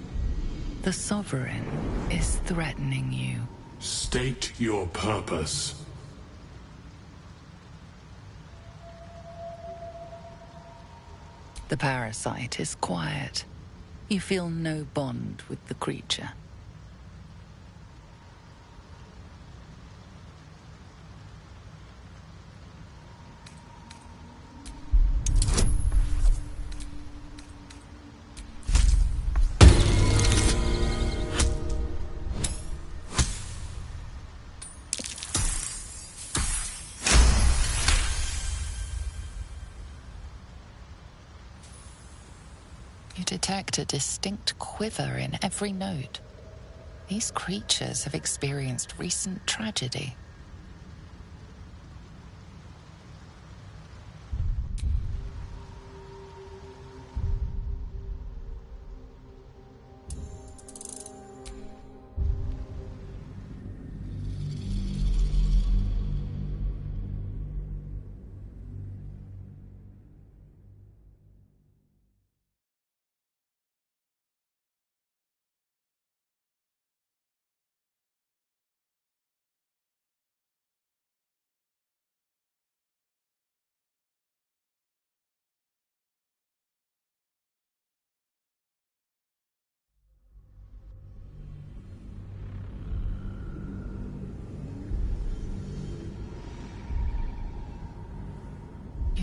The Sovereign is threatening you. State your purpose. The parasite is quiet. You feel no bond with the creature. You detect a distinct quiver in every note. These creatures have experienced recent tragedy.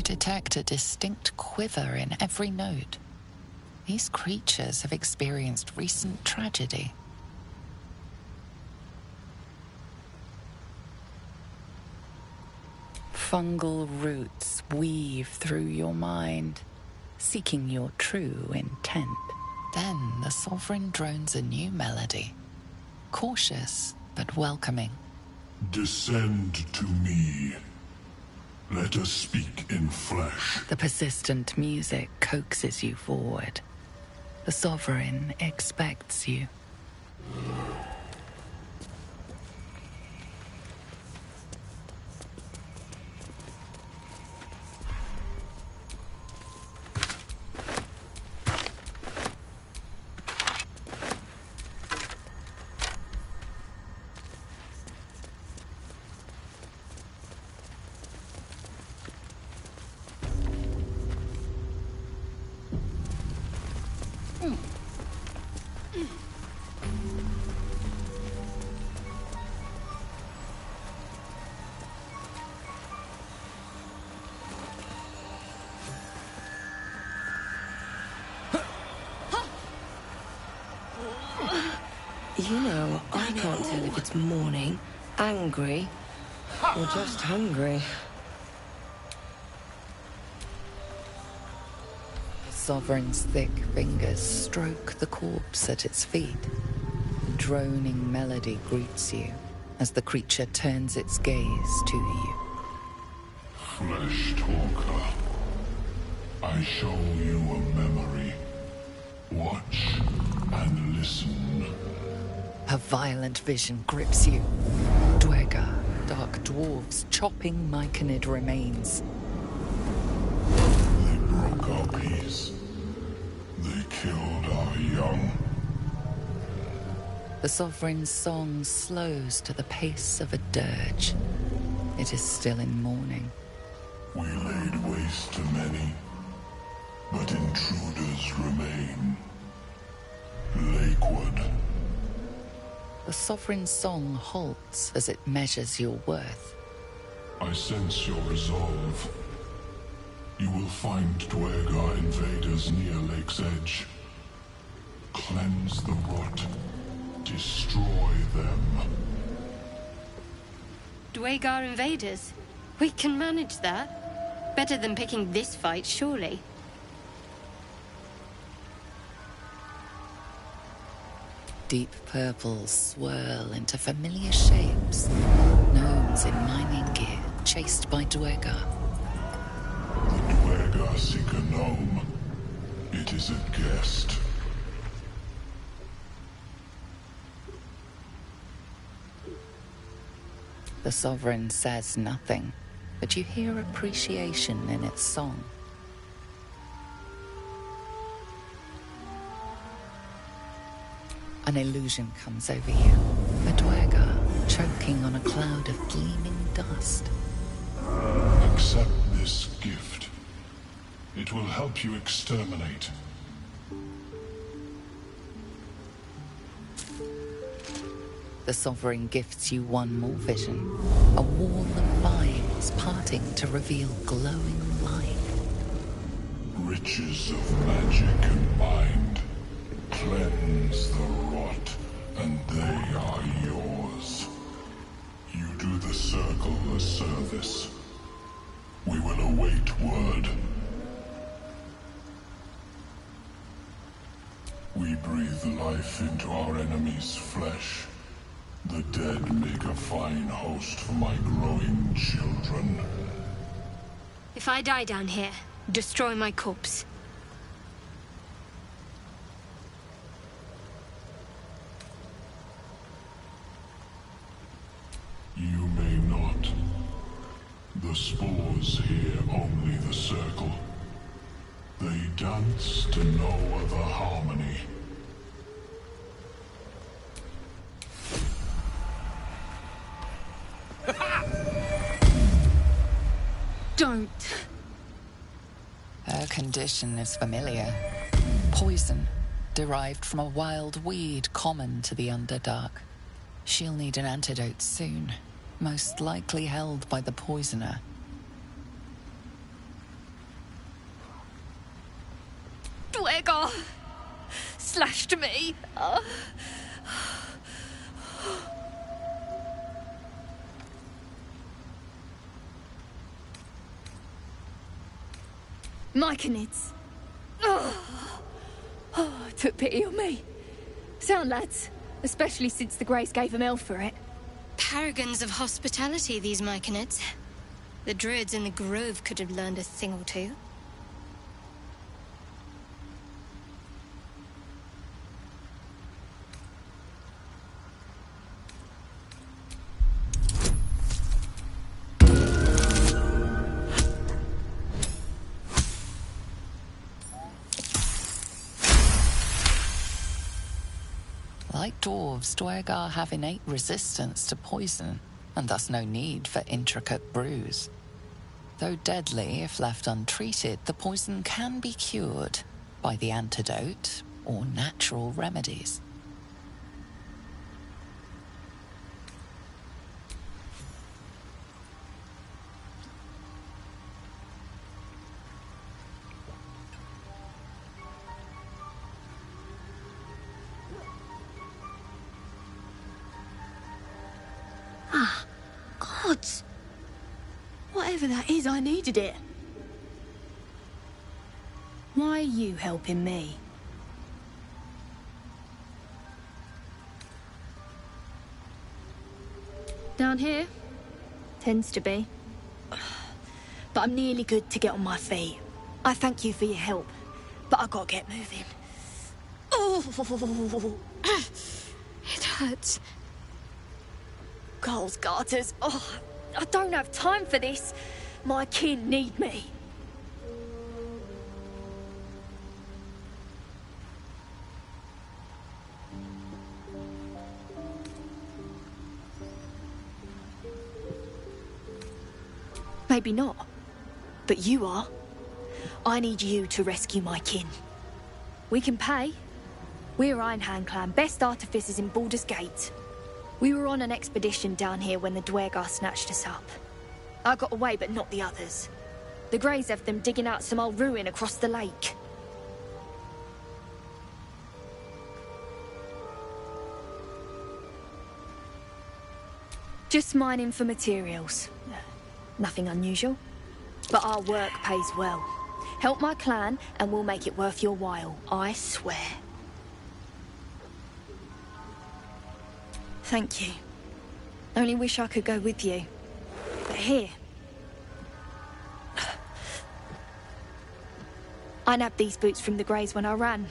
detect a distinct quiver in every note. These creatures have experienced recent tragedy. Fungal roots weave through your mind, seeking your true intent. Then the Sovereign drones a new melody, cautious but welcoming. Descend to me. Let us speak in flesh. The persistent music coaxes you forward. The Sovereign expects you. You know, I can't tell if it's mourning, angry, or just hungry. The Sovereign's thick fingers stroke the corpse at its feet. A droning melody greets you as the creature turns its gaze to you. Flesh talker, I show you a memory. Watch and listen. A violent vision grips you. Dwegar, dark dwarves chopping myconid remains. They broke our peace. They killed our young. The Sovereign's song slows to the pace of a dirge. It is still in mourning. We laid waste to many, but intruders remain. Lakewood. The Sovereign's song halts as it measures your worth. I sense your resolve. You will find Dwegar invaders near Lake's Edge. Cleanse the rot. Destroy them. Dwegar invaders? We can manage that. Better than picking this fight, surely. Deep purples swirl into familiar shapes. Gnomes in mining gear, chased by Dwegar. The Dwegar seek a gnome. It is a guest. The Sovereign says nothing, but you hear appreciation in its song. An illusion comes over you. A Dwegar choking on a cloud of gleaming dust. Accept this gift. It will help you exterminate. The Sovereign gifts you one more vision. A wall of vines parting to reveal glowing light. Riches of magic and mind. Cleanse the rot, and they are yours. You do the Circle a service. We will await word. We breathe life into our enemy's flesh. The dead make a fine host for my growing children. If I die down here, destroy my corpse. You may not. The spores hear only the Circle. They dance to no other harmony. Don't. Her condition is familiar. Poison, derived from a wild weed common to the Underdark. She'll need an antidote soon, most likely held by the poisoner. slashed me. Myconids. Took pity on me. Sound lads, especially since the Greys gave him hell for it. Paragons of hospitality, these Myconids. The druids in the grove could have learned a thing or two. Like dwarves, Dwergar have innate resistance to poison, and thus no need for intricate brews. Though deadly if left untreated, the poison can be cured by the antidote or natural remedies. Gods! Whatever that is, I needed it. Why are you helping me? Down here? Tends to be. But I'm nearly good to get on my feet. I thank you for your help, but I gotta get moving. Oh! It hurts. Girls' garters. Oh, I don't have time for this. My kin need me. Maybe not. But you are. I need you to rescue my kin. We can pay. We're Ironhand Clan, best artificers in Baldur's Gate. We were on an expedition down here when the Dwergar snatched us up. I got away, but not the others. The Greys have them digging out some old ruin across the lake. Just mining for materials. Nothing unusual. But our work pays well. Help my clan, and we'll make it worth your while, I swear. Thank you. Only wish I could go with you. But here... I nabbed these boots from the Greys when I ran.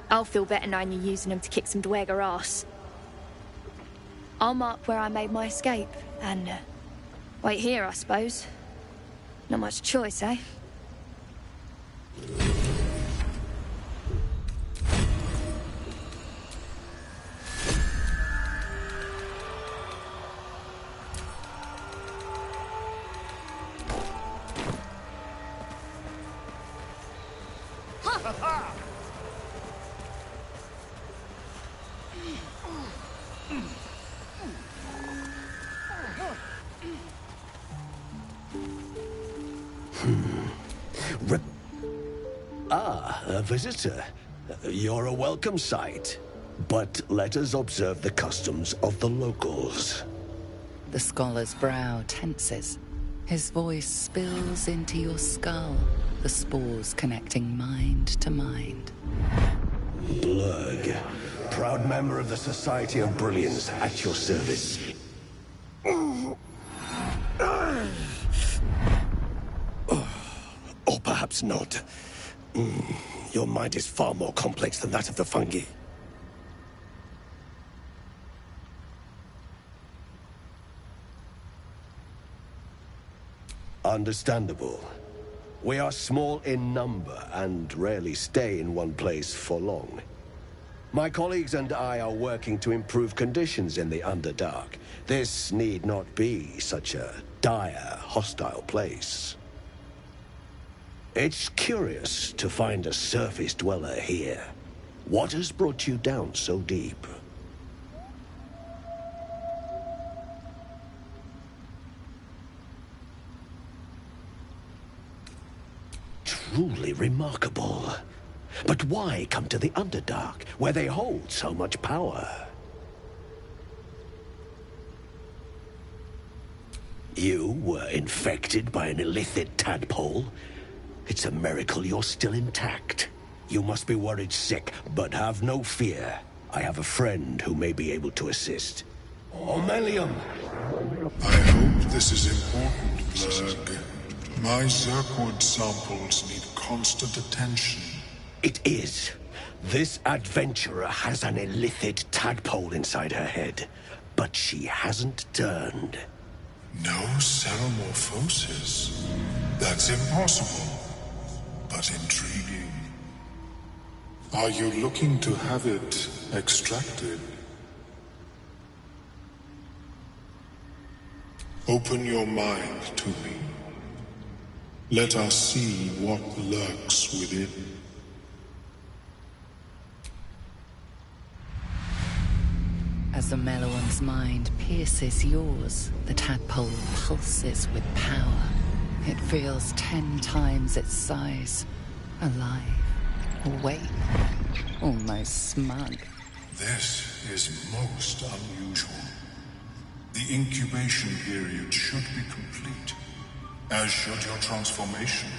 I'll feel better knowing you're using them to kick some Dwergar ass. I'll mark where I made my escape, and... wait here, I suppose. Not much choice, eh? A visitor. You're a welcome sight. But let us observe the customs of the locals. The scholar's brow tenses. His voice spills into your skull, the spores connecting mind to mind. Blurg, proud member of the Society of Brilliance, at your service. Or perhaps not. Your mind is far more complex than that of the fungi. Understandable. We are small in number and rarely stay in one place for long. My colleagues and I are working to improve conditions in the Underdark. This need not be such a dire, hostile place. It's curious to find a surface dweller here. What has brought you down so deep? Truly remarkable. But why come to the Underdark, where they hold so much power? You were infected by an illithid tadpole? It's a miracle you're still intact. You must be worried sick, but have no fear. I have a friend who may be able to assist. Omelium! I hope this is important, Blurg. My Zirkwood samples need constant attention. It is. This adventurer has an illithid tadpole inside her head, but she hasn't turned. No ceremorphosis. That's impossible, but intriguing. Are you looking to have it extracted? Open your mind to me. Let us see what lurks within. As the Meloan's mind pierces yours, the tadpole pulses with power. It feels 10 times its size. Alive. Awake. Almost smug. This is most unusual. The incubation period should be complete, as should your transformation.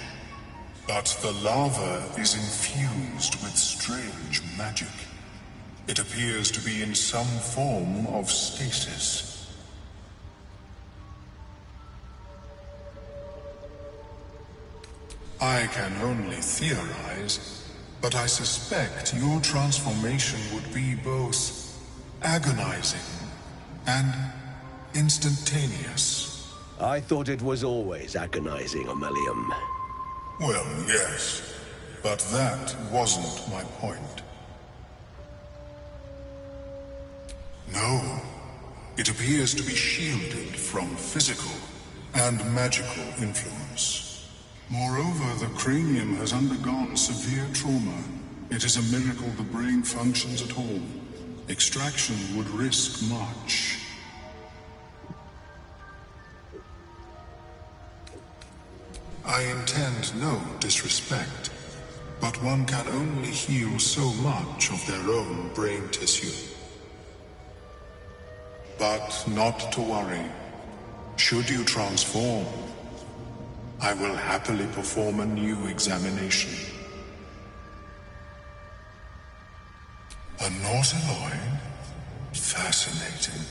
But the larva is infused with strange magic. It appears to be in some form of stasis. I can only theorize, but I suspect your transformation would be both agonizing and instantaneous. I thought it was always agonizing, Omelium. Well, yes, but that wasn't my point. No, it appears to be shielded from physical and magical influence. Moreover, the cranium has undergone severe trauma. It is a miracle the brain functions at all. Extraction would risk much. I intend no disrespect, but one can only heal so much of their own brain tissue. But not to worry. Should you transform, I will happily perform a new examination. A Nautiloid? Fascinating.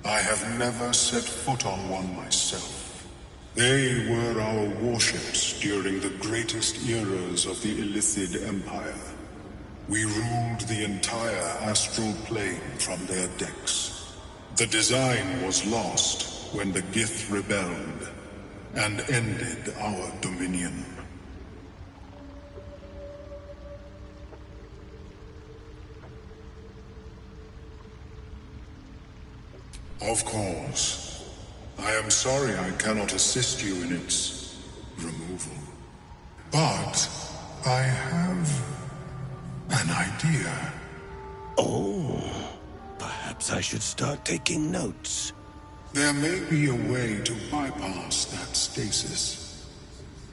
I have never set foot on one myself. They were our warships during the greatest eras of the Illithid Empire. We ruled the entire astral plane from their decks. The design was lost when the Gith rebelled and ended our dominion. Of course. I am sorry I cannot assist you in its removal. But I have an idea. Oh, perhaps I should start taking notes. There may be a way to bypass that stasis.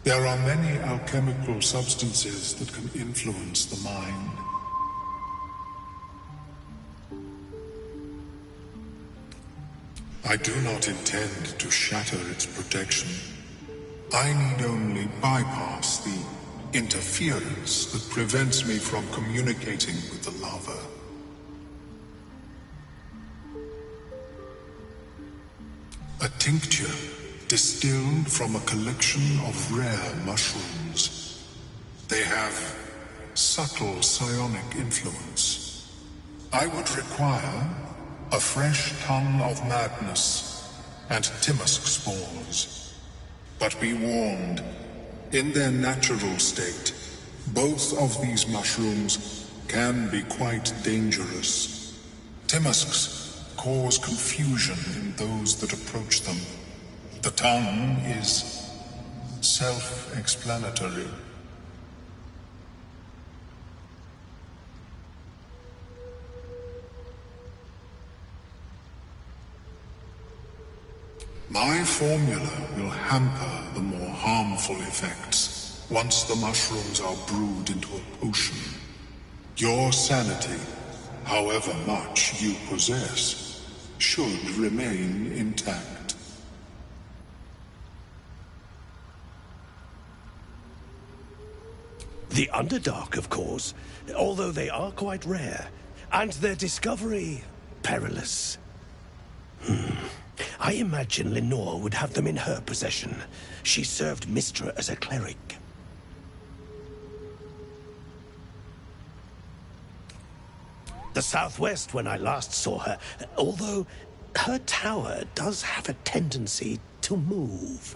There are many alchemical substances that can influence the mind. I do not intend to shatter its protection. I need only bypass the interference that prevents me from communicating with the larva. A tincture distilled from a collection of rare mushrooms. They have subtle psionic influence. I would require a fresh tongue of madness and Timusk spores. But be warned, in their natural state, both of these mushrooms can be quite dangerous. Timusks cause confusion in those that approach them. The tongue is self-explanatory. My formula will hamper the more harmful effects. once the mushrooms are brewed into a potion, your sanity, however much you possess, should remain intact. The Underdark, of course, although they are quite rare, and their discovery perilous. I imagine Lenore would have them in her possession. She served Mistra as a cleric. The southwest when I last saw her, although her tower does have a tendency to move.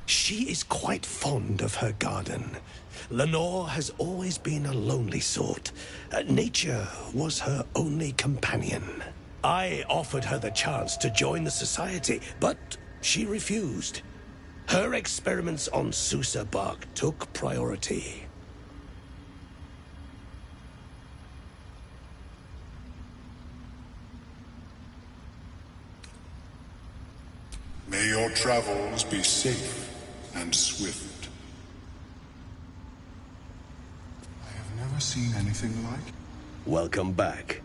She is quite fond of her garden. Lenore has always been a lonely sort. Nature was her only companion. I offered her the chance to join the society, but she refused. Her experiments on Susa bark took priority. May your travels be safe and swift. I have never seen anything like it. Welcome back.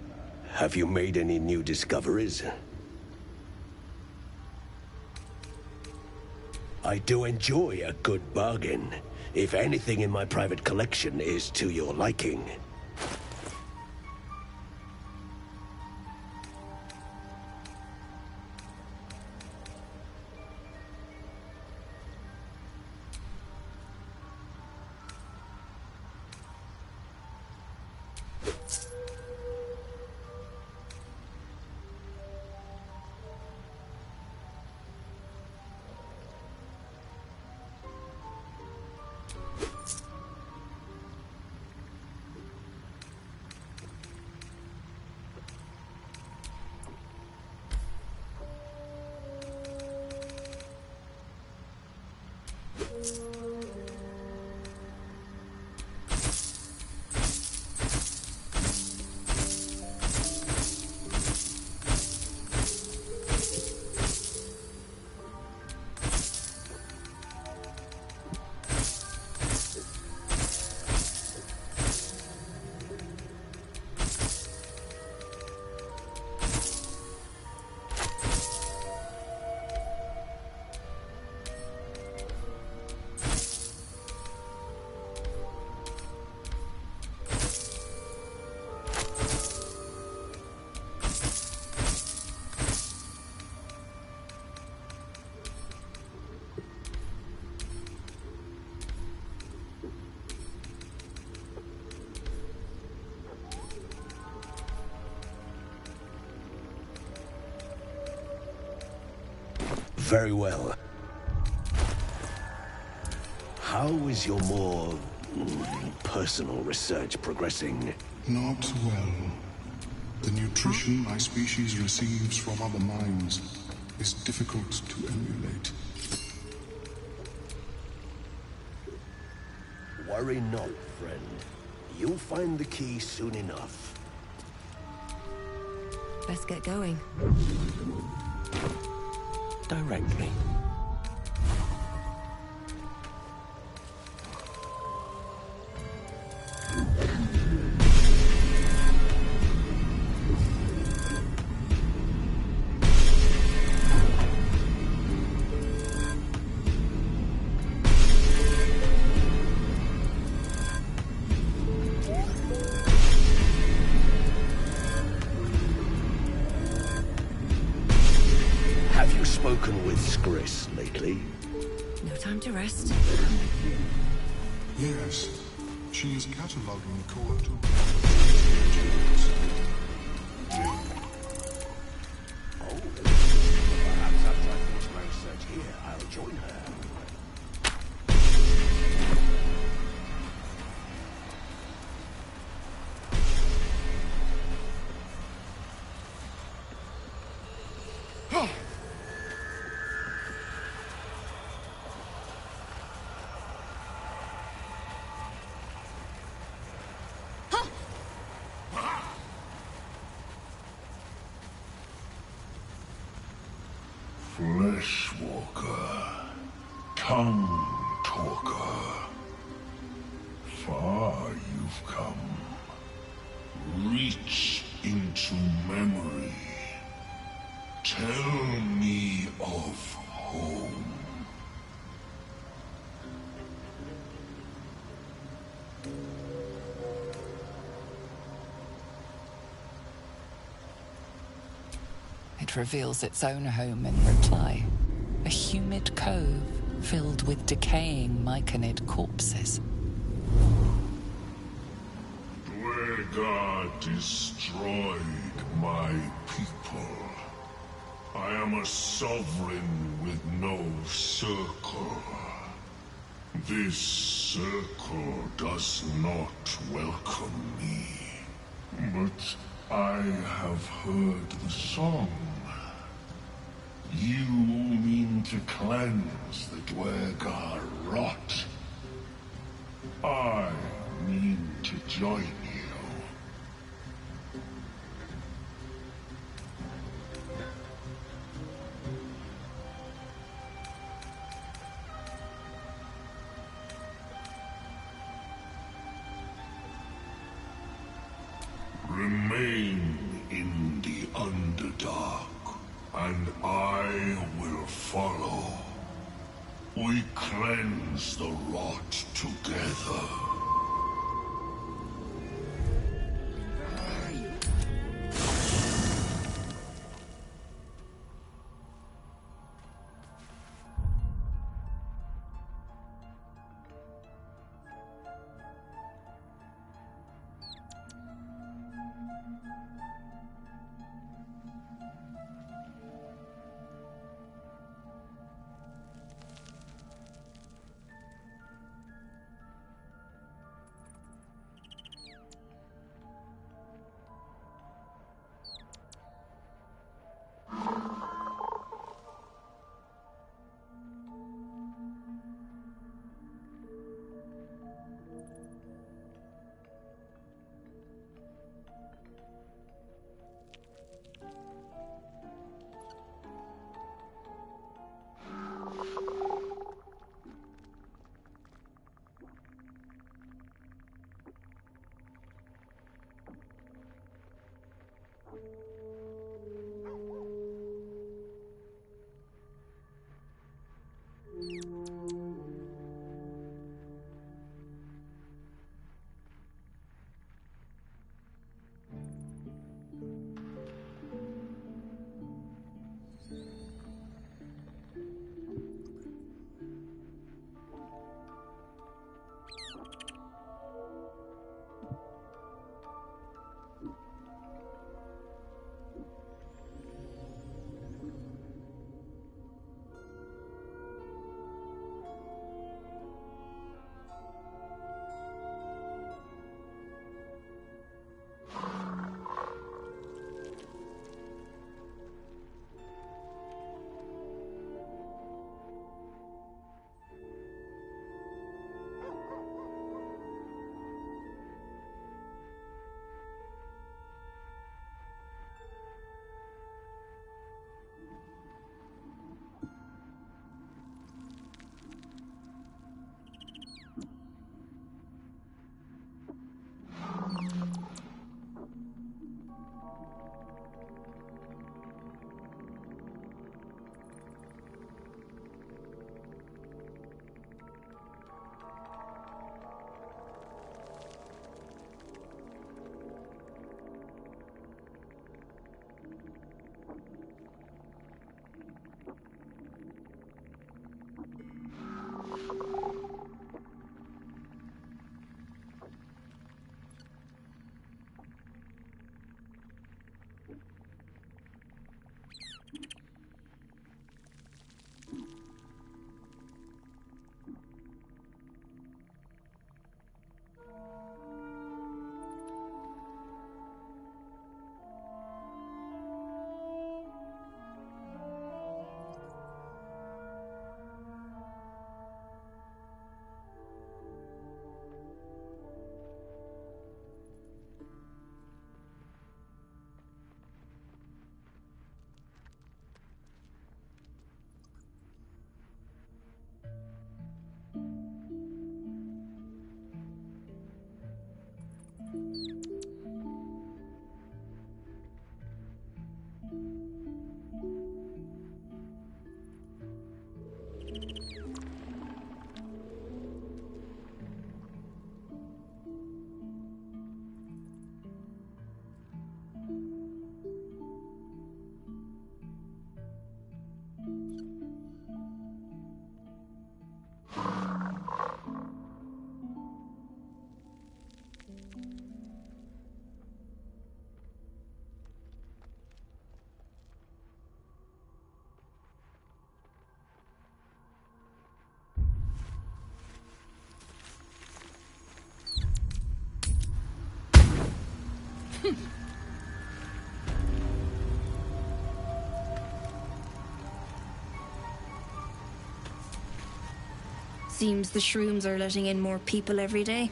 Have you made any new discoveries? I do enjoy a good bargain, if anything in my private collection is to your liking. Very well. How is your more personal research progressing? Not well. The nutrition my species receives from other minds is difficult to emulate. Worry not, friend. You'll find the key soon enough. Let's get going. Directly. Spoken with Skris lately? No time to rest. Yes, she is cataloging core tools. Oh, perhaps after I finish my research here, I'll join her. Flesh Come, talker. Far you've come. Reach into memory. Tell me of home. It reveals its own home in reply. A humid cove filled with decaying myconid corpses. Dwegar destroyed my people. I am a sovereign with no circle. This circle does not welcome me. But I have heard the song. You mean to cleanse the Dwegar rot. I mean to join you. Remain in the Underdark, and I will follow. We cleanse the rot together. Seems the shrooms are letting in more people every day.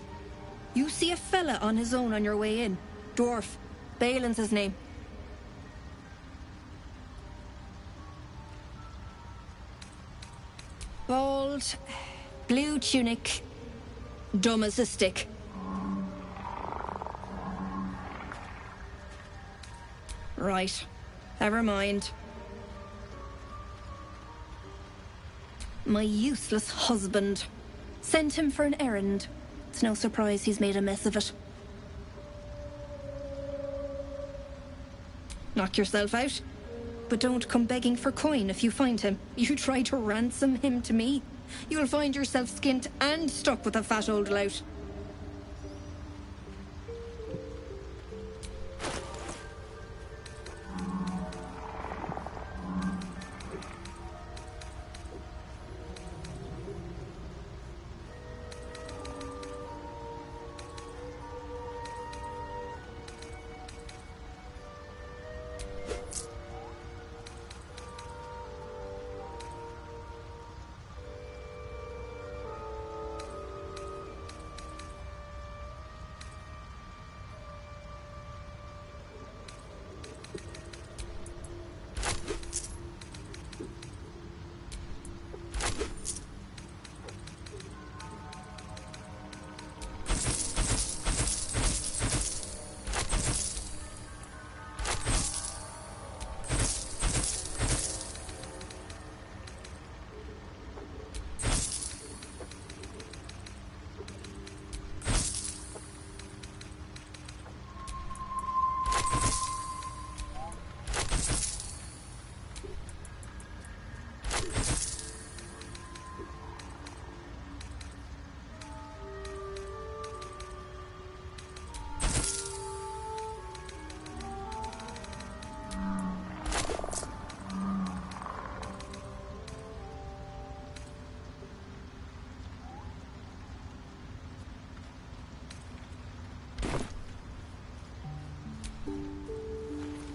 You see a fella on his own on your way in. Dwarf. Balin's his name. Bald. Blue tunic. Dumb as a stick. Right. Never mind. My useless husband. Sent him for an errand. It's no surprise he's made a mess of it. Knock yourself out. But don't come begging for coin if you find him. You try to ransom him to me, you'll find yourself skint and stuck with a fat old lout.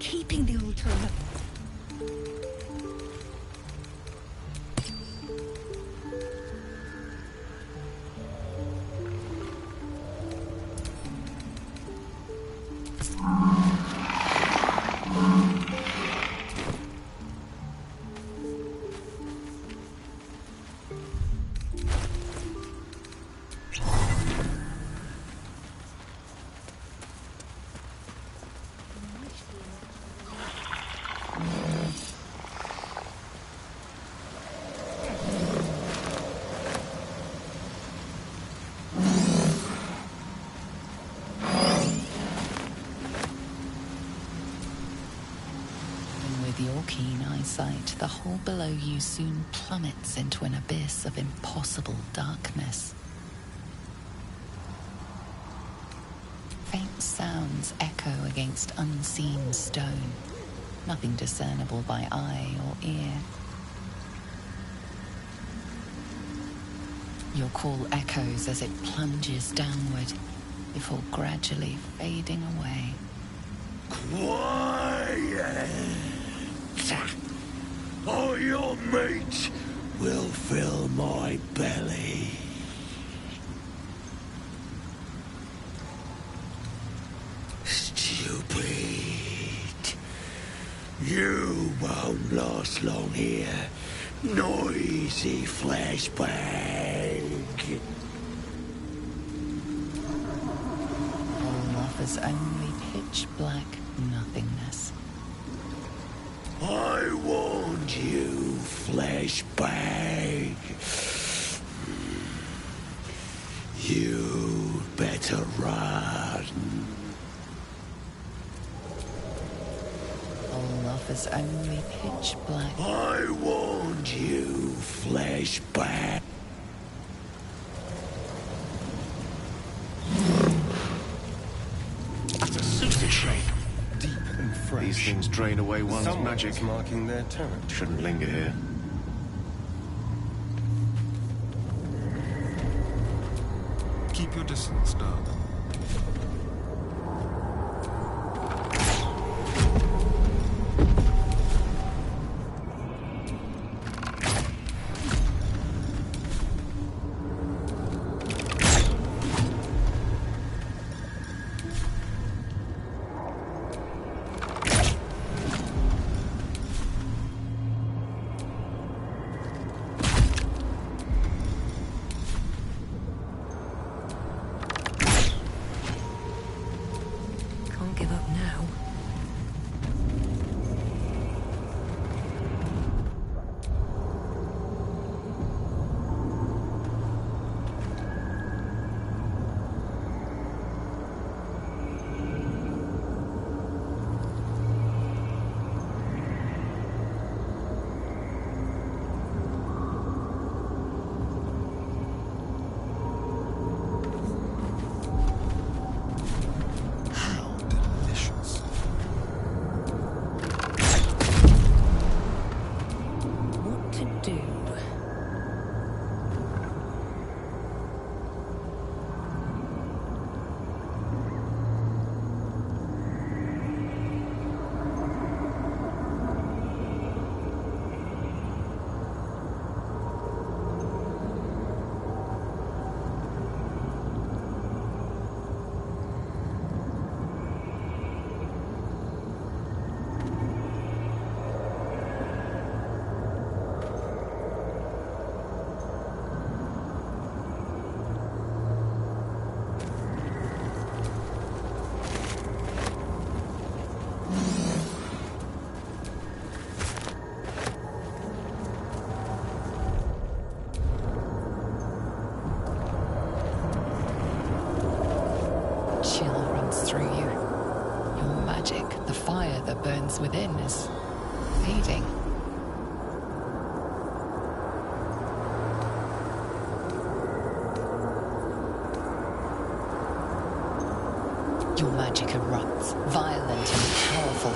Keeping the old turnip. Keen eyesight, the hole below you soon plummets into an abyss of impossible darkness. Faint sounds echo against unseen stone, nothing discernible by eye or ear. Your call echoes as it plunges downward, before gradually fading away. Quiet! Or your meat will fill my belly. Stupid. You won't last long here. Noisy flashbang. offers only pitch black nothingness. I warned you, flesh bag. You better run. All offers only pitch black. I warned you, flesh bag. That's a super train. Deep and fresh. These things drain away one's Someone's magic. marking their turret. Shouldn't linger here. Keep your distance, darling. Can't give up now. What to do? Chill runs through you. Your magic, the fire that burns within, is fading. Your magic erupts, violent and powerful,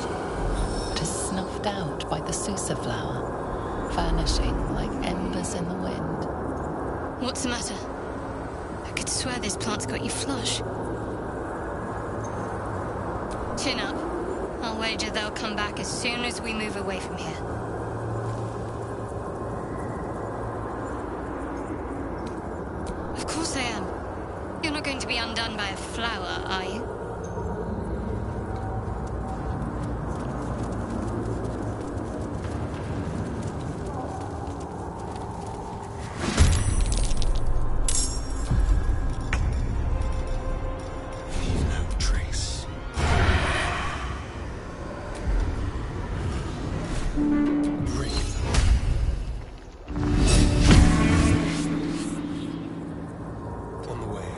but is snuffed out by the Susa flower, vanishing like embers in the wind. What's the matter? I could swear this plant's got you flush. Chin up. I'll wager they'll come back as soon as we move away from here. Of course I am. You're not going to be undone by a flower, are you? On the way.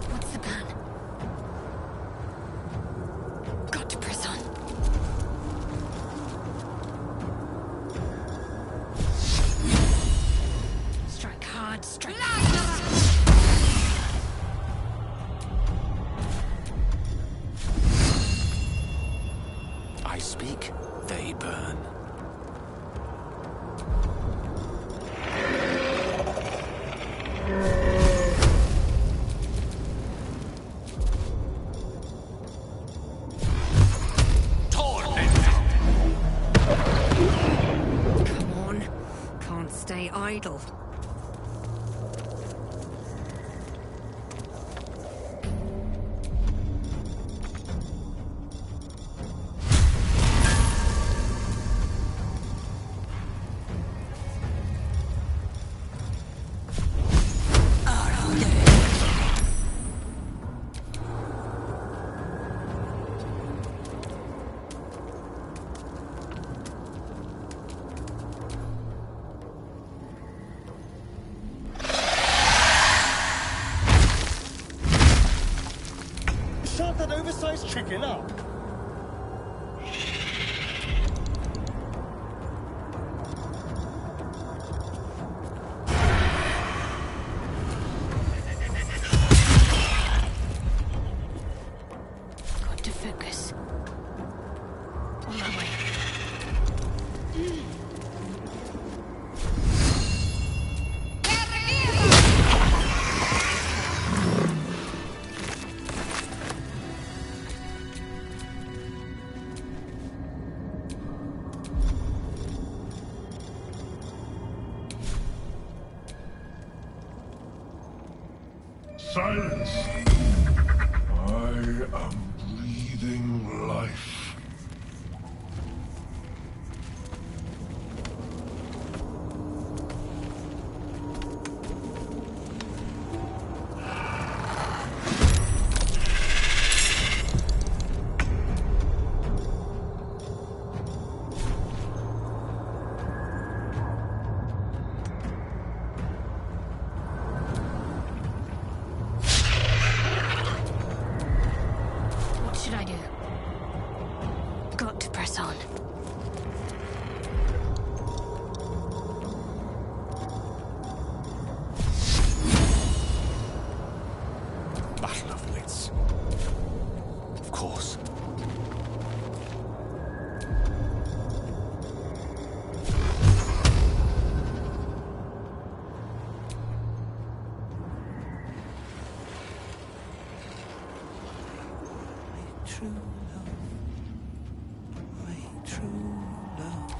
What's the plan? Got to press on. Strike hard, strike I speak, they burn. Come on. Can't stay idle. Shut that oversized chicken up! Got to focus. On my way. Silence! I am breathing life. What should I do? Got to press on. Battle of wits. Of course. True love. My true love.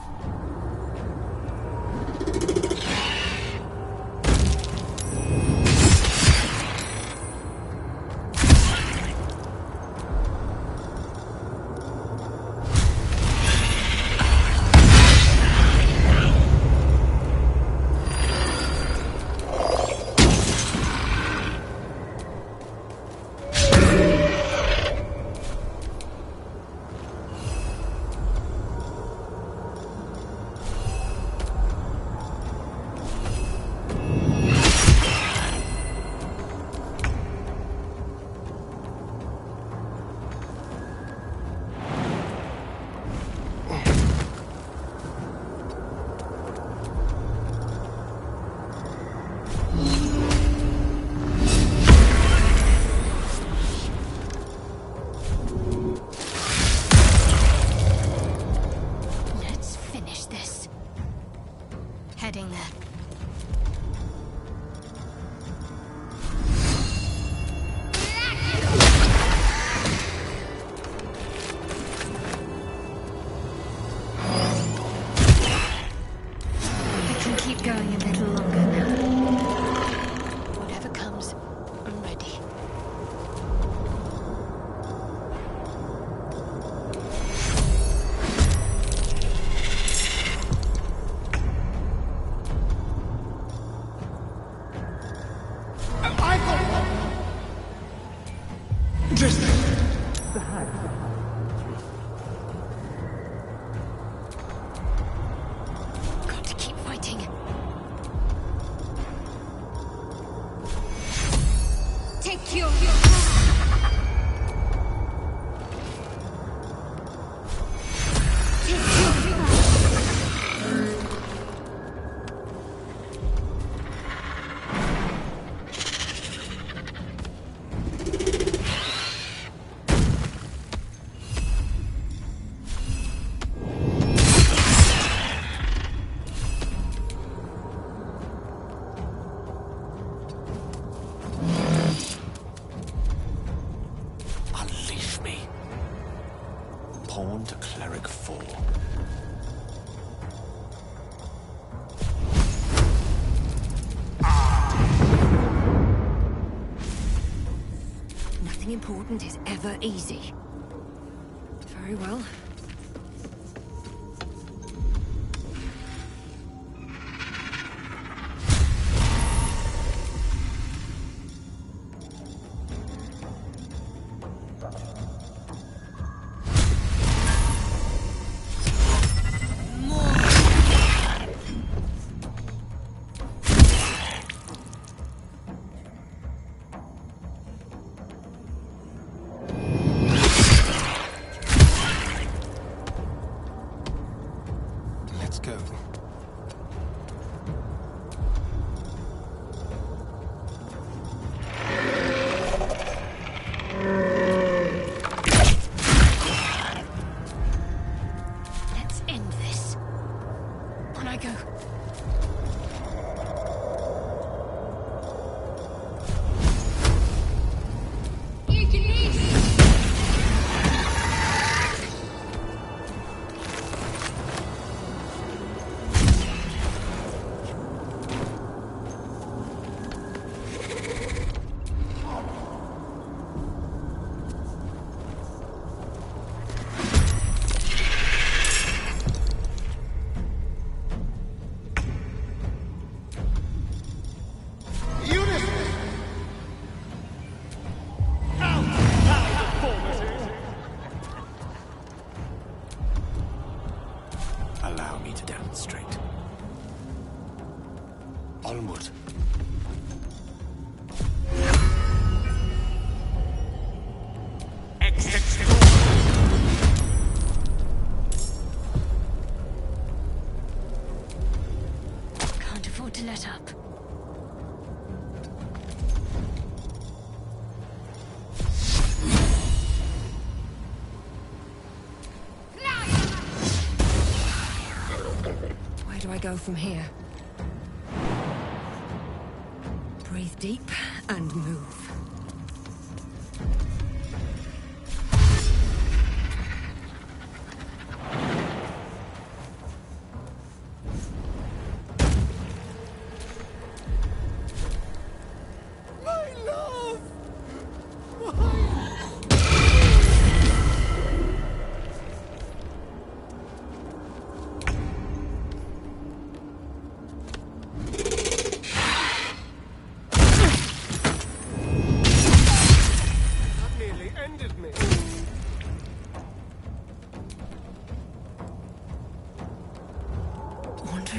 Let's finish this. Heading there. I can keep going a little longer now. Whatever comes, I'm ready. Got to keep fighting. Take your Unleash me. Pawn to cleric 4. Nothing important is ever easy. Very well. go from here? Breathe deep and move.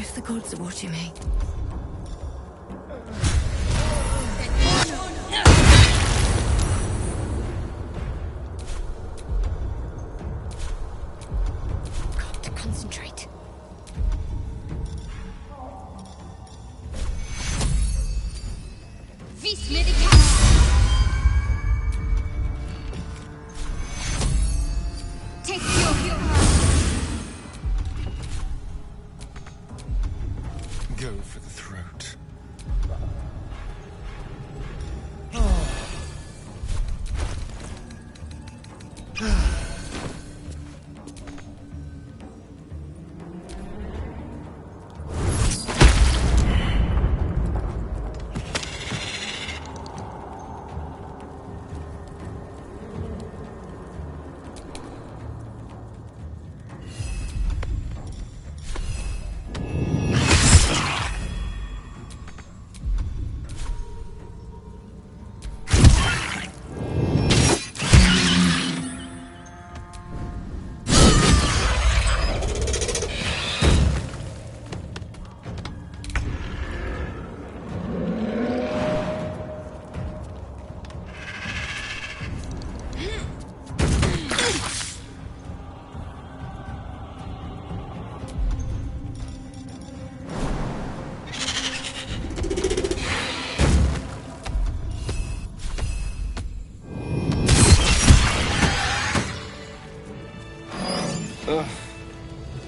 If the gods are watching me. Got to concentrate. Vis medical. Take your Go for the throat.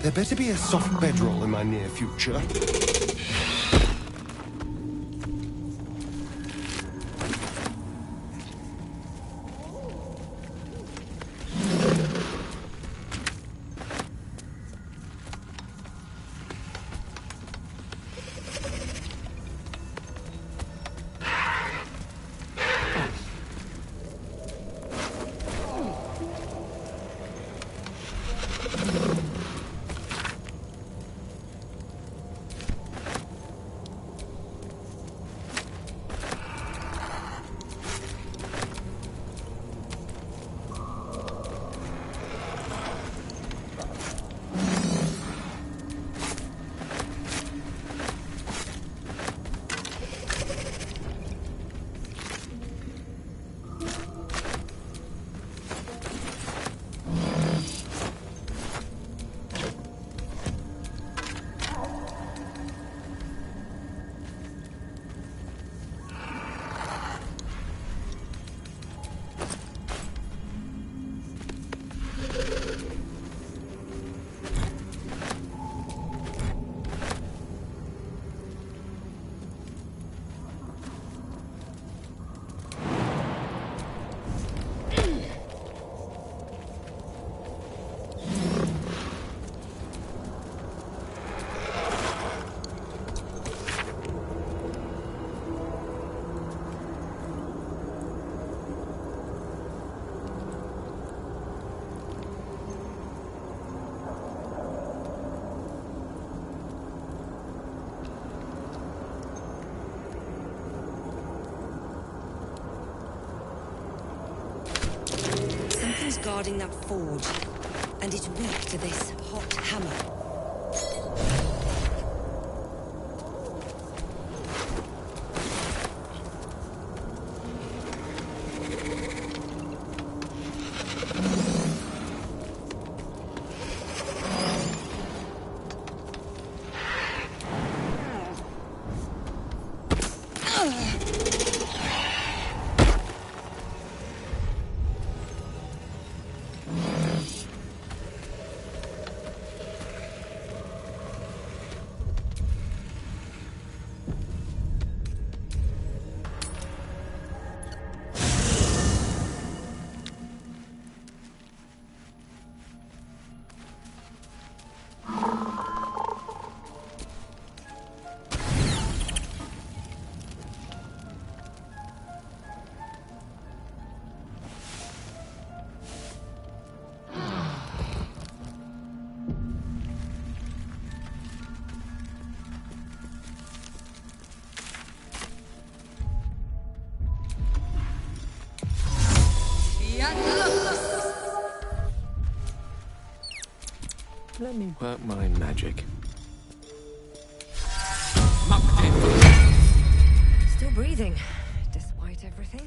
There better be a soft bedroll in my near future. Guarding that forge, and it's weak to this hot hammer. Let me work my magic. Still breathing, despite everything.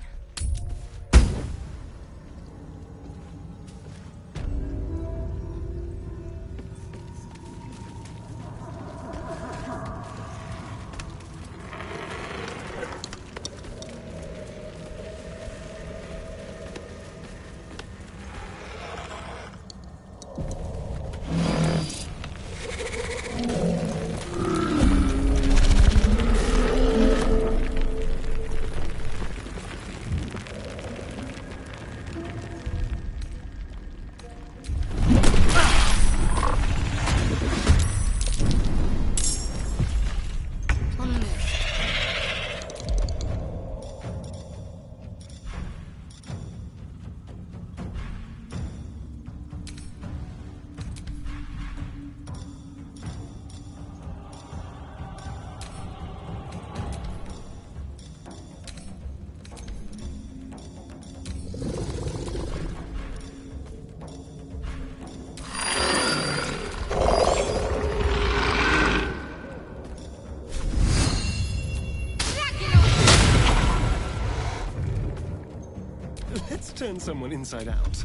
Let's turn someone inside out.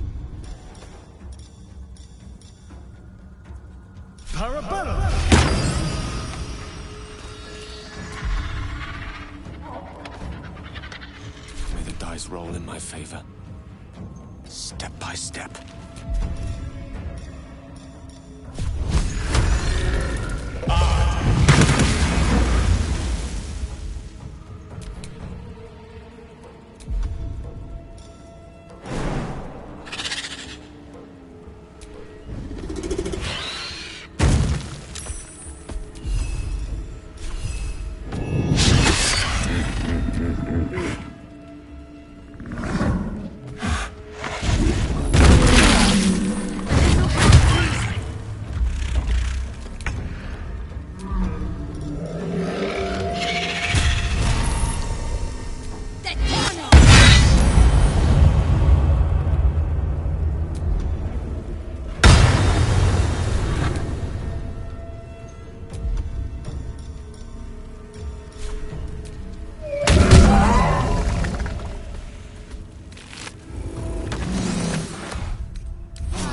Parabellum! May the dice roll in my favor. Step by step.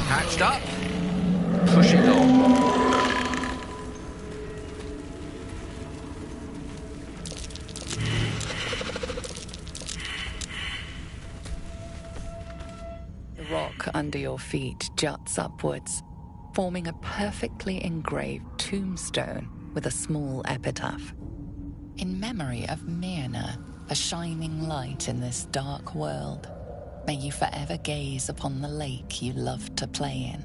Patched up. Pushing on. The rock under your feet juts upwards, forming a perfectly engraved tombstone with a small epitaph. In memory of Myrna, a shining light in this dark world, may you forever gaze upon the lake you loved to play in.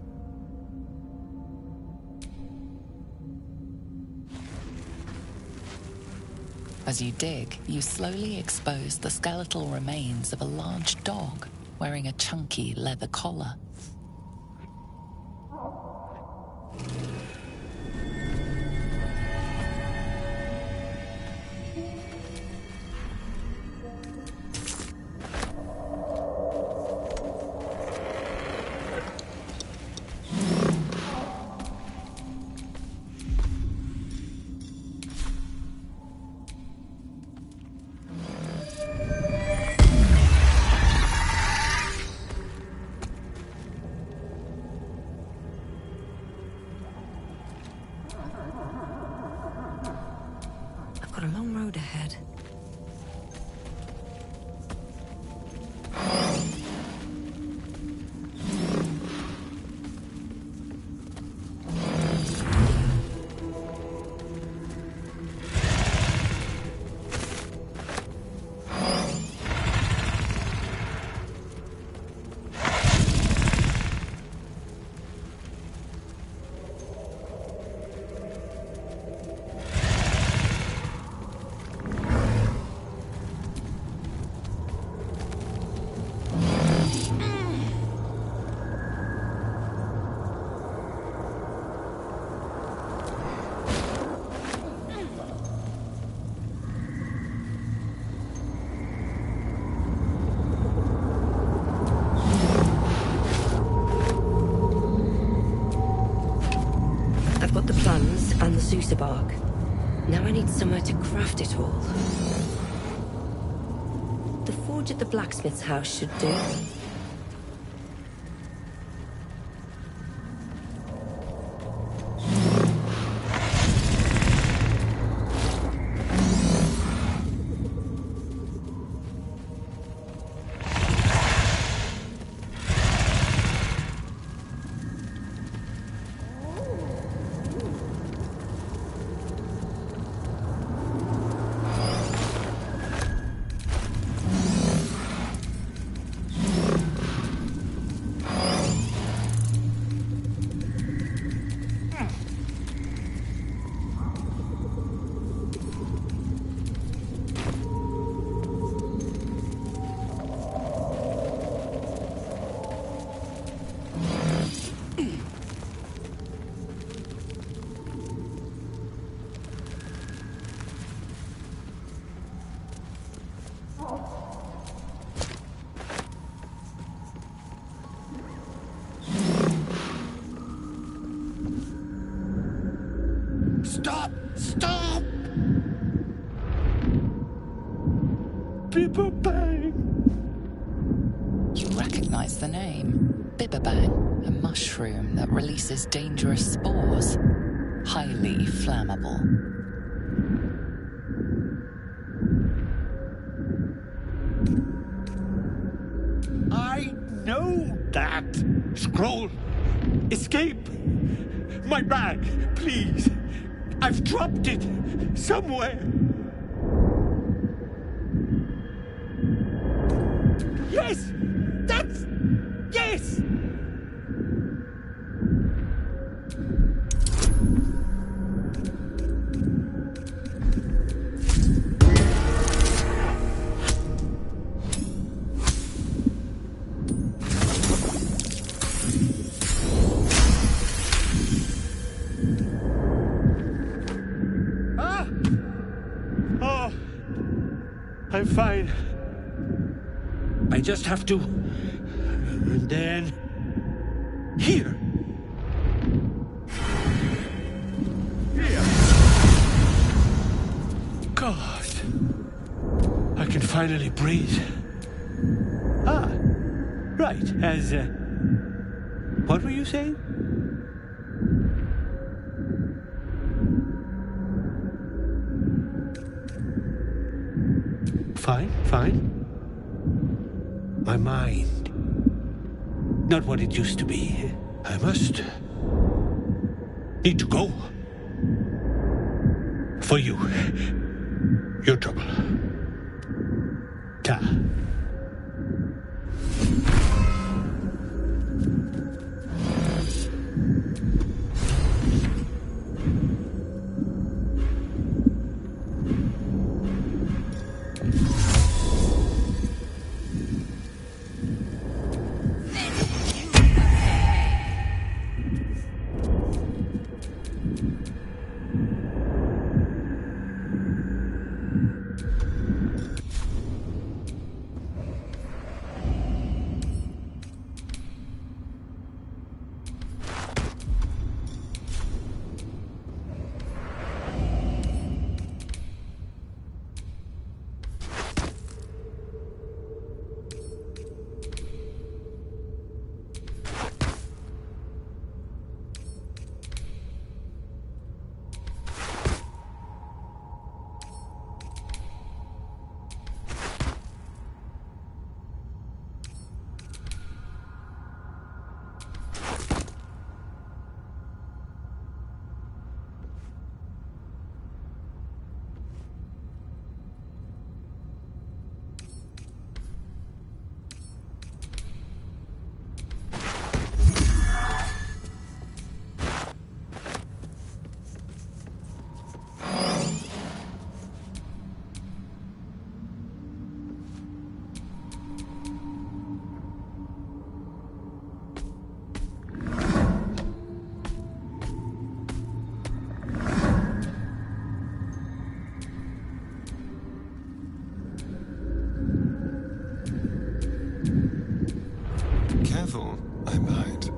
As you dig, you slowly expose the skeletal remains of a large dog wearing a chunky leather collar. Sousa bark. Now I need somewhere to craft it all. The forge at the blacksmith's house should do. Stop! Stop! Bibberbang! You recognize the name. Bibberbang, a mushroom that releases dangerous spores. Highly flammable. I know that! Scroll! Escape! My bag, please! I've dropped it somewhere! Yes! That's... yes! I'm fine. I just have to... And then... Here! Here! God! I can finally breathe. Ah! Right, as... what were you saying? Fine. My mind. Not what it used to be. I must... need to go. For you. Your trouble. Ta. Careful, I might.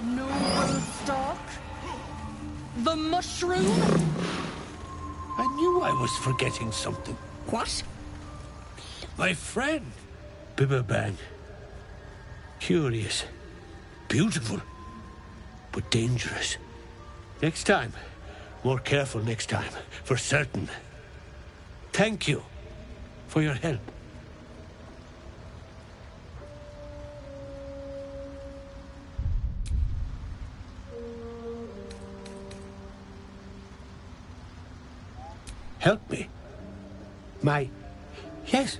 Noble stock? The mushroom? I knew I was forgetting something. What? My friend, Bibberbang. Curious, beautiful, but dangerous. Next time. More careful next time, for certain. Thank you for your help. Help me. Yes.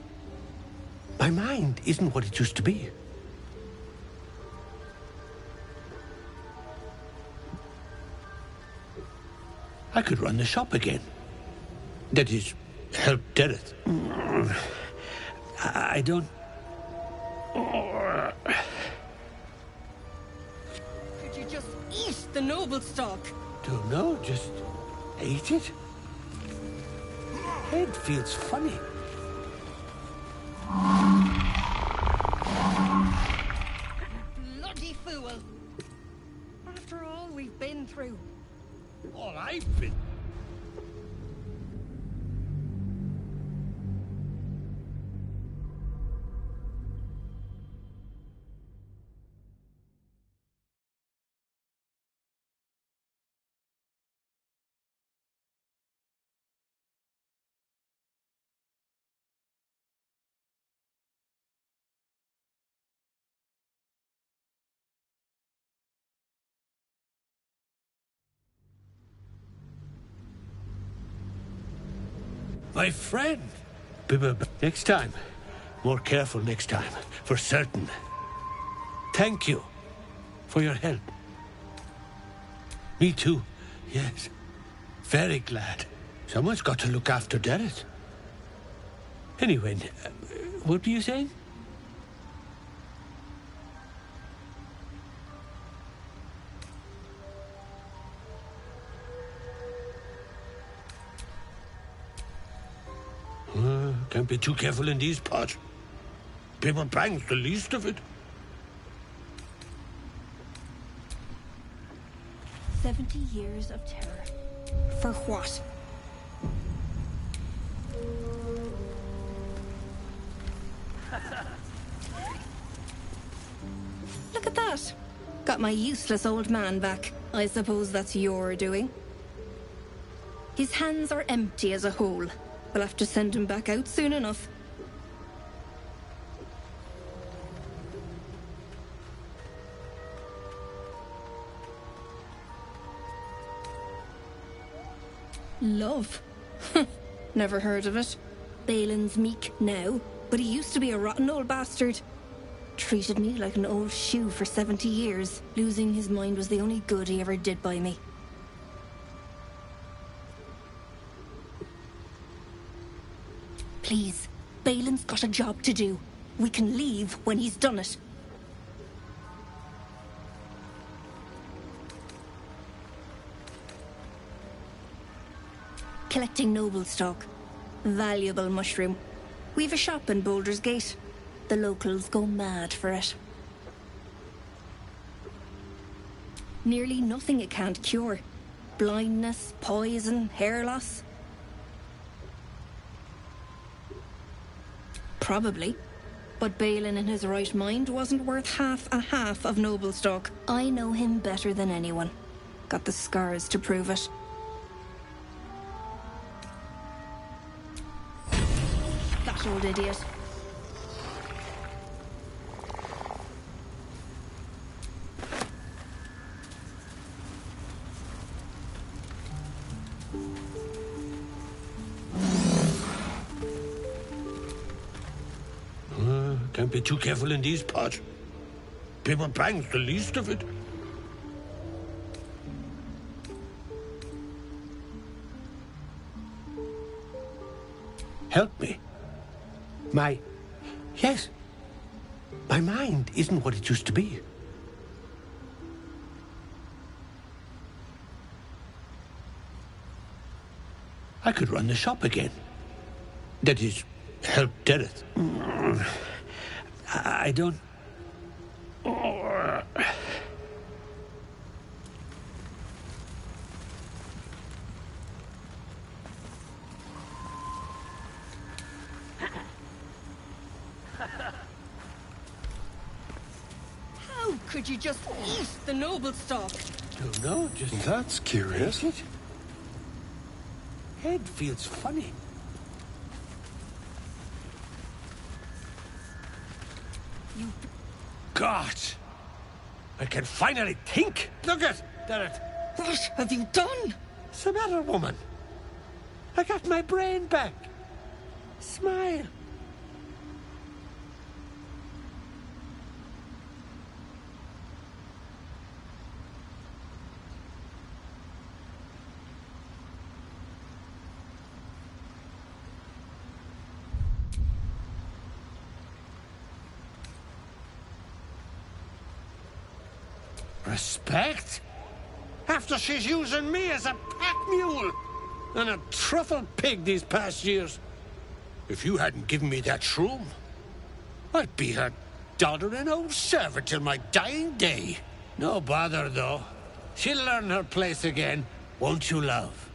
My mind isn't what it used to be. I could run the shop again. That is, help Dereth. I don't... Could you just eat the noble stock? Don't know, just ate it. Head feels funny. Bloody fool! After all we've been through. All I've been... My friend, Bibberbang. Next time. More careful next time, for certain. Thank you for your help. Me too, yes. Very glad. Someone's got to look after Dereth. Anyway, what were you saying? Can't be too careful in these parts. Bibberbang's the least of it. 70 years of terror. For what? Look at that. Got my useless old man back. I suppose that's your doing. His hands are empty as a hole. We'll have to send him back out soon enough. Love? Never heard of it. Balin's meek now, but he used to be a rotten old bastard. Treated me like an old shoe for 70 years. Losing his mind was the only good he ever did by me. Please, Balin's got a job to do. We can leave when he's done it. Collecting noble stock. Valuable mushroom. We've a shop in Baldur's Gate. The locals go mad for it. Nearly nothing it can't cure. Blindness, poison, hair loss. Probably. But Balin in his right mind wasn't worth half a half of noble stock. I know him better than anyone. Got the scars to prove it. That old idiot. Can't be too careful in these parts. Bibberbang's the least of it. Help me. Yes. My mind isn't what it used to be. I could run the shop again. That is, help Dereth. I don't... could you just eat the noble stock? No, just... That's curious. Is it? Head feels funny. You... God! I can finally think! Look at it! What have you done? What's the matter, woman? I got my brain back. Smile. Respect? After she's using me as a pack mule and a truffle pig these past years. If you hadn't given me that shroom, I'd be her doddering old servant till my dying day. No bother, though. She'll learn her place again, won't you, love?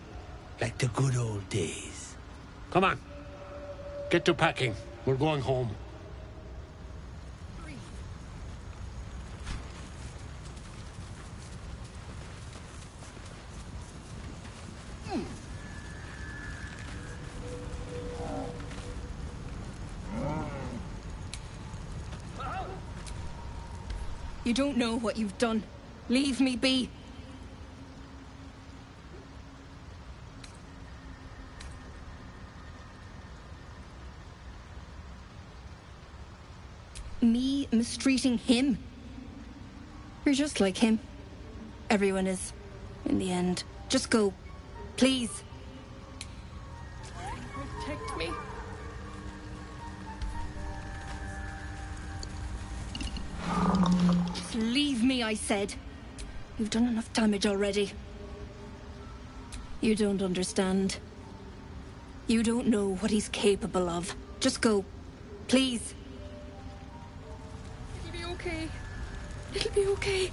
Like the good old days. Come on. Get to packing. We're going home. You don't know what you've done. Leave me be. Me mistreating him? You're just like him. Everyone is, in the end. Just go. Please. Protect me. Just leave me, I said. You've done enough damage already. You don't understand. You don't know what he's capable of. Just go. Please. It'll be okay. It'll be okay.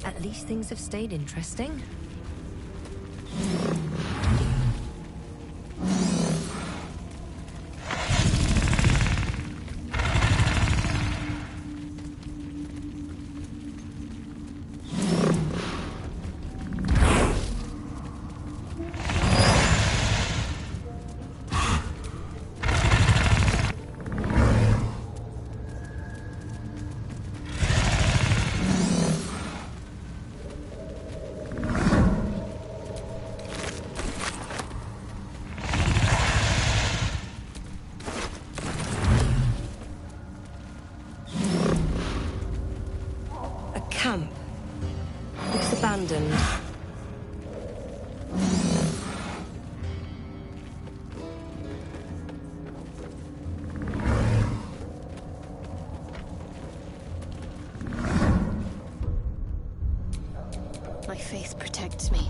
At least things have stayed interesting. Camp. Looks abandoned. My faith protects me.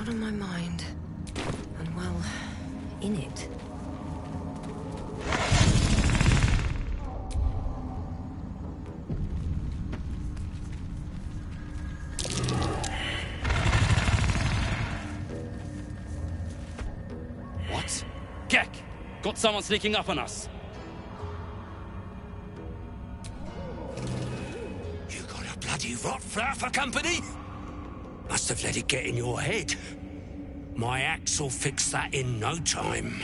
On my mind, and well, in it. What? Gek! Got someone sneaking up on us. You got a bloody rot flower for company? Must have let it get in your head. My axe will fix that in no time.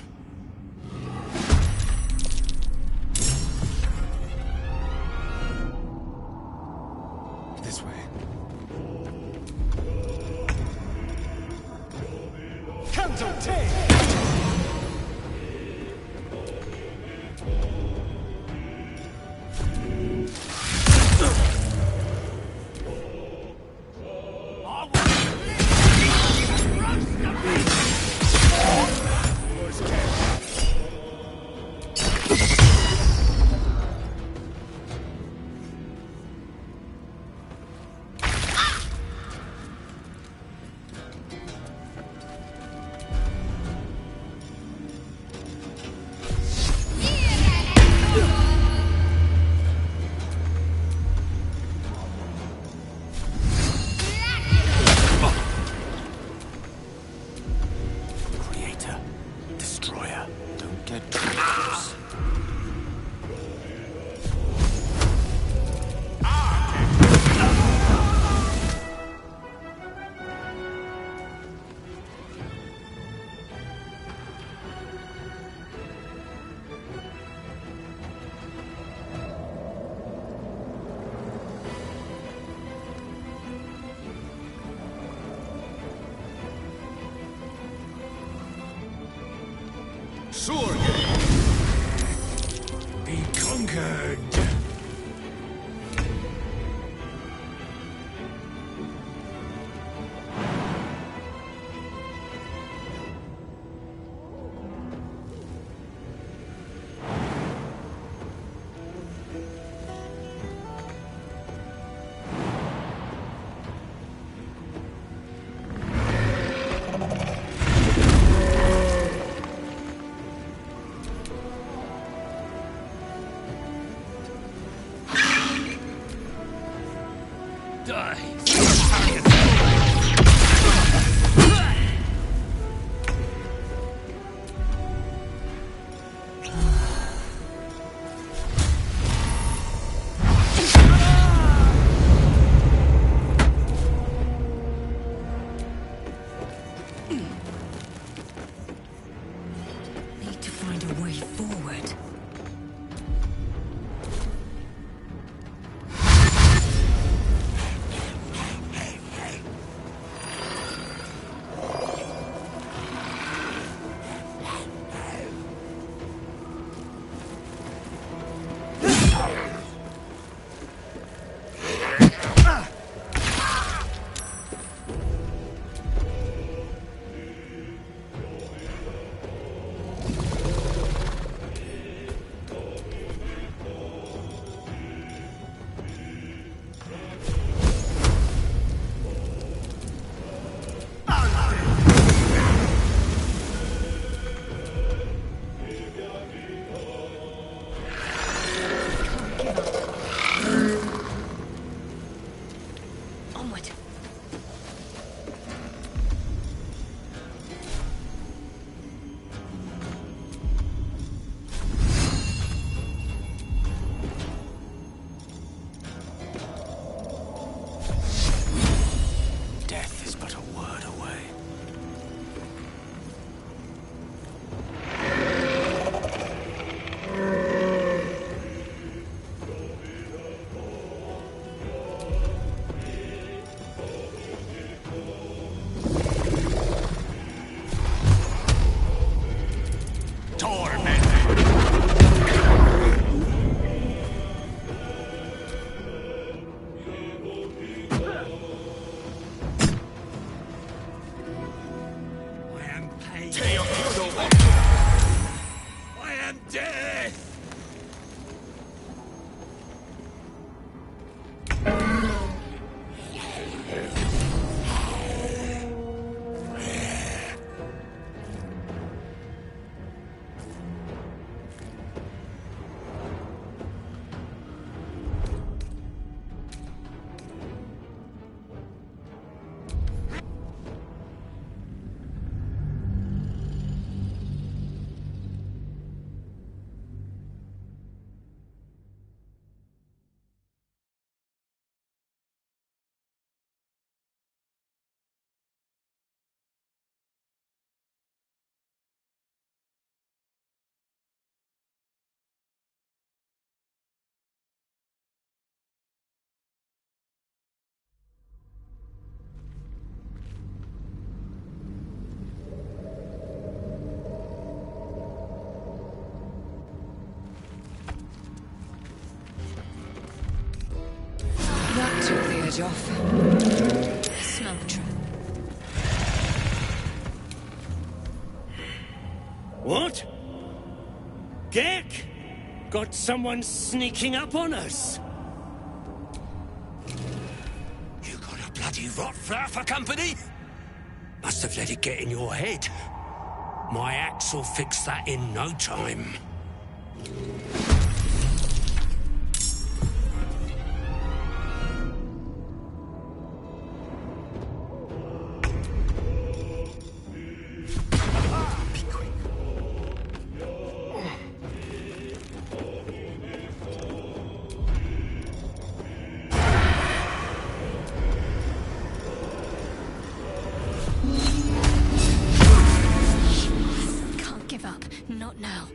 Sorge! Be conquered! Need to find a way forward. Onward. Death is but a word away. I am death! That took the edge off. Smell the trap. What? Gek? Got someone sneaking up on us? You got a bloody rot flower for company? Must have let it get in your head. My axe will fix that in no time. Can't give up. Not now.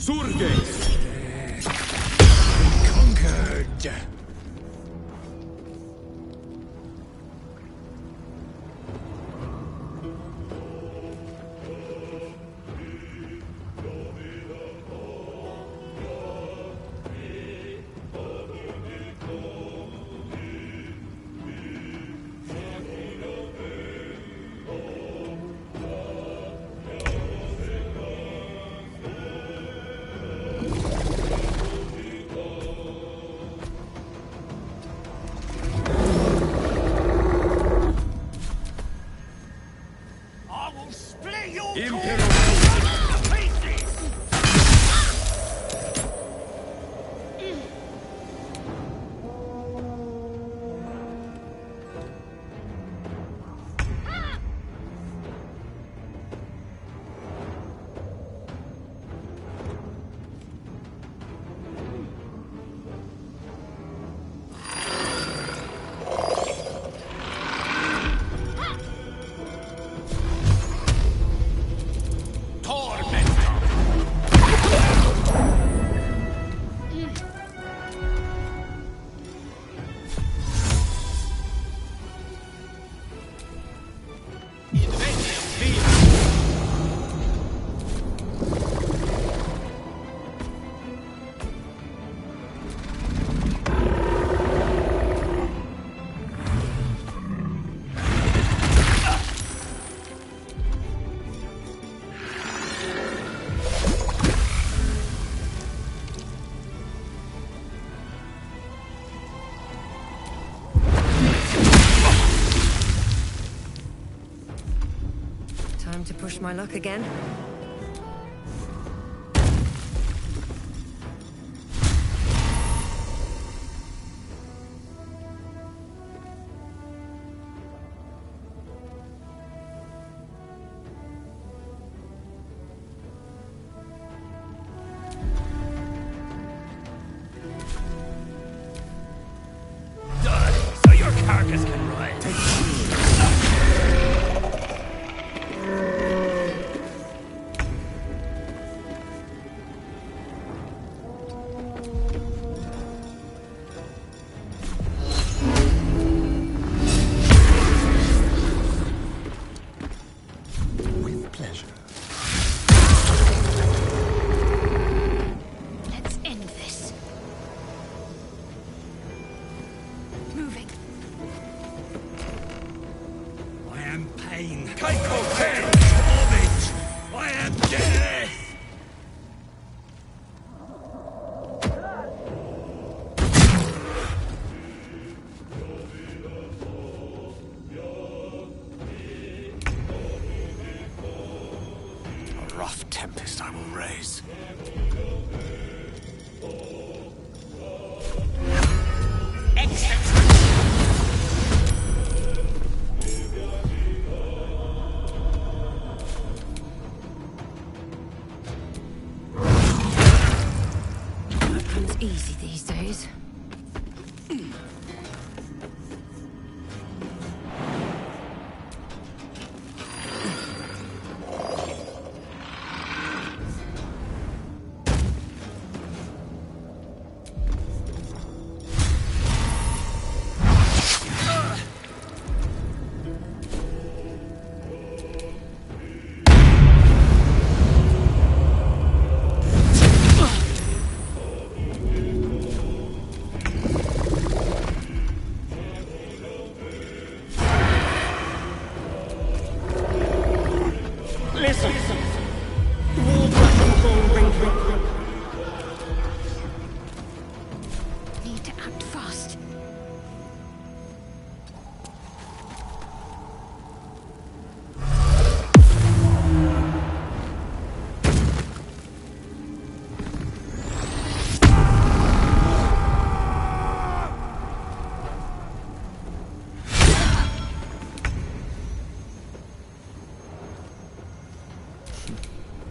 Surge! Conquered! Time to push my luck again. So your carcass can ride. With pleasure. Let's end this. Moving. I am pain. Keiko pain! Vomit! I am death! A rough tempest I will raise. Exit! That comes easy these days. Listen! Need to act fast.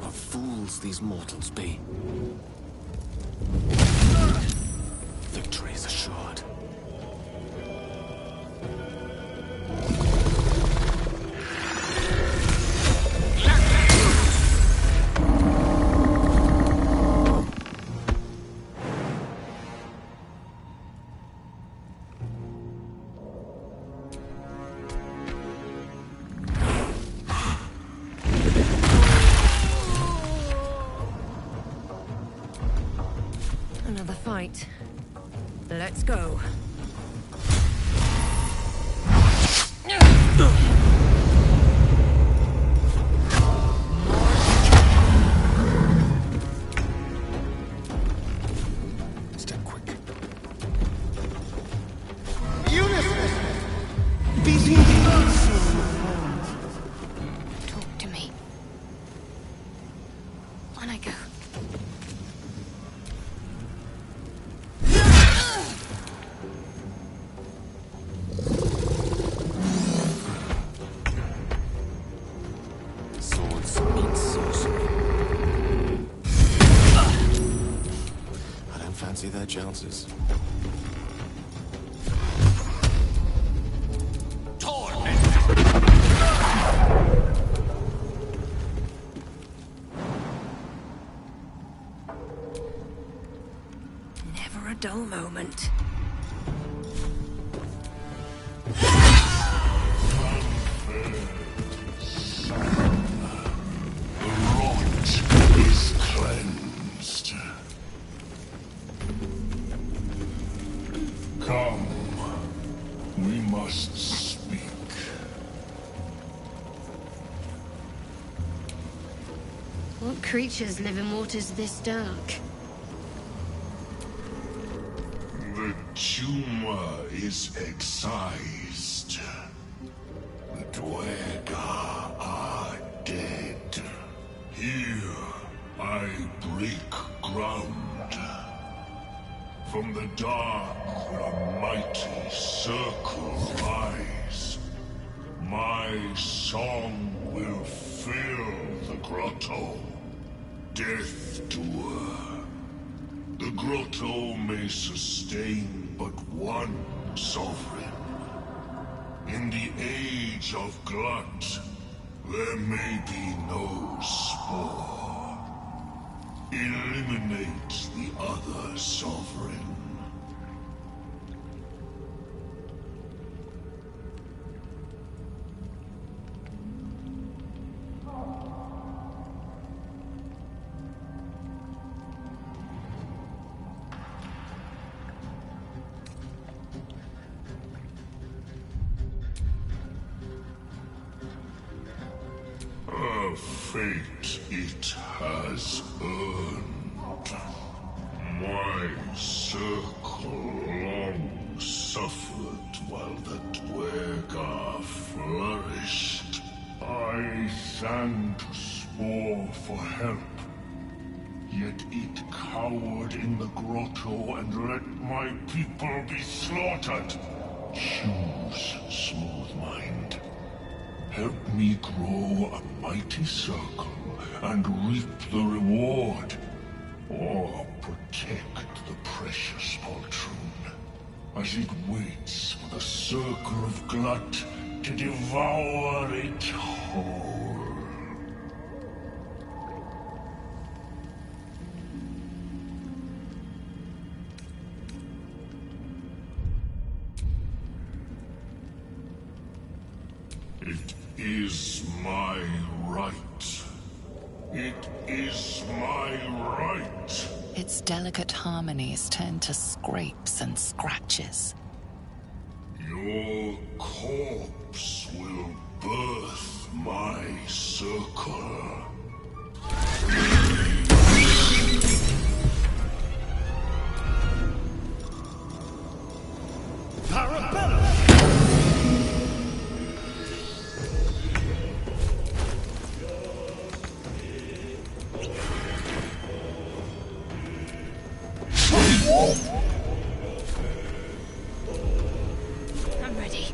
What fools these mortals be. Victory is assured. right. Let's go. Step quick. Talk to me. On I go. Swords meet sorcery. I don't fancy their chances. Never a dull moment. The rot is cleansed. Come, we must speak. What creatures live in waters this dark? The tumor is excised. The Dwergar are dead. Here, I break ground. From the dark, a mighty circle rise. My song will fill the grotto. Death Doer. The grotto may sustain but one sovereign. In the age of glut, there may be no spore. Eliminate the other sovereign. A fate it has earned. My circle long suffered while the Dwergar flourished. I sang to Spore for help. Yet it cowered in the grotto and let my people be slaughtered. Choose, Smooth Mind. Help me grow a mighty circle and reap the reward. Or protect the precious poltroon as it waits for the circle of glut to devour it whole. It is my right. It is my right. Its delicate harmonies turn to scrapes and scratches. Your corpse will birth my circle. I'm ready.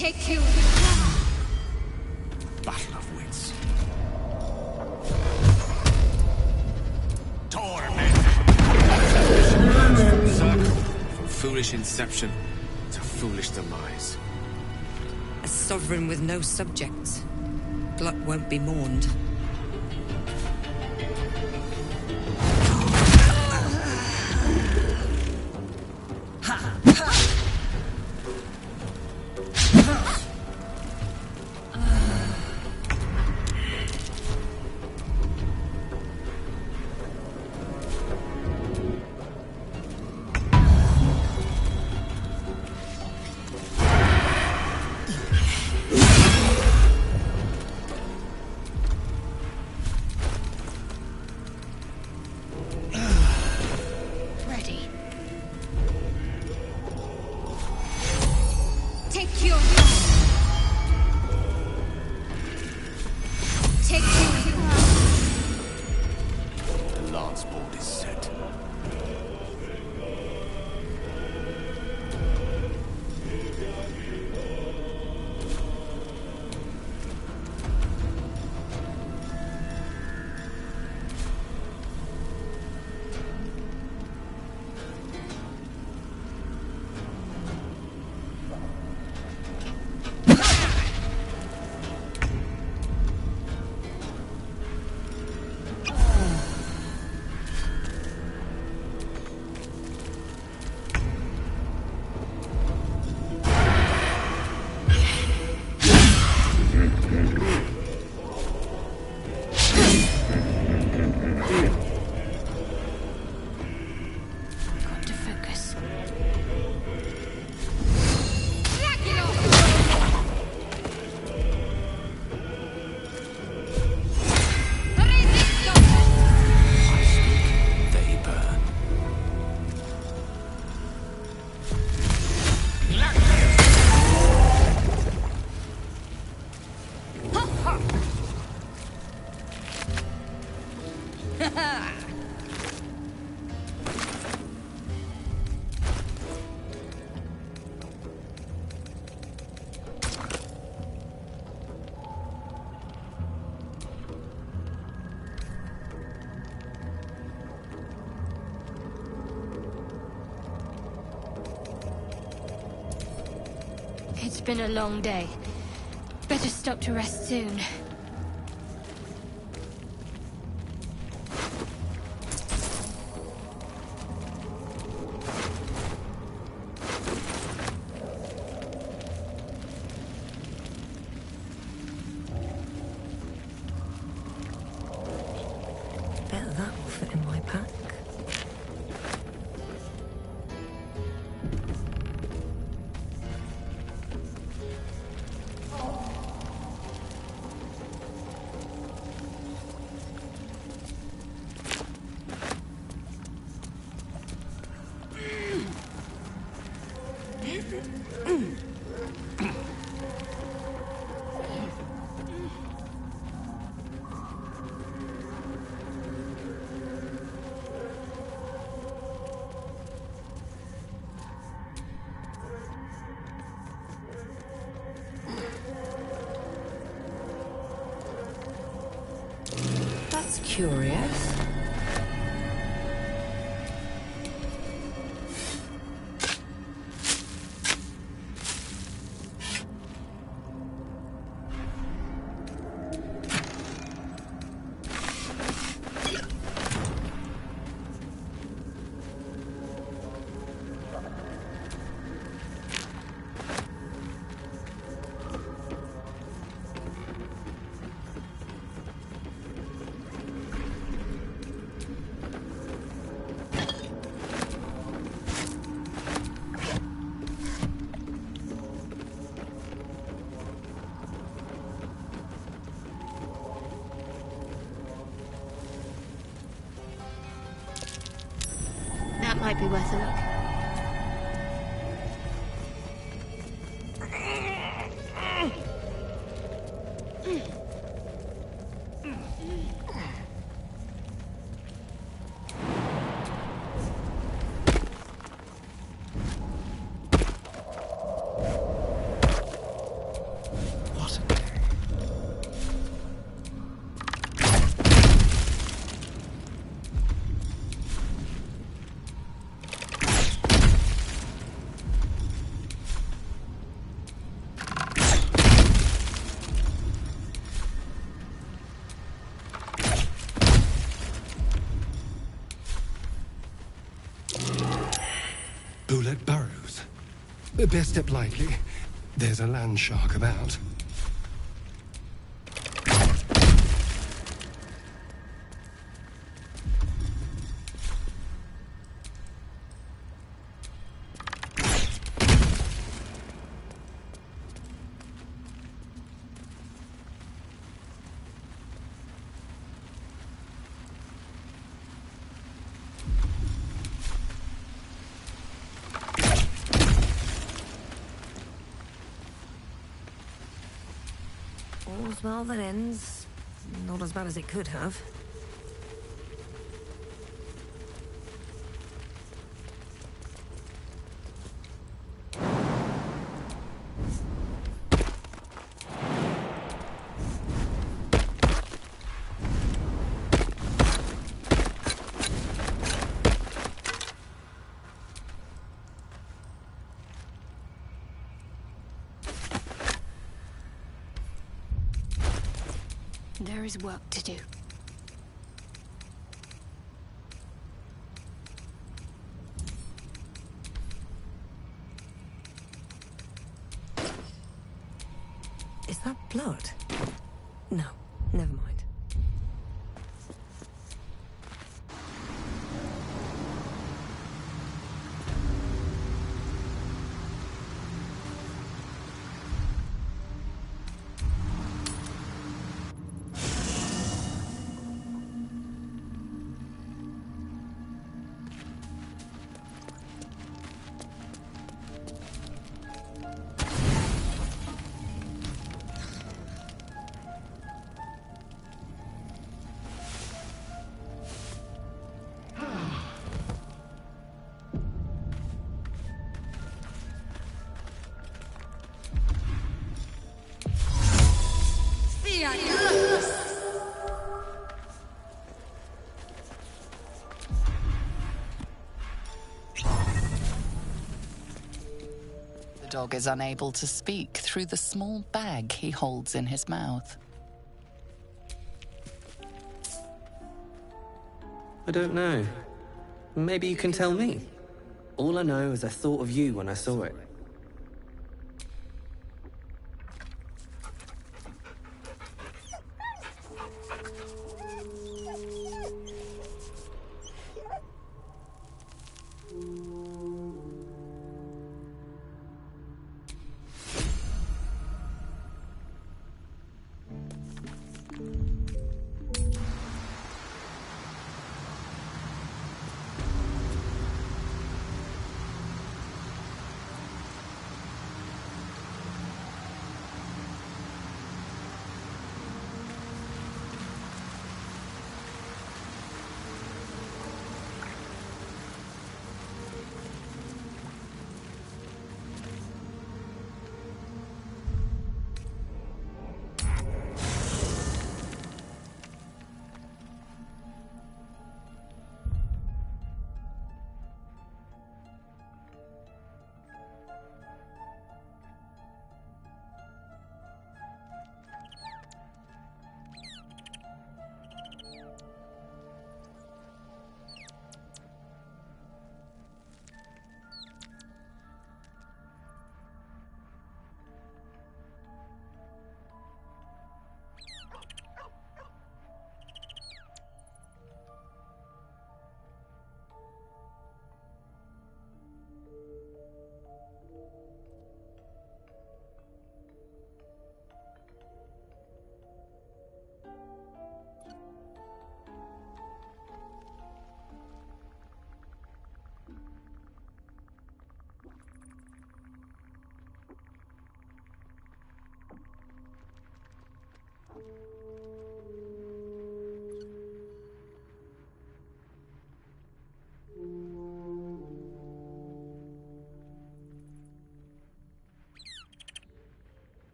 Take you. Battle of wits. Torment. Full circle. From foolish inception to foolish demise. A sovereign with no subjects. Glut won't be mourned. Ready. Take you. Take you. The lance board is set. Got to focus. They burn. It's been a long day. Better stop to rest soon. Bet that will fit in my pack. That's curious. That might be worth a look. Best step lightly. There's a land shark about. All's well that ends. Not as bad as it could have. There is work to do. Is that blood? No, never mind. The dog is unable to speak through the small bag he holds in his mouth. I don't know. Maybe you can tell me. All I know is I thought of you when I saw it.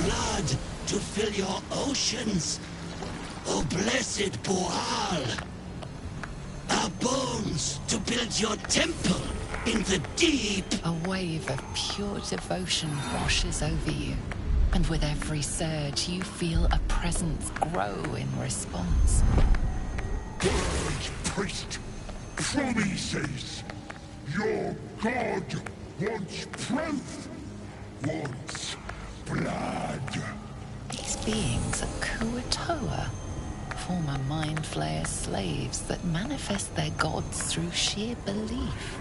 Blood to fill your oceans. O blessed Boal. Our bones to build your temple in the deep. A wave of pure devotion washes over you, and with every surge you feel a presence grow in response. Bird priest, Promises, your god wants proof, wants blood. These beings are Kuatoa, former Mind Flayer slaves that manifest their gods through sheer belief.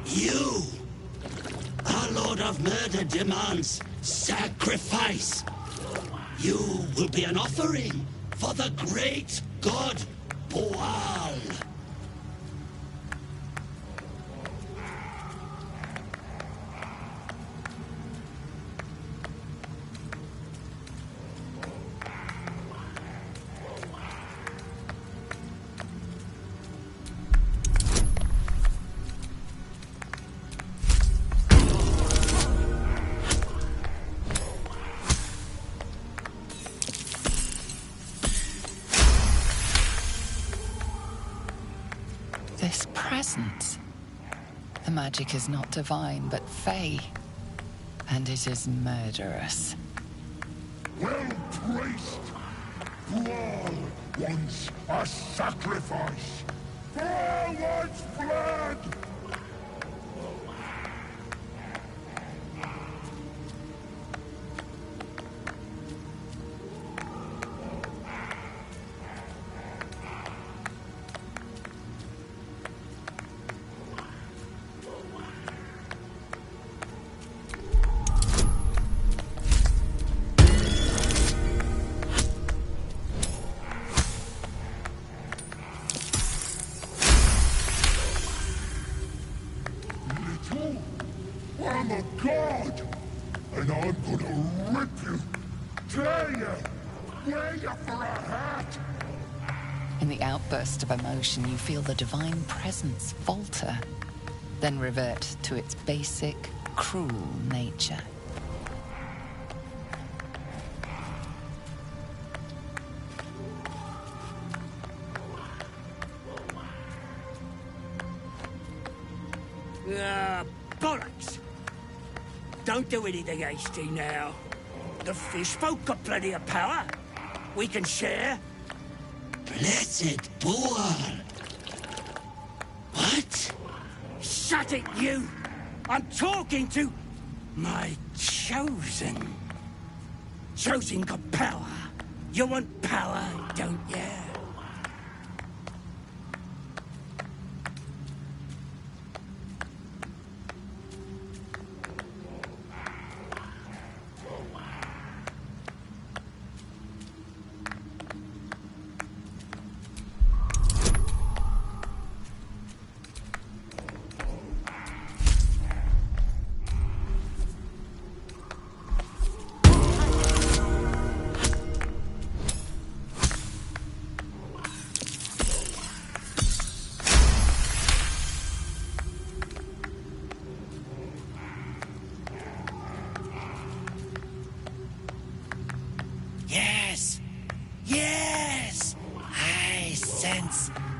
You, our Lord of Murder, demands sacrifice. You will be an offering for the great god Boal. This presence. The magic is not divine, but fey. And it is murderous. Well placed. Boal wants a sacrifice. Boal wants blood. I'm a god! And I'm gonna rip you, tear you, wear you for a hat! In the outburst of emotion, you feel the divine presence falter, then revert to its basic, cruel nature. Bollocks! Don't do anything hasty now. The fish folk got plenty of power. We can share. Blessed boar! What? Shut it, you! I'm talking to my chosen. Chosen got power. You want power, don't you?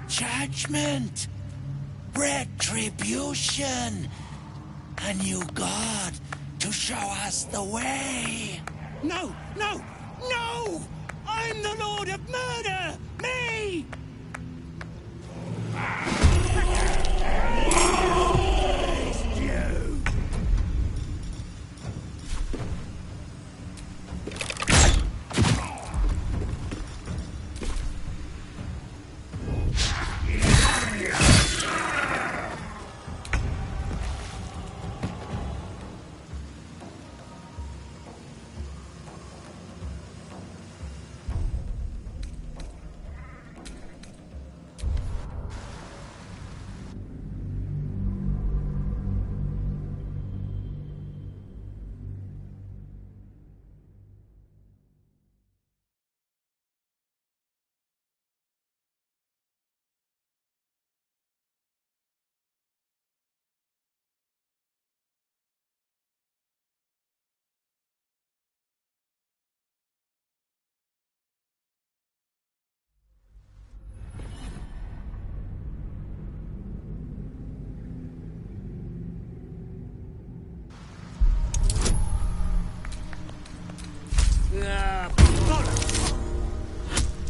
Judgment, retribution, a new god to show us the way. No, no, no! I'm the Lord of Murder! Me!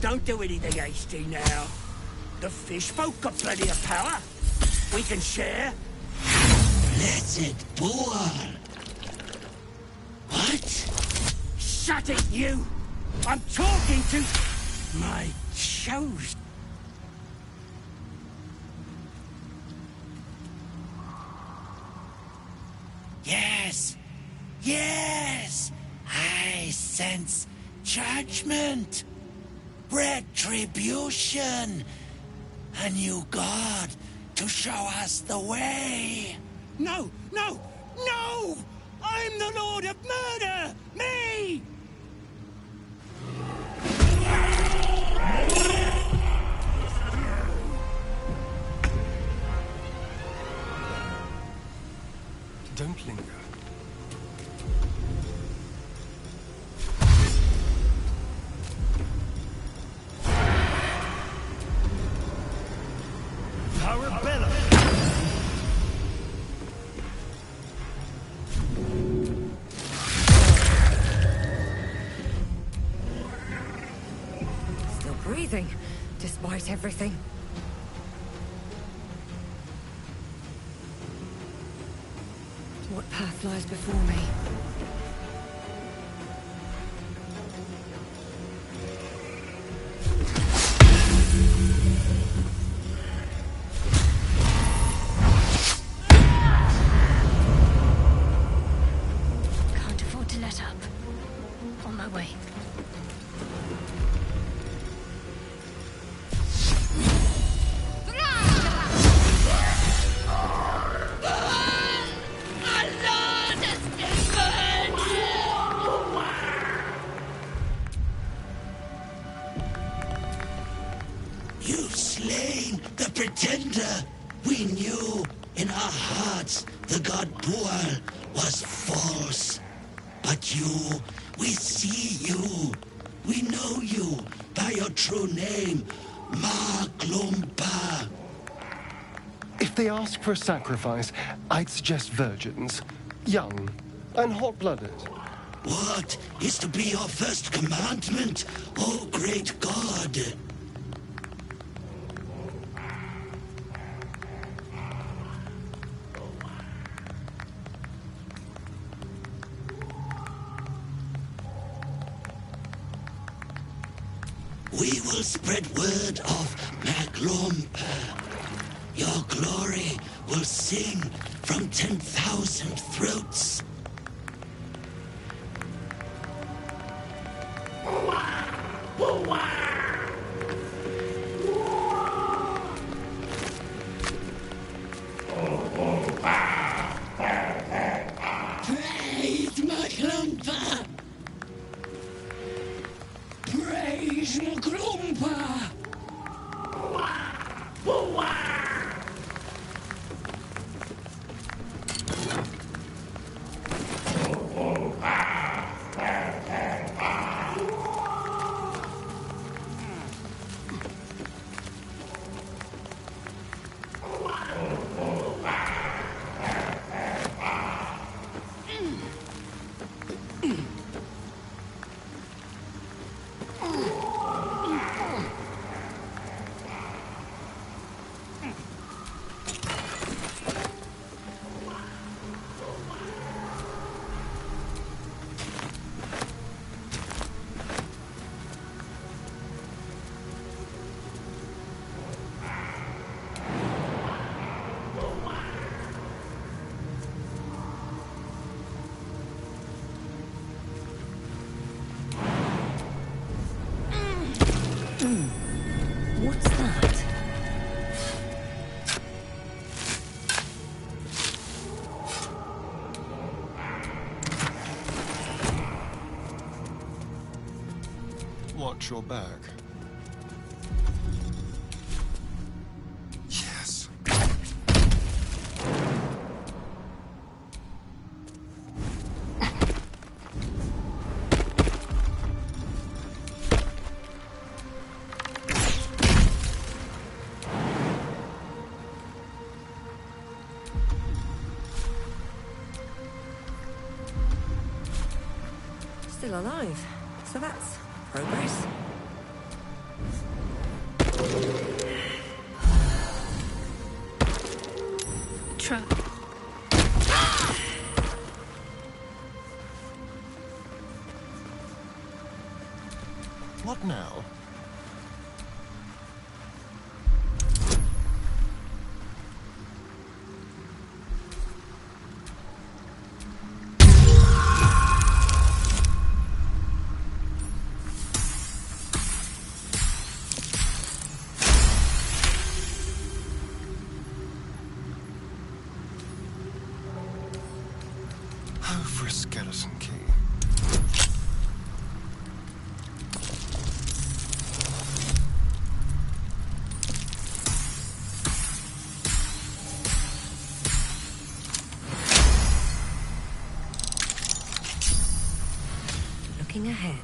Don't do anything hasty now. The fish folk got plenty of power. We can share. Blessed boar! What? Shut it, you! I'm talking to my chosen. Yes! Yes! I sense judgment! Retribution! A new god to show us the way! No! No! No! I'm the Lord of Murder! Me! Don't linger. Arabella! Still breathing, despite everything. What path lies before me? Can't afford to let up. On my way. Allah! Baldur, we knew in our hearts the god Bual was false. But you, we see you. We know you by your true name, Maglumpa. If they ask for a sacrifice, I'd suggest virgins. Young and hot-blooded. What is to be your first commandment, O great god? We will spread word of Maglumpa. Your glory will sing from 10,000 throats. Praise Maglumpa! Praise Maglumpa! What's that? Watch your back. Yes. Still alive. So that's progress. Trap. What now? Oh, for a skeleton key. Looking ahead.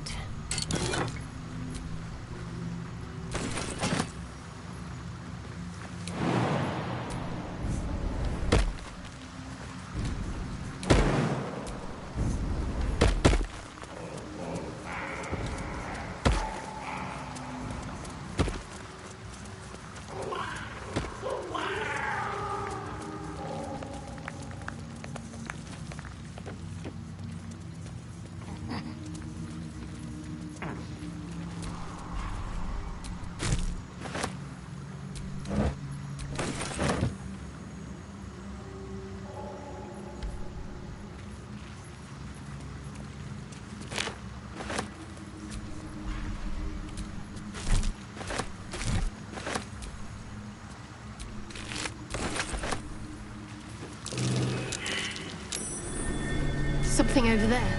Something over there.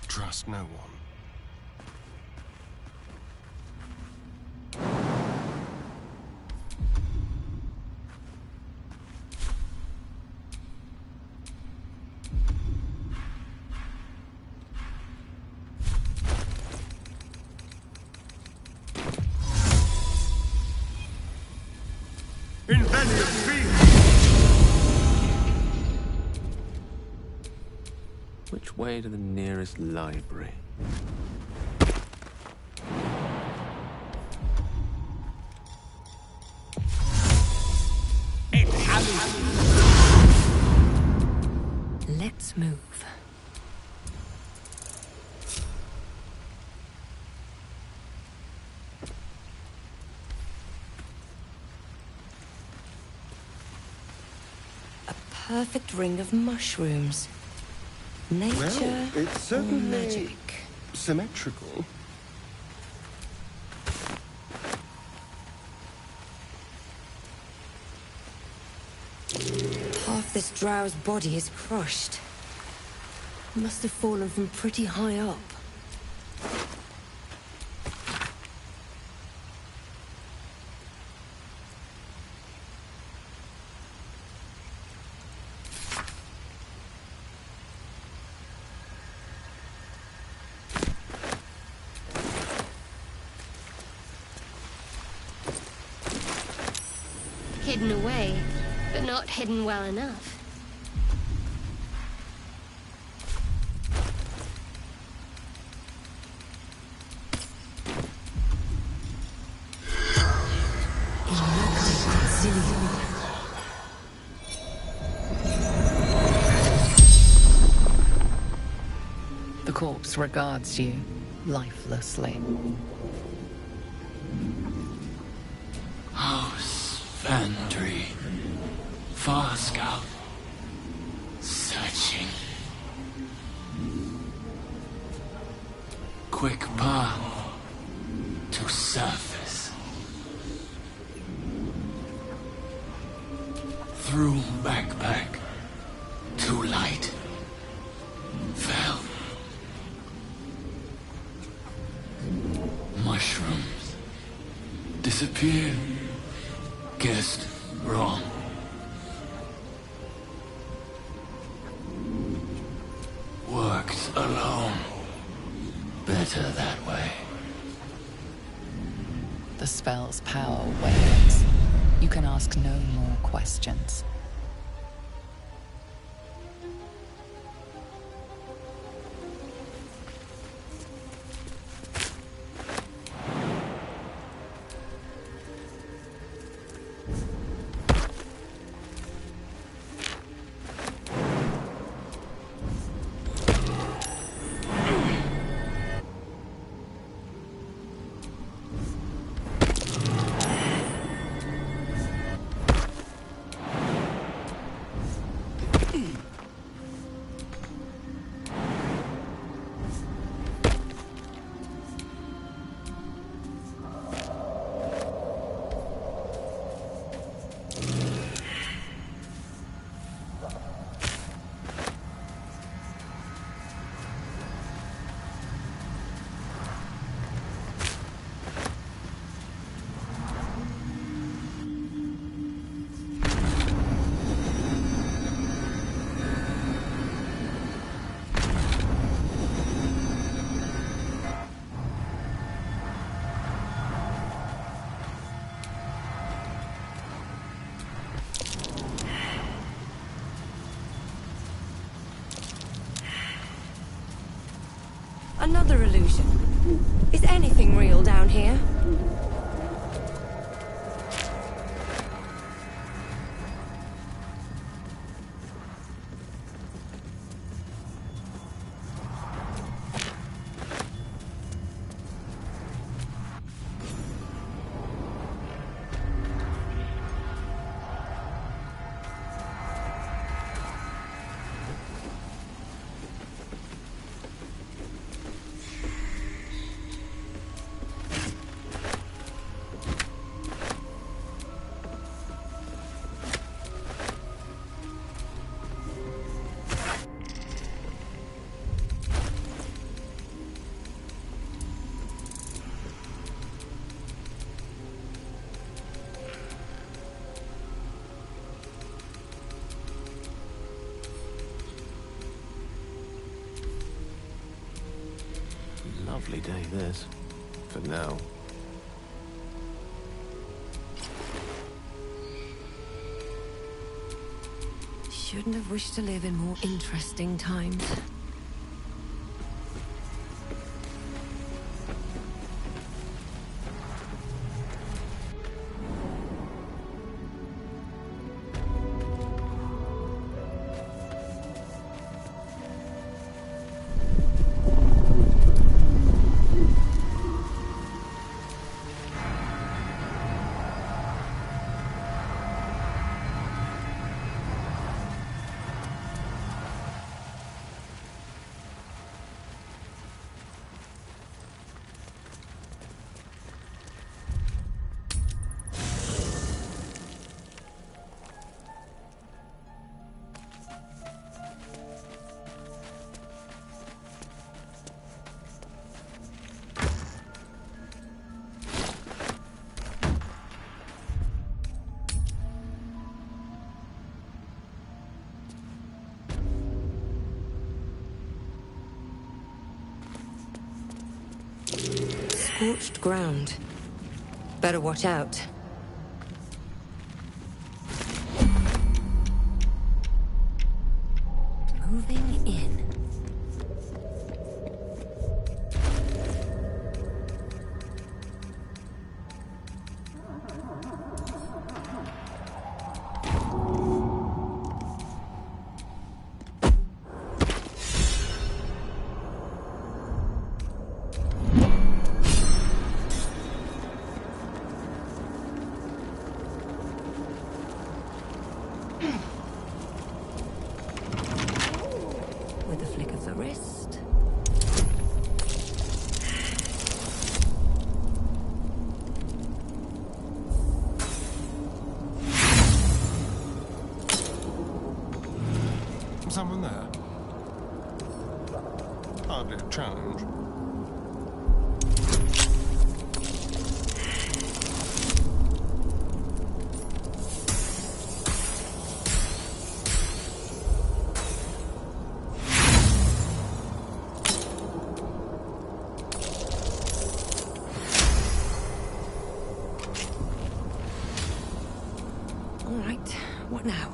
Trust no one. Which way to the nearest library? Let's move. A perfect ring of mushrooms. Nature Well, it's certainly magic. symmetrical. Half this drow's body is crushed. Must have fallen from pretty high up. Hidden away, but not hidden well enough. The corpse regards you lifelessly. House Vandry. Far Scout. Searching. Quick path to surface. Through backpack to light. Fell. Mushrooms. Disappeared. Guessed wrong. Worked alone. Better that way. The spell's power wanes. You can ask no more questions. Another illusion. Is anything real down here? Lovely day, this. For now. Shouldn't have wished to live in more interesting times. Scorched ground. Better watch out. Moving in. With a flick of the wrist. Someone there? Hardly a challenge. All right, what now?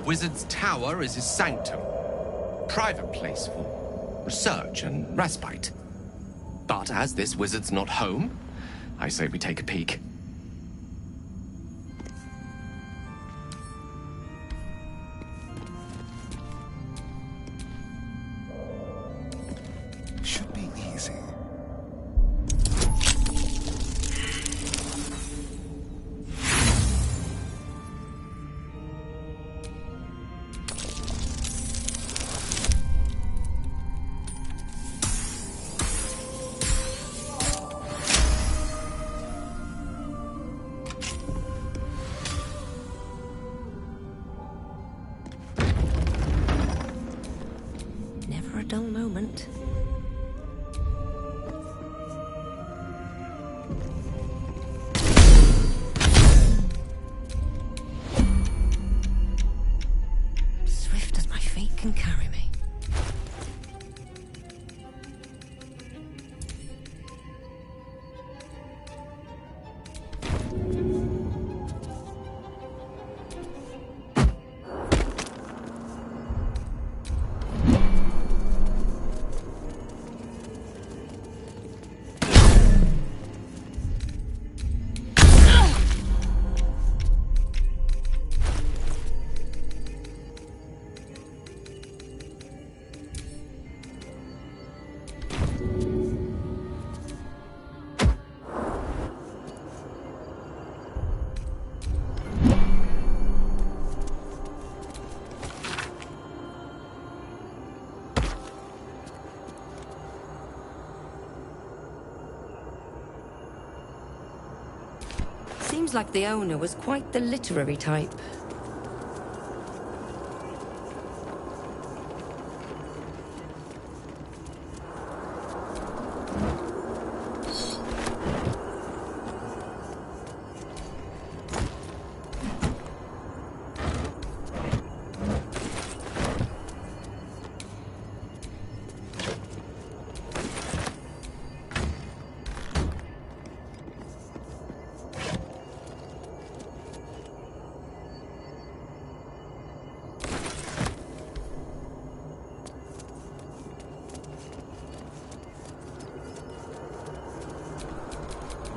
Wizard's Tower is his sanctum. Private place for research and respite. But as this wizard's not home, I say we take a peek. Should be easy. Seems like the owner was quite the literary type.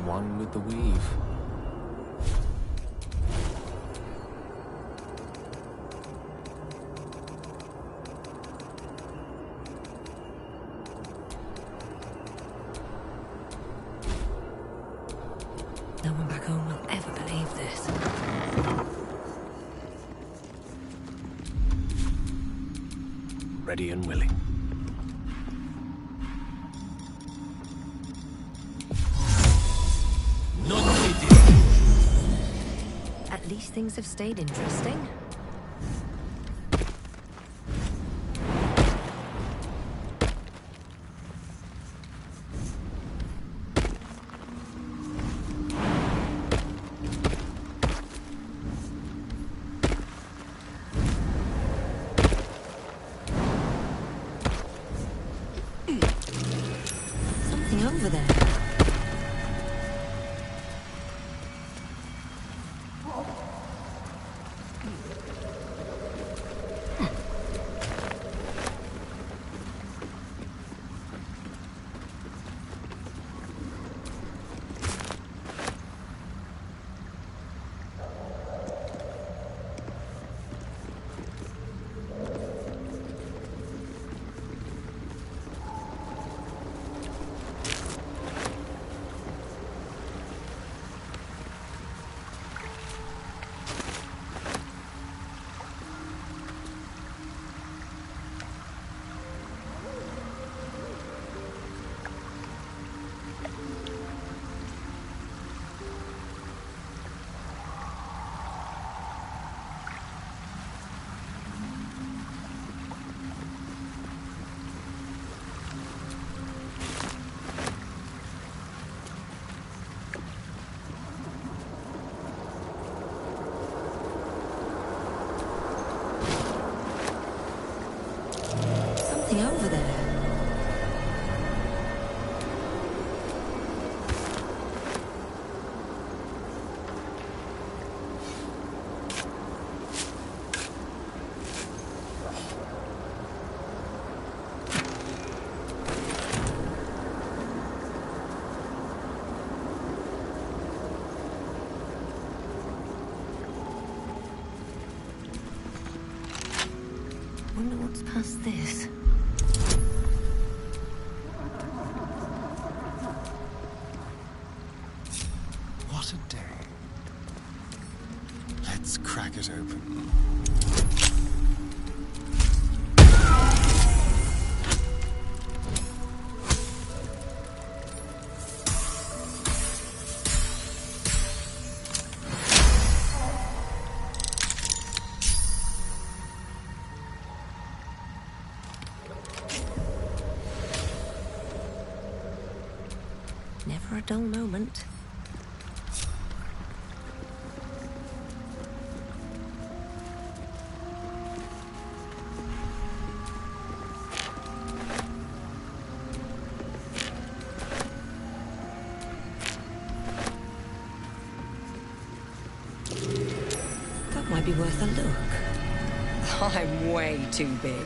One with the weave. No one back home will ever believe this. Ready and willing. At least things have stayed interesting. Something over there. Something over there. Wonder what's past this. What a day. Let's crack it open. Never a dull moment. That might be worth a look. I'm way too big.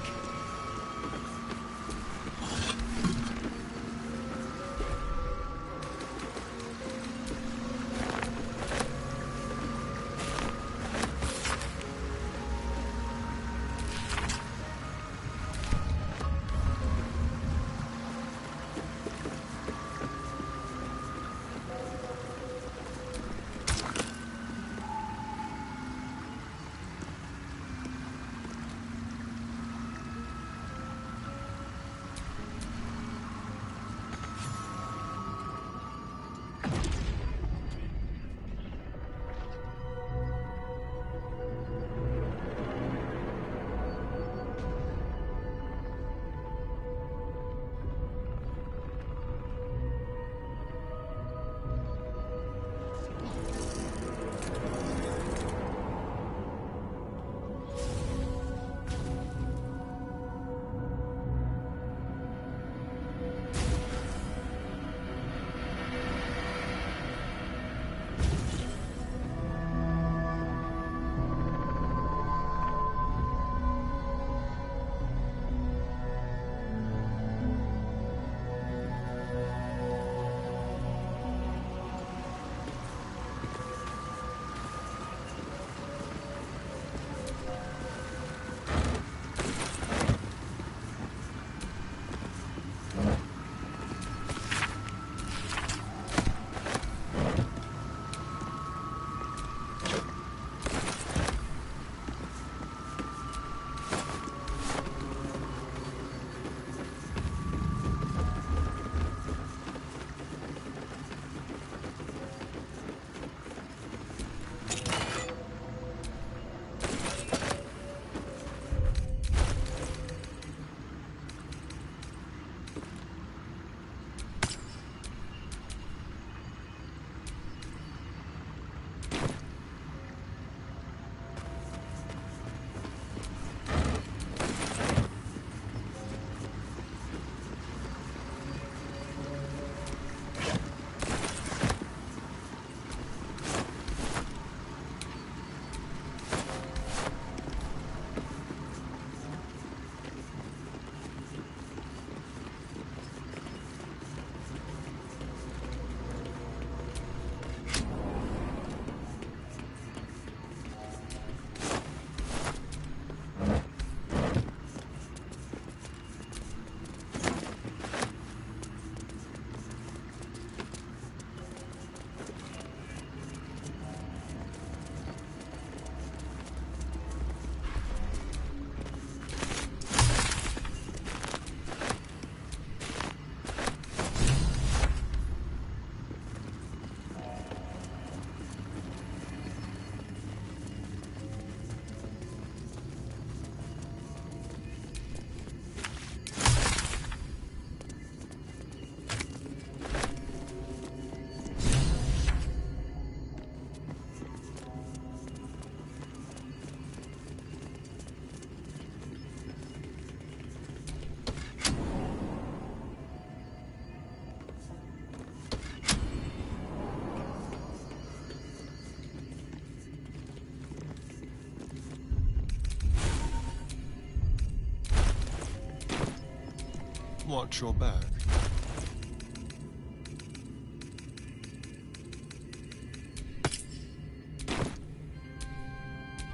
watch your back.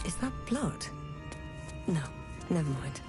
Is that blood? No, never mind.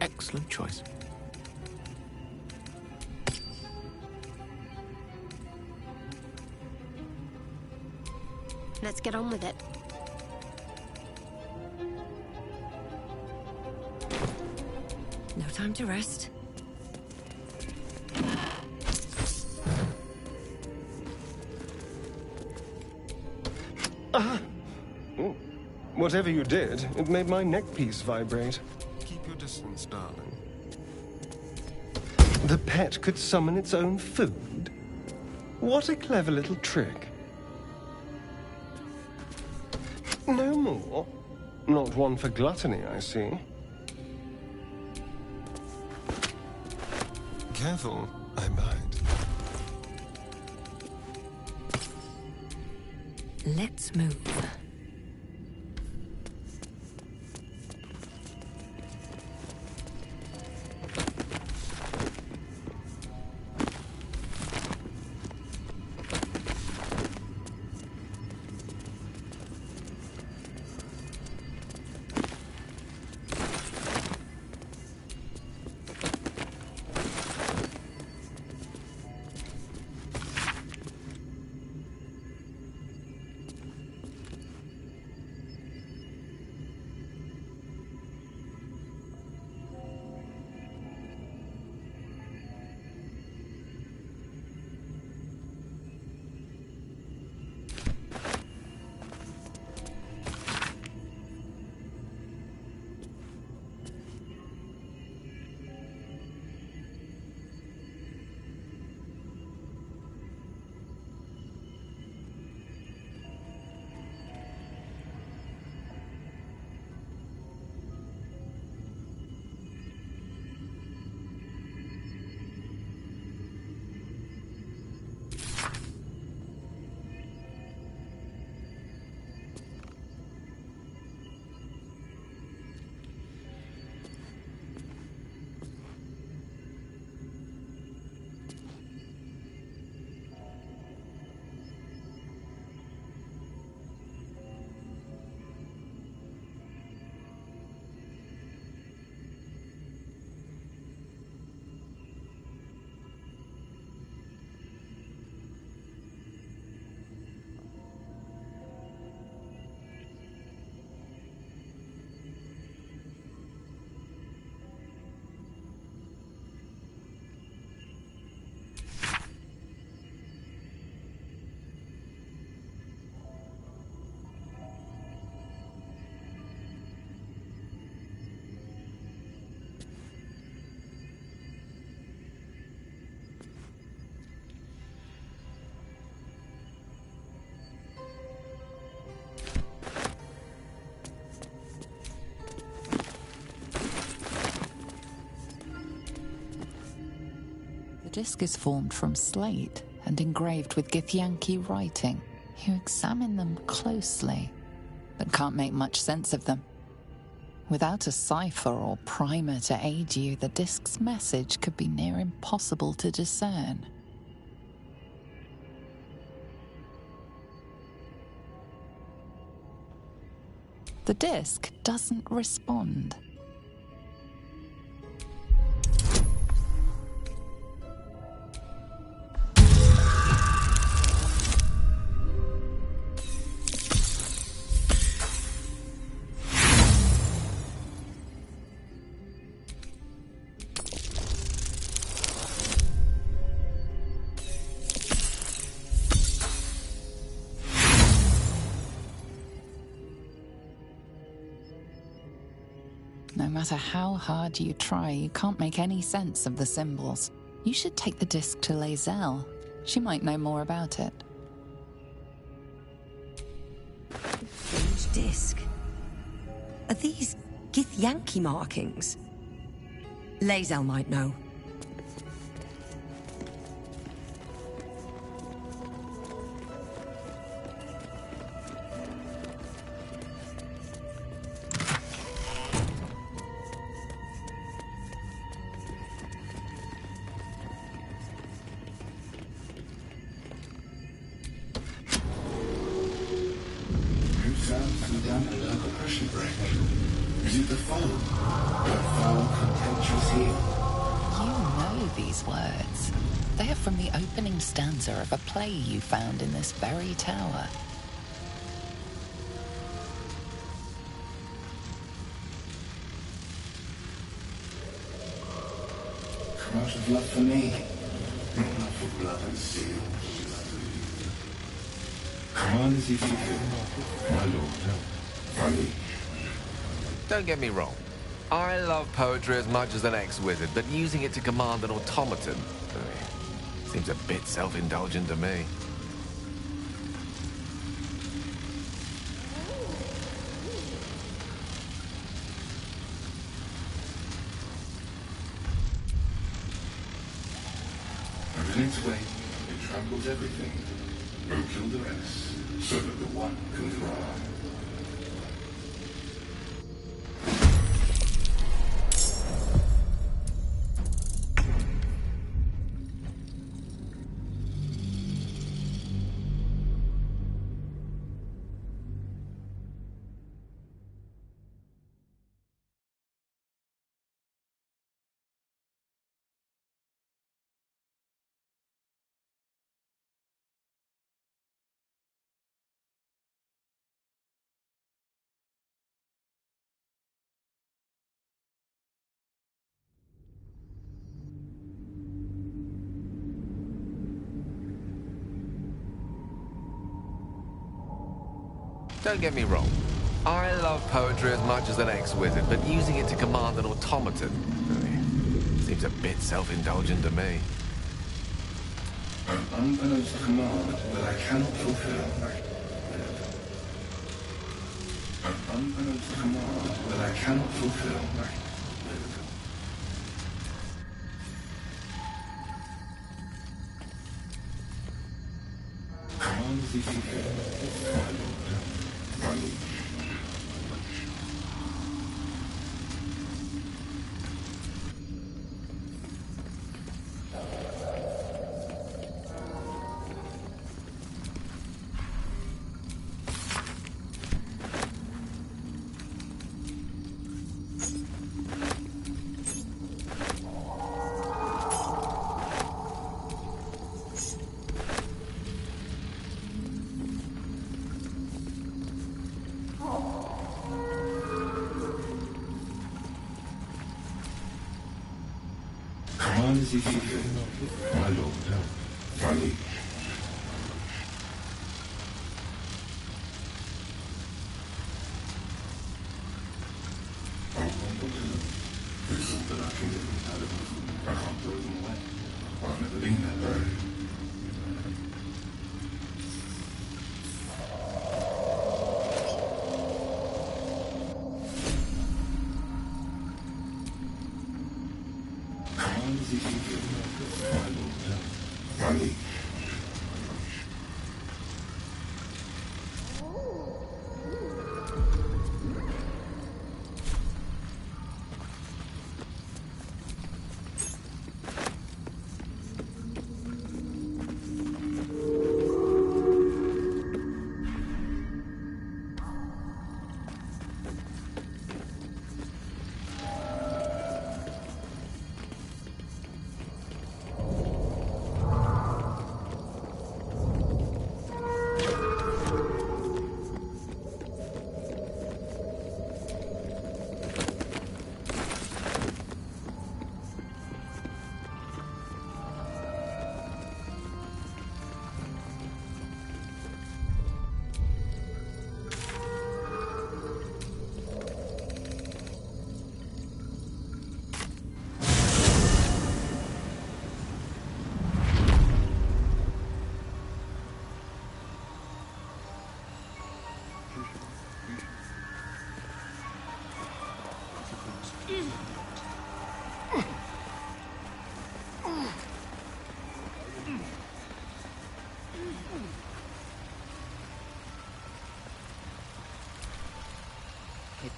Excellent choice. Let's get on with it. No time to rest. Whatever you did, it made my neck piece vibrate. Keep your distance, darling. The pet could summon its own food? What a clever little trick. No more? Not one for gluttony, I see. Careful, I might. Let's move. The disc is formed from slate and engraved with Githyanki writing. You examine them closely, but can't make much sense of them. Without a cipher or primer to aid you, the disc's message could be near impossible to discern. The disc doesn't respond. No matter how hard you try, you can't make any sense of the symbols. You should take the disc to Lae'zel. She might know more about it. Strange disc. Are these Githyanki markings? Lae'zel might know. Is it the foe? That foul, contemptuous heel? You know these words. They are from the opening stanza of a play you found in this very tower. Come out of love for me, not for blood and steel. Come on as if you feel, my lord, my liege. Don't get me wrong. I love poetry as much as an ex-wizard, but using it to command an automaton seems a bit self-indulgent to me. And in its way, it tramples everything. Will kill the rest, so that the one can thrive. Don't get me wrong. I love poetry as much as an ex-wizard, but using it to command an automaton seems a bit self-indulgent to me. An unbeknownst command that I cannot fulfill. An unbeknownst command that I cannot fulfill. Command as if you can, my lord, my liege. Command as if you can, my lord, my liege. There's something I can get out of them. I can't throw them away. I've never been that brave. Command as if you can, my lord, my liege. It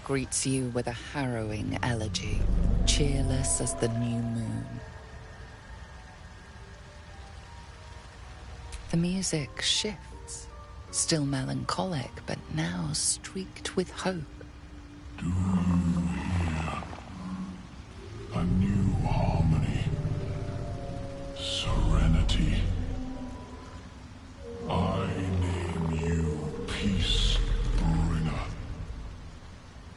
greets you with a harrowing elegy, cheerless as the new moon. The music shifts, still melancholic, but now streaked with hope. Do you hear a new harmony? Serenity. I name you Peace Bringer.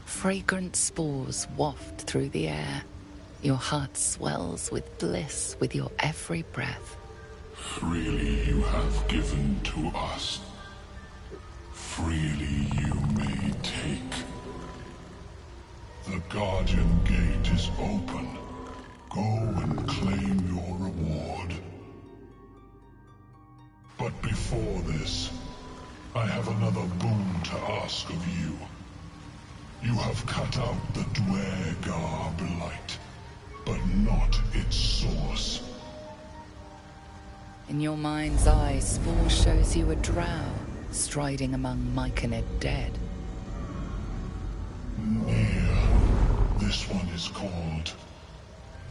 Fragrant spores waft through the air. Your heart swells with bliss with your every breath. Freely you have given to us. Freely you may take. The Guardian Gate is open. Go and claim your reward. But before this, I have another boon to ask of you. You have cut out the Dwergar blight, but not its source. In your mind's eye, Spore shows you a drow, striding among Myconid dead. Near. This one is called.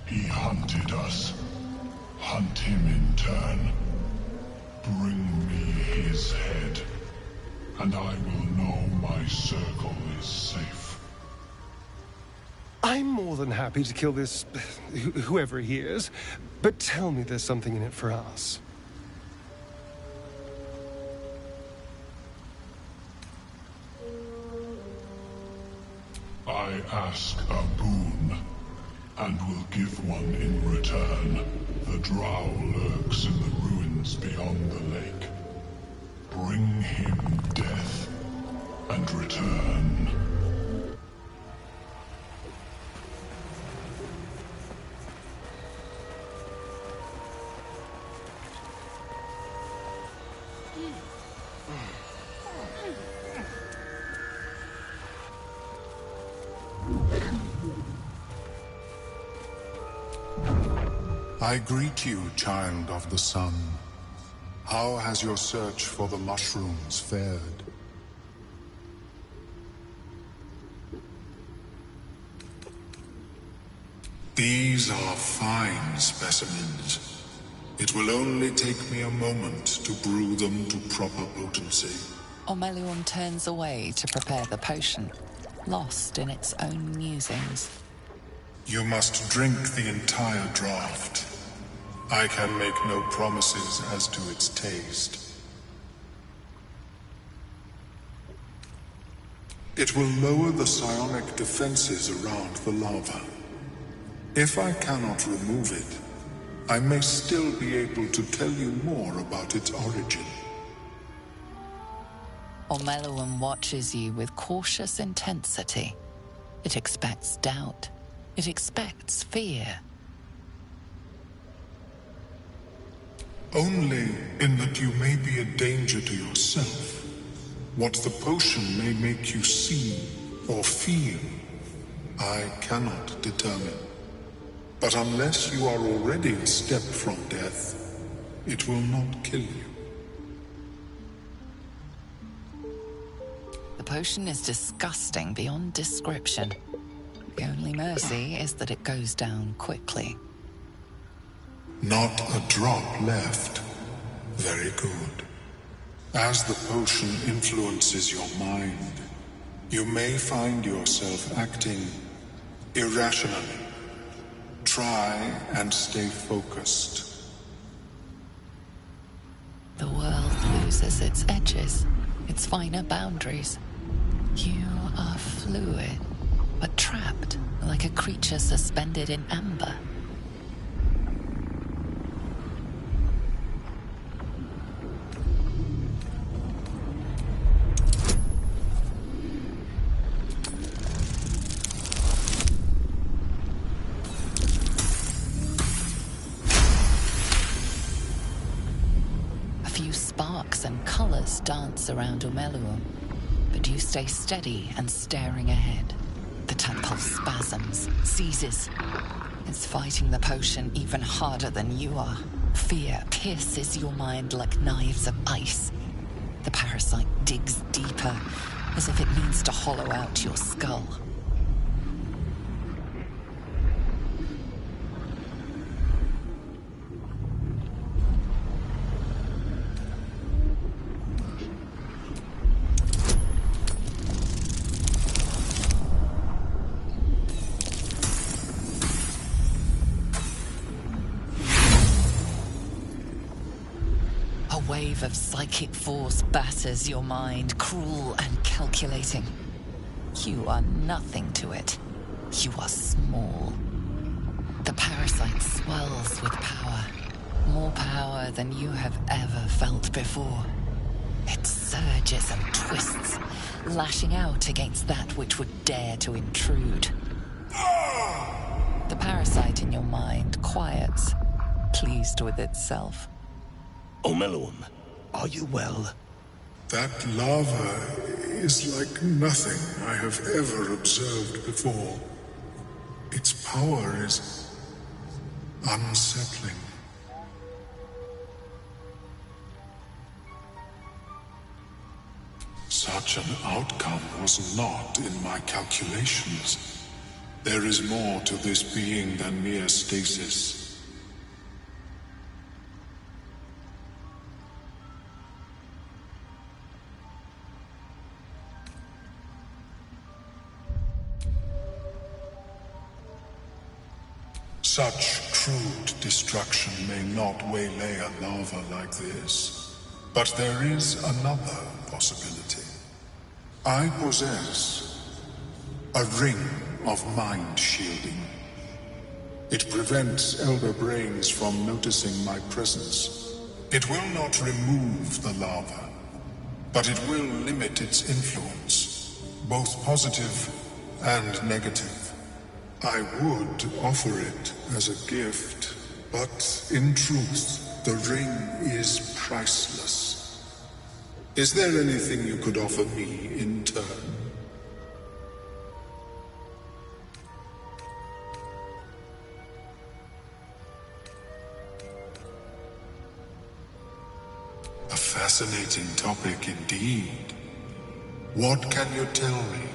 He hunted us. Hunt him in turn. Bring me his head, and I will know my circle is safe. I'm more than happy to kill this... whoever he is, but tell me there's something in it for us. I ask a boon, and will give one in return. The drow lurks in the ruins beyond the lake. Bring him death, and return. I greet you, child of the sun. How has your search for the mushrooms fared? These are fine specimens. It will only take me a moment to brew them to proper potency. Omeluum turns away to prepare the potion, lost in its own musings. You must drink the entire draught. I can make no promises as to its taste. It will lower the psionic defenses around the lava. If I cannot remove it, I may still be able to tell you more about its origin. Omeluum watches you with cautious intensity. It expects doubt. It expects fear. Only in that you may be a danger to yourself. What the potion may make you see or feel, I cannot determine. But unless you are already a step from death, it will not kill you. The potion is disgusting beyond description. The only mercy is that it goes down quickly. Not a drop left. Very good. As the potion influences your mind, you may find yourself acting irrationally. Try and stay focused. The world loses its edges, its finer boundaries. You are fluid, but trapped like a creature suspended in amber. Sparks and colors dance around Omeluum, but you stay steady and staring ahead. The temple spasms, seizes. It's fighting the potion even harder than you are. Fear pierces your mind like knives of ice. The parasite digs deeper, as if it needs to hollow out your skull. A wave of psychic force batters your mind, cruel and calculating. You are nothing to it. You are small. The parasite swells with power. More power than you have ever felt before. It surges and twists, lashing out against that which would dare to intrude. The parasite in your mind quiets, pleased with itself. Omeluum, are you well? That lava is like nothing I have ever observed before. Its power is unsettling. Such an outcome was not in my calculations. There is more to this being than mere stasis. Such crude destruction may not waylay a lava like this, but there is another possibility. I possess a ring of mind shielding. It prevents elder brains from noticing my presence. It will not remove the lava, but it will limit its influence, both positive and negative. I would offer it as a gift, but in truth, the ring is priceless. Is there anything you could offer me in turn? A fascinating topic indeed. What can you tell me?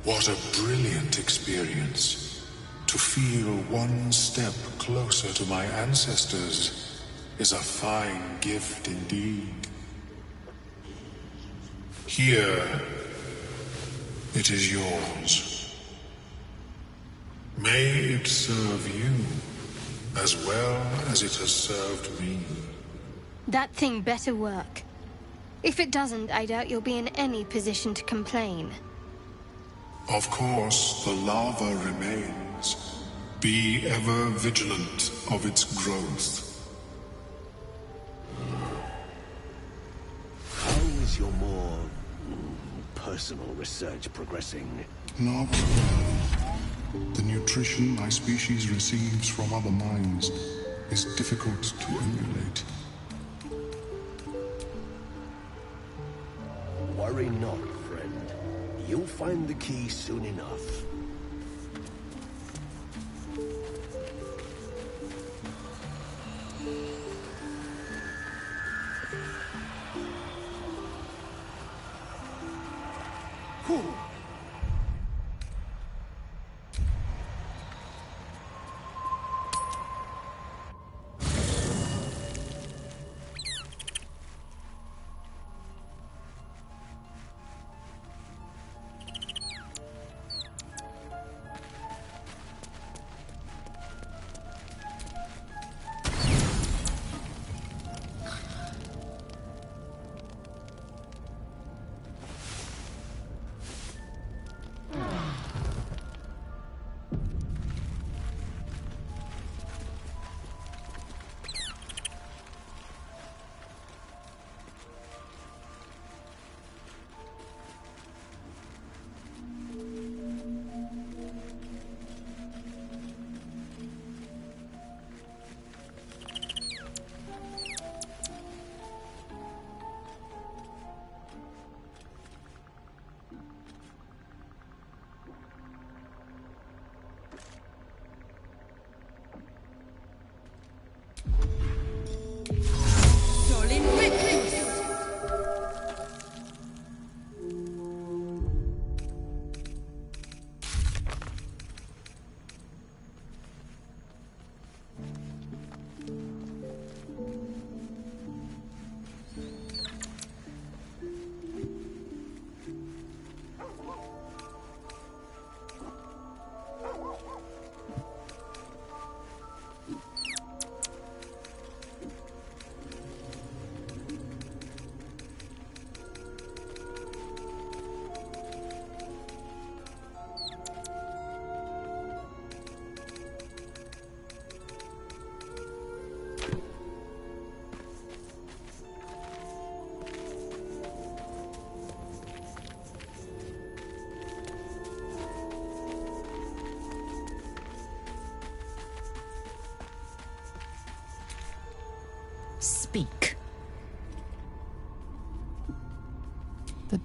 What a brilliant experience. To feel one step closer to my ancestors is a fine gift indeed. Here, it is yours. May it serve you as well as it has served me. That thing better work. If it doesn't, I doubt you'll be in any position to complain. Of course, the lava remains. Be ever vigilant of its growth. How is your more personal research progressing? Not well. The nutrition my species receives from other minds is difficult to emulate. Worry not, friend. You'll find the key soon enough.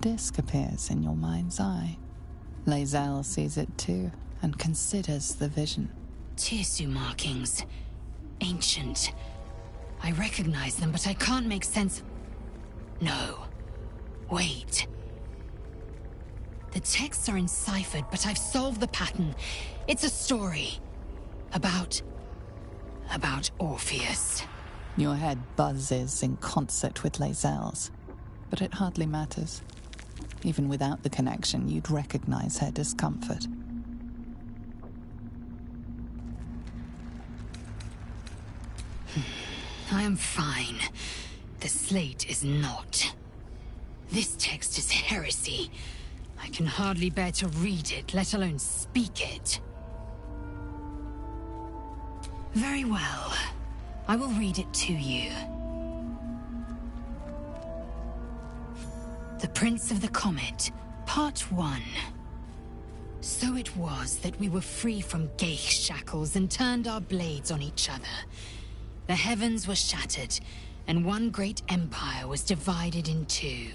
disc appears in your mind's eye. Lae'zel sees it too, and considers the vision. Tissue markings. Ancient. I recognize them, but I can't make sense. No. Wait. The texts are enciphered, but I've solved the pattern. It's a story. About Orpheus. Your head buzzes in concert with Lae'zel's, but it hardly matters. Even without the connection, you'd recognize her discomfort. I am fine. The slate is not. This text is heresy. I can hardly bear to read it, let alone speak it. Very well. I will read it to you. The Prince of the Comet, Part 1. So it was that we were free from Geich shackles and turned our blades on each other. The heavens were shattered, and one great empire was divided in two.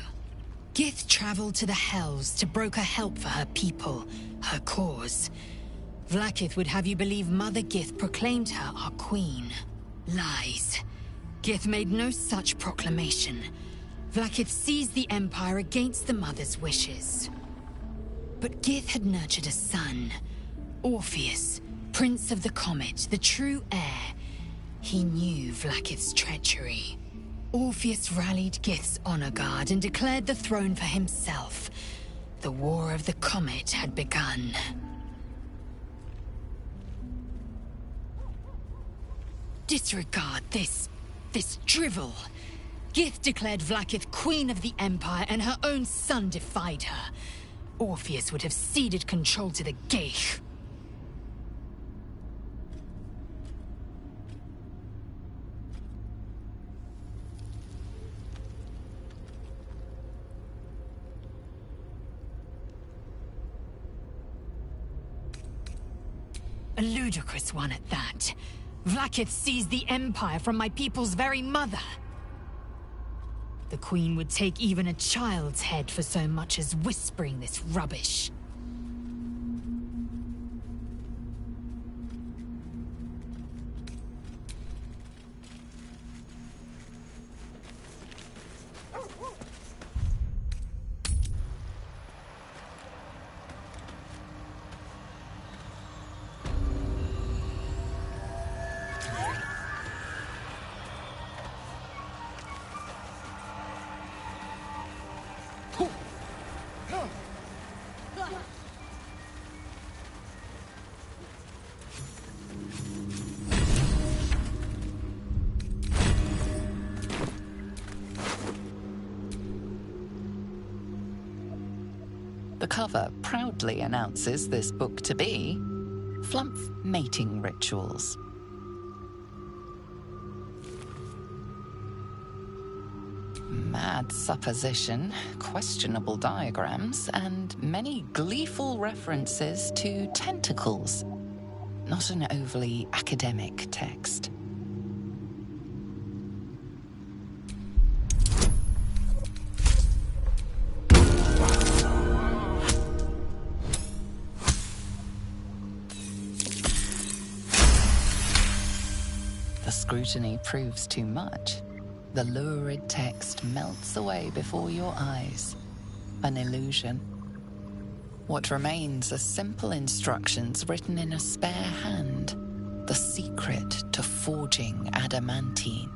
Gith traveled to the Hells to broker help for her people, her cause. Vlaakith would have you believe Mother Gith proclaimed her our queen. Lies. Gith made no such proclamation. Vlaakith seized the Empire against the Mother's wishes. But Gith had nurtured a son, Orpheus, Prince of the Comet, the true heir. He knew Vlaakith's treachery. Orpheus rallied Gith's honor guard and declared the throne for himself. The War of the Comet had begun. Disregard this drivel. Gith declared Vlaakith Queen of the Empire, and her own son defied her. Orpheus would have ceded control to the Geich. A ludicrous one at that. Vlaakith seized the Empire from my people's very mother. The Queen would take even a child's head for so much as whispering this rubbish. The cover proudly announces this book to be Flumph Mating Rituals. Mad supposition, questionable diagrams, and many gleeful references to tentacles. Not an overly academic text. The scrutiny proves too much. The lurid text melts away before your eyes. An illusion. What remains are simple instructions written in a spare hand. The secret to forging adamantine.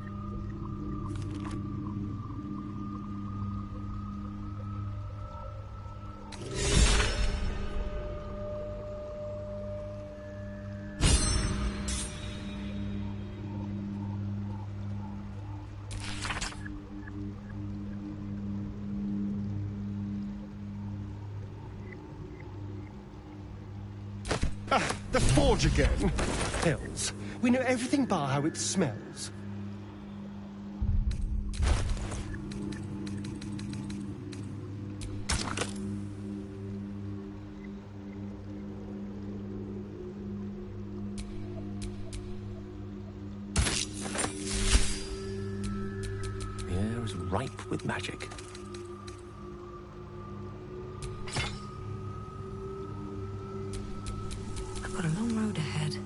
The forge again. Hells. We know everything bar how it smells. The air is ripe with magic. got a long road ahead.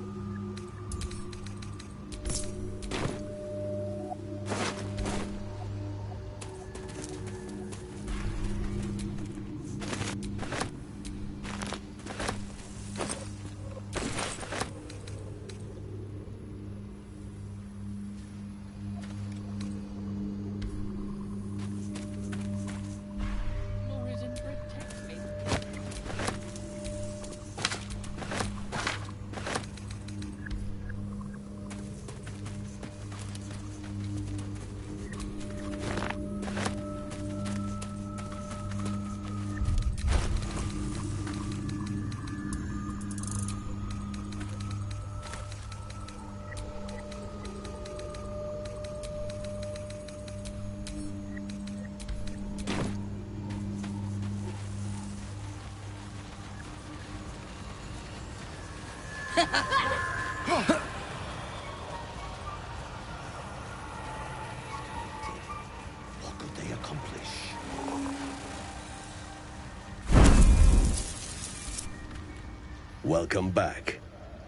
What could they accomplish? Welcome back.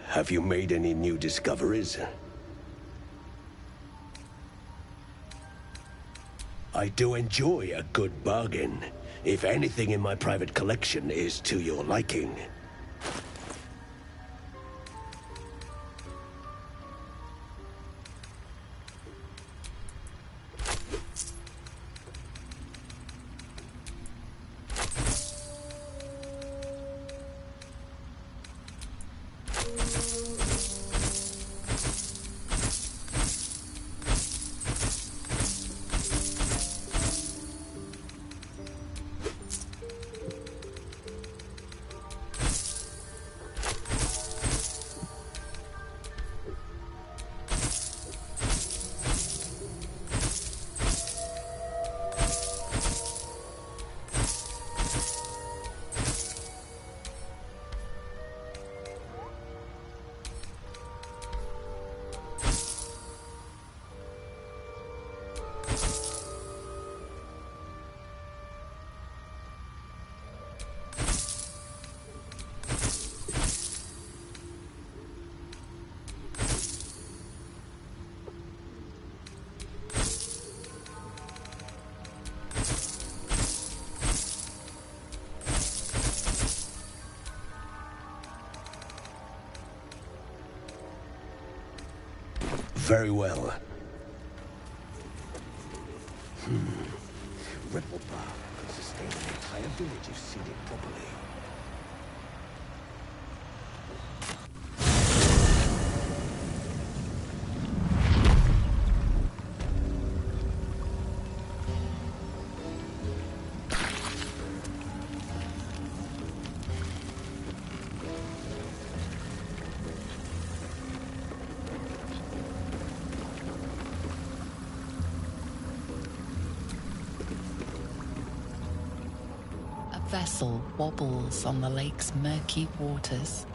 Have you made any new discoveries? I do enjoy a good bargain, if anything in my private collection is to your liking. Very well. Rebel power could sustain an entire village if seeded properly. Vessel wobbles on the lake's murky waters.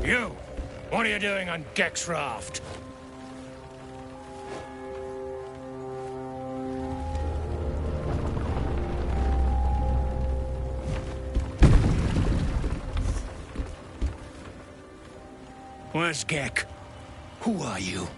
You! What are you doing on Gek's raft? Where's Gek? Who are you?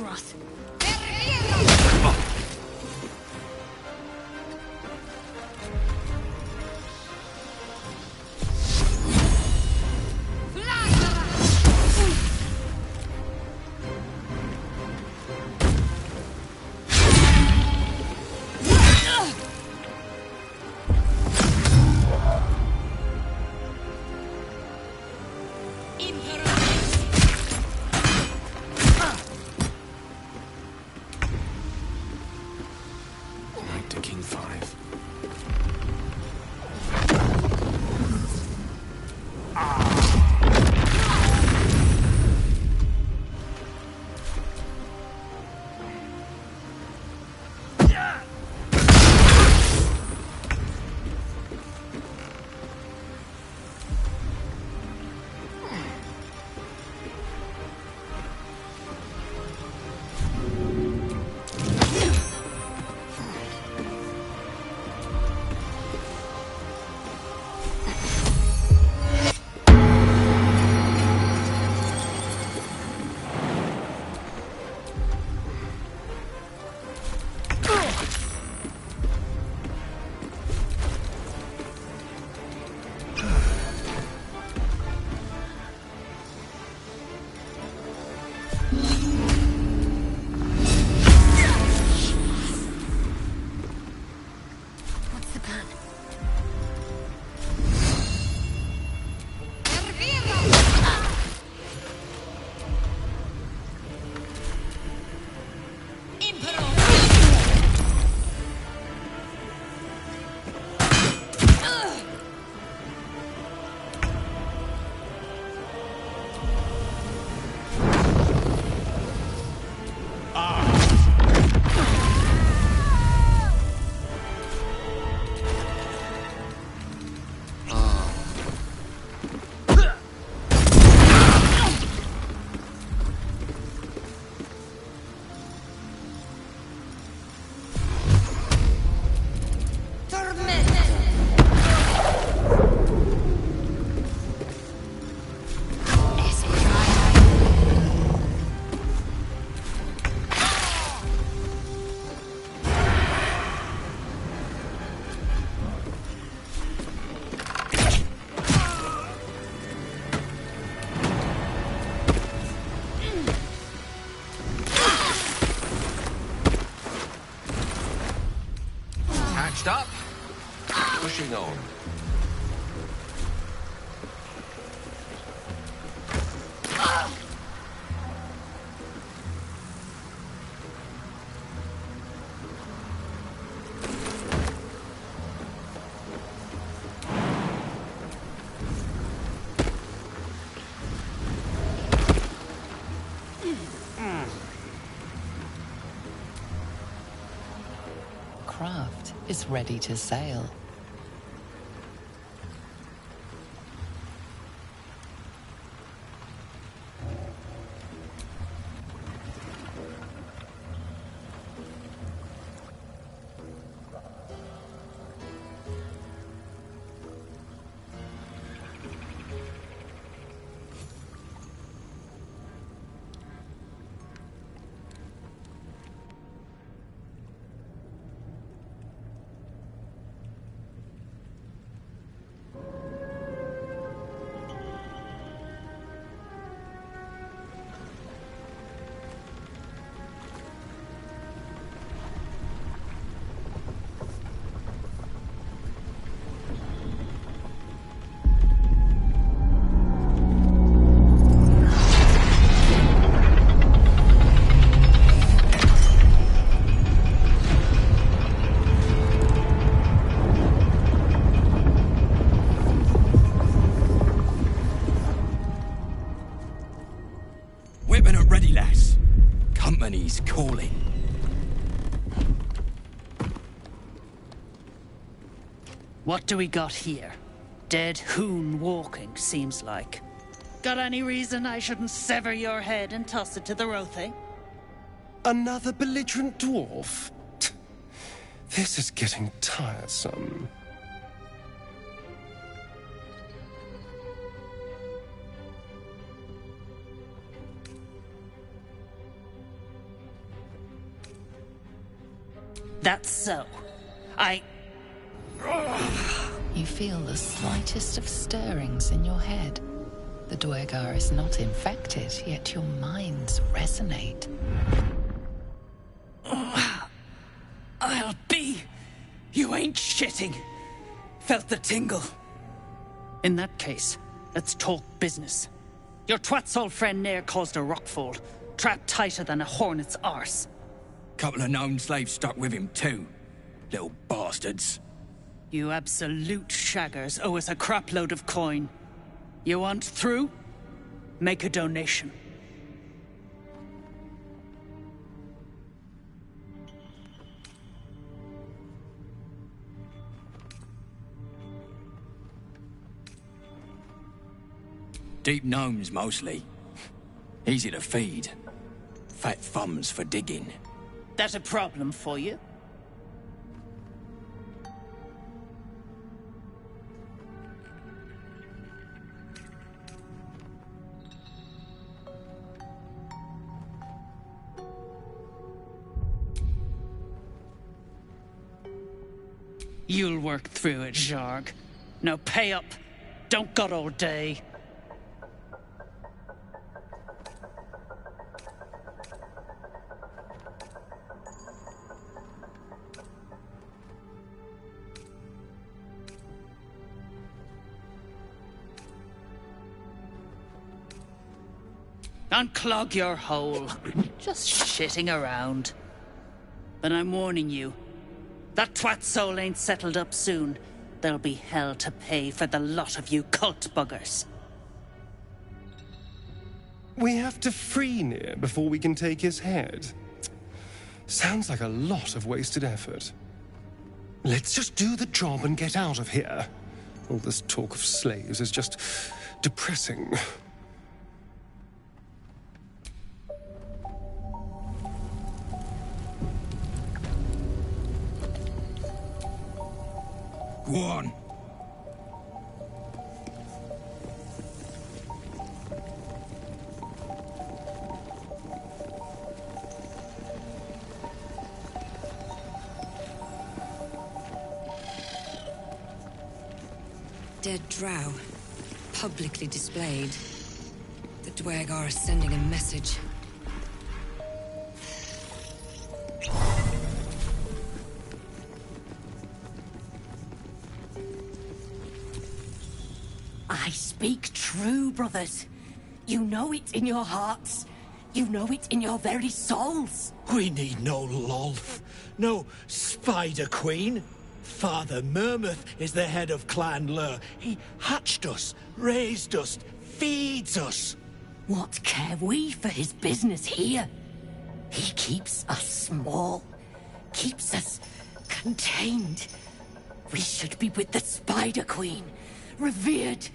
us. Right to King 5. What's the plan? Patched up. Pushing on. Craft is ready to sail. Weapon at ready, lass. Company's calling. What do we got here? Dead hoon walking, seems like. Got any reason I shouldn't sever your head and toss it to the Rothe? Another belligerent dwarf? This is getting tiresome. That's so. You feel the slightest of stirrings in your head. The Dwergar is not infected, yet your minds resonate. I'll be. You ain't shitting. Felt the tingle. In that case, let's talk business. Your twat's old friend Nair caused a rockfall, trapped tighter than a hornet's arse. Couple of known slaves stuck with him too. Little bastards. You absolute shaggers owe us a crapload of coin. You want through? Make a donation. Deep gnomes, mostly. Easy to feed. Fat thumbs for digging. That a problem for you? You'll work through it, Zharg. Now pay up. Don't got all day. Unclog your hole. Just shitting around. But I'm warning you, that twat soul ain't settled up soon. There'll be hell to pay for the lot of you cult buggers. We have to free Nier before we can take his head. Sounds like a lot of wasted effort. Let's just do the job and get out of here. All this talk of slaves is just depressing. Go on. Dead drow, publicly displayed. The Dwergar are sending a message. I speak true, brothers. You know it in your hearts. You know it in your very souls. We need no Lolth, no Spider Queen. Father Mermuth is the head of Clan Lur. He hatched us, raised us, feeds us. What care we for his business here? He keeps us small, keeps us contained. We should be with the Spider Queen, revered,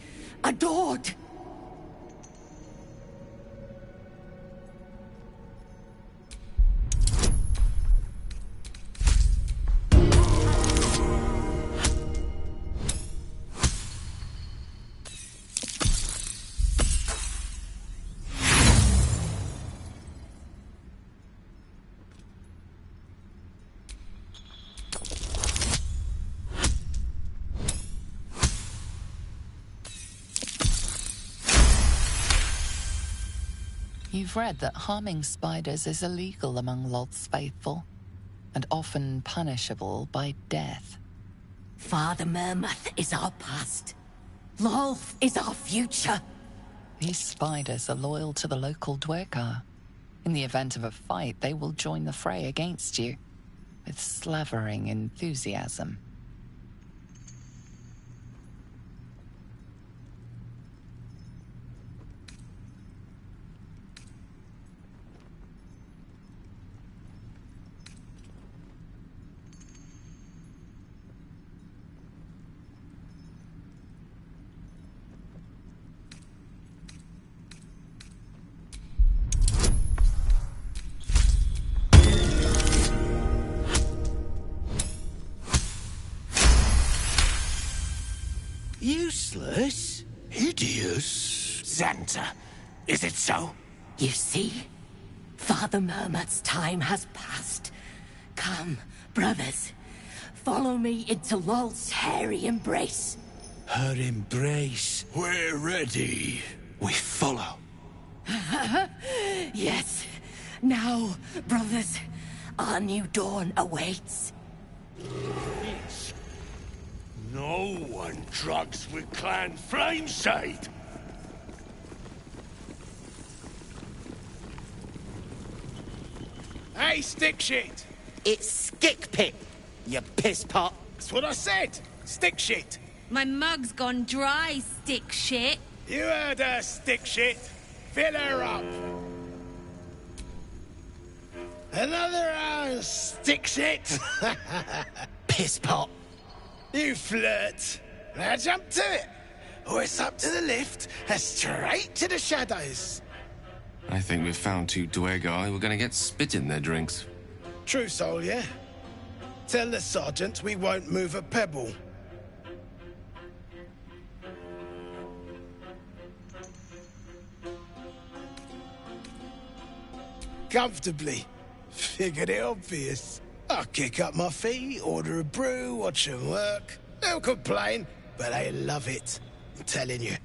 adored. You've read that harming spiders is illegal among Lolth's faithful, and often punishable by death. Father Mermuth is our past. Lolth is our future. These spiders are loyal to the local Dwergar. In the event of a fight, they will join the fray against you, with slavering enthusiasm. Useless? Hideous? Xanta, is it so? You see, Father Mermuth's time has passed. Come, Brothers, follow me into Lol's hairy embrace. Her embrace. We're ready. We follow. Yes. Now, brothers, our new dawn awaits. No one drugs with Clan Flameside. Hey, stick shit! It's Skick Pit, you piss pot. That's what I said. Stick shit. My mug's gone dry, stick shit. You heard her, stick shit. Fill her up. Another stick shit. Piss pot. You flirt. Now jump to it. Or it's up to the lift and straight to the shadows. I think we've found two Dwegai who are going to get spit in their drinks. True soul, yeah? Tell the sergeant we won't move a pebble. Comfortably. Figured it obvious. I'll kick up my feet, order a brew, watch them work. They'll complain, but they love it. I'm telling you.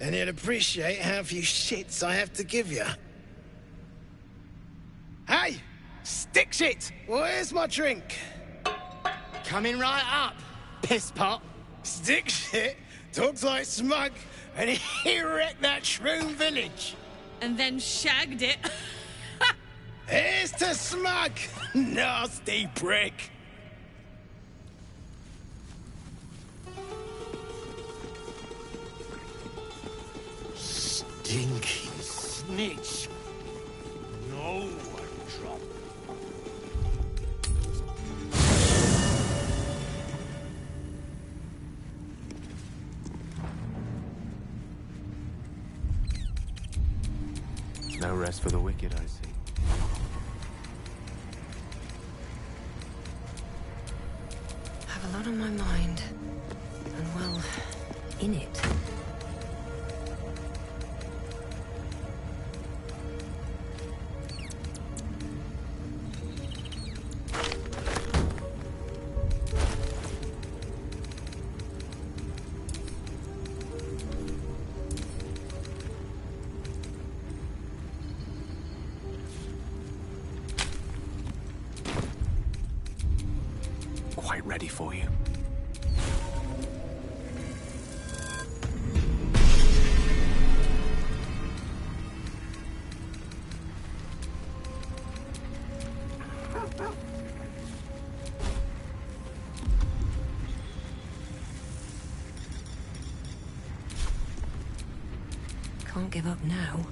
And you'll appreciate how few shits I have to give you. Hey! Stick shit! Where's my drink? Coming right up, piss pot. Stick shit talks like smug, and he wrecked that shroom village. And then shagged it. Here's to smug, nasty prick. Stinky snitch. No one dropped. No rest for the wicked, I see. I have a lot on my mind. And, well, in it. Quite ready for you. Can't give up now.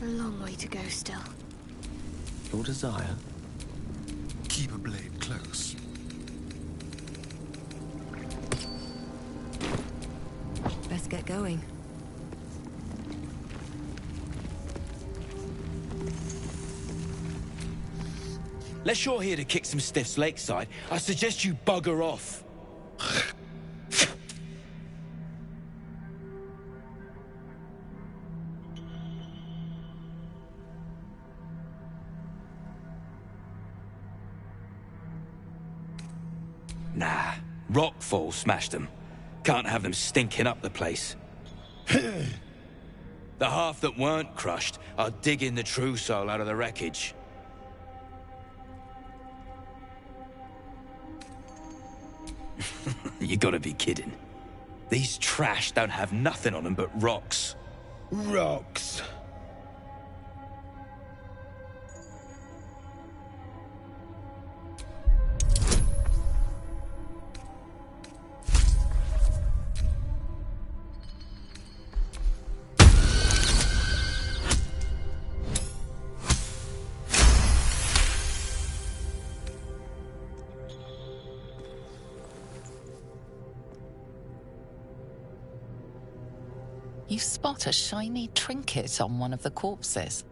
a long way to go still. Your desire? Keep a blade close. Best get going. Unless you're here to kick some stiffs lakeside, I suggest you bugger off. Nah, rockfall smashed them. Can't have them stinking up the place. The half that weren't crushed are digging the true soul out of the wreckage. You gotta be kidding. These trash don't have nothing on them but rocks. Rocks. You spot a shiny trinket on one of the corpses.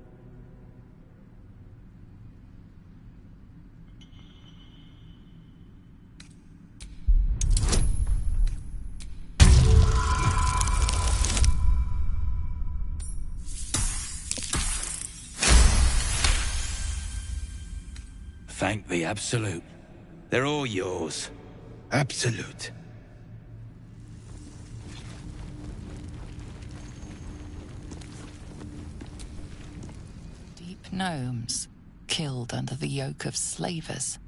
Thank the Absolute. They're all yours. Absolute. Gnomes, killed under the yoke of slavers.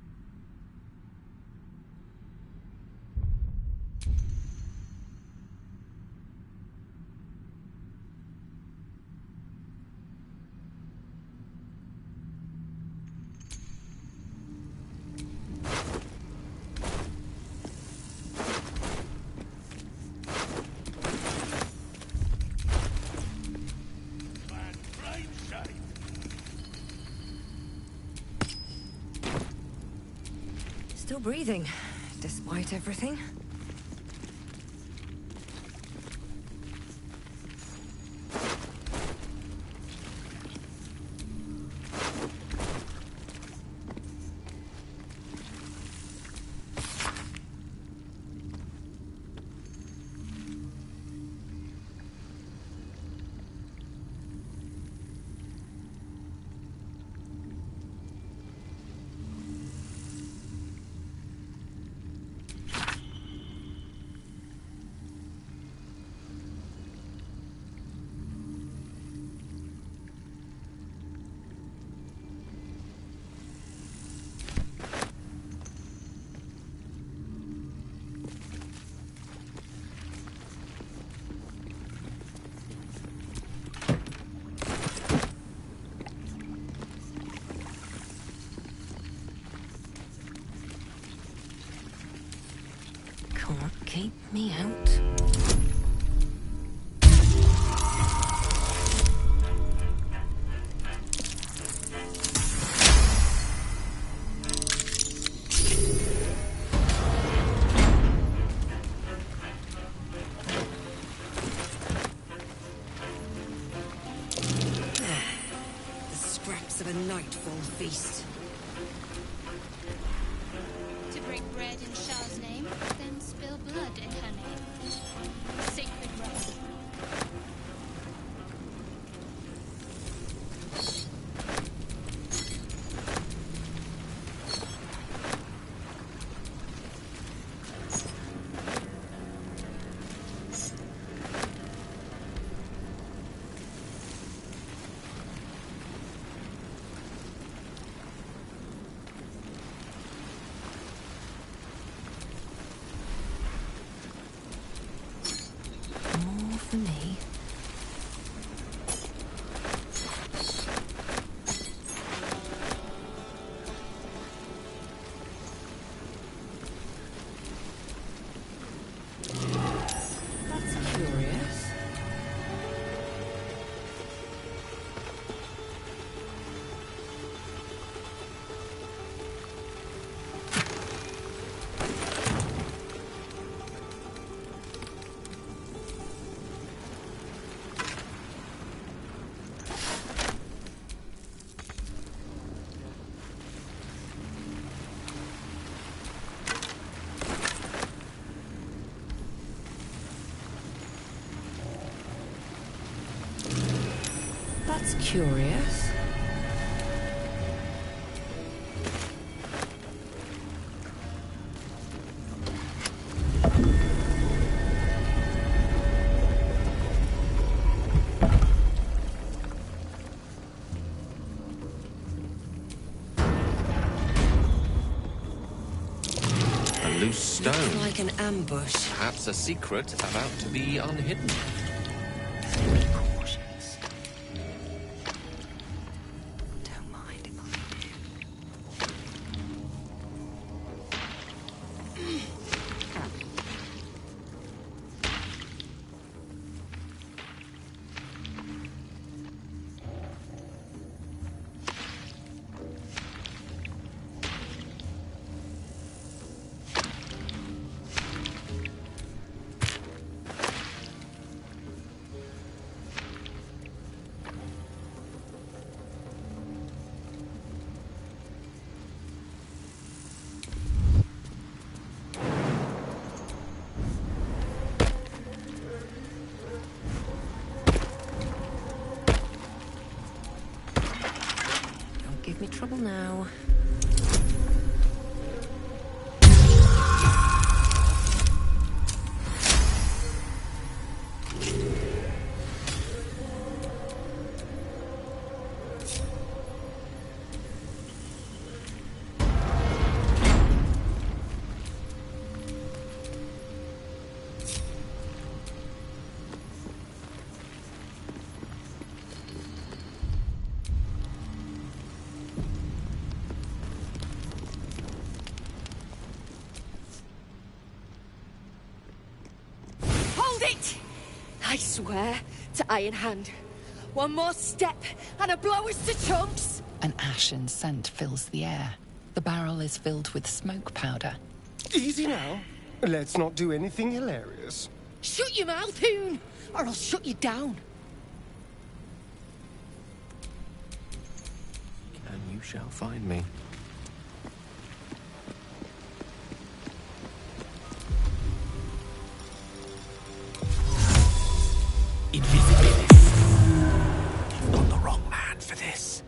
Still breathing, despite everything. Can't keep me out. The scraps of a nightfall feast. To break bread in Shah's name, then spill blood in her name. Sacred right. That's curious. Loose stone. Looks like an ambush. Perhaps a secret about to be unhidden. Cautious. Don't mind if give me trouble now. I swear to Iron Hand. One more step, and a blow us to chunks! An ashen scent fills the air. The barrel is filled with smoke powder. Easy now. Let's not do anything hilarious. Shut your mouth, Hoon, or I'll shut you down. And you shall find me. Invisibility. You've got the wrong man for this.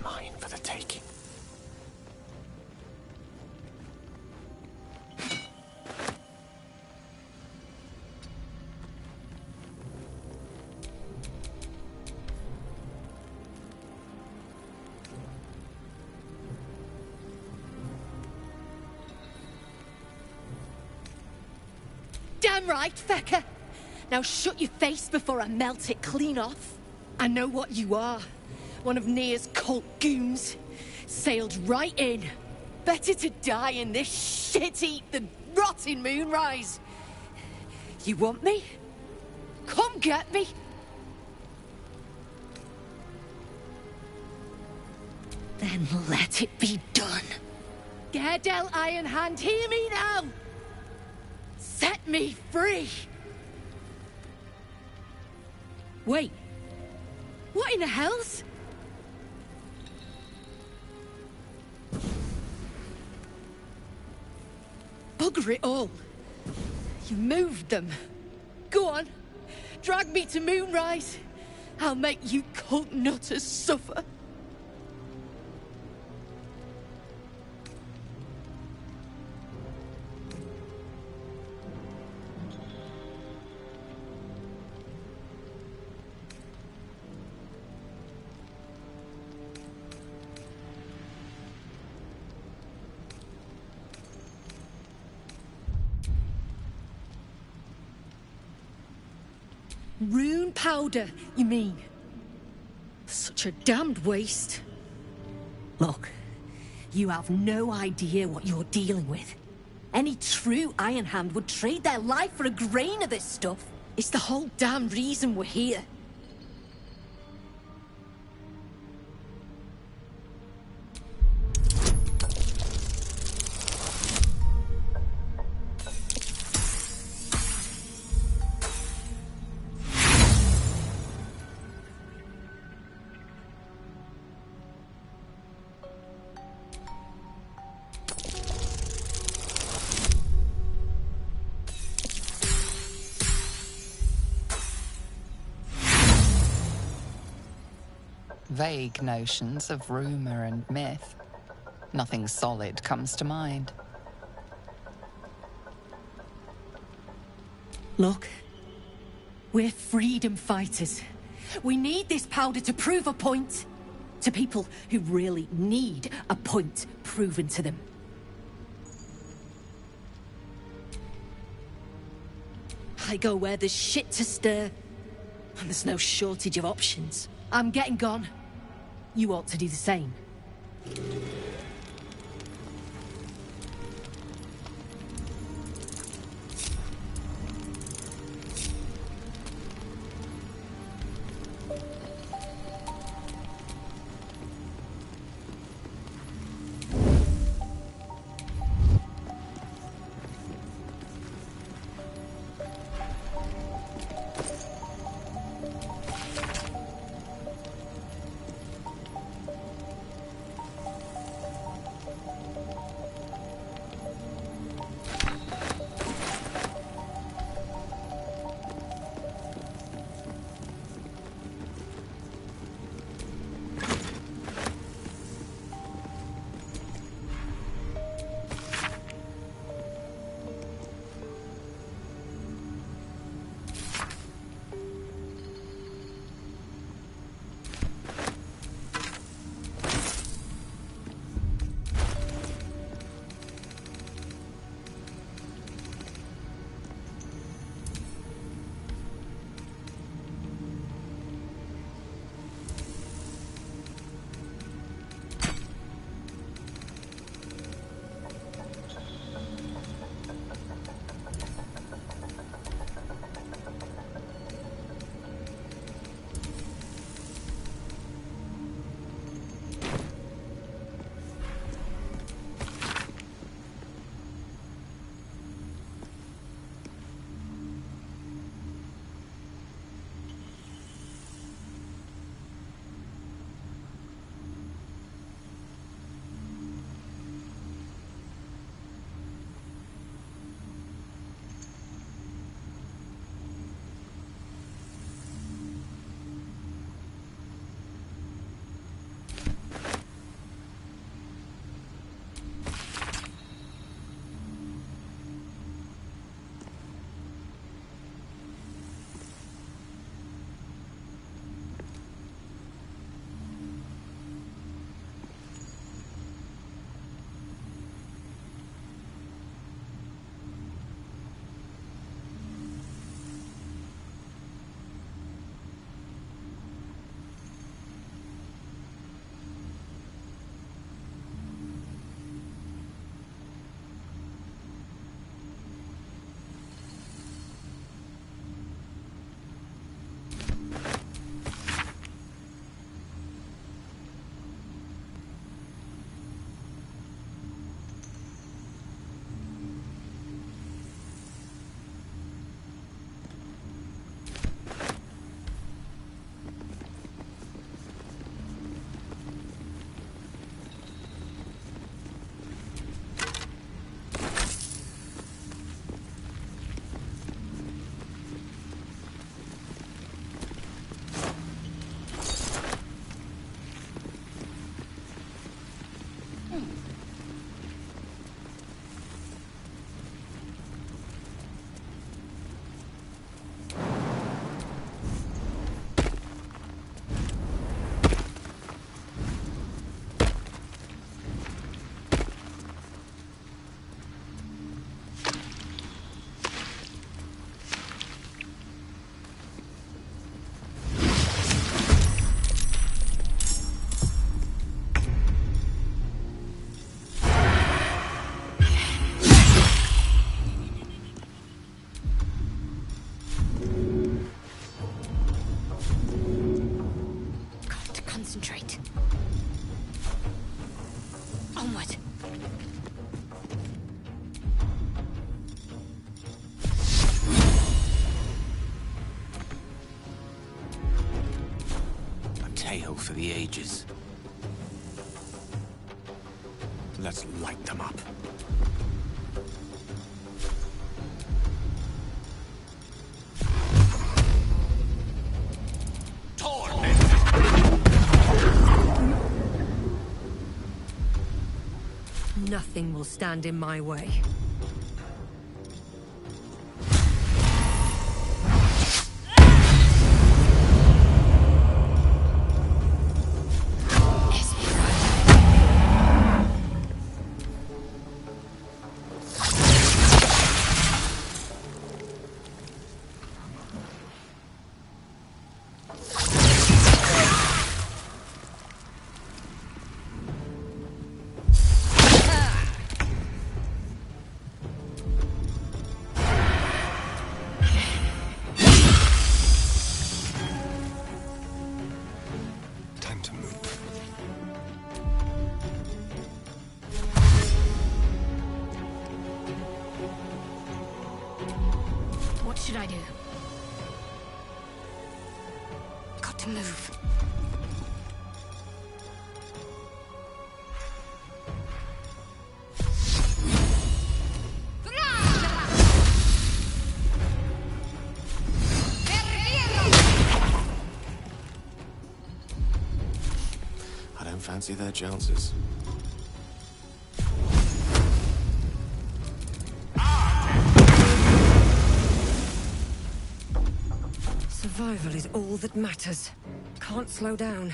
Mine for the taking. Damn right, Fecker. Now shut your face before I melt it clean off. I know what you are. One of Near's cult goons. Sailed right in. Better to die in this shit heap than rot in Moonrise. You want me? Come get me. Then let it be done. Gerdel Iron Hand, hear me now! Set me free! Wait. What in the hells? Bugger it all. You moved them. Go on. Drag me to Moonrise. I'll make you cult nutters suffer. Rune powder, you mean? Such a damned waste. Look, you have no idea what you're dealing with. Any true Iron Hand would trade their life for a grain of this stuff. It's the whole damn reason we're here. vague notions of rumor and myth. Nothing solid comes to mind. Look, we're freedom fighters. We need this powder to prove a point. To people who really need a point proven to them. I go where there's shit to stir, and there's no shortage of options. I'm getting gone. You ought to do the same. For the ages. Let's light them up. Nothing will stand in my way. What should I do? Got to move. I don't fancy their chances. Survival is all that matters. Can't slow down.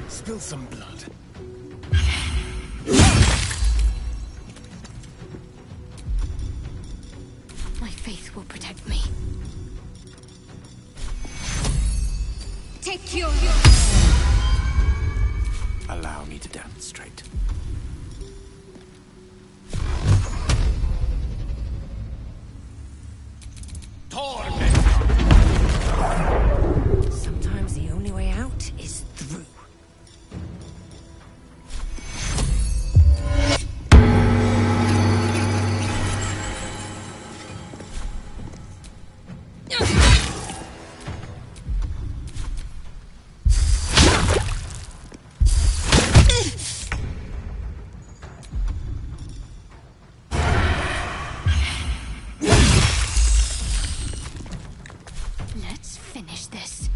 Spill some blood. My faith will protect me. Take your... Allow me to demonstrate. Sometimes the only way out is through. Let's finish this.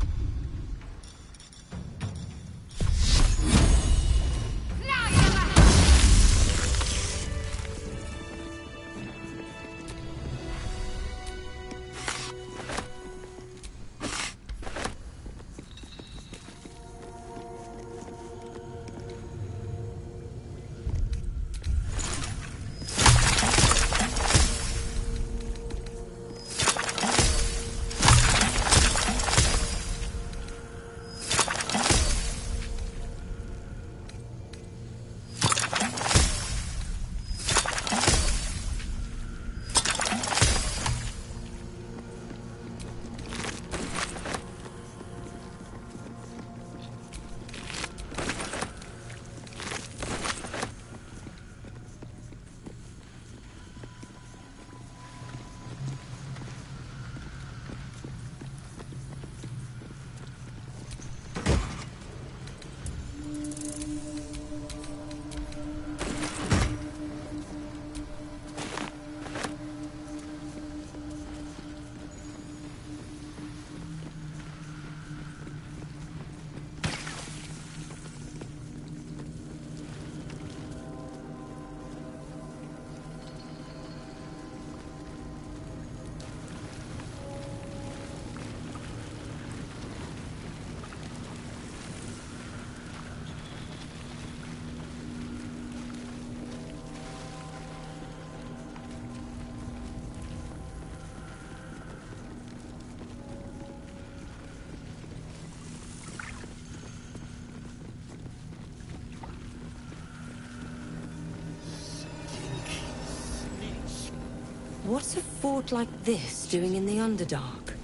What's a fort like this doing in the Underdark?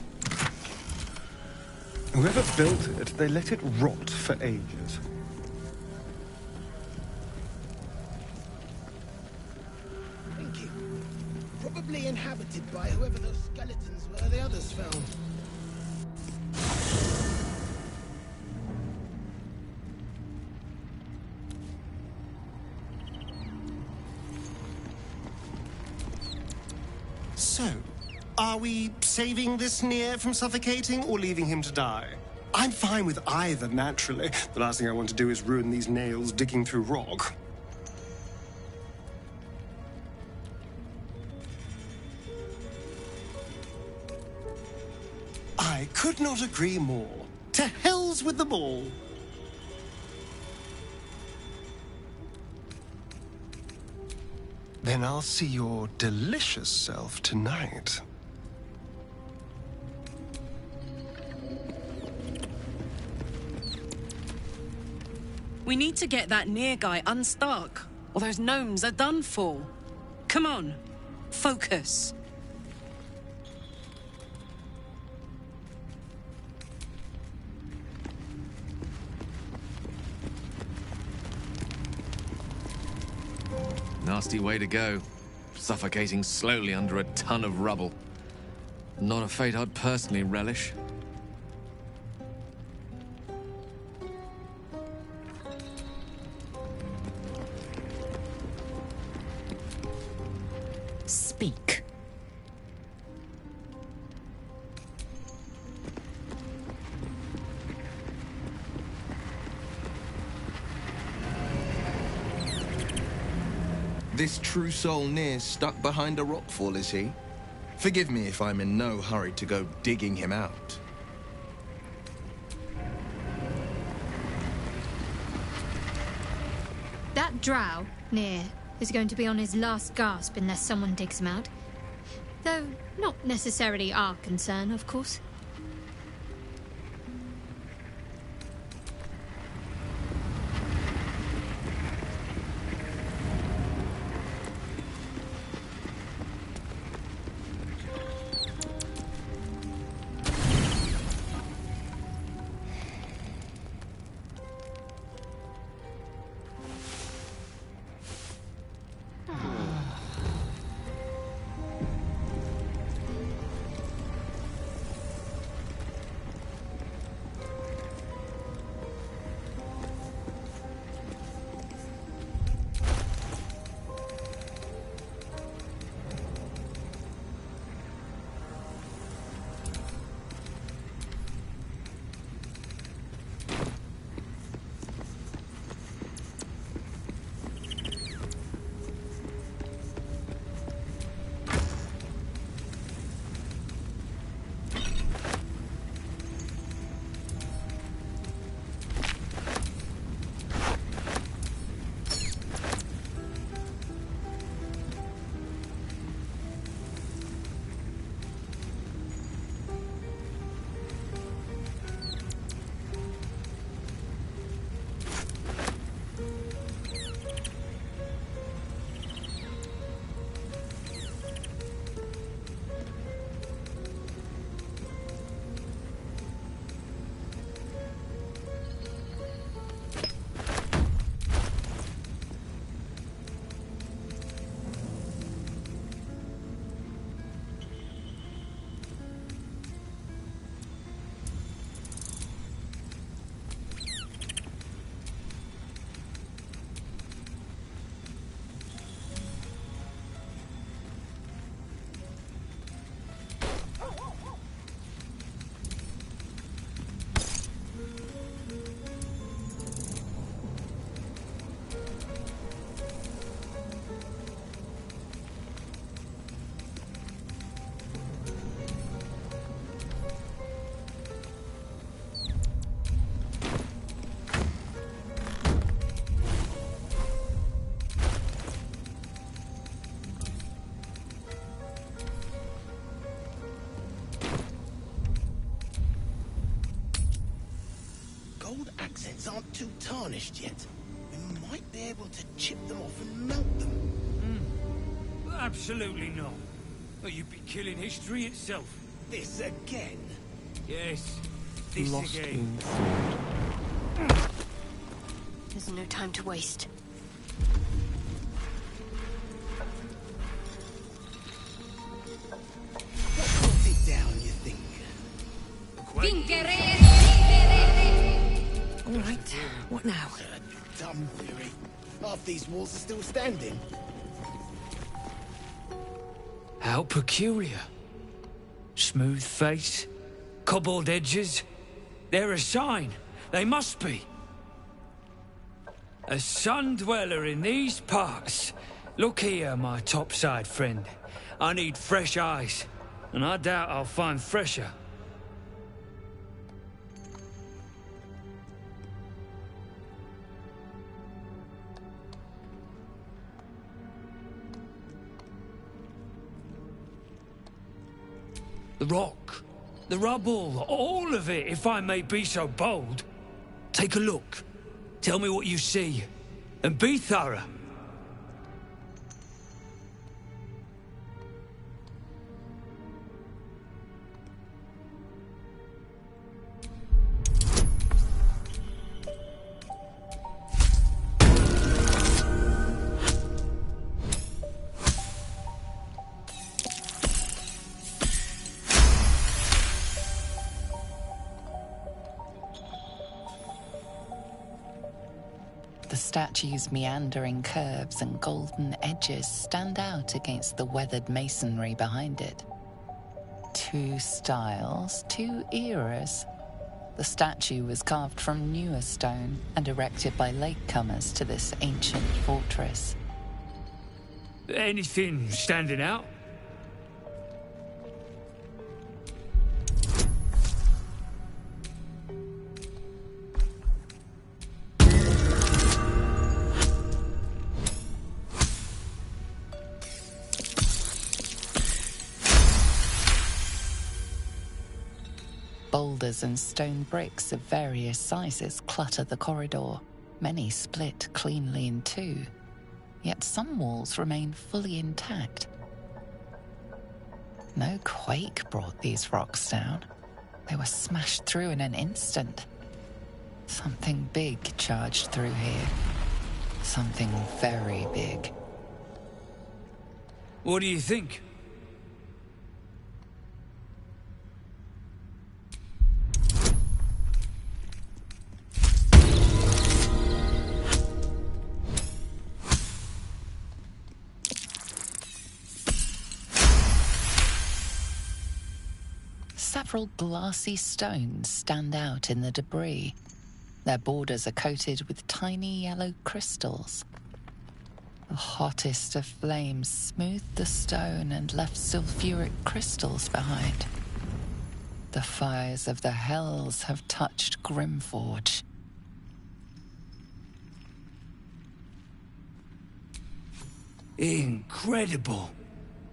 Whoever built it, they let it rot for ages. Thank you. Probably inhabited by whoever those skeletons were the others found. So, are we saving this Nier from suffocating or leaving him to die? I'm fine with either, naturally. The last thing I want to do is ruin these nails digging through rock. I could not agree more. To hell's with them all. Then I'll see your delicious self tonight. We need to get that Nier guy unstuck, or those gnomes are done for. Come on, focus. Nasty way to go. Suffocating slowly under a ton of rubble. Not a fate I'd personally relish. Speak. This true soul Nier's stuck behind a rockfall, is he? Forgive me if I'm in no hurry to go digging him out. That drow, Nier, is going to be on his last gasp unless someone digs him out. Though not necessarily our concern, of course. Accents aren't too tarnished yet. We might be able to chip them off and melt them. Absolutely not. Or you'd be killing history itself. This again? Yes, this Lost again. in thought. There's no time to waste. some theory. Half these walls are still standing. How peculiar. Smooth face, cobbled edges. They're a sign. They must be. A sun dweller in these parts. Look here, my topside friend. I need fresh eyes, and I doubt I'll find fresher. The rock, the rubble, all of it, if I may be so bold. Take a look. Tell me what you see, and be thorough. The statue's meandering curves and golden edges stand out against the weathered masonry behind it. Two styles, two eras. The statue was carved from newer stone and erected by latecomers to this ancient fortress. Anything standing out? Boulders and stone bricks of various sizes clutter the corridor, many split cleanly in two, yet some walls remain fully intact. No quake brought these rocks down. They were smashed through in an instant. Something big charged through here. Something very big. What do you think? Several glassy stones stand out in the debris. Their borders are coated with tiny yellow crystals. The hottest of flames smoothed the stone and left sulfuric crystals behind. The fires of the hells have touched Grimforge. Incredible.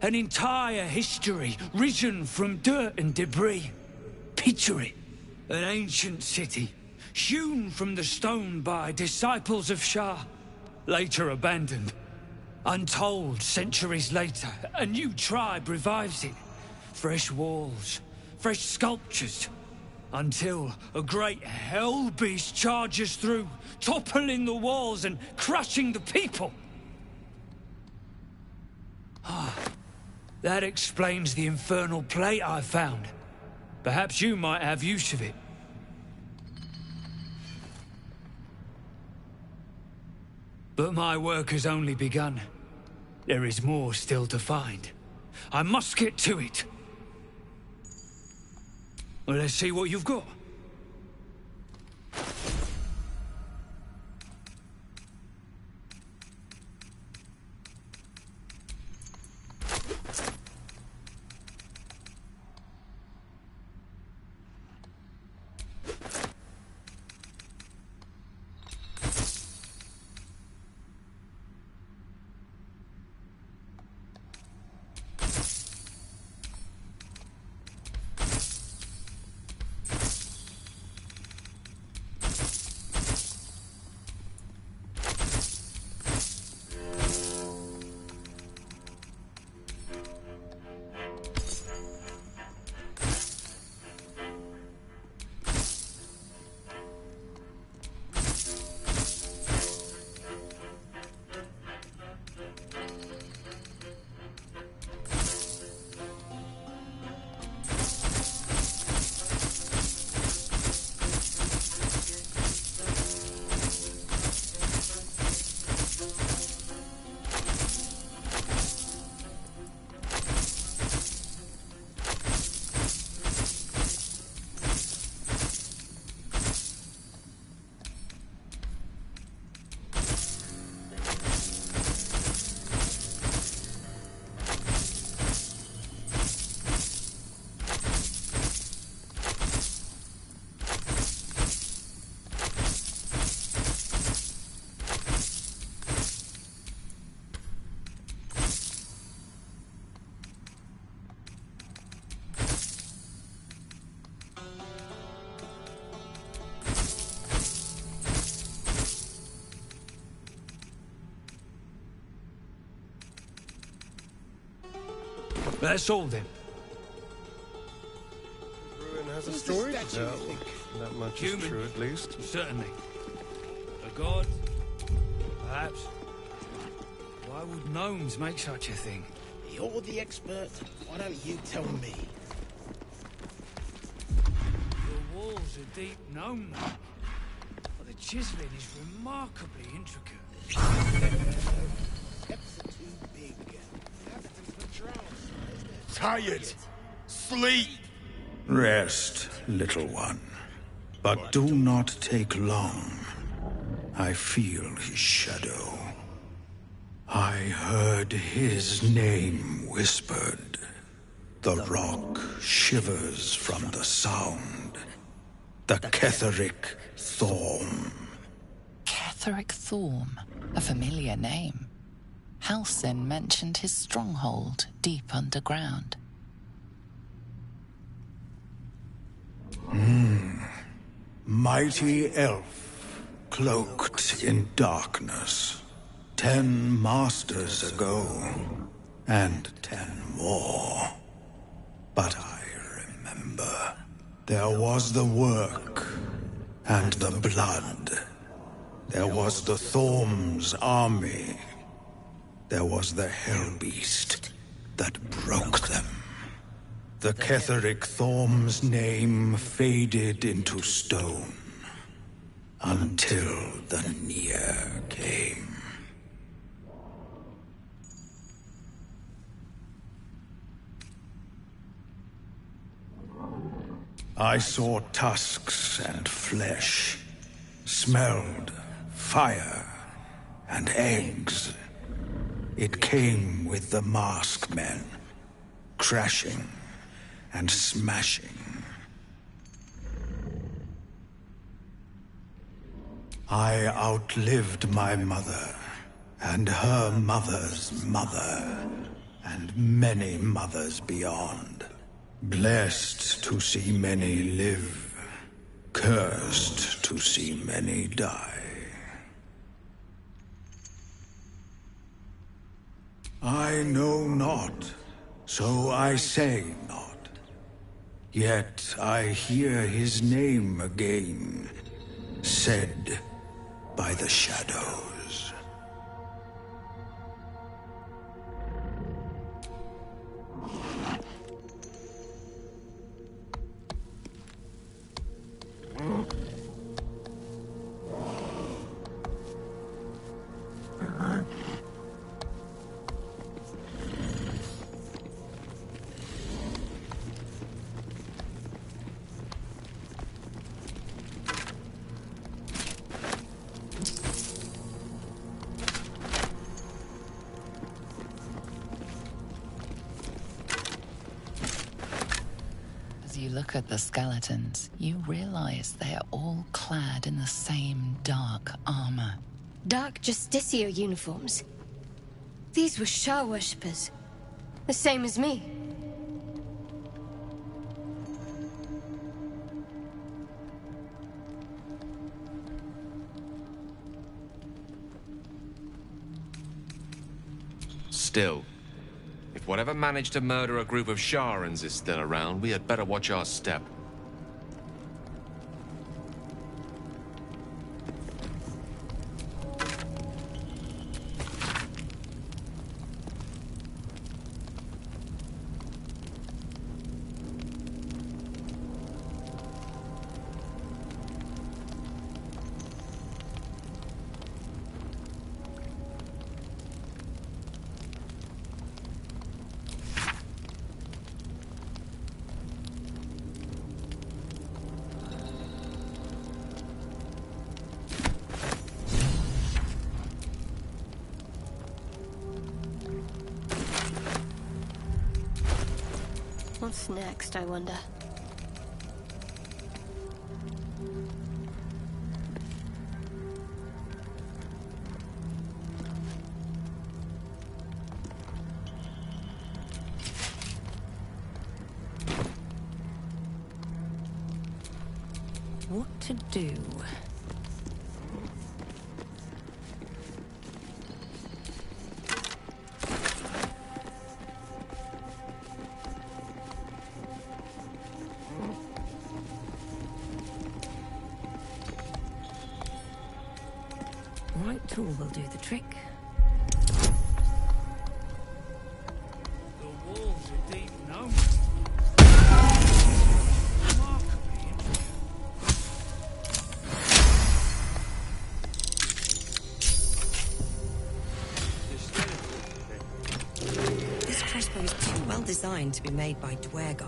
An entire history risen from dirt and debris. Picture it. An ancient city, hewn from the stone by disciples of Shah, later abandoned. Untold centuries later, a new tribe revives it. Fresh walls, fresh sculptures, until a great hell beast charges through, toppling the walls and crushing the people. That explains the infernal plate I found. Perhaps you might have use of it. But my work has only begun. There is more still to find. I must get to it. Well, let's see what you've got. That's all then. Ruin has a story to tell. That much is true, at least. Certainly. A god? Perhaps. Why would gnomes make such a thing? You're the expert. Why don't you tell me? The walls are deep gnome, but the chiseling is remarkably intricate. Tired. Sleep. Rest, little one. But do not take long. I feel his shadow. I heard his name whispered. The rock shivers from the sound. The Ketheric Thorm. Ketheric Thorm, a familiar name. Halsin mentioned his stronghold deep underground. Mighty elf, cloaked in darkness. 10 masters ago, and 10 more. But I remember. There was the work, and the blood. There was the Thorm's army. There was the Hellbeast that broke them. The Ketheric Thorm's name faded into stone, until the Nier came. I saw tusks and flesh, smelled fire and eggs. It came with the mask men, crashing and smashing. I outlived my mother, and her mother's mother, and many mothers beyond. Blessed to see many live, cursed to see many die. I know not, so I say not. Yet I hear his name again, said by the shadows. As you look at the skeletons, you realize they are all clad in the same dark armor. Dark Justicia uniforms. These were Shah worshippers. The same as me. Still, if whatever managed to murder a group of Sharans is still around, we had better watch our step. What's next, I wonder? What to do? Tool will do the trick. The walls are deep now. This crossbow is too well designed to be made by Dwergar.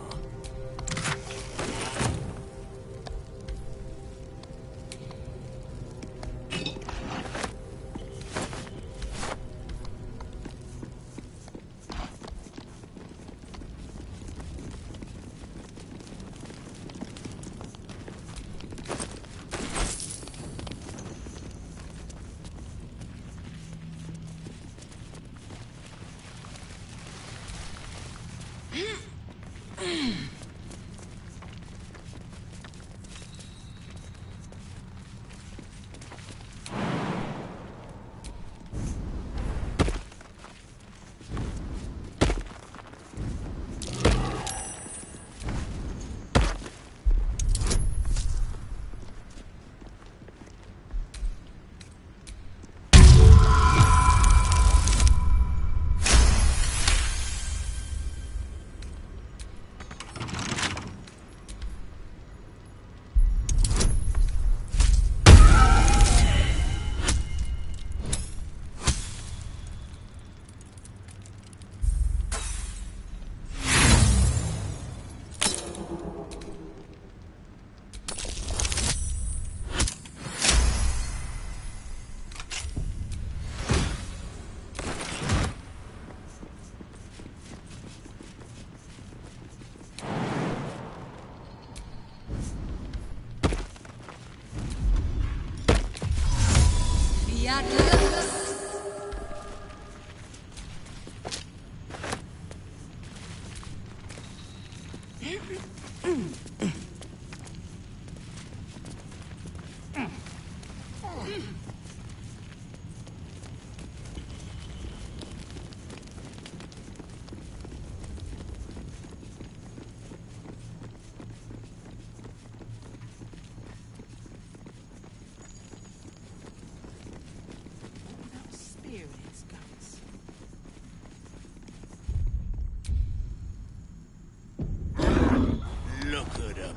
Look at them.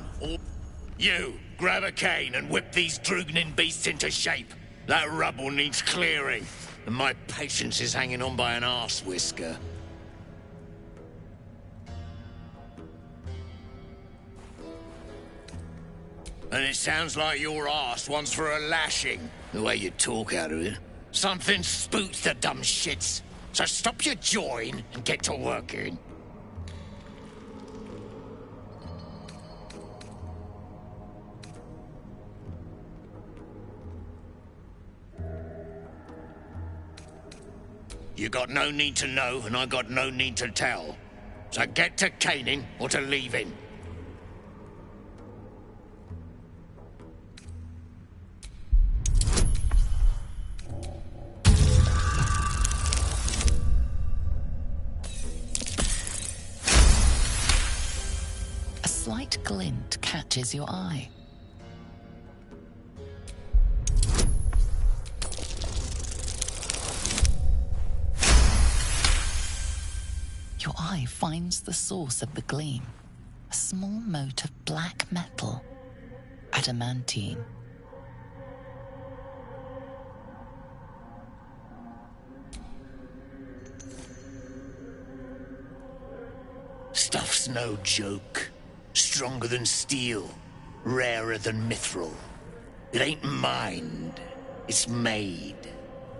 You, grab a cane and whip these Drugnin beasts into shape. That rubble needs clearing, and my patience is hanging on by an arse whisker. And it sounds like your arse wants for a lashing, the way you talk out of it. Something spooks the dumb shits. So stop your jawing and get to working. You got no need to know, and I got no need to tell. So get to caning or to leaving. A slight glint catches your eye. Your eye finds the source of the gleam, a small mote of black metal, adamantine. Stuff's no joke. Stronger than steel, rarer than mithril. It ain't mined, it's made.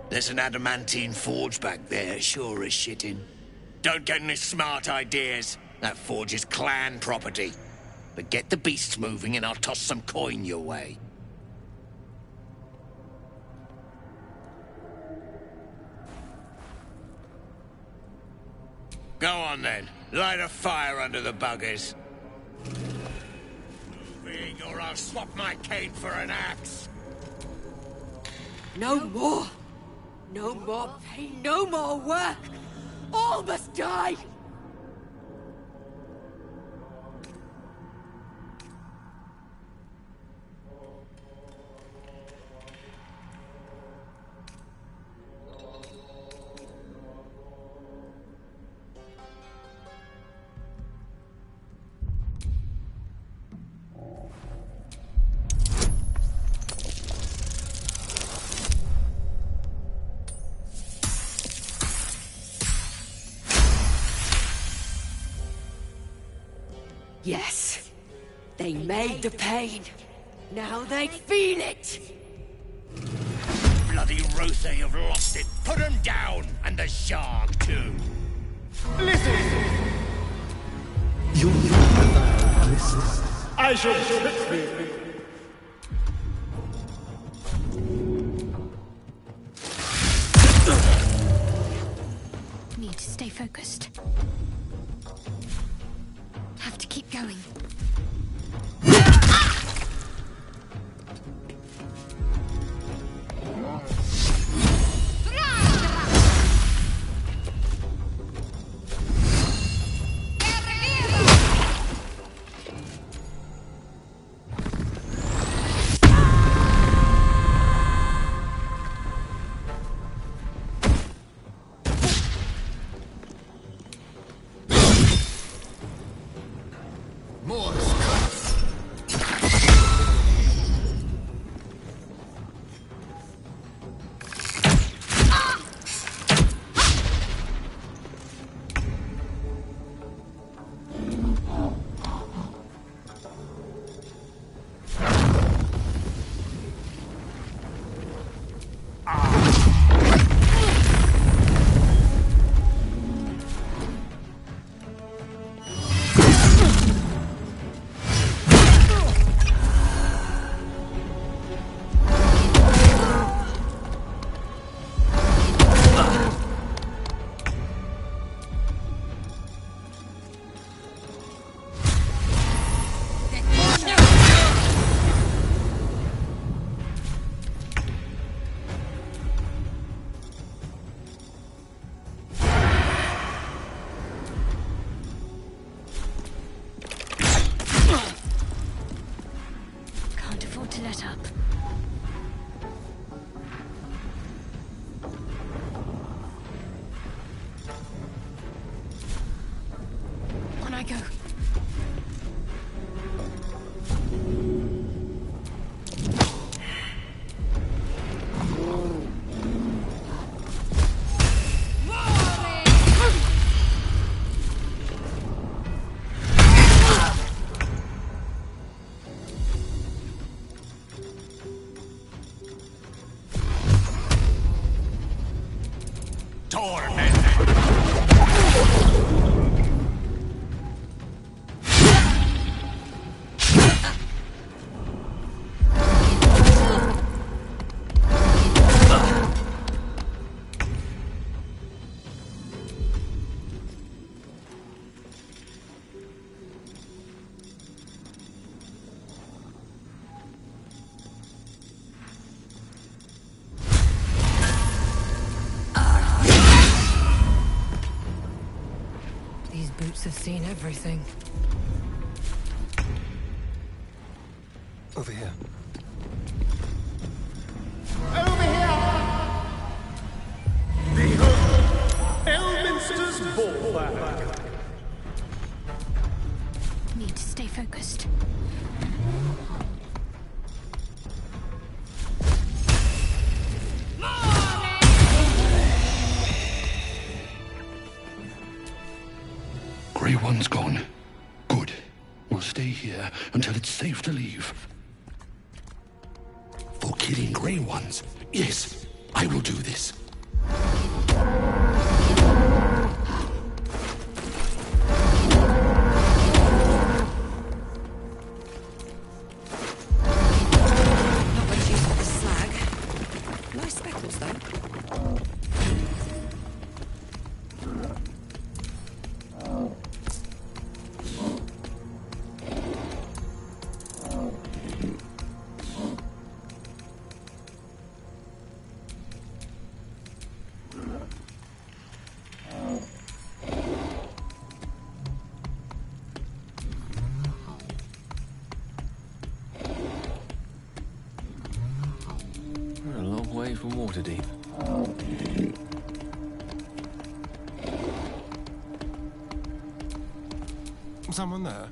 There's an adamantine forge back there, sure as shitting. Don't get any smart ideas. That forge is clan property. But get the beasts moving and I'll toss some coin your way. Go on then. Light a fire under the buggers. Moving or I'll swap my cane for an axe. No more! No more pain, no more work! All must die! Yes. They made the pain. Now they feel it! Bloody Rothe, you've lost it. Put him down, and the shark too. Listen! You without listen. I shall trip thee. Need to stay focused. Have to keep going. To let up. On I go. These boots have seen everything. Over here. Over here! Behold, Elminster's ball bag. Need to stay focused. Grey One's gone. Good. We'll stay here until it's safe to leave. For killing Grey Ones? Yes, I will do this. Not much use for the slag. Nice speckles, though. We're a long way from Waterdeep. Someone there?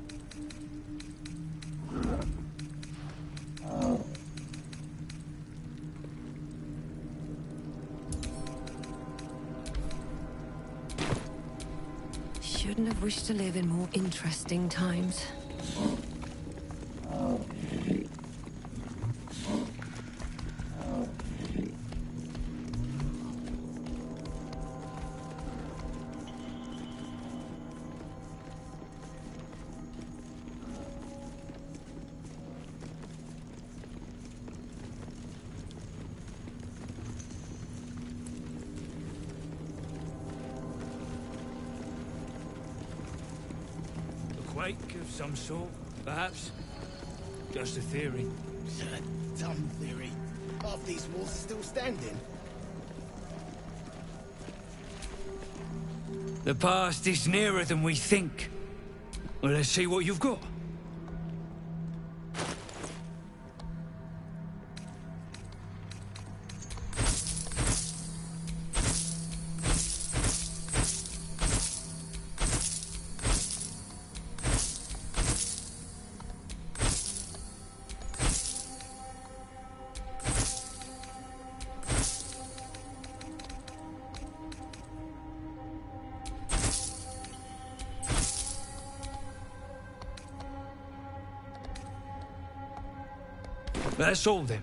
Shouldn't have wished to live in more interesting times. pike of some sort, perhaps? Just a theory. Dumb theory. Half these walls are still standing. The past is nearer than we think. Well, let's see what you've got. That's all then.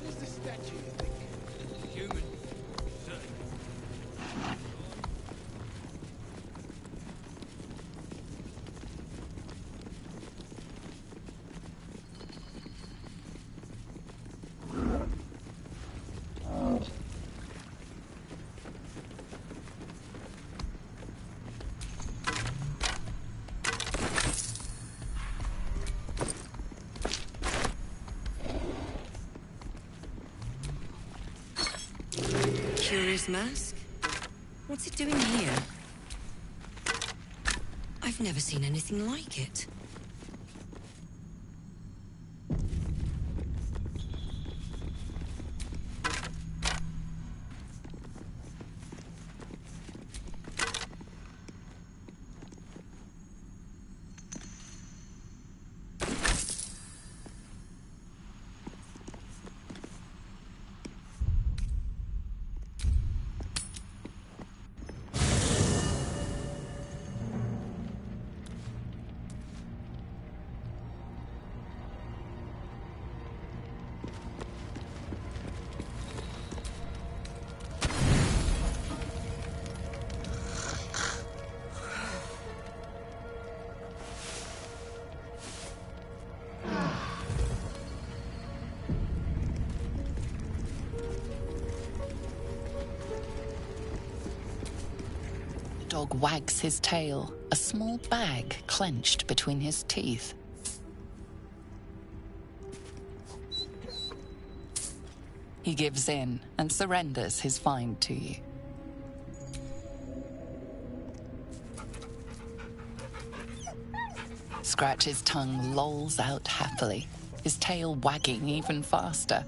Where's the statue, you think? Human. Curious mask? What's it doing here? I've never seen anything like it. The dog wags his tail, a small bag clenched between his teeth. He gives in and surrenders his find to you. Scratch's tongue lolls out happily, his tail wagging even faster.